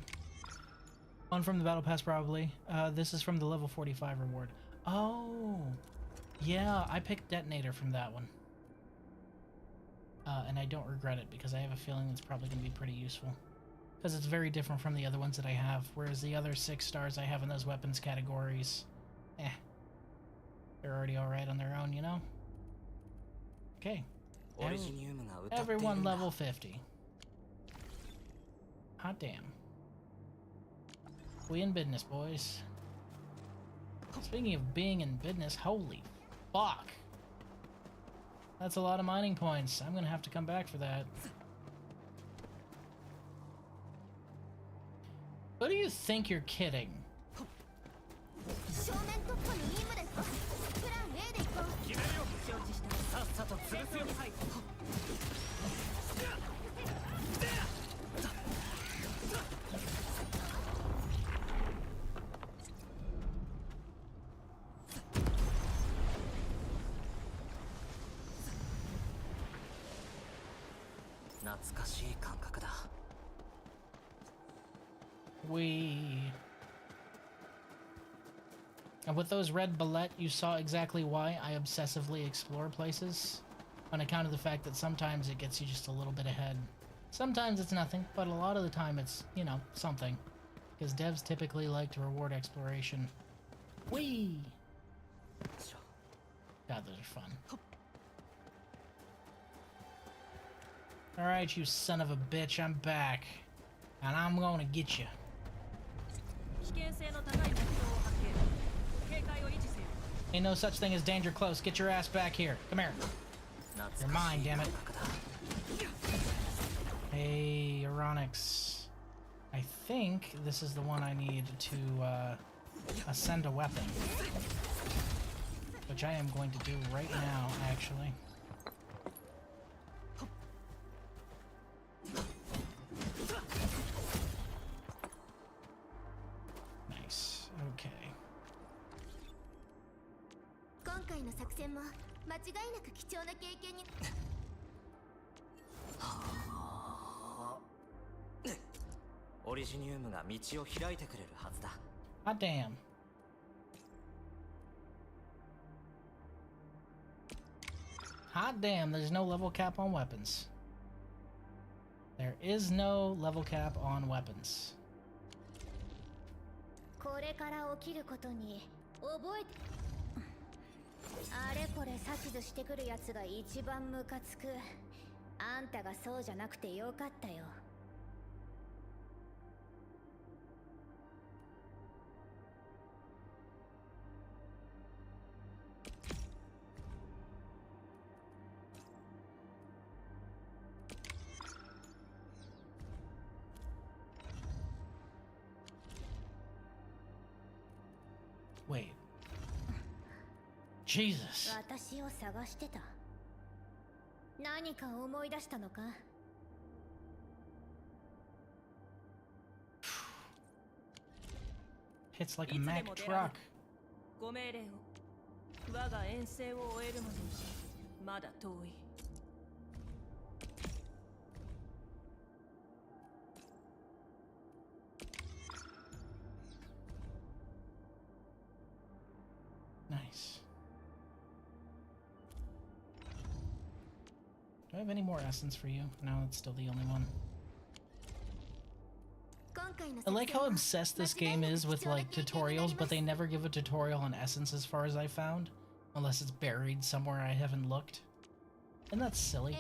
One from the battle pass, probably. This is from the level 45 reward. Oh, yeah, I picked detonator from that one. And I don't regret it because I have a feeling it's probably going to be pretty useful. Because it's very different from the other ones that I have, whereas the other 6 stars I have in those weapons categories, they're already alright on their own, you know? Okay. Everyone level 50. Hot damn. We in business, boys. Speaking of being in business, holy fuck. That's a lot of mining points. I'm gonna have to come back for that. Who do you think you're kidding? And with those red bullet, you saw exactly why I obsessively explore places. On account of the fact that sometimes it gets you just a little bit ahead. Sometimes it's nothing, but a lot of the time it's, you know, something. Because devs typically like to reward exploration. Whee! God, those are fun. Alright, you son of a bitch, I'm back. And I'm gonna get you. Ain't no such thing as danger close. Get your ass back here. Come here. You're mine, damn it. Hey, Euronics. I think this is the one I need to ascend a weapon. Which I am going to do right now, actually. Nice. Okay. 今回の作戦も間違いなく貴重な経験に。オリジニウムが道を開いてくれるはずだ。Hot damn. Hot damn, there's no level cap on weapons. There is no level cap on weapons. これから起きることに覚えて。あれこれ指図してくるやつが一番ムカつく。あんたがそうじゃなくてよかったよ。Wait. Jesus. 私を探してた。何か思い出したのか。Hits like a Mack truck. ご命令を。我が遠征を終えるまでまだ遠い。Nice. Do I have any more essence for you? No, it's still the only one. I like how obsessed this game is with like tutorials, but they never give a tutorial on essence as far as I found. Unless it's buried somewhere I haven't looked. And that's silly.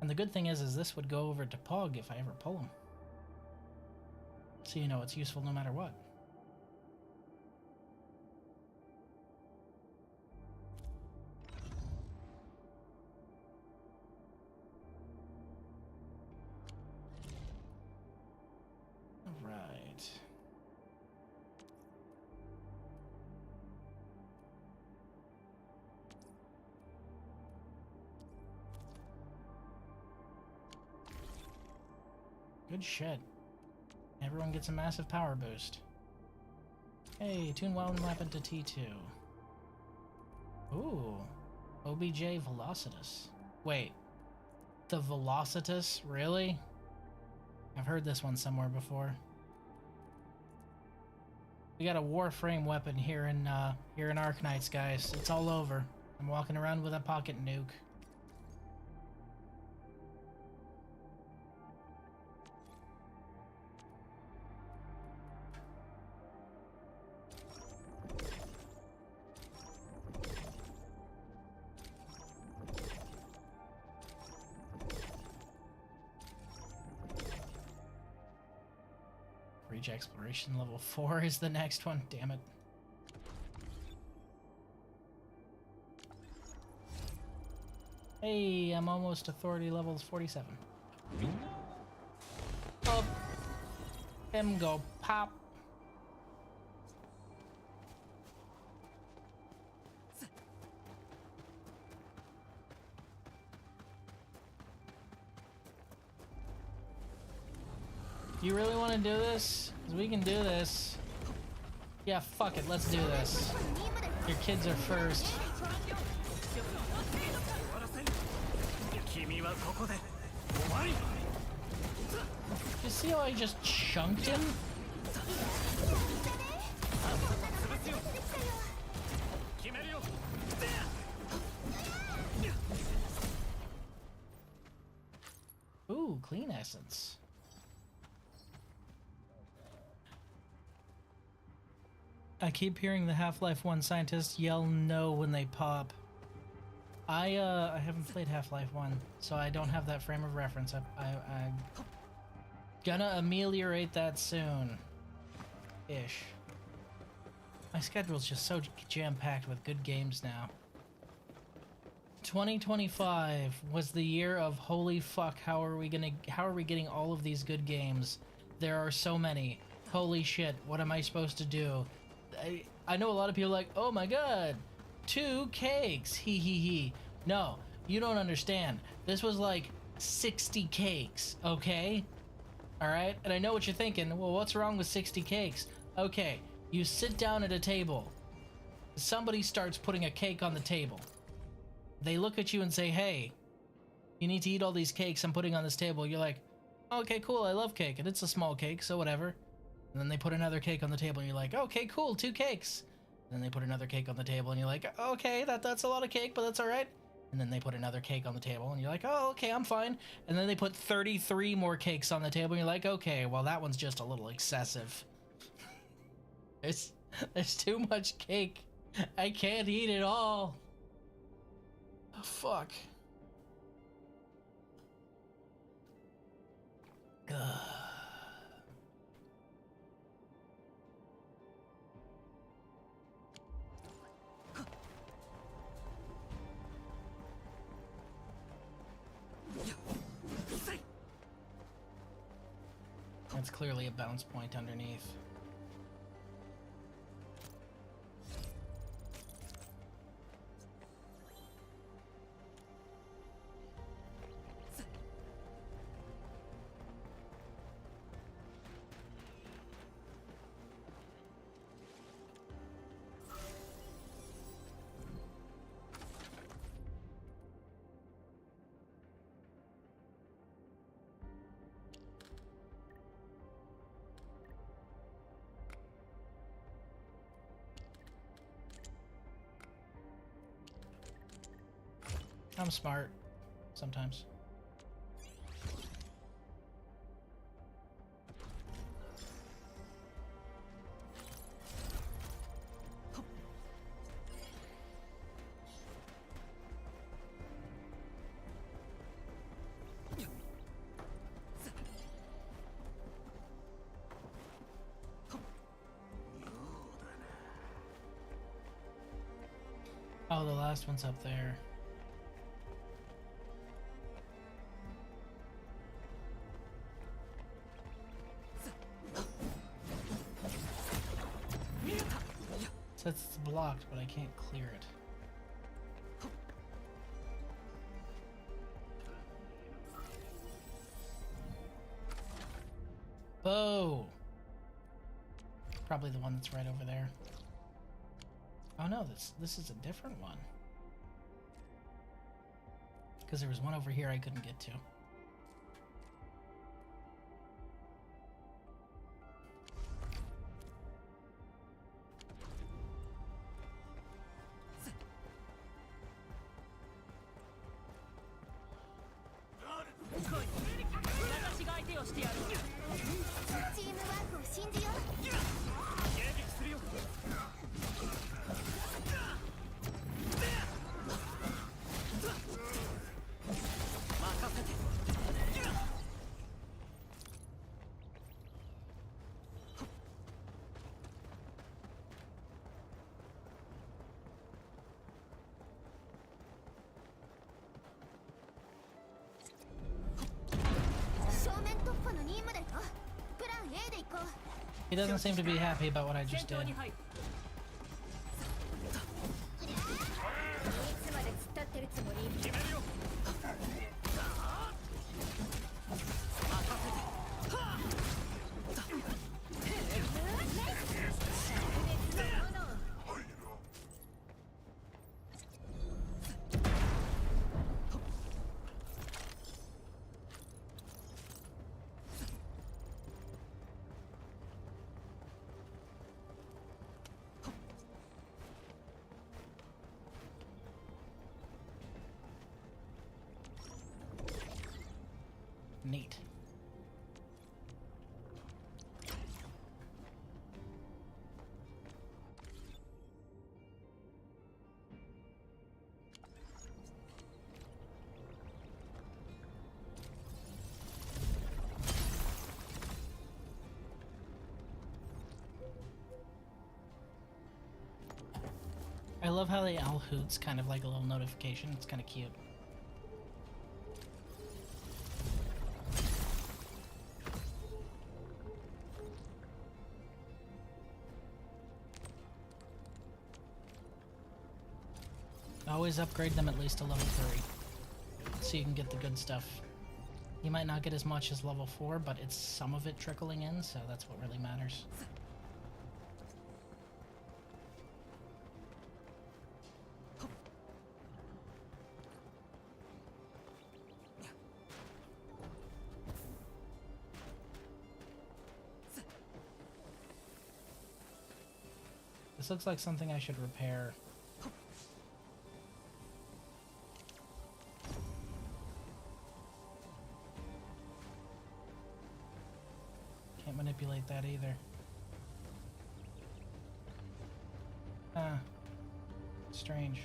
And the good thing is this would go over to Pog if I ever pull him. So you know it's useful no matter what. Alright. Good shit. Everyone gets a massive power boost. Hey, tune weapon to T2. Ooh. OBJ Velocitus. Wait. The Velocitus? Really? I've heard this one somewhere before. We got a Warframe weapon here in Arknights, guys. It's all over. I'm walking around with a pocket nuke. Reach exploration level 4 is the next one, damn it. Hey, I'm almost authority levels 47. Oh, him go pop. You really want to do this? 'Cause we can do this. Yeah, fuck it, let's do this. Your kids are first. You see how I just chunked him? Ooh, clean essence. I keep hearing the Half-Life 1 scientists yell no when they pop. I haven't played Half-Life 1, so I don't have that frame of reference. I'm gonna ameliorate that soon. Ish. My schedule's just so jam-packed with good games now. 2025 was the year of holy fuck, how are we getting all of these good games? There are so many. Holy shit, what am I supposed to do? I know a lot of people are like, oh my god, 2 cakes, hee hee hee. No, you don't understand. This was like 60 cakes, okay? Alright? And I know what you're thinking, well, what's wrong with 60 cakes? Okay, you sit down at a table. Somebody starts putting a cake on the table. They look at you and say, hey, you need to eat all these cakes I'm putting on this table. You're like, okay, cool, I love cake, and it's a small cake, so whatever. And then they put another cake on the table, and you're like, okay, cool, 2 cakes. And then they put another cake on the table, and you're like, okay, that's a lot of cake, but that's all right. And then they put another cake on the table, and you're like, oh, okay, I'm fine. And then they put 33 more cakes on the table, and you're like, okay, well, that one's just a little excessive. There's too much cake. I can't eat it all. Oh, fuck. Ugh. That's clearly a bounce point underneath. I'm smart. Sometimes. Oh, the last one's up there. It's blocked, but I can't clear it. Bow! Probably the one that's right over there. Oh no, this is a different one. Because there was one over here I couldn't get to. He doesn't seem to be happy about what I just did. Neat. love how they all hoots kind of like a little notification. It's kind of cute. Always upgrade them at least to level 3, so you can get the good stuff. You might not get as much as level 4, but it's some of it trickling in, so that's what really matters. This looks like something I should repair. Can't manipulate that either. Ah. Strange.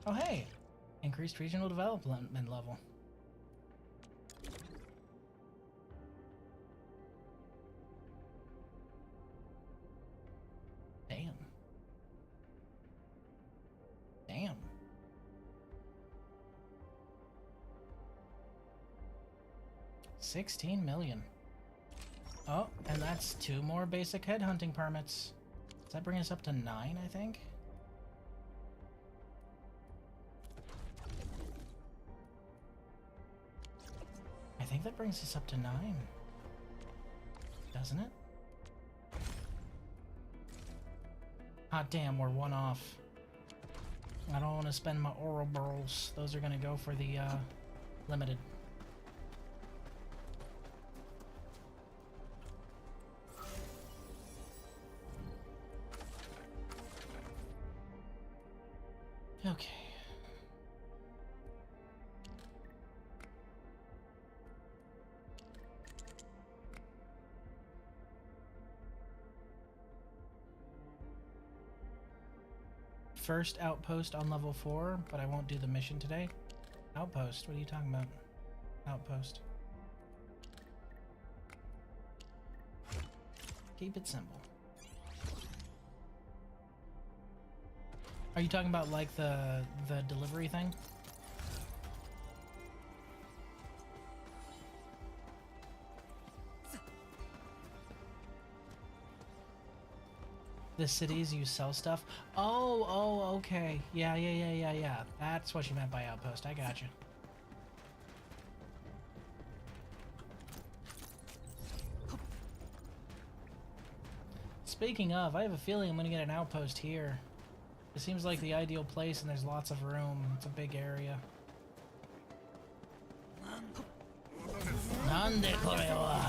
Oh hey! Increased regional development level. Damn. Damn. $16 million. Oh, and that's 2 more basic headhunting permits. Does that bring us up to 9, I think? I think that brings us up to 9. Doesn't it? Hot damn, we're 1 off. I don't want to spend my Ouroboros. Those are going to go for the limited. Okay. First outpost on level 4, but I won't do the mission today. Outpost? What are you talking about? Outpost. Keep it simple. Are you talking about like the delivery thing? The cities you sell stuff? Oh, okay. Yeah. That's what you meant by outpost. I gotcha. Speaking of, I have a feeling I'm gonna get an outpost here. It seems like the ideal place and there's lots of room. It's a big area. Nande kore wa?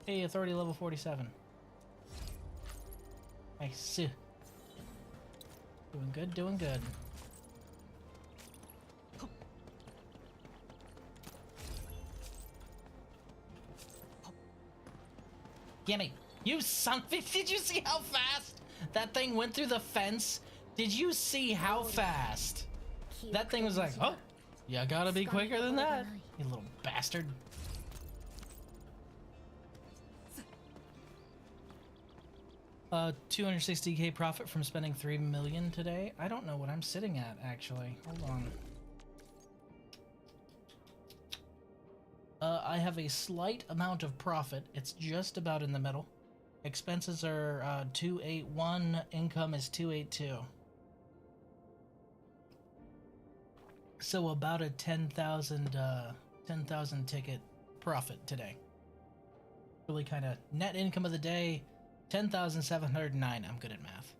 Hey, authority level 47. Nice. Doing good, doing good. Gimme! You son of a- Did you see how fast that thing went through the fence? Did you see how fast? That thing was like, oh, you gotta be quicker than that, you little bastard. Uh, 260k profit from spending 3 million today. I don't know what I'm sitting at, actually. Hold on. I have a slight amount of profit. It's just about in the middle. Expenses are 281. Income is 282. So about a 10,000 ticket profit today. Really kind of net income of the day. 10,709. I'm good at math.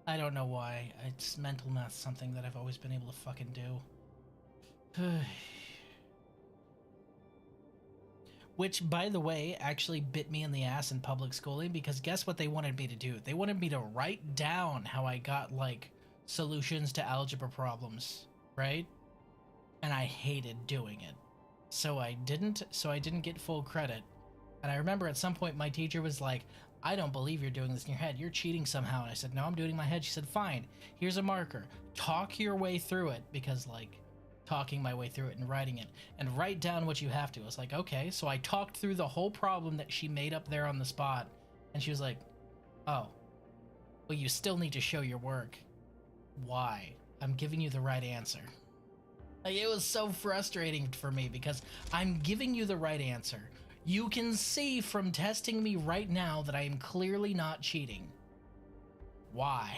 I don't know why. It's mental math, something that I've always been able to fucking do. Which, by the way, actually bit me in the ass in public schooling, because guess what they wanted me to do? They wanted me to write down how I got, like, solutions to algebra problems, right? And I hated doing it. So I didn't get full credit. And I remember at some point my teacher was like, I don't believe you're doing this in your head. You're cheating somehow. And I said, no, I'm doing it in my head. She said, fine, here's a marker. Talk your way through it, because, like, talking my way through it and writing it, and write down what you have to. I was like, okay. So I talked through the whole problem that she made up there on the spot, and she was like, oh, well, you still need to show your work. Why? I'm giving you the right answer. Like, it was so frustrating for me, because I'm giving you the right answer. You can see from testing me right now that I am clearly not cheating. Why?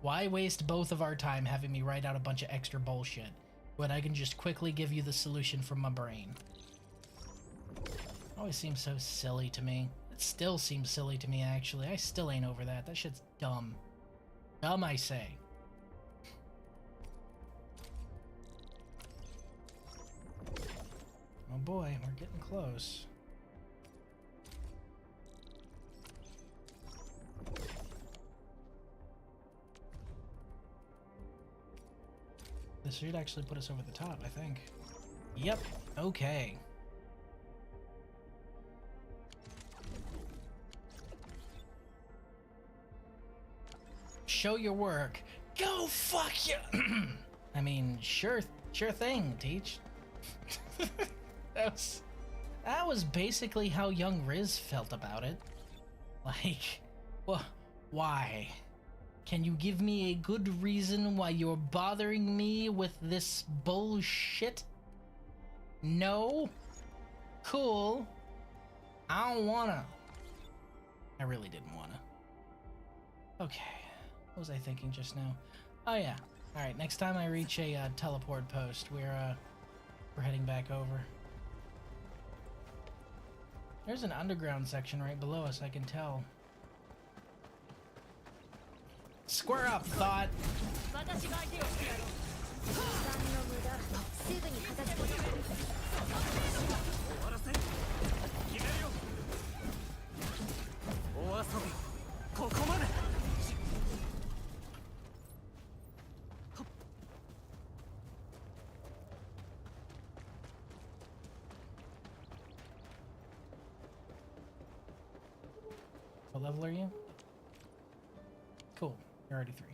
Why waste both of our time having me write out a bunch of extra bullshit when I can just quickly give you the solution from my brain? Always seems so silly to me. It still seems silly to me, actually. I still ain't over that. That shit's dumb. Dumb, I say. Oh boy, we're getting close. This should actually put us over the top, I think. Yep, okay. Show your work. Go fuck you! I mean, sure thing, Teach. That was basically how young Riz felt about it. Like, why? Can you give me a good reason why you're bothering me with this bullshit? No? Cool. I don't wanna. I really didn't wanna. Okay. What was I thinking just now? Oh yeah. Alright, next time I reach a teleport post, we're heading back over. There's an underground section right below us, I can tell. Square up, thought. What level are you? Cool. You're already 3.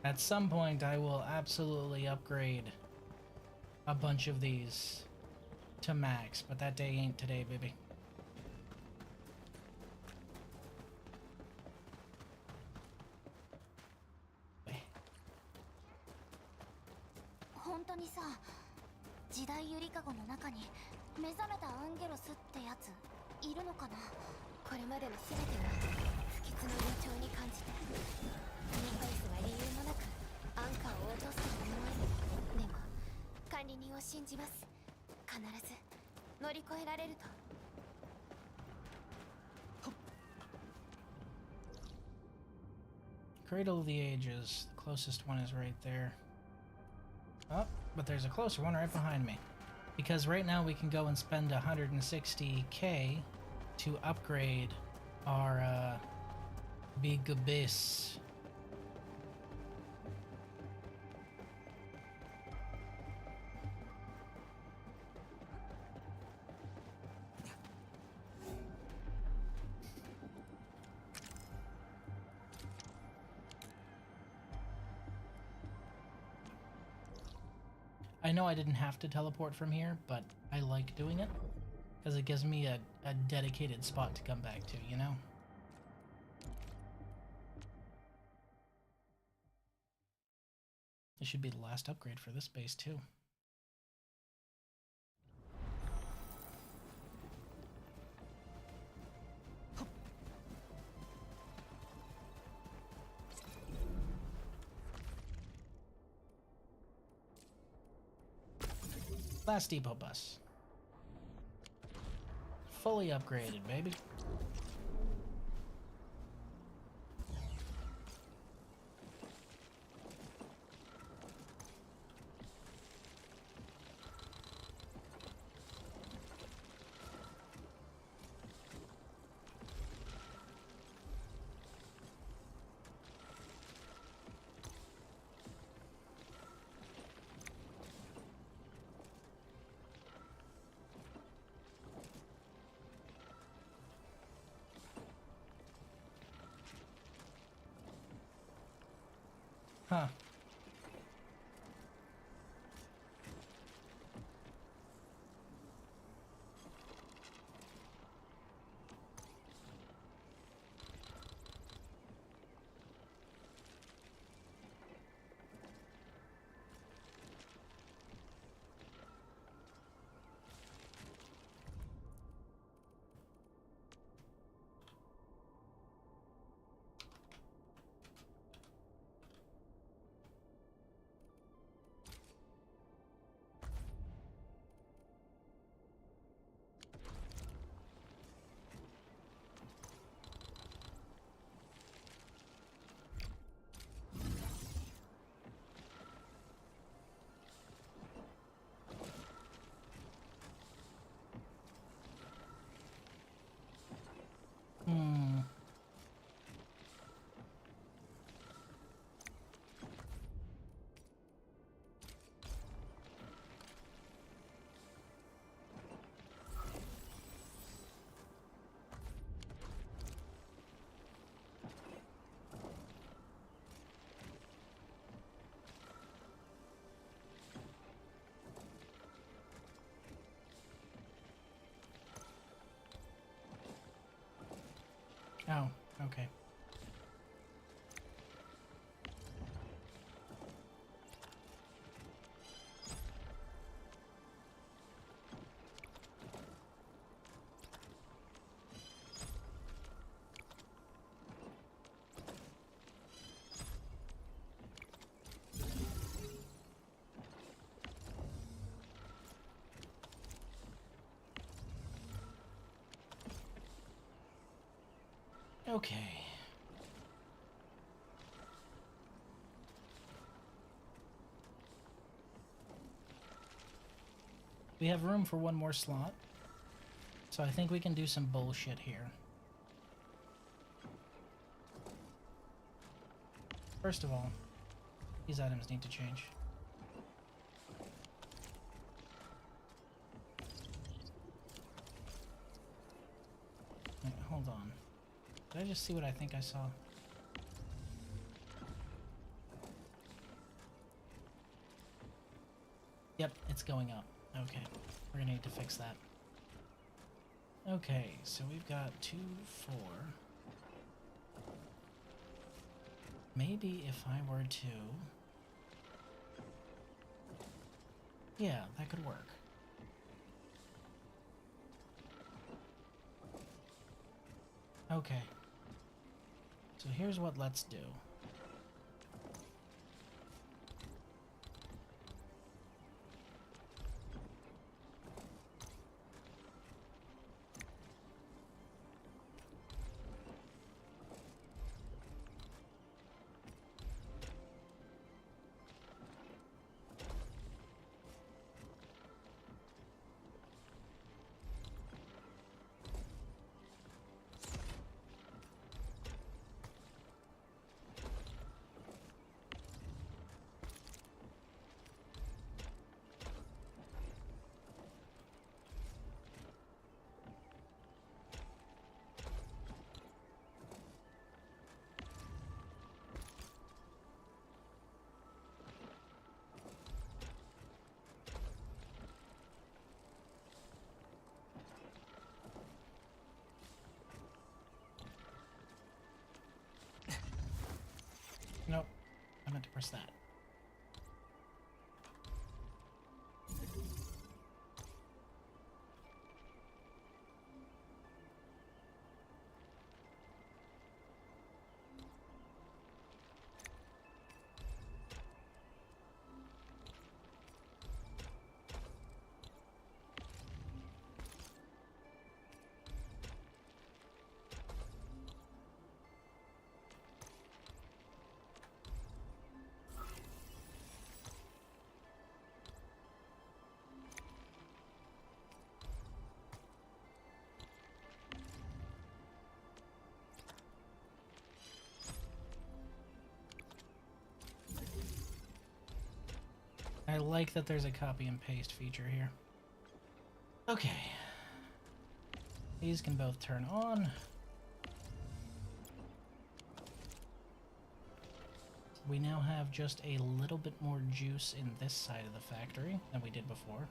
At some point, I will absolutely upgrade a bunch of these to max, but that day ain't today, baby. Cradle of the Ages. The closest one is right there. Oh, but there's a closer one right behind me. Because right now we can go and spend 160k to upgrade our big abyss. I know I didn't have to teleport from here, but I like doing it because it gives me a dedicated spot to come back to, you know? This should be the last upgrade for this base too. Last depot bus. Fully upgraded, baby. Huh. Hmm. Oh, okay. Okay. We have room for one more slot, so I think we can do some bullshit here. First of all, these items need to change. Wait, hold on. Did I just see what I think I saw? Yep, it's going up. Okay, we're gonna need to fix that. Okay, so we've got 2, 4. Maybe if I were to... Yeah, that could work. Okay. So here's what let's do. Nope, I meant to press that. I like that there's a copy and paste feature here. Okay. These can both turn on. we now have just a little bit more juice in this side of the factory than we did before.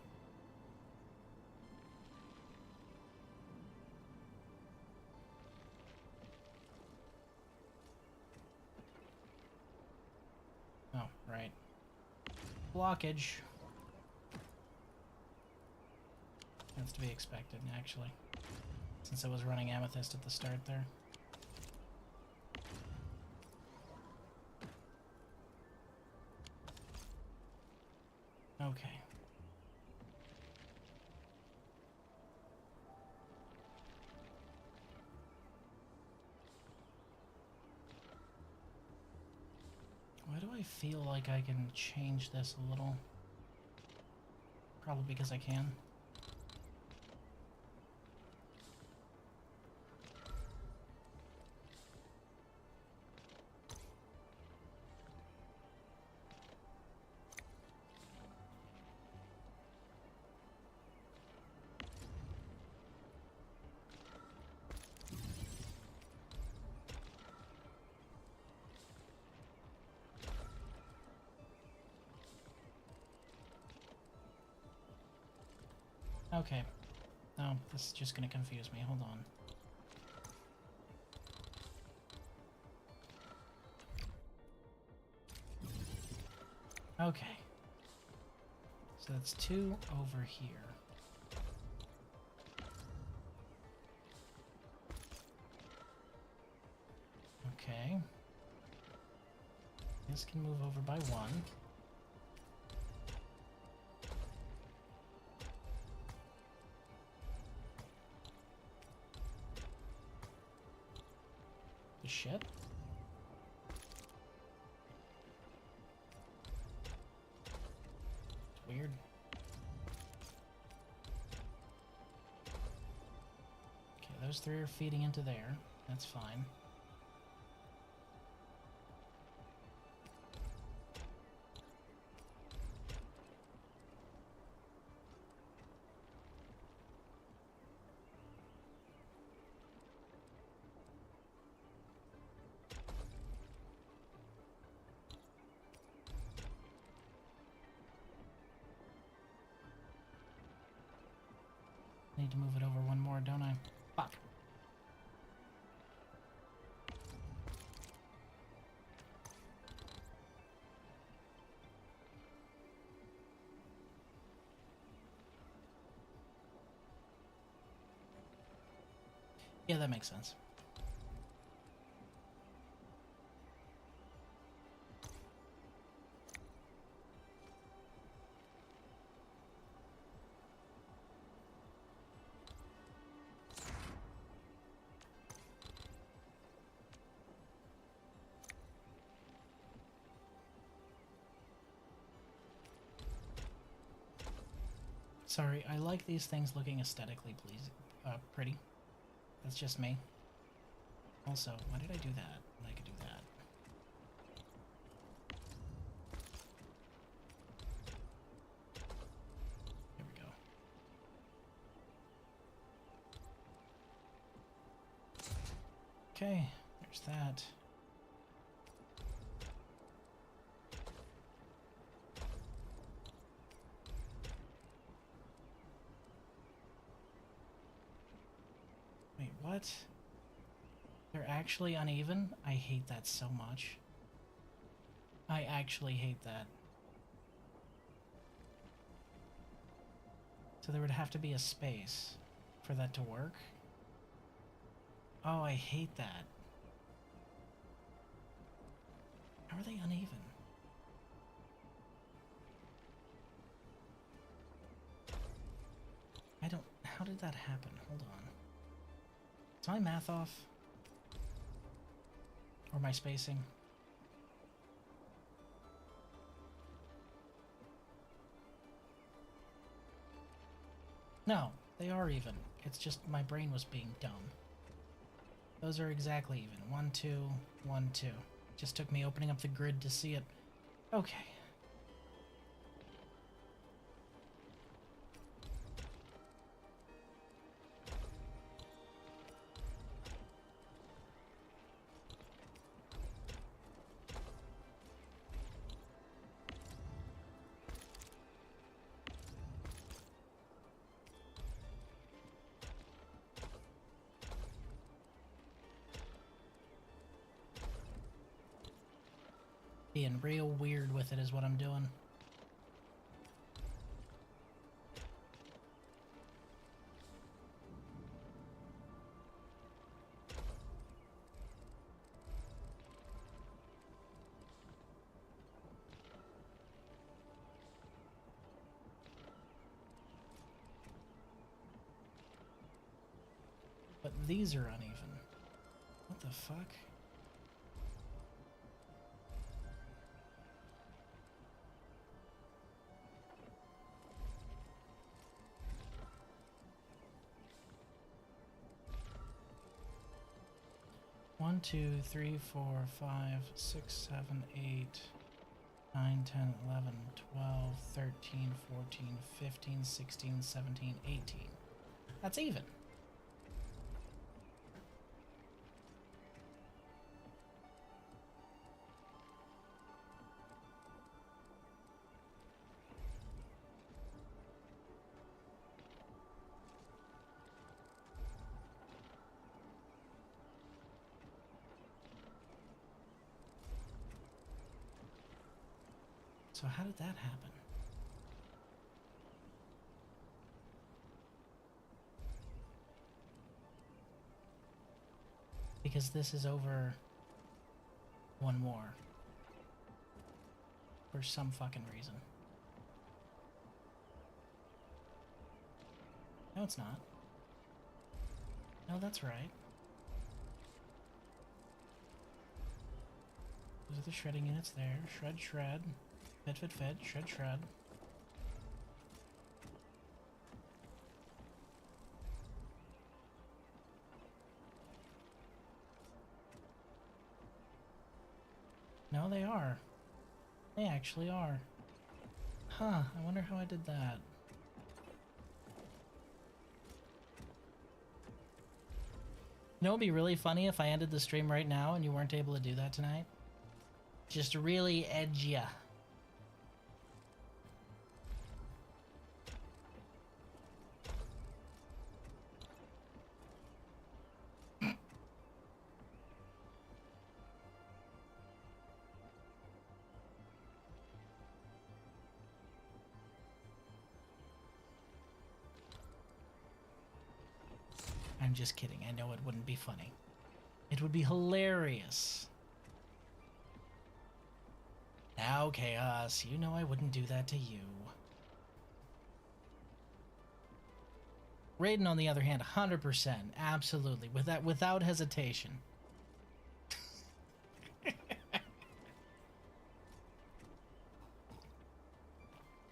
Oh, right. Blockage. That's to be expected, actually, since I was running Amethyst at the start there. Okay. Why do I feel like I can change this a little? Probably because I can. Okay. No, this is just gonna confuse me. Hold on. Okay. So that's 2 over here. Okay. This can move over by 1. Shit. It's weird. Okay, those 3 are feeding into there. That's fine. Need to move it over 1 more, don't I? Fuck. Yeah, that makes sense. Sorry, I like these things looking aesthetically pretty. That's just me. Also, why did I do that? I could do that. Here we go. Okay, there's that. Wait, what? They're actually uneven? I hate that so much. I actually hate that. So there would have to be a space for that to work? Oh, I hate that. How are they uneven? I don't... How did that happen? Hold on. Is my math off? Or my spacing? No, they are even. It's just my brain was being dumb. Those are exactly even. 1, 2, 1, 2. Just took me opening up the grid to see it. Okay. Being real weird with it is what I'm doing. But these are uneven. What the fuck? One, 2, 3, 4, 5, 6, 7, 8, 9, 10, 11, 12, 13, 14, 15, 16, 17, 18. That's even. So how did that happen? Because this is over one more. For some fucking reason. No, it's not. No, that's right. Those are the shredding units there. Shred, shred. Fed, fed, fed. Shred, shred. No, they are. They actually are. Huh, I wonder how I did that. You know, it'd be really funny if I ended the stream right now and you weren't able to do that tonight. Just really edge ya. I'm just kidding. I know it wouldn't be funny. It would be hilarious. Now, Chaos, you know I wouldn't do that to you. Raiden, on the other hand, 100%, absolutely, without hesitation.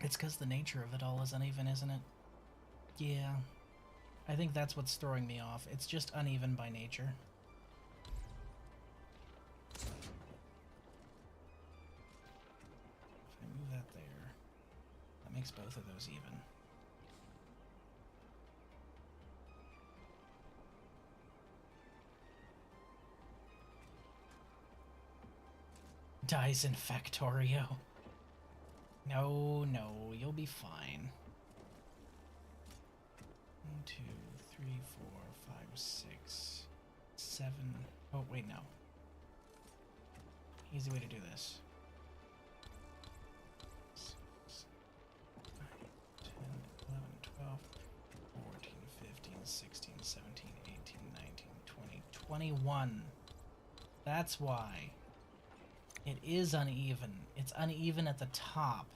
It's because the nature of it all is uneven, isn't it? Yeah. I think that's what's throwing me off. It's just uneven by nature. If I move that there, that makes both of those even. Dies in Factorio. No, no, you'll be fine. 1, 2, 3, 4, 5, 6, 7. Oh, wait, no. Easy way to do this. 6, 9, 10, 11, 12, 14, 15, 16, 17, 18, 19, 20, 21. That's why. It is uneven. It's uneven at the top.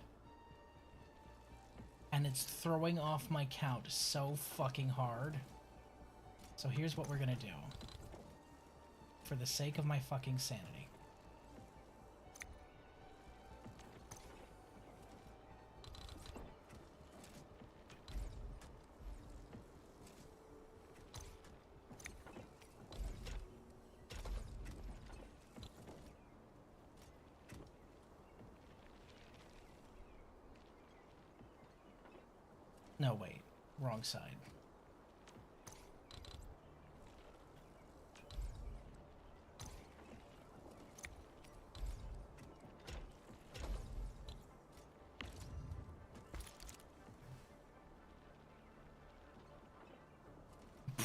And it's throwing off my count so fucking hard. So here's what we're gonna do. For the sake of my fucking sanity. No, wait. Wrong side.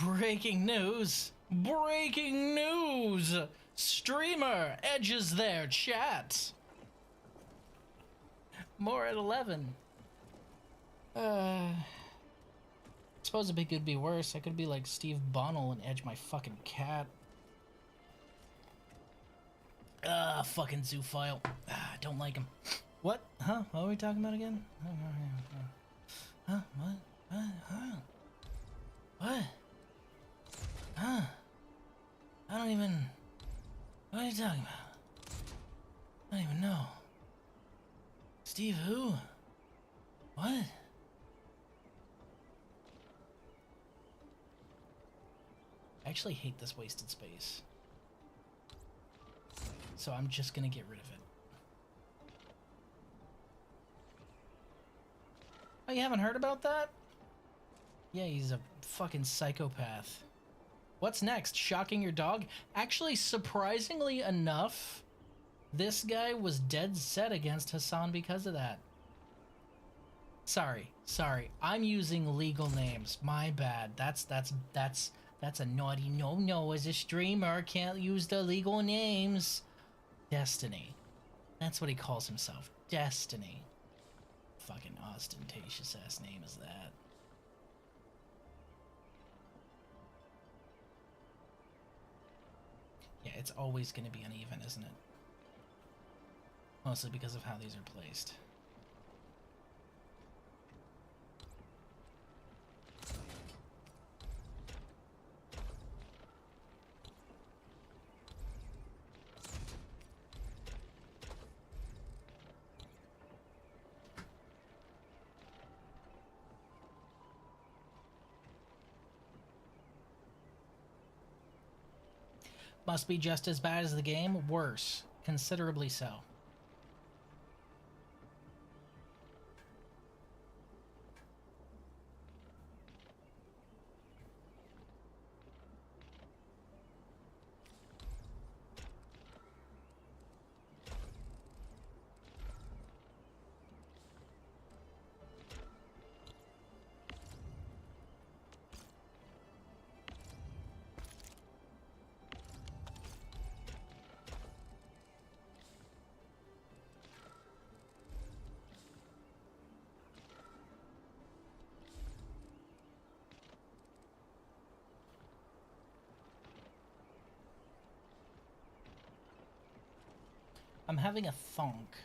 Breaking news! Breaking news! Streamer edges their chat! More at 11. Suppose it could be worse. I could be like Steve Bonnell and edge my fucking cat. Fucking zoophile. Don't like him. What? Huh? What are we talking about again? Huh? What? Huh? What? Huh? I don't even... What are you talking about? I don't even know. Steve who? What? I actually hate this wasted space. So I'm just gonna get rid of it. Oh, you haven't heard about that? Yeah, he's a fucking psychopath. What's next? Shocking your dog? Actually, surprisingly enough, this guy was dead set against Hassan because of that. Sorry. I'm using legal names. My bad. That's a naughty no as a streamer. Can't use the legal names. Destiny. That's what he calls himself. Destiny. Fucking ostentatious ass name is that. Yeah, it's always going to be uneven, isn't it? Mostly because of how these are placed. Must be just as bad as the game, worse. Considerably so. I'm having a thonk.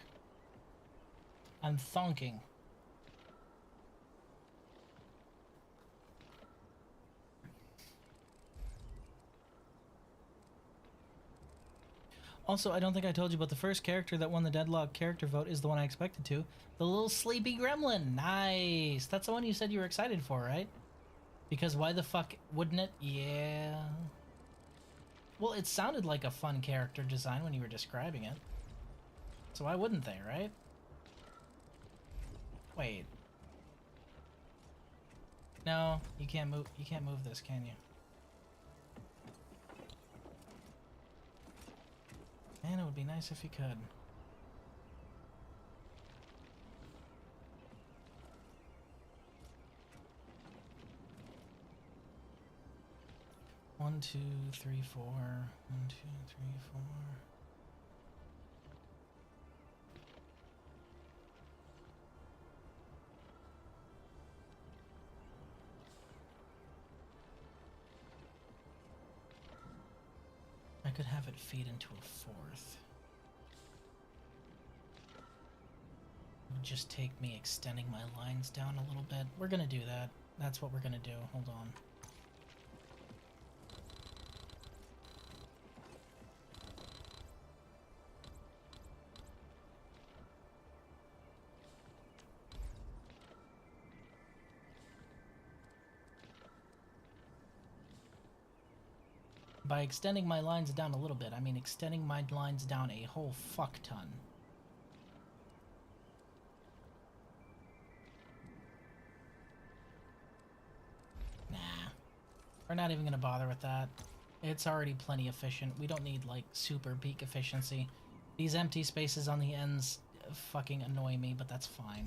I'm thonking. Also, I don't think I told you, but the first character that won the Deadlock character vote is the one I expected to. The little sleepy gremlin. Nice. That's the one you said you were excited for, right? Because why the fuck wouldn't it? Yeah. Well, it sounded like a fun character design when you were describing it. So why wouldn't they, right? Wait. No, you can't move this, can you? Man, it would be nice if you could. One, two, three, four. 1, 2, 3, 4. I could have it feed into a fourth. It would just take me extending my lines down a little bit. We're gonna do that. That's what we're gonna do. Hold on. By extending my lines down a little bit, I mean extending my lines down a whole fuck ton. Nah. We're not even gonna bother with that. It's already plenty efficient. We don't need, like, super peak efficiency. These empty spaces on the ends fucking annoy me, but that's fine.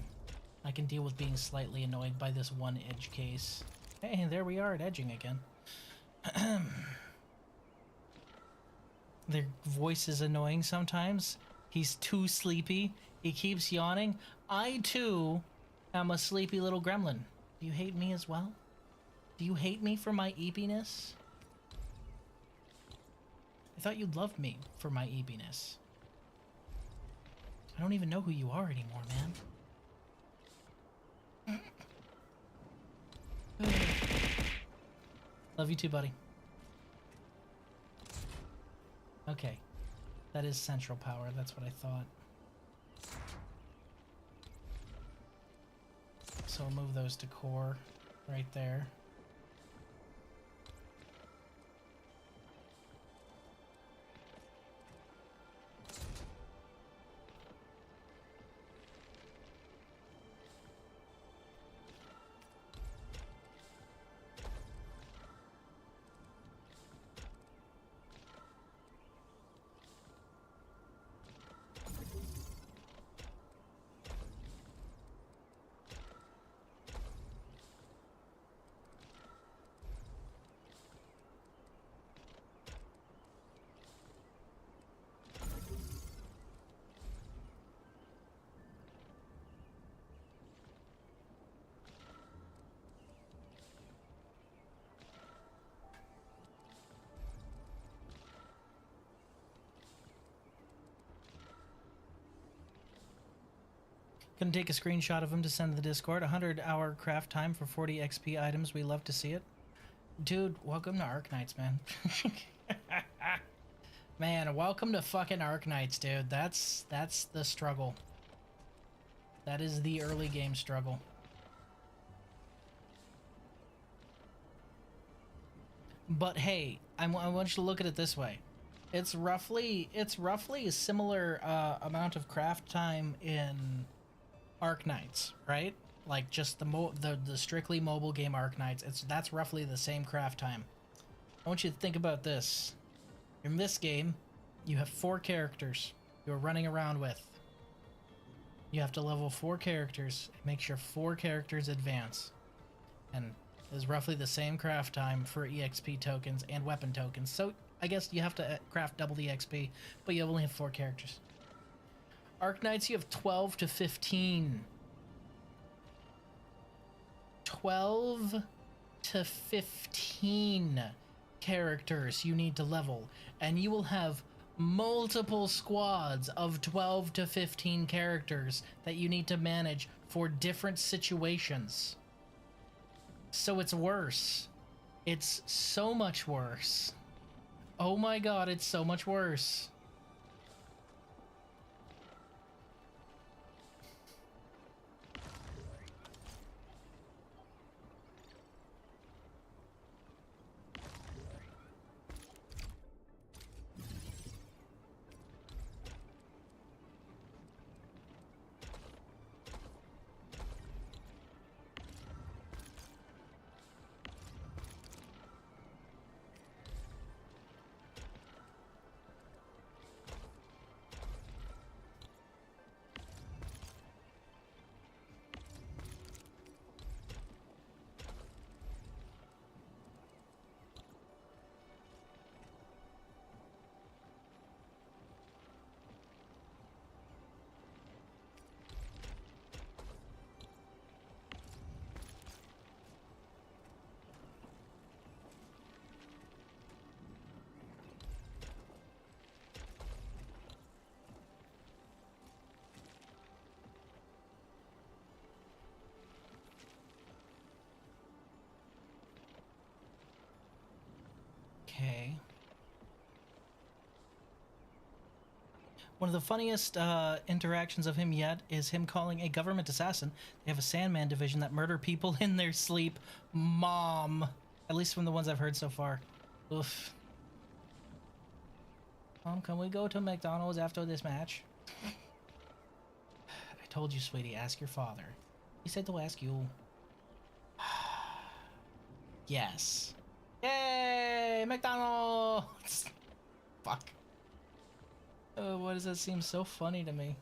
I can deal with being slightly annoyed by this one edge case. Hey, there we are at edging again. Their voice is annoying sometimes. He's too sleepy. He keeps yawning. I too am a sleepy little gremlin. Do you hate me as well? Do you hate me for my eepiness? I thought you'd love me for my eepiness. I don't even know who you are anymore, man. Love you too, buddy. Okay. That is central power. That's what I thought. So I'll move those to core right there. Gonna take a screenshot of him to send to the Discord. 100-hour craft time for 40 XP items. We love to see it. Dude, welcome to Arknights, man. Man, welcome to fucking Arknights, dude. That's the struggle. That is the early game struggle. But hey, I want you to look at it this way. It's roughly a similar amount of craft time in Arknights, right? Like just the strictly mobile game Arknights. That's roughly the same craft time. I want you to think about this. In this game, you have 4 characters you're running around with. You have to level 4 characters and make sure 4 characters advance. And is roughly the same craft time for EXP tokens and weapon tokens. So I guess you have to craft double the XP, but you only have 4 characters. Arknights, you have 12 to 15. 12 to 15 characters you need to level, and you will have multiple squads of 12 to 15 characters that you need to manage for different situations. So it's worse. It's so much worse. Oh my god, it's so much worse. Okay. One of the funniest interactions of him yet is him calling a government assassin. They have a Sandman division that murder people in their sleep. Mom. At least from the ones I've heard so far. Oof. Mom, can we go to McDonald's after this match? I told you, sweetie, ask your father. He said to ask you. Yes. Yay! McDonald's! Fuck. Why does that seem so funny to me?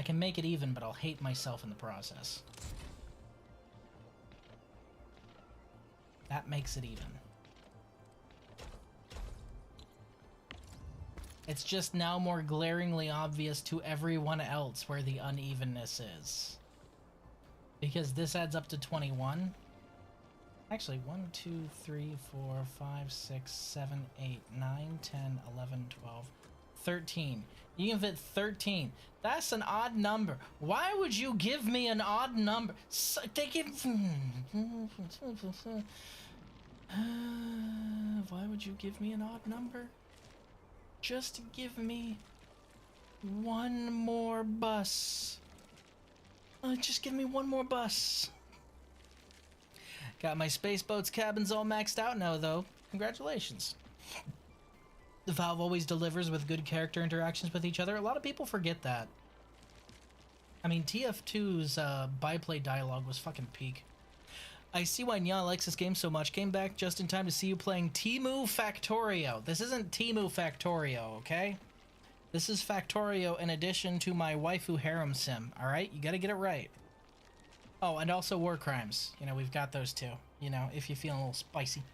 I can make it even, but I'll hate myself in the process. That makes it even. It's just now more glaringly obvious to everyone else where the unevenness is. Because this adds up to 21. Actually, 1, 2, 3, 4, 5, 6, 7, 8, 9, 10, 11, 12, 13. You can fit 13. That's an odd number. Why would you give me an odd number? So, they give... Why would you give me an odd number? Just give me one more bus. Just give me one more bus. Got my space boat's cabins all maxed out now, though. Congratulations. The Valve always delivers with good character interactions with each other. A lot of people forget that. I mean, TF2's byplay dialogue was fucking peak. I see why Nya likes this game so much. Came back just in time to see you playing Timu Factorio. This isn't Timu Factorio, okay? This is Factorio in addition to my waifu harem sim, alright? You gotta get it right. Oh, and also war crimes. You know, we've got those too. You know, if you're feeling a little spicy.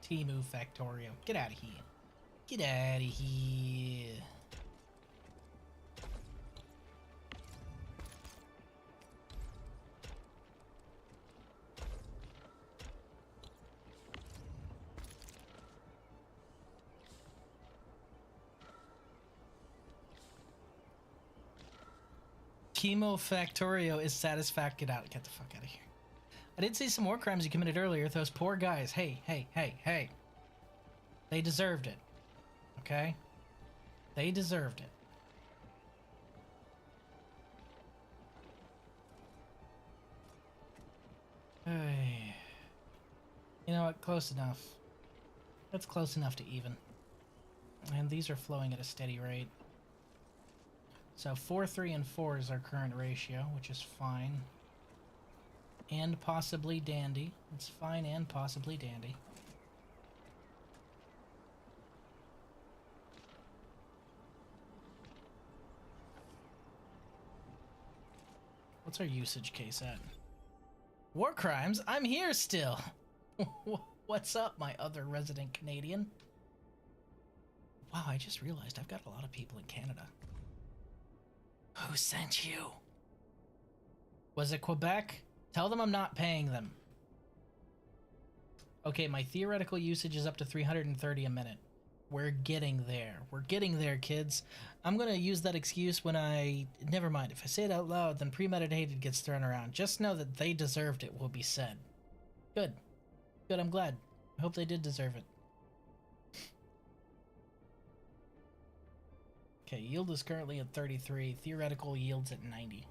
Timu Factorio. Get out of here. Get out of here. Chemo Factorio is satisfact. Get out. Get the fuck out of here. I did see some war crimes you committed earlier. Those poor guys. Hey. They deserved it. Okay? They deserved it. Hey. You know what? Close enough. That's close enough to even. And these are flowing at a steady rate. So 4, 3, and 4 is our current ratio, which is fine. And possibly dandy. It's fine and possibly dandy. What's our usage case at? War crimes? I'm here still! What's up, my other resident Canadian? Wow, I just realized I've got a lot of people in Canada. Who sent you? Was it Quebec? Tell them I'm not paying them. Okay, my theoretical usage is up to 330 a minute. We're getting there. We're getting there, kids. I'm gonna use that excuse when I... Never mind. If I say it out loud, then premeditated gets thrown around. Just know that they deserved it will be said. Good. Good, I'm glad. I hope they did deserve it. Okay, yield is currently at 33. Theoretical yield's at 90.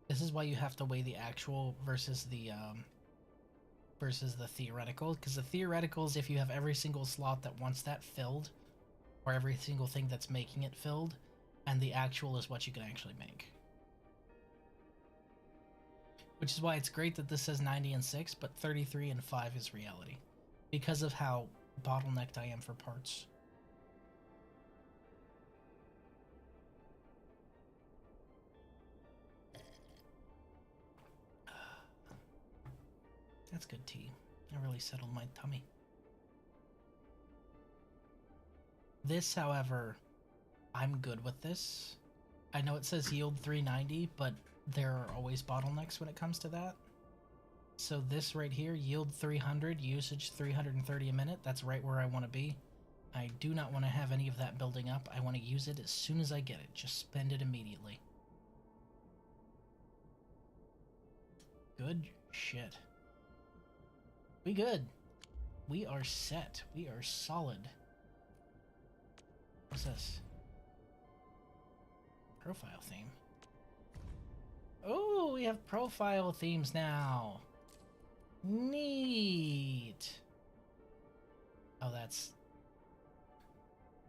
This is why you have to weigh the actual versus the theoretical, because the theoretical is if you have every single slot that wants that filled, or every single thing that's making it filled, and the actual is what you can actually make. Which is why it's great that this says 90 and 6, but 33 and 5 is reality, because of how bottlenecked I am for parts. That's good tea. I really settled my tummy. This, however, I'm good with this. I know it says yield 390, but there are always bottlenecks when it comes to that. So this right here, yield 300, usage 330 a minute, that's right where I want to be. I do not want to have any of that building up. I want to use it as soon as I get it. Just spend it immediately. Good shit. We good. We are set. We are solid. What's this? Profile theme. Oh, we have profile themes now. Neat. Oh, that's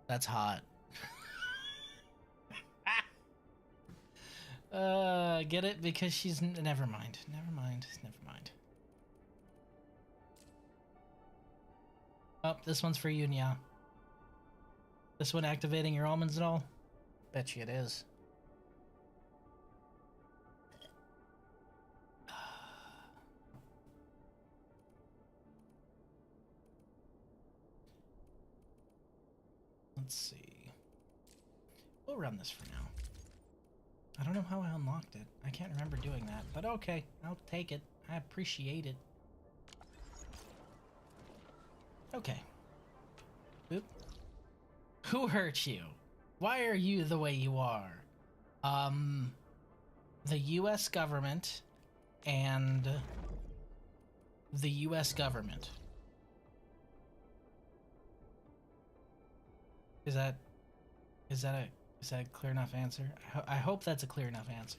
That's hot. Get it? Because she's... Never mind. Never mind. Never mind. Oh, this one's for you, Nya. This one activating your almonds and all? Bet you it is. Let's see. We'll run this for now. I don't know how I unlocked it. I can't remember doing that, but okay. I'll take it. I appreciate it. Okay. Oop. Who hurt you? Why are you the way you are? The US government and the US government. Is that a clear enough answer? I hope that's a clear enough answer.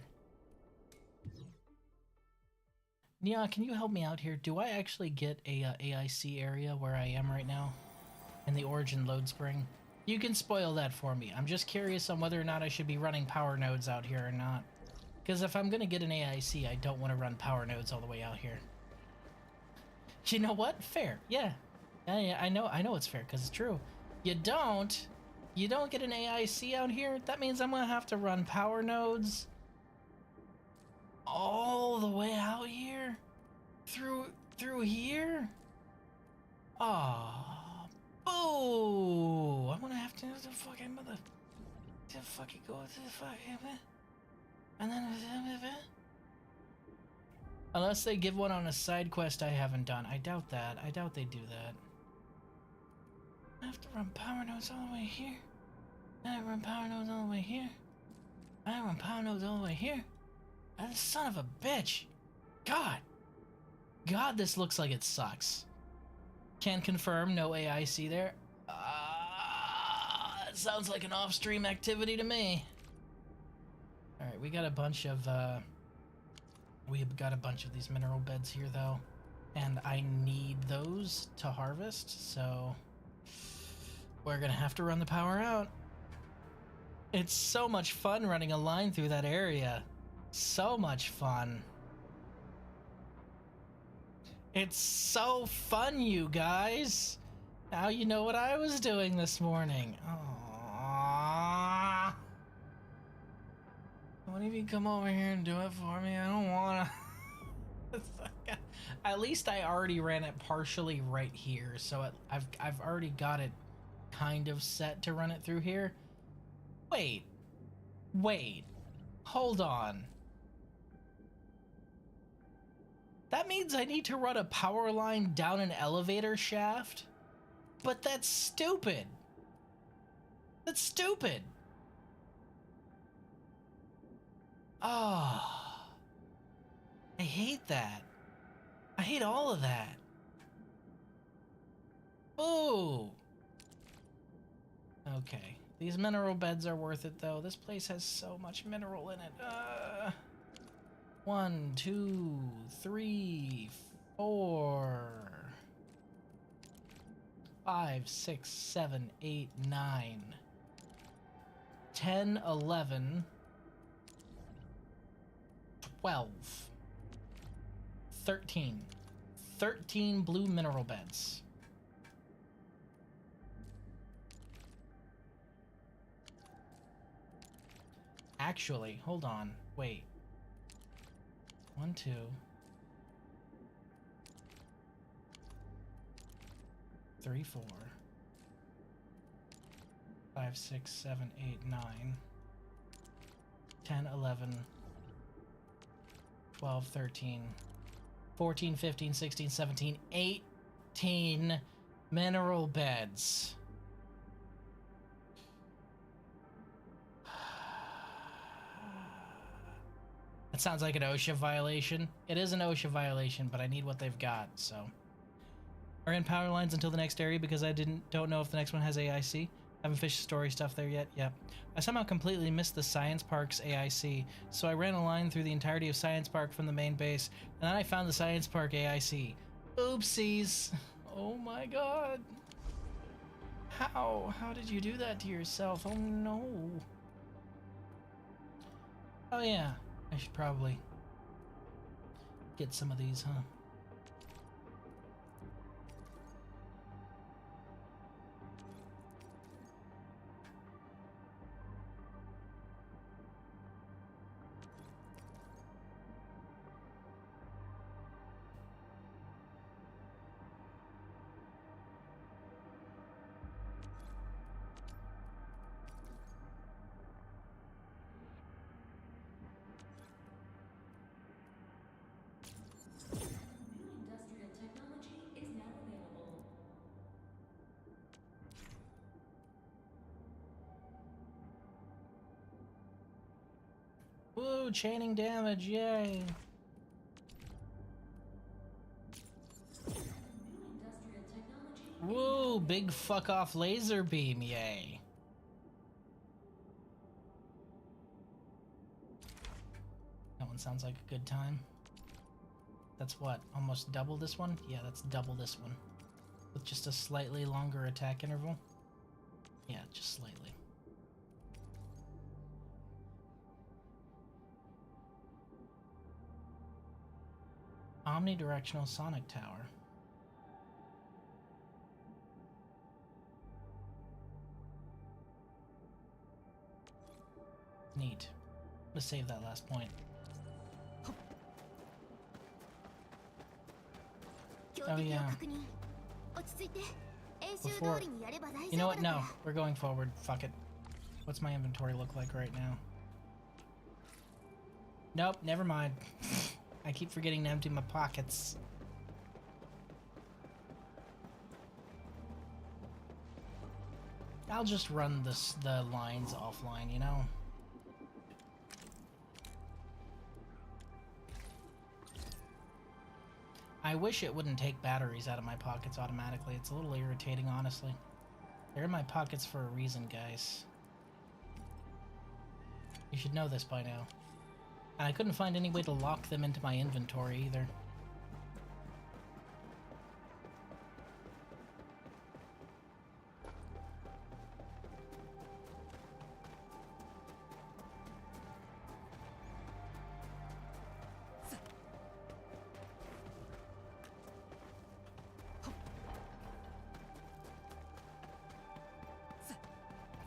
Nya, can you help me out here? Do I actually get a AIC area where I am right now? In the Origin load spring? You can spoil that for me. I'm just curious on whether or not I should be running power nodes out here or not. Because if I'm gonna get an AIC, I don't want to run power nodes all the way out here. You know what? Fair. Yeah. Yeah, I know it's fair because it's true. You don't get an AIC out here? That means I'm gonna have to run power nodes all the way out here? Through here? Ah, boo! I'm gonna have to the fucking mother to fucking go to the fucking and then unless they give one on a side quest I haven't done. I doubt that. I doubt they do that. I have to run power nodes all the way here. I run power nodes all the way here. I run power nodes all the way here. That son of a bitch. God, this looks like it sucks. Can confirm, no AIC there. That sounds like an off-stream activity to me. Alright, we got a bunch of these mineral beds here though. And I need those to harvest, so we're gonna have to run the power out. It's so much fun running a line through that area. So much fun. It's so fun, you guys. Now you know what I was doing this morning. Aww. What if you come over here and do it for me? I don't wanna. At least I already ran it partially right here, so I've already got it kind of set to run it through here. Wait, hold on. That means I need to run a power line down an elevator shaft? But that's stupid. That's stupid. Oh, I hate that. I hate all of that. Ooh. Okay. These mineral beds are worth it, though. This place has so much mineral in it. 1, 2, 3, 4, 5, 6, 7, 8, 9, 10, 11, 12, 13. 13 blue mineral beds. Actually, hold on. Wait. 1, 2. 3, 4. 5, 6, 7, 8, 9. 10, 11. 12, 13. 14, 15, 16, 17, 18 mineral beds. That sounds like an OSHA violation. It is an OSHA violation, but I need what they've got, so. We're in power lines until the next area because I don't know if the next one has AIC. Haven't fished story stuff there yet. Yep. I somehow completely missed the Science Park's AIC, so I ran a line through the entirety of Science Park from the main base, and then I found the Science Park AIC. Oopsies. Oh my god. How? How did you do that to yourself? Oh no. Oh yeah, I should probably get some of these, huh? Industrial technology is now available. Woo, chaining damage, yay! Industrial technology. Woo, big fuck off laser beam, yay! That one sounds like a good time. That's what, almost double this one? Yeah, that's double this one. With just a slightly longer attack interval? Yeah, just slightly. Omnidirectional sonic tower. Neat. Let's save that last point. Oh yeah. Before... You know what? No. We're going forward. Fuck it. What's my inventory look like right now? Nope, never mind. I keep forgetting to empty my pockets. I'll just run the lines offline, you know? I wish it wouldn't take batteries out of my pockets automatically. It's a little irritating, honestly. They're in my pockets for a reason, guys. You should know this by now. And I couldn't find any way to lock them into my inventory either.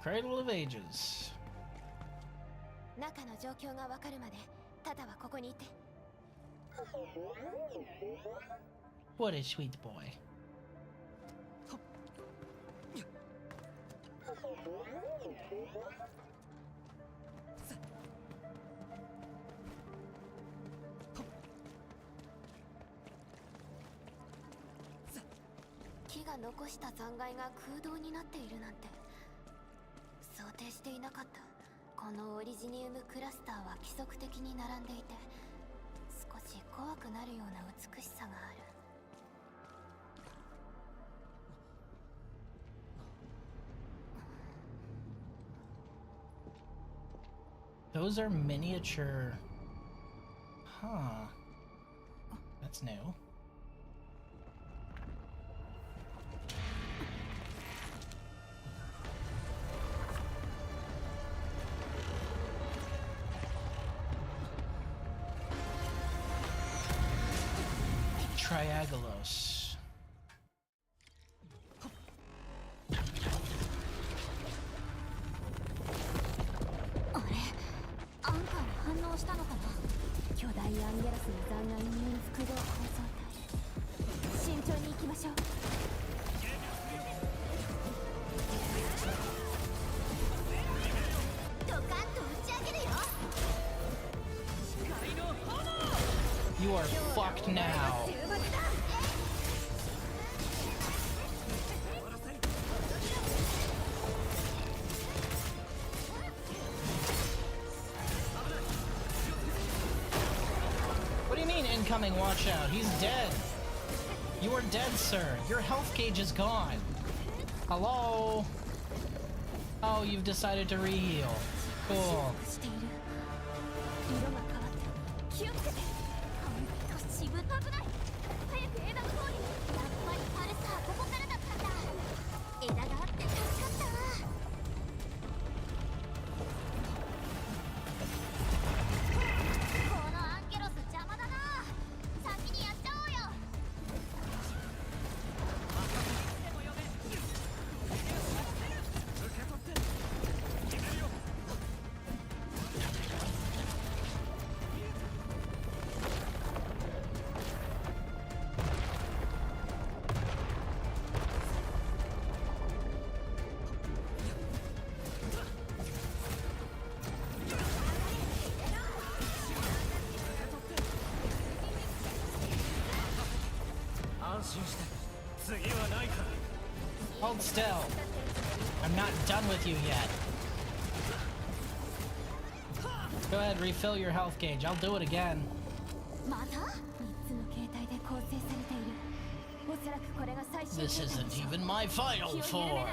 Cradle of Ages. What a sweet boy. Those are miniature. Huh. That's new. Triagalos. You are fucked now. What do you mean incoming? Watch out. He's dead. You are dead, sir. Your health gauge is gone. Hello? Oh, you've decided to re-heal. Cool. Hold still. I'm not done with you yet. Go ahead, refill your health gauge. I'll do it again. This isn't even my final form.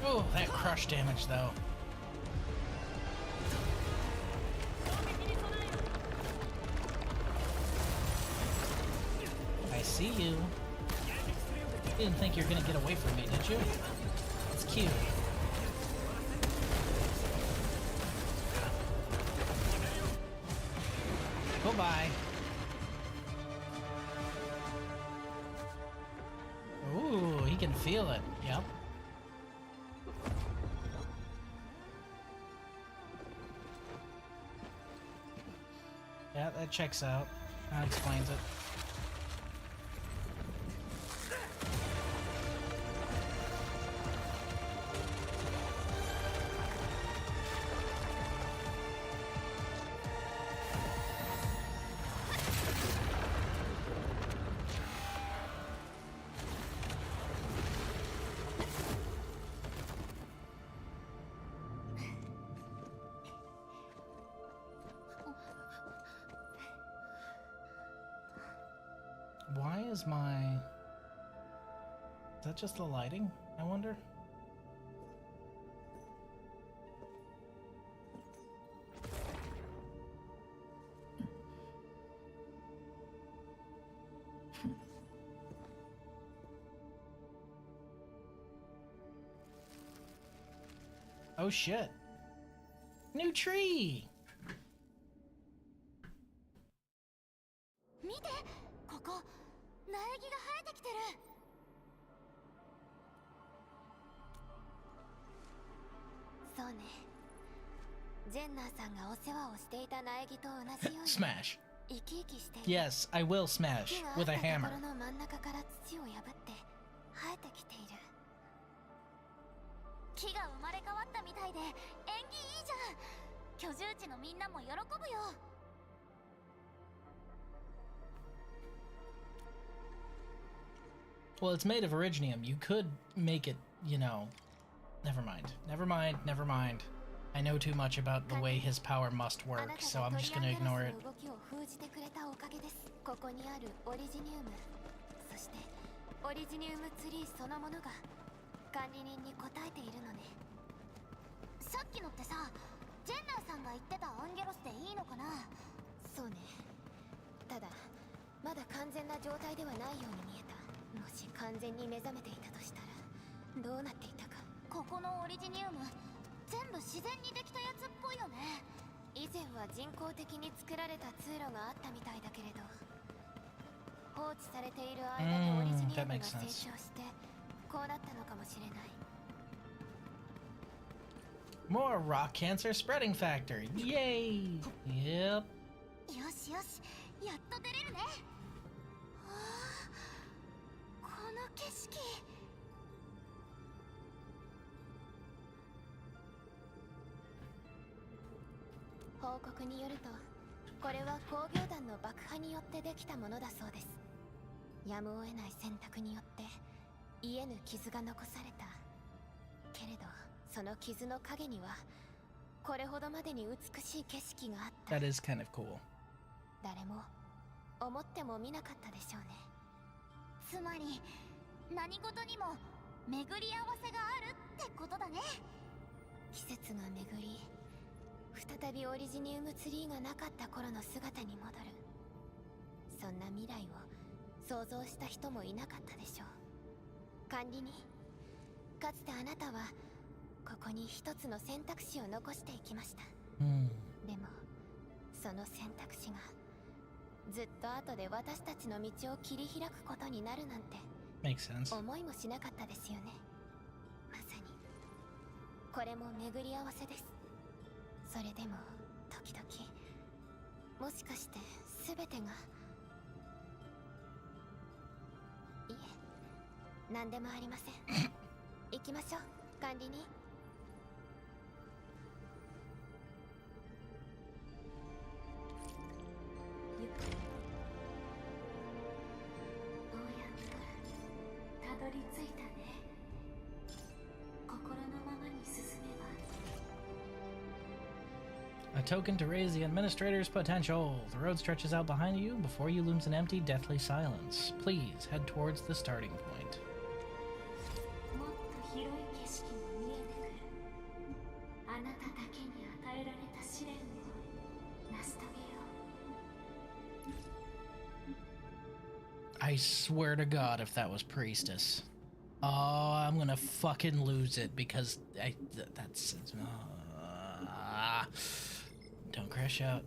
Oh, that crush damage though. I see you. You didn't think you were gonna get away from me, did you? It's cute. Goodbye. Ooh, he can feel it. Yep. Yeah, that checks out. That explains it. Why is my... Is that just the lighting, I wonder? Oh shit. New tree! 見て、ここ苗木が生えてきてる。そうね。ジェンナーさんがお世話をしていた苗木と同じように Smash. 生き生きしている。 Yes, I will smash 木があ with った a とこ hammer. ろの真ん中から土を破って生えてきている。木が生まれ変わったみたいで縁起いいじゃん。居住地のみんなも喜ぶよ。 Well, it's made of originium. You could make it, you know... Never mind. Never mind. Never mind. I know too much about the way his power must work, so I'm just gonna ignore it. ここにあるオリジニウム、そしてオリジニウムツリーそのものが管理人に答えているのね。さっきのってさ、ジェンナーさんが言ってたアンゲロスでいいのかな？そうね。ただまだ完全な状態ではないように見えた。もし完全に目覚めていたとしたらどうなっていたか。ここのオリジニウム全部自然にできたやつっぽいよね。以前は人工的に作られた通路があったみたいだけれど、放置されている間にオリジニウムが成長してこうなったのかもしれない。 More rock cancer spreading factor. Yay! Yep. よしよし、やっと出れるね。はあ、この景色。報告によると、これは工業団の爆破によってできたものだそうです。やむを得ない選択によって癒えぬ傷が残された。けれどその傷の影にはこれほどまでに美しい景色があった。 That is kind of cool. 誰も思っても見なかったでしょうね。つまり何事にも巡り合わせがあるってことだね。季節が巡り、再びオリジニウムツリーがなかった頃の姿に戻る。そんな未来を想像した人もいなかったでしょう。管理人、かつてあなたはここに一つの選択肢を残していきました。でもその選択肢がずっと後で私たちの道を切り開くことになるなんて Makes sense. 思いもしなかったですよね。まさにこれも巡り合わせです。それでも時々もしかして全てが、いえ、何でもありません。行きましょう、管理人。どうやったたどり着いたね。心のままに進めば。 A token to raise the administrator's potential. The road stretches out behind you. Before you looms an empty, deathly silence. Please head towards the starting point. もっと広い景色も見えてくる。あなただけに与えられた試練を成し遂げよう。 I swear to God, if that was Priestess. Oh, I'm gonna fucking lose it because that's... don't crash out.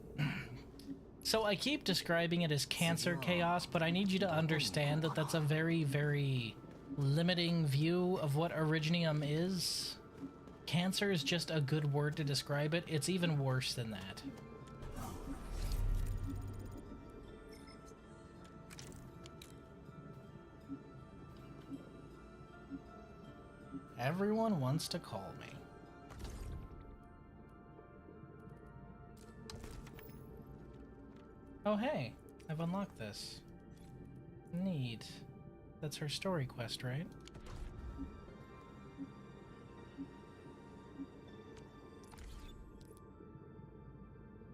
So I keep describing it as cancer chaos, but I need you to understand that that's a very, very limiting view of what Originium is. Cancer is just a good word to describe it. It's even worse than that. Everyone wants to call me. Oh hey, I've unlocked this. Neat. That's her story quest, right?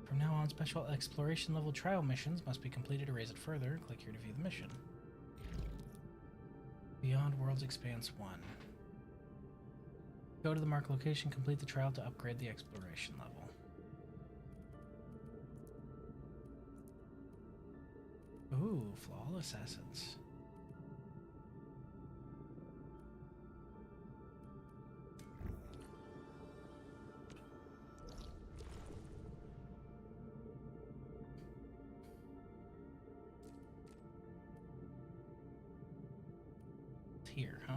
From now on, special exploration level trial missions must be completed to raise it further. Click here to view the mission. Beyond Worlds Expanse 1. Go to the marked location, complete the trial to upgrade the exploration level. Ooh, flawless essence. It's here, huh?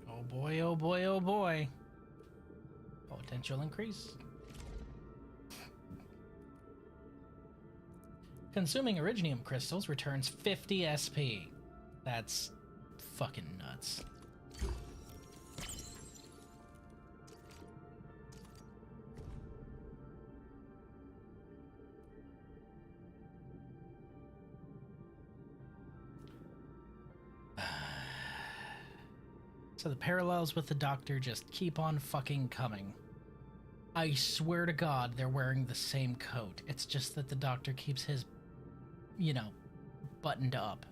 Oh boy, oh boy, oh boy. Potential increase. Consuming Originium crystals returns 50 SP. That's fucking nuts. So the parallels with the Doctor just keep on fucking coming. I swear to God they're wearing the same coat. It's just that the Doctor keeps his, you know, buttoned up.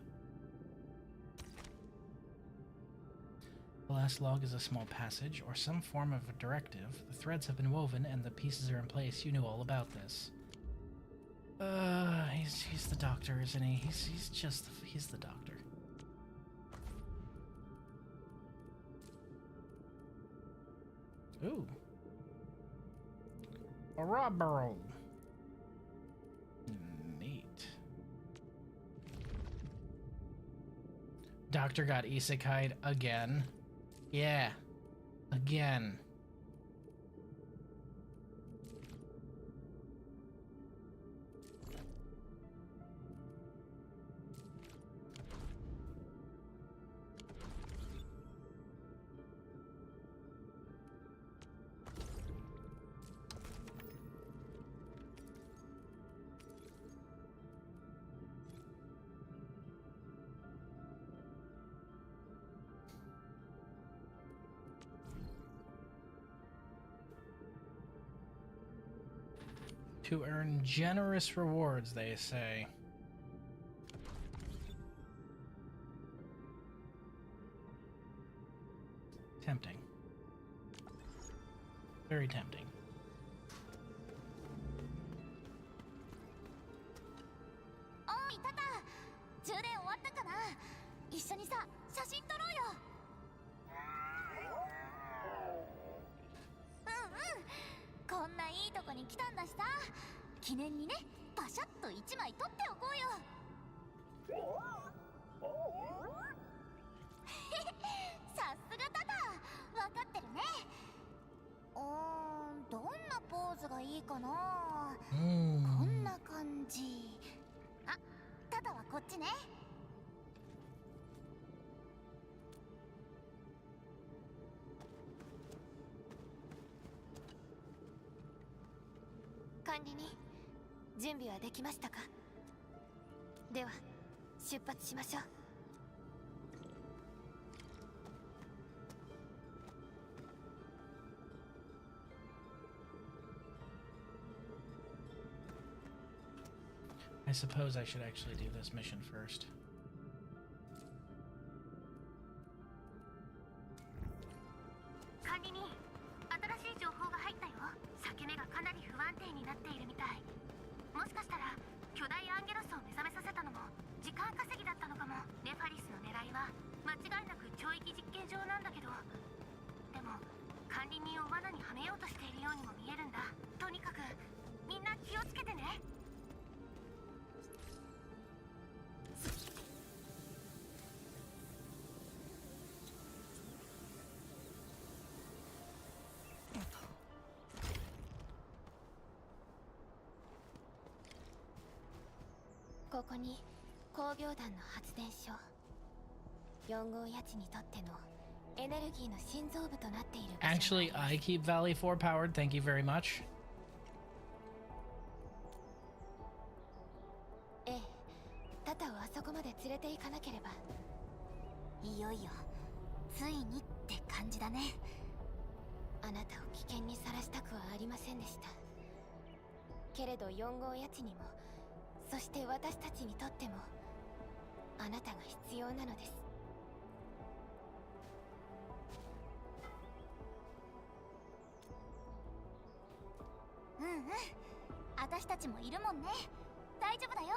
The last log is a small passage or some form of a directive. The threads have been woven and the pieces are in place. You knew all about this. He's the Doctor, isn't he? He's the Doctor. Ooh. A robber. Neat. Doctor got isekai'd again. Yeah. Again. To earn generous rewards, they say. Tempting. Very tempting. おいタタ、充電終わったかな。一緒にさ、写真撮ろうよ。こんないいとこに来たんだしさ、記念にね、パシャッと1枚撮っておこうよ。さすがタタ、分かってるね。どんなポーズがいいかな。こんな感じ。あ、タタはこっちね。管理人、準備はできましたか。では出発しましょう。I suppose I should actually do this mission first. 管理人、新しい情報が入ったよ。裂け目がかなり不安定になっているみたい。もしかしたら巨大アンゲロスを目覚めさせたのも時間稼ぎだったのかも。ネファリスの狙いは間違いなく懲役実験場なんだけど、でも管理人を罠にはめようとしているようにも見えるんだ。とにかくみんな気をつけてね。ここに工業団の発電所、4号谷地にとってのエネルギーの心臓部となっている場所。 Actually, I keep Valley 4 powered. Thank you very much. ええ、タタをあそこまで連れて行かなければ。いよいよついにって感じだね。あなたを危険にさらしたくはありませんでしたけれど、4号谷地にも、そして私たちにとってもあなたが必要なのです。私たちもいるもんね。大丈夫だよ。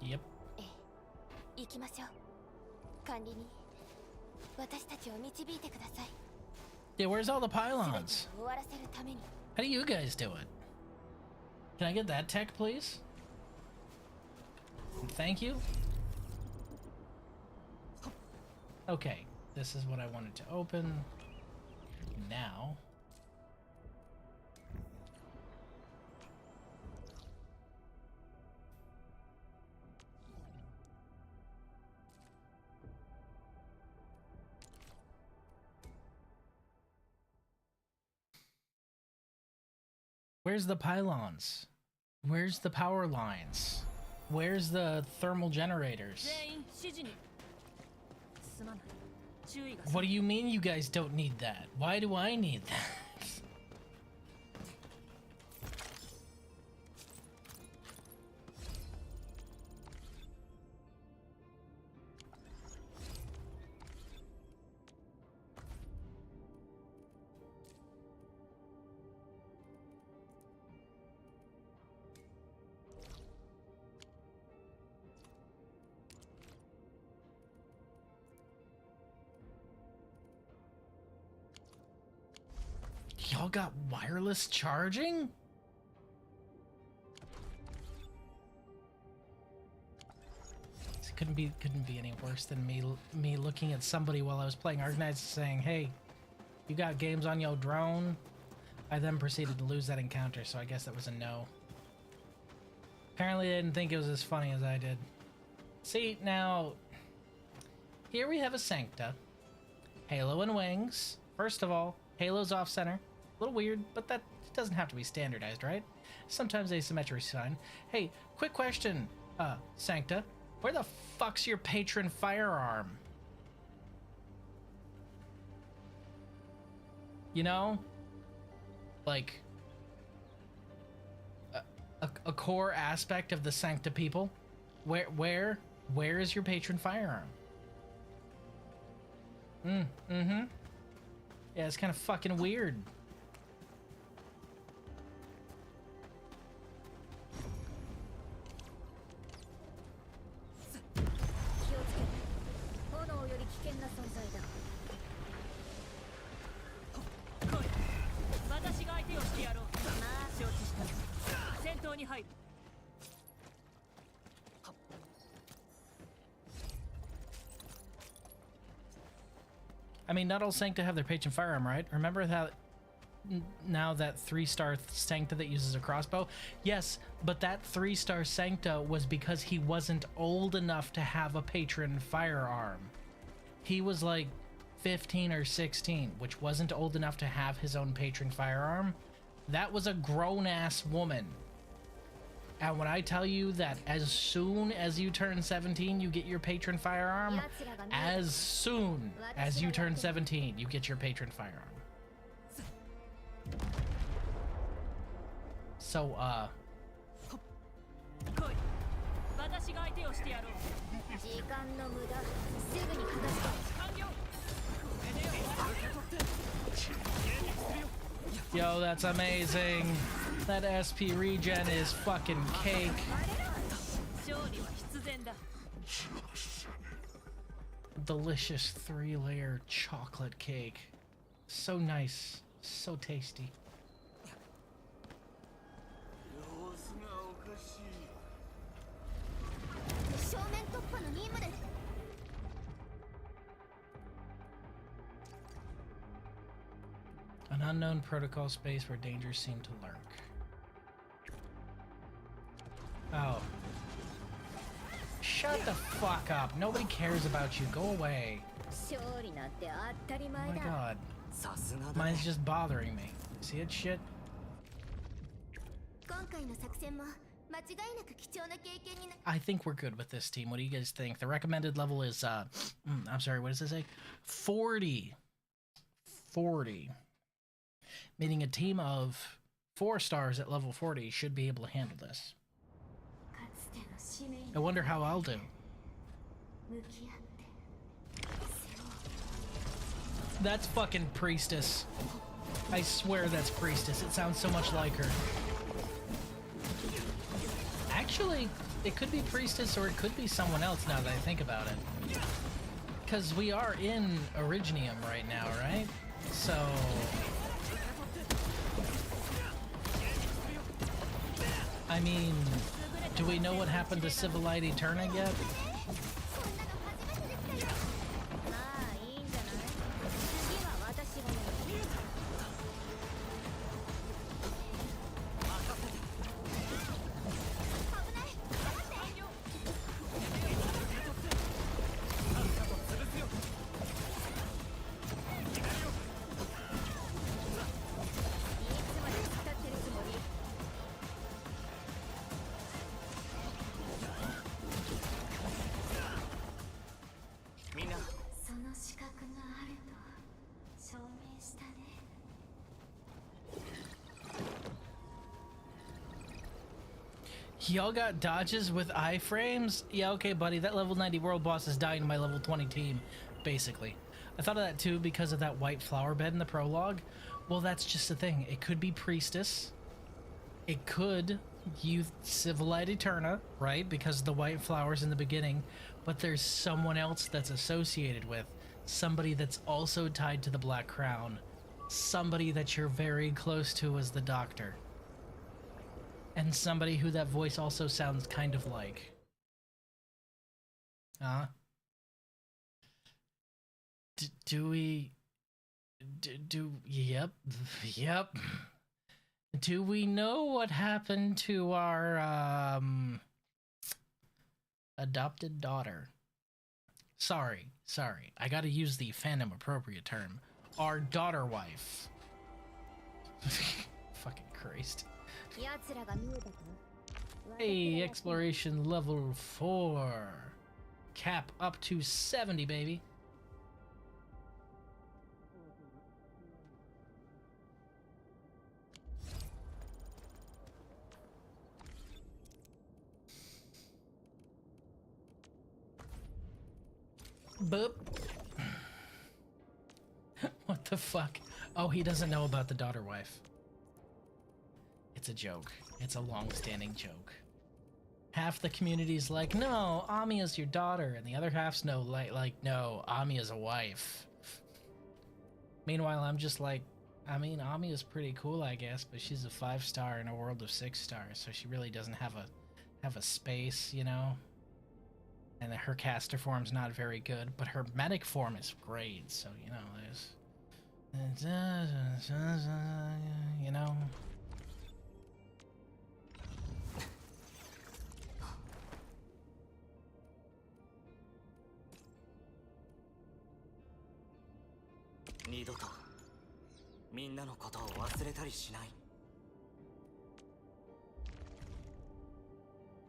Yep. ええ、行きましょう。管理人、私たちを導いてください。 Yeah, where's all the pylons? 終わらせるために。 How do you guys do it? Can I get that tech, please? Thank you. Okay, this is what I wanted to open. Now. Where's the pylons? Where's the power lines? Where's the thermal generators? What do you mean you guys don't need that? Why do I need that? Y'all got wireless charging? This couldn't be any worse than me looking at somebody while I was playing Arknights saying, "Hey, you got games on your drone?" I then proceeded to lose that encounter, so I guess that was a no. Apparently they didn't think it was as funny as I did. See, now here we have a Sancta, Halo and Wings. First of all, Halo's off center. A little weird, but that doesn't have to be standardized, right? Sometimes asymmetry is fine. Hey, quick question, Sancta. Where the fuck's your patron firearm? You know? Like, a core aspect of the Sancta people. Where is your patron firearm? Yeah, it's kind of fucking weird. I mean, not all Sancta have their patron firearm, right? Remember that now that 3-star Sancta that uses a crossbow? Yes, but that 3-star Sancta was because he wasn't old enough to have a patron firearm. He was like 15 or 16, which wasn't old enough to have his own patron firearm. That was a grown-ass woman. And when I tell you that as soon as you turn 17, you get your patron firearm, as soon as you turn 17, you get your patron firearm. So, yo, that's amazing. That SP regen is fucking cake. Delicious 3-layer chocolate cake. So nice. So tasty. An unknown protocol space where dangers seem to lurk. Oh. Shut the fuck up. Nobody cares about you. Go away. Oh my god. Mine's just bothering me. See it, shit? I think we're good with this team. What do you guys think? The recommended level is, I'm sorry, what does it say? 40. 40. Meaning a team of 4 stars at level 40 should be able to handle this. I wonder how I'll do. That's fucking Priestess. I swear that's Priestess. It sounds so much like her. Actually, it could be Priestess or it could be someone else now that I think about it. Because we are in Originium right now, right? So... I mean, do we know what happened to Civilite Eterna yet? Y'all got dodges with iframes? Yeah, okay, buddy. That level 90 world boss is dying to my level 20 team, basically. I thought of that too because of that white flower bed in the prologue. Well, that's just the thing. It could be Priestess. It could use Civilite Eterna, right? Because of the white flowers in the beginning. But there's someone else that's associated with. Somebody that's also tied to the Black Crown. Somebody that you're very close to as the Doctor. And somebody who that voice also sounds kind of like. Do we... Yep. Yep. Do we know what happened to our, adopted daughter? Sorry. I gotta use the fandom appropriate term. Our daughter wife. Fucking Christ. Hey, exploration level 4. Cap up to 70, baby. Boop. What the fuck? Oh, he doesn't know about the daughter wife. It's a joke. It's a long-standing joke. Half the community's like, no, Amiya's your daughter, and the other half's no, like, no, Amiya's a wife. Meanwhile, I'm just like, I mean, Amiya's pretty cool, I guess, but she's a 5-star in a world of 6 stars, so she really doesn't have a space, you know? And her caster form's not very good, but her medic form is great, so, you know, there's... You know?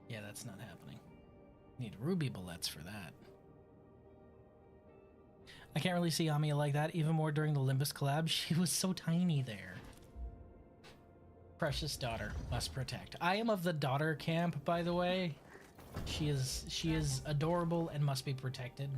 Yeah, that's not happening. Need ruby bullets for that. I can't really see Amiya like that, even more during the Limbus collab. She was so tiny there. Precious daughter, must protect. I am of the daughter camp, by the way. She is adorable and must be protected.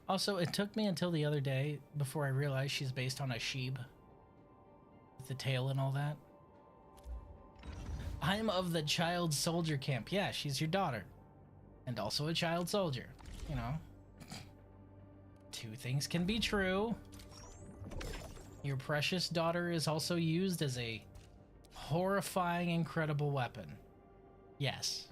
Also, it took me until the other day before I realized she's based on a sheep. With the tail and all that. I'm of the child soldier camp. Yeah, she's your daughter. And also a child soldier. You know. Two things can be true. Your precious daughter is also used as a horrifying, incredible weapon. Yes.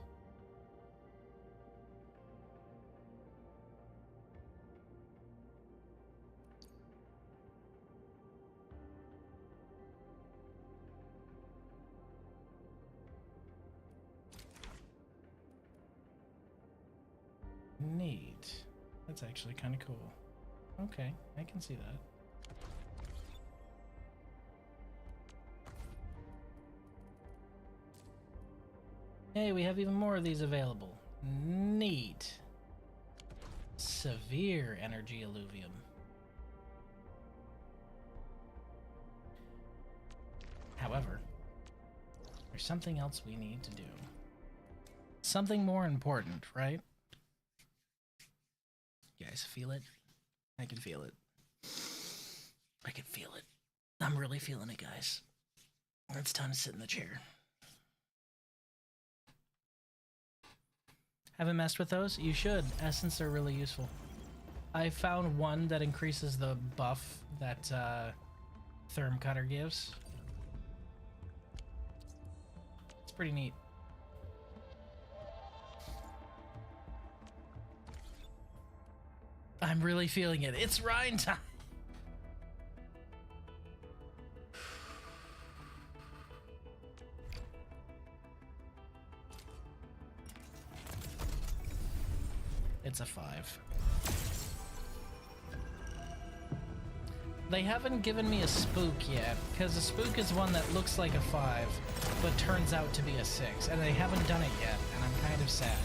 Neat. That's actually kind of cool. Okay, I can see that. Hey, we have even more of these available. Neat. Severe energy alluvium. However, there's something else we need to do. Something more important, right? You guys feel it? I can feel it. I can feel it. I'm really feeling it, guys. It's time to sit in the chair. Haven't messed with those? You should. Essence are really useful. I found one that increases the buff that Therm Cutter gives. It's pretty neat. I'm really feeling it. It's Rhine time. It's a 5. They haven't given me a spook yet, because a spook is one that looks like a 5, but turns out to be a 6, and they haven't done it yet, and I'm kind of sad.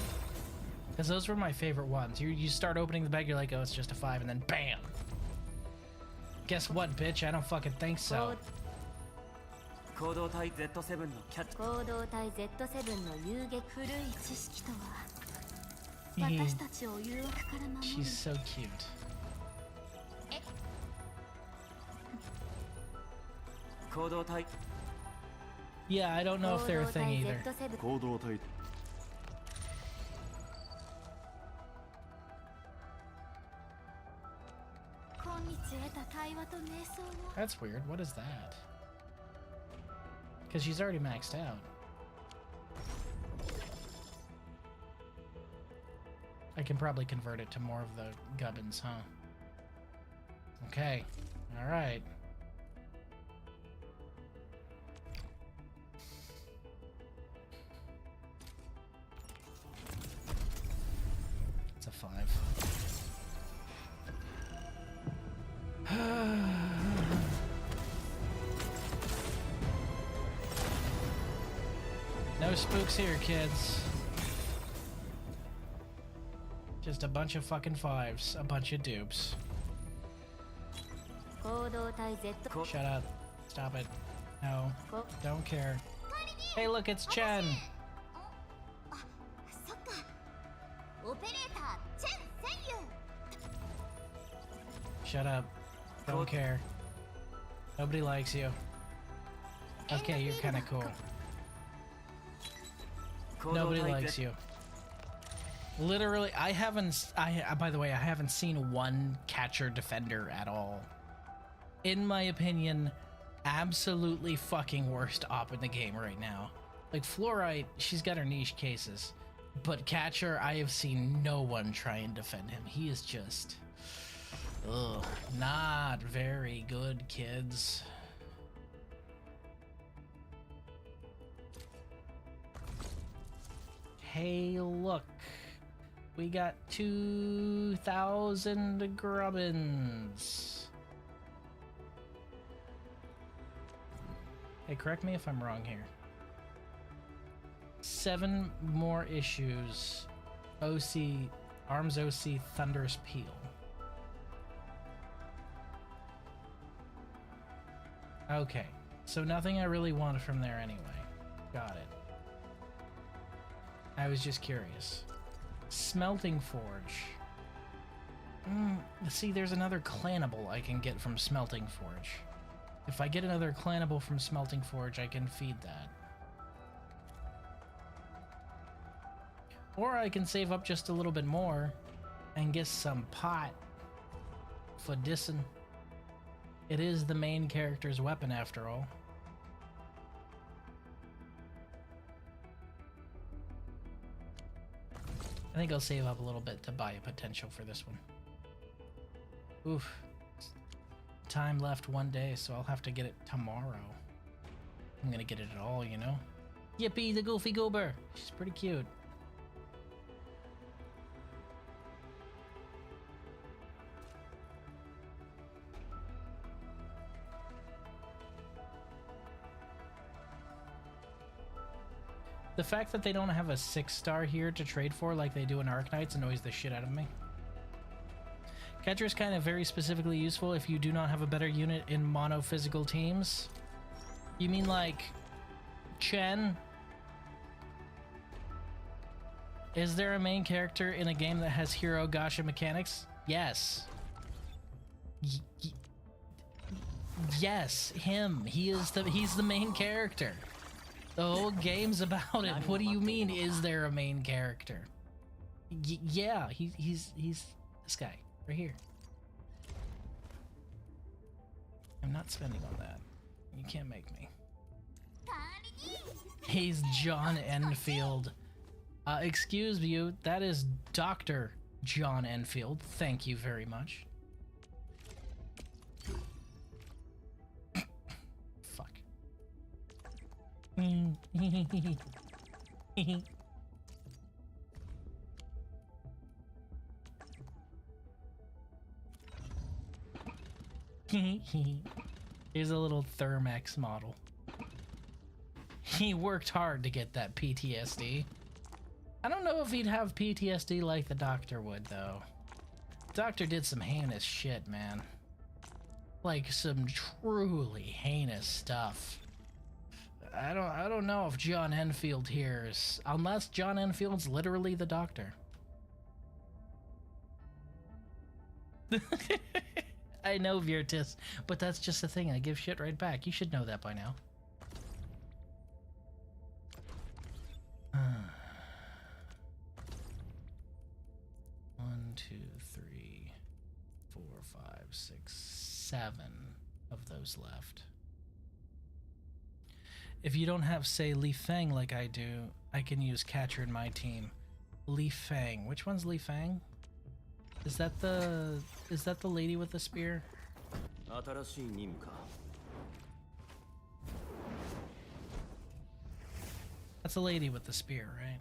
Because those were my favorite ones. You start opening the bag, you're like, oh, it's just a 5, and then BAM! Guess what, bitch? I don't fucking think so. She's so cute. Yeah, I don't know if they're a thing either. That's weird. What is that? Because she's already maxed out. I can probably convert it to more of the gubbins, huh? Okay. Alright. It's a 5. No spooks here, kids. Just a bunch of fucking 5s. A bunch of dupes. Shut up. Stop it. No. Don't care. Hey, look, it's Chen. Shut up. Don't care. Nobody likes you. Okay, you're kind of cool. Nobody likes you. Literally, by the way, I haven't seen one catcher defender at all. In my opinion, absolutely fucking worst op in the game right now. Like, Fluorite, she's got her niche cases. But catcher, I have seen no one try and defend him. He is just... ugh, not very good, kids. Hey, look. We got 2,000 grubbins. Hey, correct me if I'm wrong here. 7 more issues. OC, Arms OC, Thunderous Peel. Okay, so nothing I really wanted from there anyway. Got it. I was just curious. Smelting Forge. See, there's another Clannable I can get from Smelting Forge. If I get another Clannable from Smelting Forge, I can feed that. Or I can save up just a little bit more and get some pot for dissing. It is the main character's weapon after all. I think I'll save up a little bit to buy a potential for this one. Oof. Time left 1 day, so I'll have to get it tomorrow. I'm gonna get it at all, you know? Yippee, the Goofy Goober! She's pretty cute. The fact that they don't have a 6-star here to trade for like they do in Arknights annoys the shit out of me. Catcher is kind of very specifically useful if you do not have a better unit in mono-physical teams. You mean like Chen? Is there a main character in a game that has hero gacha mechanics? Yes. Yes, him. He's the main character. The whole game's about it. What do you mean, is there a main character? Yeah, he's this guy right here. I'm not spending on that. You can't make me. He's John Enfield. Excuse you, that is Dr. John Enfield. Thank you very much. Fuck. Here's a little Thermax model. He worked hard to get that PTSD. I don't know if he'd have PTSD like the Doctor would, though. Doctor did some heinous shit, man. Like some truly heinous stuff. I don't know if John Enfield here is, unless John Enfield's literally the Doctor. I know, Virtus, but that's just the thing. I give shit right back. You should know that by now. 1, 2, 3, 4, 5, 6, 7 of those left. If you don't have, say, Li Feng like I do, I can use Catcher in my team. Li Feng. Which one's Li Feng? Is that the lady with the spear? That's a lady with the spear, right?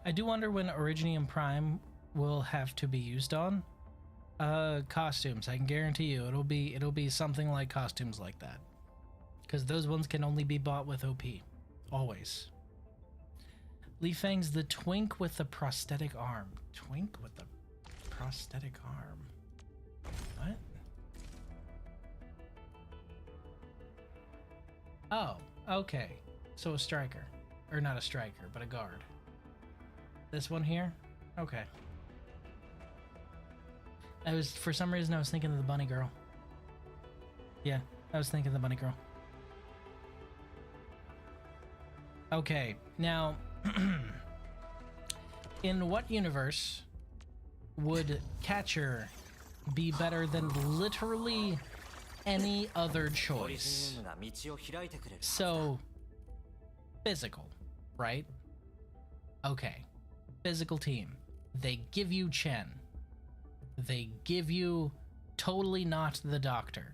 I do wonder when Originium Prime will have to be used on. Costumes. I can guarantee you it'll be something like costumes like that. Because those ones can only be bought with OP. Always. Lee Fang's the twink with the prosthetic arm. Twink with the prosthetic arm. What? Oh, okay. So a striker. Or not a striker, but a guard. This one here? Okay. For some reason I was thinking of the bunny girl. Yeah, I was thinking of the bunny girl. Okay, now, in what universe would Catcher be better than literally any other choice? So, physical, right? Okay, physical team. They give you Chen. They give you totally not the Doctor.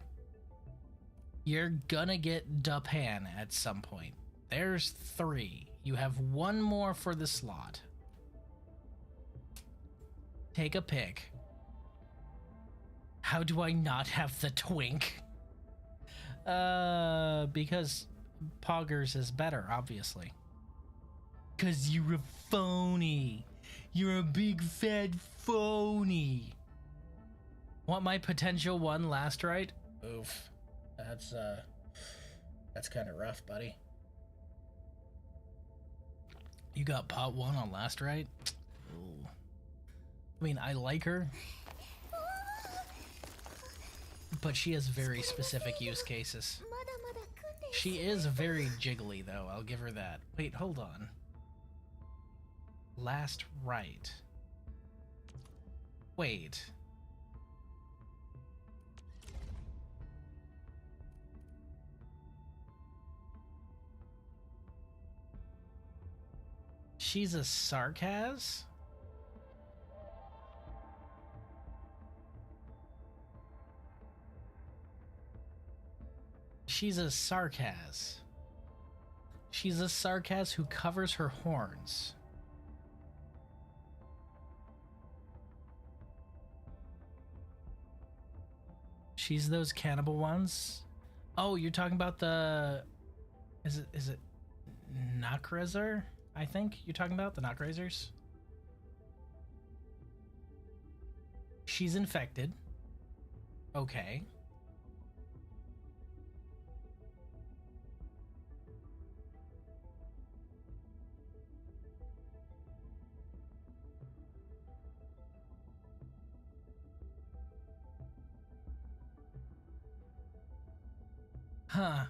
You're gonna get Dupan at some point. There's 3. You have 1 more for the slot. Take a pick. How do I not have the twink? Because Poggers is better, obviously. 'Cause you're a phony. You're a big fat phony. Want my potential 1 last right? Oof. That's kind of rough, buddy. You got pot 1 on last right? Ooh. I mean, I like her, but she has very specific use cases. She is very jiggly, though. I'll give her that. Wait, hold on. Last right. Wait. She's a Sarkaz? She's a Sarkaz. She's a Sarkaz who covers her horns. She's those cannibal ones? Oh, you're talking about the... Is it Nakrazar? I think you're talking about the Knockrazers. She's infected. Okay. Huh.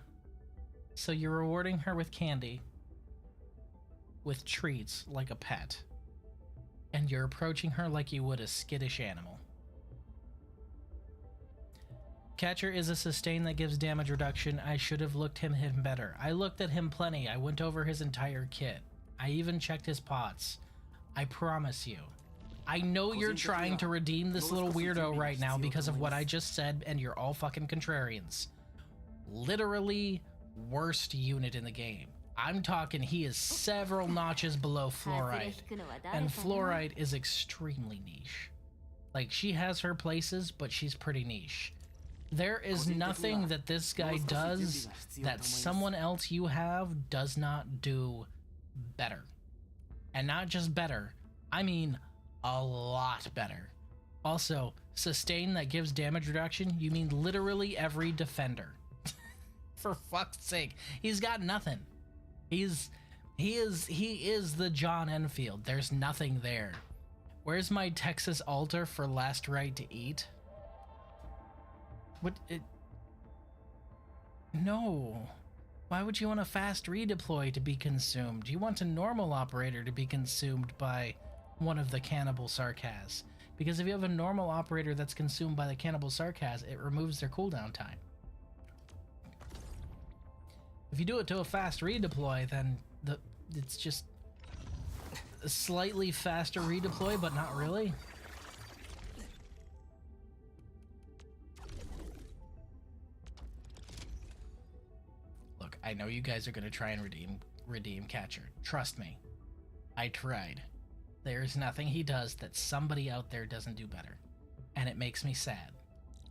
So you're rewarding her with candy. With treats like a pet. And you're approaching her like you would a skittish animal. Catcher is a sustain that gives damage reduction. I should have looked him better. I looked at him plenty. I went over his entire kit. I even checked his pots. I promise you. I know you're trying to redeem this little weirdo right now because of what I just said, and you're all fucking contrarians. Literally worst unit in the game. I'm talking he is several notches below Fluorite, and Fluorite is extremely niche. Like, she has her places, but she's pretty niche. There is nothing that this guy does that someone else you have does not do better. And not just better, I mean a lot better. Also, sustain that gives damage reduction, you mean literally every defender. For fuck's sake, he's got nothing. He is the John Enfield. There's nothing there. Where's my Texas altar for last right to eat? No. Why would you want a fast redeploy to be consumed? You want a normal operator to be consumed by one of the cannibal Sarkaz. Because if you have a normal operator that's consumed by the cannibal Sarkaz, it removes their cooldown time. If you do it to a fast redeploy, then it's just a slightly faster redeploy, but not really. Look, I know you guys are gonna try and redeem Catcher. Trust me. I tried. There's nothing he does that somebody out there doesn't do better. And it makes me sad.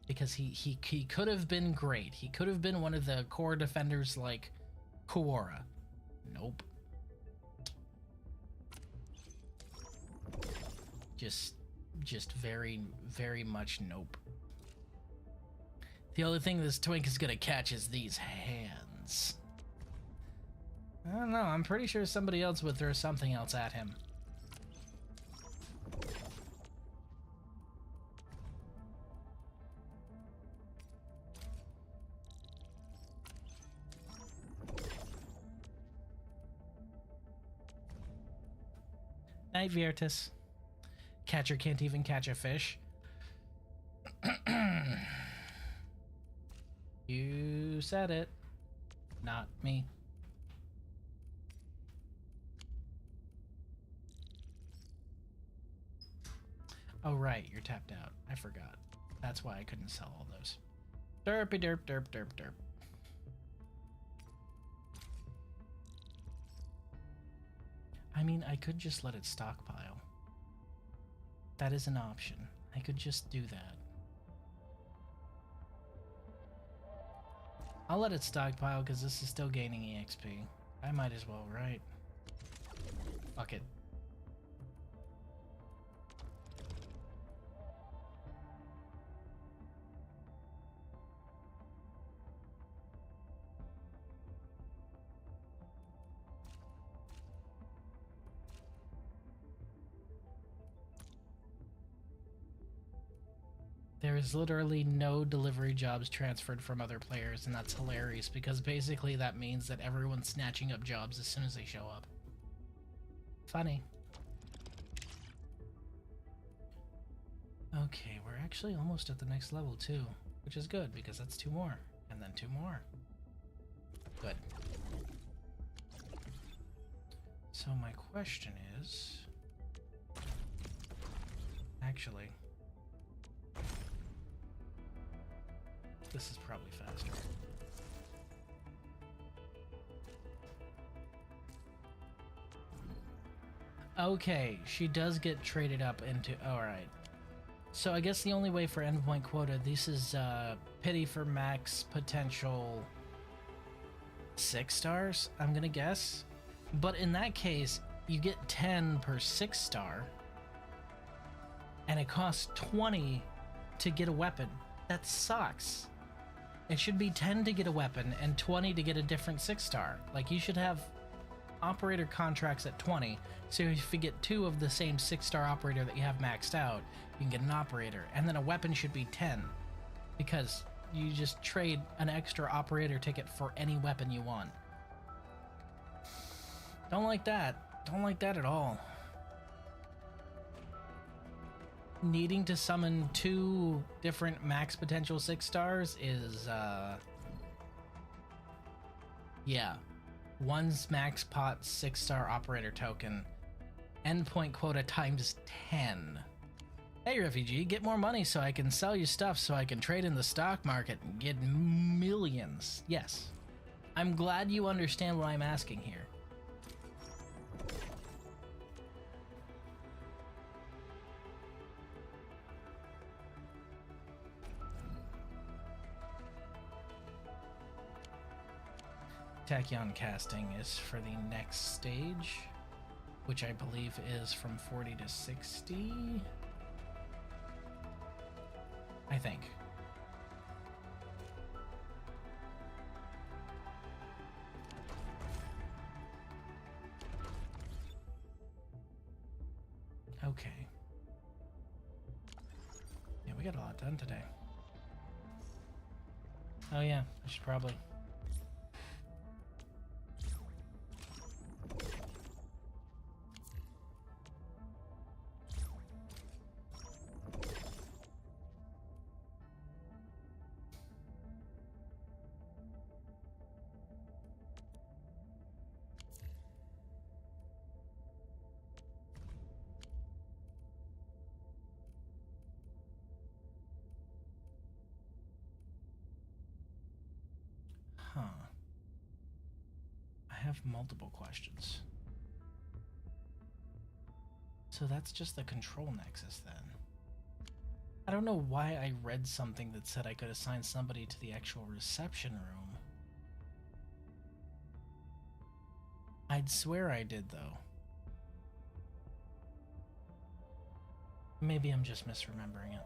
Because he could have been great. He could have been one of the core defenders like Kuwara. Nope. Just very, very much nope. The only thing this twink is gonna catch is these hands. I don't know, I'm pretty sure somebody else would throw something else at him. Night, Virtus. Catcher can't even catch a fish. You said it. Not me. Oh, right, you're tapped out. I forgot. That's why I couldn't sell all those. Derpy derp derp derp derp. I mean, I could just let it stockpile. That is an option. I could just do that. I'll let it stockpile because this is still gaining EXP. I might as well, right? Fuck it. There is literally no delivery jobs transferred from other players, and that's hilarious because basically that means that everyone's snatching up jobs as soon as they show up. Funny. Okay, we're actually almost at the next level too, which is good because that's 2 more, and then 2 more. Good. So my question is... Actually... This is probably faster. Okay, she does get traded up into... Alright. So I guess the only way for endpoint quota, this is pity for max potential 6 stars, I'm gonna guess. But in that case, you get 10 per 6 star. And it costs 20 to get a weapon. That sucks. It should be 10 to get a weapon and 20 to get a different 6 star. Like, you should have operator contracts at 20, so if you get 2 of the same 6 star operator that you have maxed out, you can get an operator. And then a weapon should be 10, because you just trade an extra operator ticket for any weapon you want. Don't like that. Don't like that at all. Needing to summon 2 different max potential 6 stars is, yeah. One's max pot 6 star operator token. Endpoint quota times 10. Hey, refugee, get more money so I can sell you stuff so I can trade in the stock market and get millions. Yes. I'm glad you understand what I'm asking here. Tachyon casting is for the next stage, which I believe is from 40 to 60. I think. Okay. Yeah, we got a lot done today. Oh yeah, I should probably... Huh. I have multiple questions. So that's just the control nexus then. I don't know why I read something that said I could assign somebody to the actual reception room. I'd swear I did, though. Maybe I'm just misremembering it.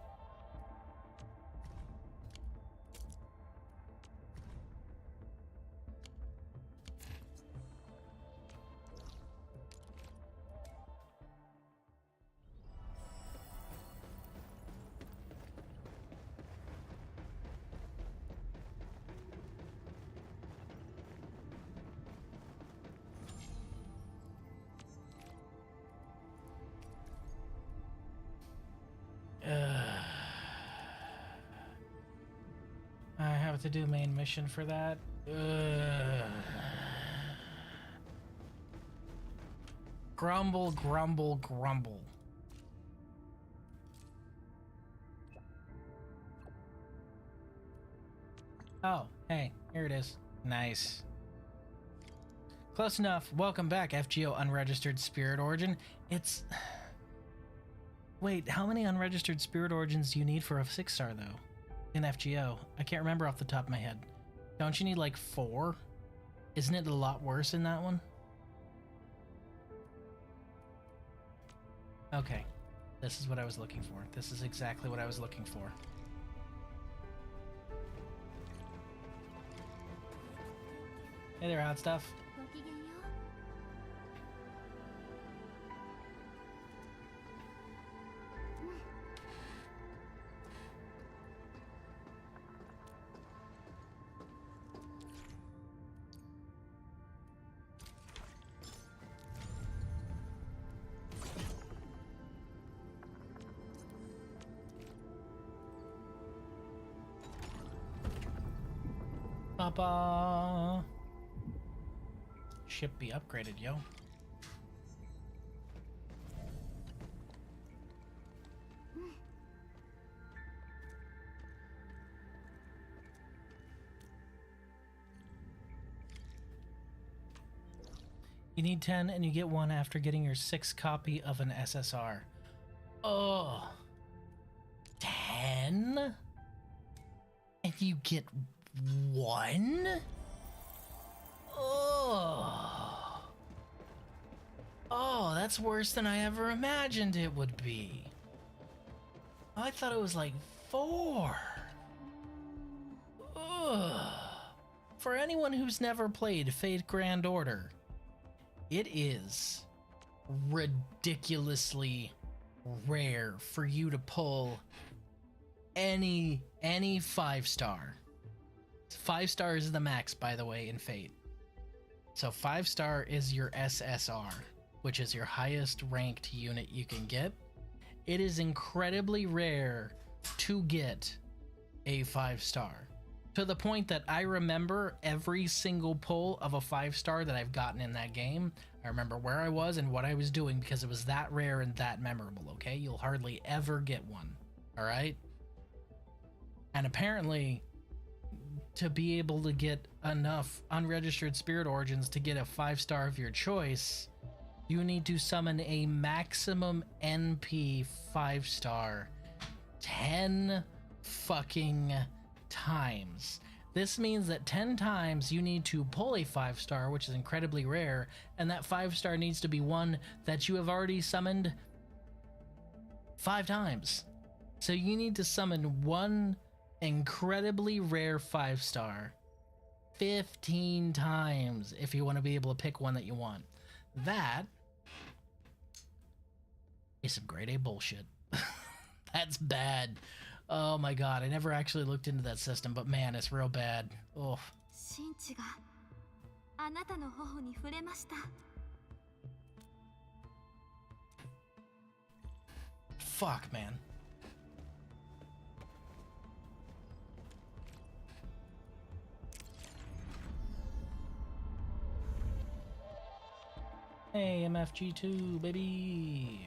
I have to do main mission for that. Grumble, grumble, grumble. Oh, hey, here it is. Nice. Close enough. Welcome back, FGO Unregistered Spirit Origin. It's... Wait, how many unregistered Spirit Origins do you need for a 6-star, though? In FGO? I can't remember off the top of my head. Don't you need, like, 4? Isn't it a lot worse in that one? Okay. This is what I was looking for. This is exactly what I was looking for. Hey there, hot stuff. Papa. Ship be upgraded, yo. You need 10 and you get 1 after getting your 6th copy of an SSR. Oh. 10? And you get 1? Oh. Oh, that's worse than I ever imagined it would be. I thought it was like 4. Ugh. For anyone who's never played Fate Grand Order, it is ridiculously rare for you to pull any 5-star. 5-star is the max, by the way, in Fate. So 5-star is your SSR, which is your highest ranked unit you can get. It is incredibly rare to get a 5-star, to the point that I remember every single pull of a 5-star that I've gotten in that game. I remember where I was and what I was doing because it was that rare and that memorable, okay? You'll hardly ever get one, all right? And apparently, to be able to get enough unregistered Spirit Origins to get a 5-star of your choice, you need to summon a maximum NP 5-star 10 fucking times. This means that 10 times you need to pull a 5-star, which is incredibly rare, and that 5-star needs to be one that you have already summoned 5 times. So you need to summon one incredibly rare 5-star 15 times if you want to be able to pick one that you want. That is some grade A bullshit. That's bad. Oh my god, I never actually looked into that system, but man, it's real bad. Oh. Fuck, man. Hey, MFG2, baby.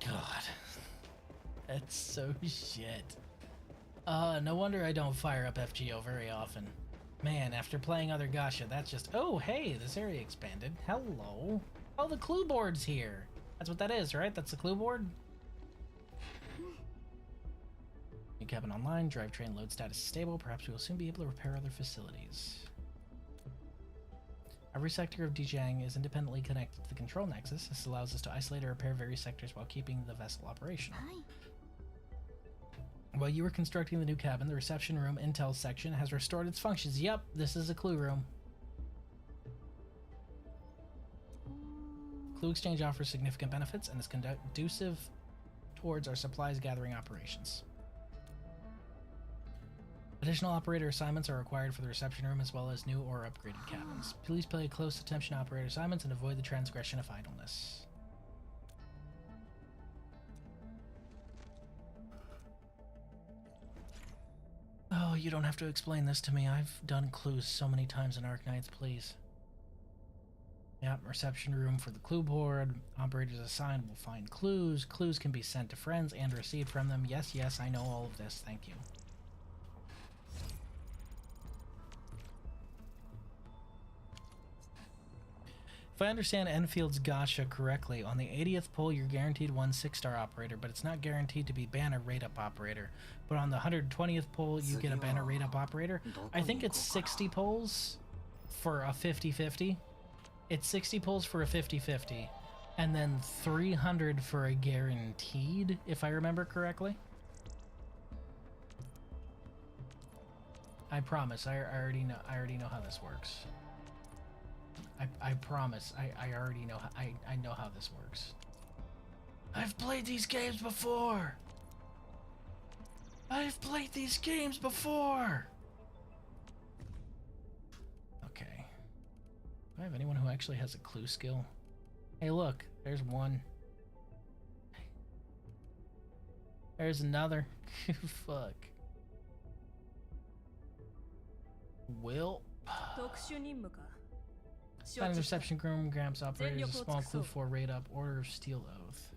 God. That's so shit. No wonder I don't fire up FGO very often. Man, after playing other gacha, that's just... Oh, hey, this area expanded. Hello. Oh, the clue board's here. That's what that is, right? That's the clue board? New cabin online. Drivetrain load status is stable. Perhaps we will soon be able to repair other facilities. Every sector of Dijang is independently connected to the control nexus. This allows us to isolate or repair various sectors while keeping the vessel operational. While you were constructing the new cabin, the reception room intel section has restored its functions. Yep, this is a clue room. Clue exchange offers significant benefits and is conducive towards our supplies gathering operations. Additional operator assignments are required for the reception room as well as new or upgraded cabins. Please pay close attention to operator assignments and avoid the transgression of idleness. Oh, you don't have to explain this to me. I've done clues so many times in Arknights, please. Yep, reception room for the clue board. Operators assigned will find clues. Clues can be sent to friends and received from them. Yes, yes, I know all of this. Thank you. If I understand Enfield's gacha correctly, on the 80th pull you're guaranteed one 6-star operator, but it's not guaranteed to be banner rate-up operator. But on the 120th pull you get a banner rate-up operator. I think it's 60 pulls for a 50-50. It's 60 pulls for a 50-50, and then 300 for a guaranteed, if I remember correctly. I promise, I already know how this works. I promise, I already know, I know how this works. I've played these games before! I've played these games before! Okay. Do I have anyone who actually has a clue skill? Hey look, there's one. There's another. Fuck. Will. Sign reception room, Gramps operators, a small clue for raid up, order of steel oath.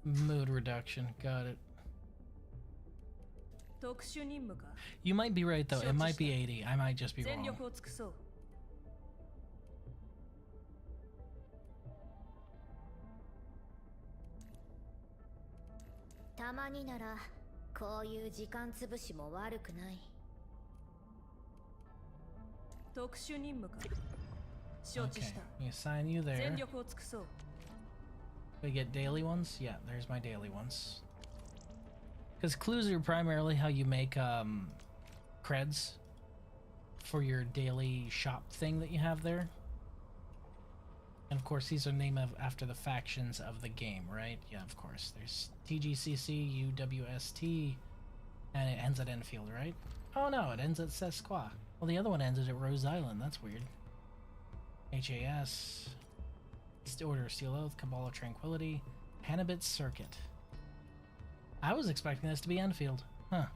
Mood reduction, got it. You might be right though, it might be 80, I might just be wrong. Okay, we assign you there. We get daily ones? Yeah, there's my daily ones. Because clues are primarily how you make creds for your daily shop thing that you have there. And of course these are named after the factions of the game, right? Yeah, of course. There's TGCC, UWST, and it ends at Enfield, right? Oh no, it ends at Sesqua. Well, the other one ends at Rose Island, that's weird. HAS, Order of Steel Oath, Cabal of Tranquility, Hannibit Circuit. I was expecting this to be Enfield. Huh.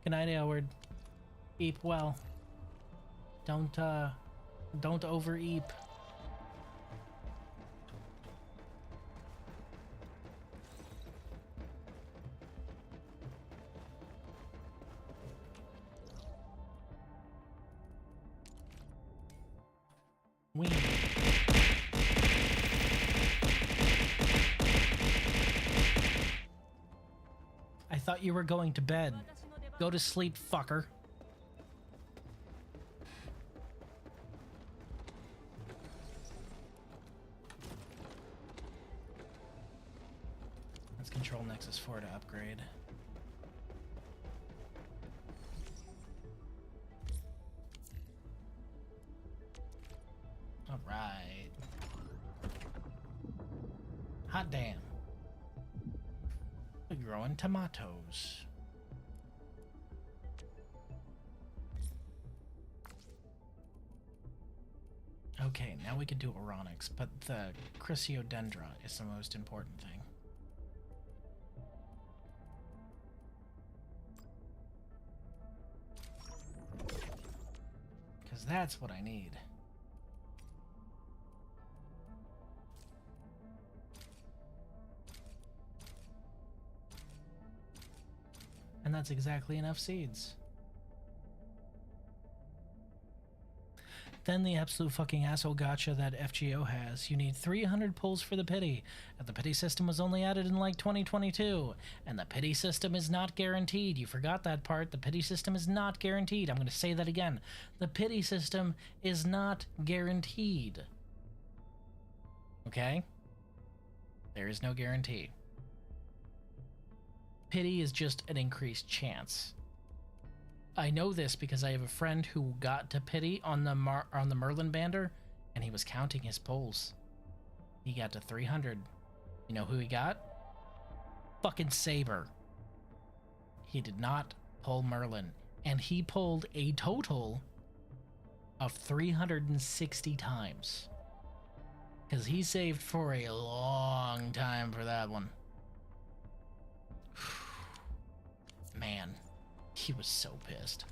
Good night, Aylward. Eep well. Don't over-eep. Wee. I thought you were going to bed. Go to sleep, fucker. Let's control Nexus 4 to upgrade. All right. Hot damn. We're growing tomatoes. Okay, now we can do Oronyx, but the Chrysodendra is the most important thing. Because that's what I need. And that's exactly enough seeds. Then the absolute fucking asshole gotcha that FGO has. You need 300 pulls for the pity. And the pity system was only added in like 2022. And the pity system is not guaranteed. You forgot that part. The pity system is not guaranteed. I'm going to say that again. The pity system is not guaranteed. Okay? There is no guarantee. Pity is just an increased chance. I know this because I have a friend who got to pity on the Merlin Bander, and he was counting his pulls. He got to 300. You know who he got? Fucking Saber. He did not pull Merlin, and he pulled a total of 360 times. Because he saved for a long time for that one. Man. He was so pissed.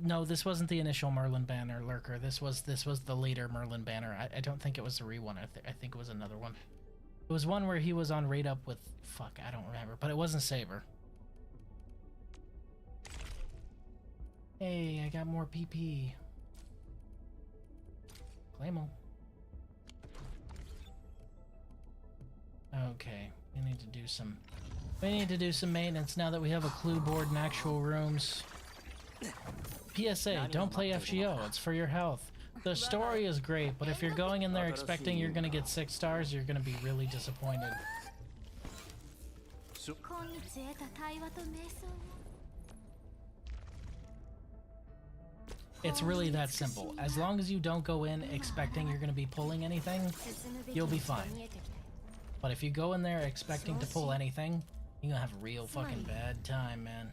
No, this wasn't the initial Merlin Banner lurker. This was the later Merlin Banner. I don't think it was the one. I think it was another one. It was one where he was on raid up with fuck. I don't remember, but it wasn't Saber. Hey, I got more PP. Claim 'em. Okay, we need to do some. We need to do some maintenance now that we have a clue board in actual rooms. PSA, don't play FGO, it's for your health. The story is great, but if you're going in there expecting you're gonna get 6 stars, you're gonna be really disappointed. It's really that simple. As long as you don't go in expecting you're gonna be pulling anything, you'll be fine. But if you go in there expecting to pull anything, you're gonna have a real fucking bad time, man.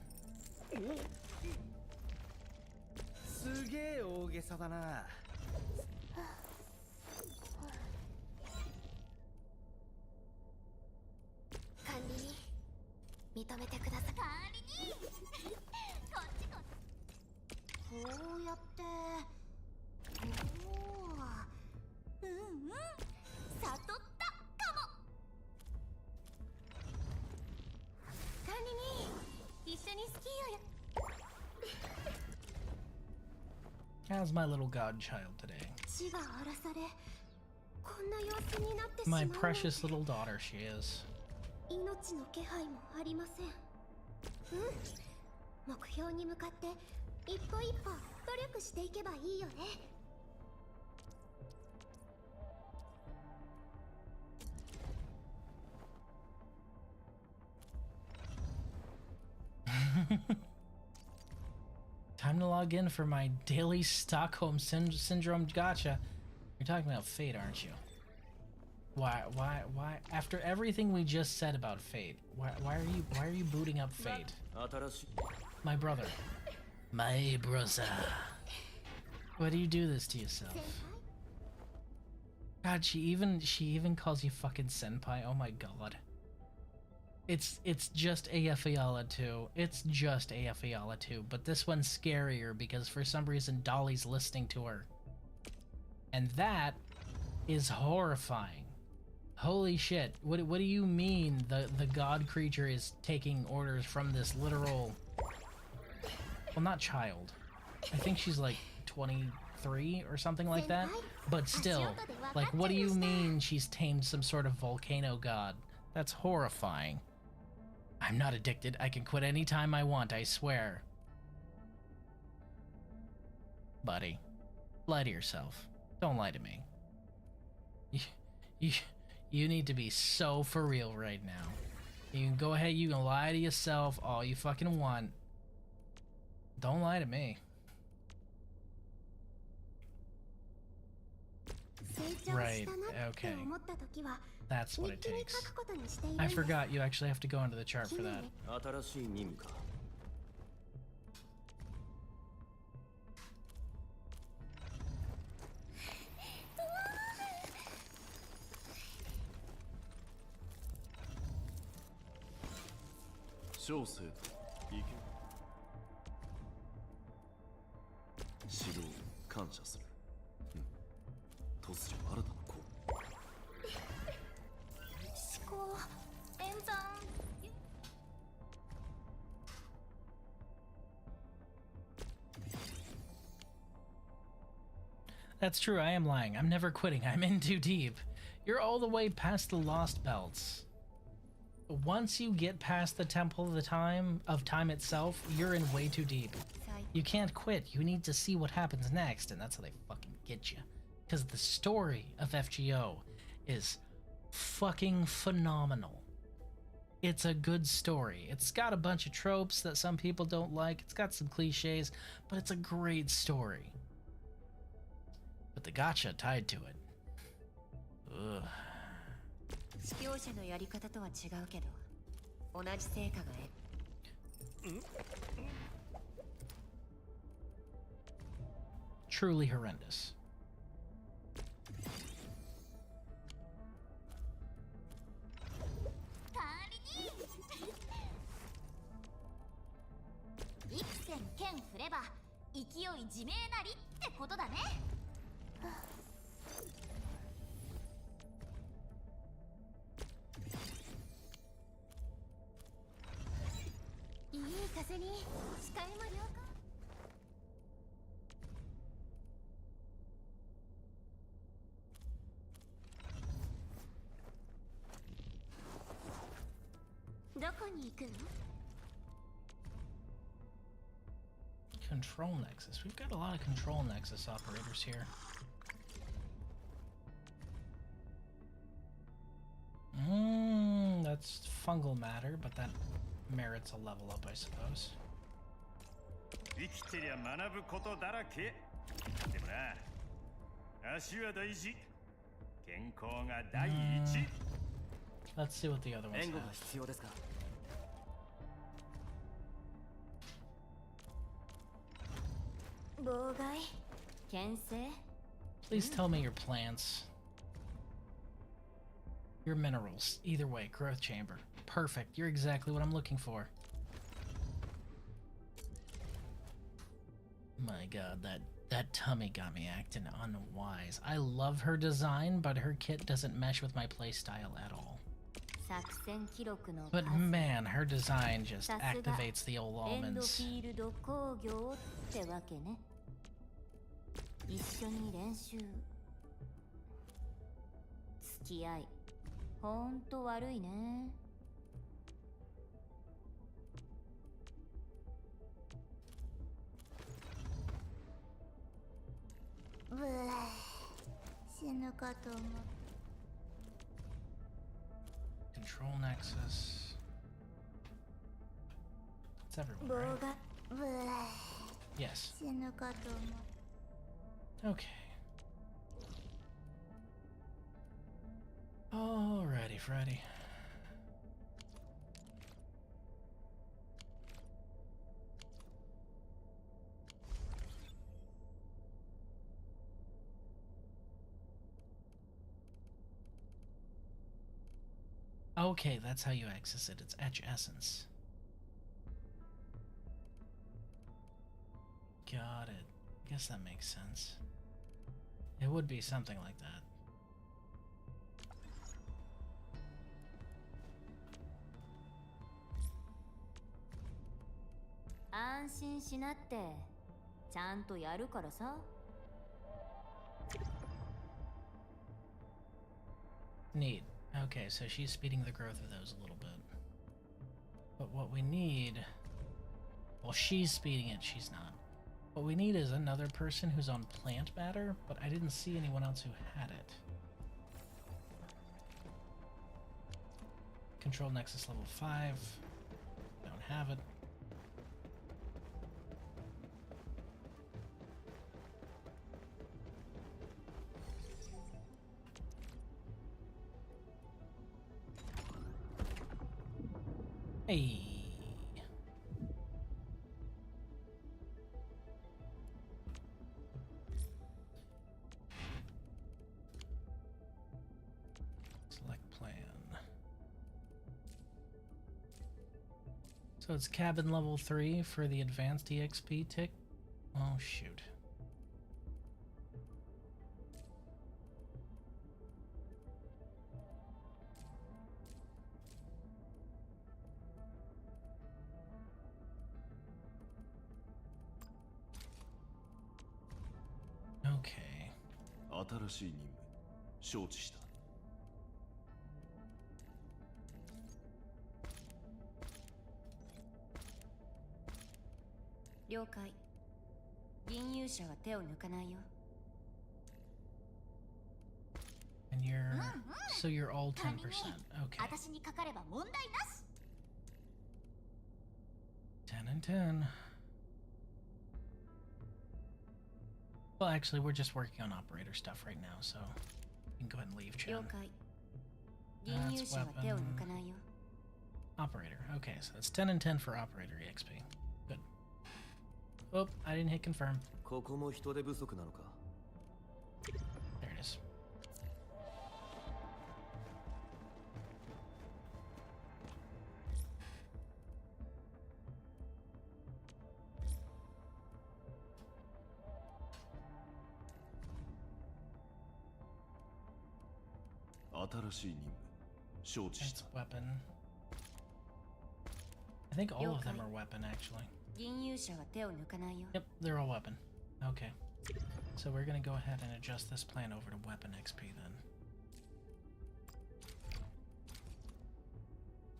How's my little godchild today? My precious little daughter, she is. Time to log in for my daily Stockholm Syndrome gotcha. You're talking about Fate, aren't you? Why? After everything we just said about Fate, why are you booting up Fate? My brother. My brother. Why do you do this to yourself? God, she even calls you fucking senpai. Oh my god. It's just AFEALA 2. It's just AFEALA 2, but this one's scarier because for some reason Dolly's listening to her. And that is horrifying. Holy shit. What do you mean the god creature is taking orders from this literal... Well, not child. I think she's like 23 or something like that. But still, like, what do you mean she's tamed some sort of volcano god? That's horrifying. I'm not addicted. I can quit anytime I want, I swear. Buddy, lie to yourself. Don't lie to me. You need to be so for real right now. You can go ahead, you can lie to yourself all you fucking want. Don't lie to me. Right, okay. That's what it takes. I forgot you actually have to go into the chart for that. That's true, I am lying. I'm never quitting. I'm in too deep. You're all the way past the Lost Belts. Once you get past the Temple of Time itself, you're in way too deep. You can't quit. You need to see what happens next, and that's how they fucking get you. Because the story of FGO is fucking phenomenal. It's a good story. It's got a bunch of tropes that some people don't like. It's got some cliches, but it's a great story. But the gacha tied to it. Ugh. 指教者のやり方とは違うけど、同じ成果が得る。Truly horrendous. 幾千剣振れば勢い自明なりってことだね。いい風に視界も良好。どこに行くの？ Control Nexus. We've got a lot of Control Nexus operators here. That's fungal matter, but that merits a level up, I suppose. 生きてりゃ学ぶことだらけ。でもな、足は大事。健康が第一。Let's see what the other ones 援護が have. 必要ですか？妨害、牽制。 Please tell me your plants. Your minerals. Either way, growth chamber. Perfect. You're exactly what I'm looking for. My god, that tummy got me acting unwise. I love her design, but her kit doesn't mesh with my playstyle at all. But man, her design just activates the old almonds. 一緒に練習。付き合い、ほんと悪いね。うわ、死ぬかと思った。Control Nexus. It's everywhere, right? Yes. 死ぬかと思った。 Okay. Alrighty, Freddy. Okay, that's how you access it. It's Etch Essence. Got it. Guess that makes sense. It would be something like that. Neat. Okay, so she's speeding the growth of those a little bit. But what we need... Well, she's speeding it, she's not. What we need is another person who's on plant matter, but I didn't see anyone else who had it. Control Nexus level 5. Don't have it. Hey. Select plan. So it's cabin level 3 for the advanced EXP tick. Oh shoot. Okay. 新しい任務承知した。了解。銀勇者は手を抜かないよ。And you're so you're all 10%. Okay. 私にかかれば問題なし。 10 and 10. Well, actually, we're just working on operator stuff right now, so you can go ahead and leave, Chen. 了解。銀勇者は手を抜かないよ。 Operator. Okay, so that's 10 and 10 for operator EXP. Good. Oh, I didn't hit confirm. ここも人手不足なのか。 There it is. That's weapon. I think all of them are weapon, actually. 銀勇者は手を抜かないよ。 Yep, they're all weapon. Okay. So we're gonna go ahead and adjust this plan over to weapon XP then.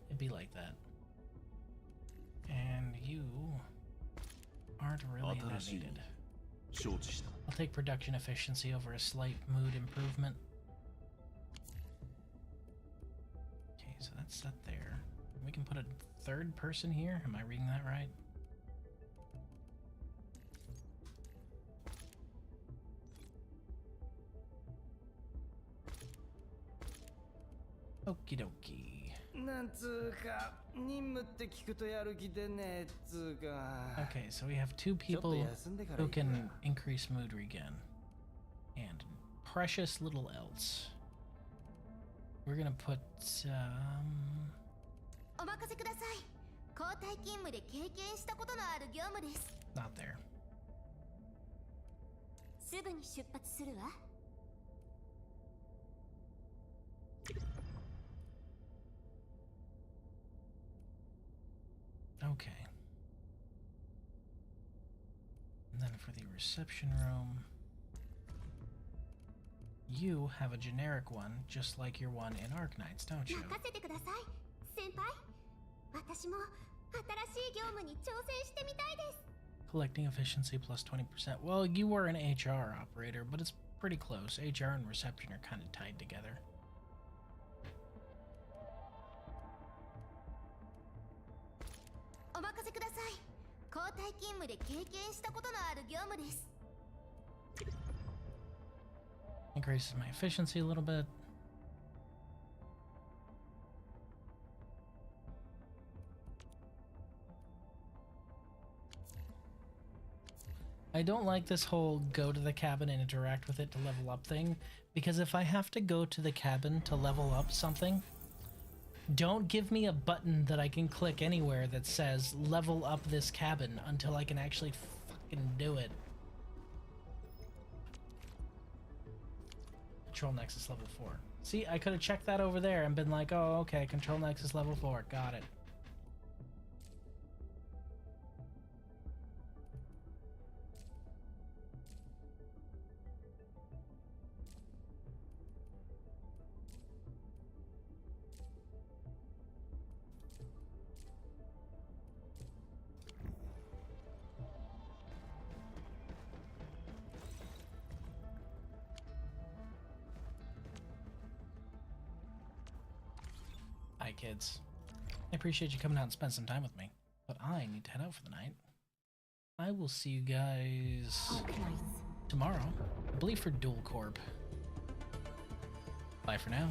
It'd be like that. And you aren't really that needed. I'll take production efficiency over a slight mood improvement. Okay, so that's set there. We can put a third person here. Am I reading that right? Okie dokie. なんつうか任務って聞くとやる気でねつうか。 Okay, so we have two people who can increase mood regen. And precious little else. We're gonna put お任せください。交代勤務で経験したことのある業務です。 not there. すぐに出発するわ。 Okay. And then for the reception room, you have a generic one, just like your one in Arknights, don't you? 任せてください、先輩。私も新しい業務に挑戦してみたいです。 Collecting efficiency plus 20%. Well, you were an HR operator, but it's pretty close. HR and reception are kind of tied together. お任せください。交代勤務で経験したことのある業務です。 Increases my efficiency a little bit. I don't like this whole go to the cabin and interact with it to level up thing, because if I have to go to the cabin to level up something, don't give me a button that I can click anywhere that says level up this cabin until I can actually fucking do it. Control Nexus level 4. See, I could have checked that over there and been like, oh, okay, Control Nexus level 4, got it. Hi, kids. I appreciate you coming out and spend some time with me, but I need to head out for the night. I will see you guys tomorrow, I believe for Dual Corp. Bye for now.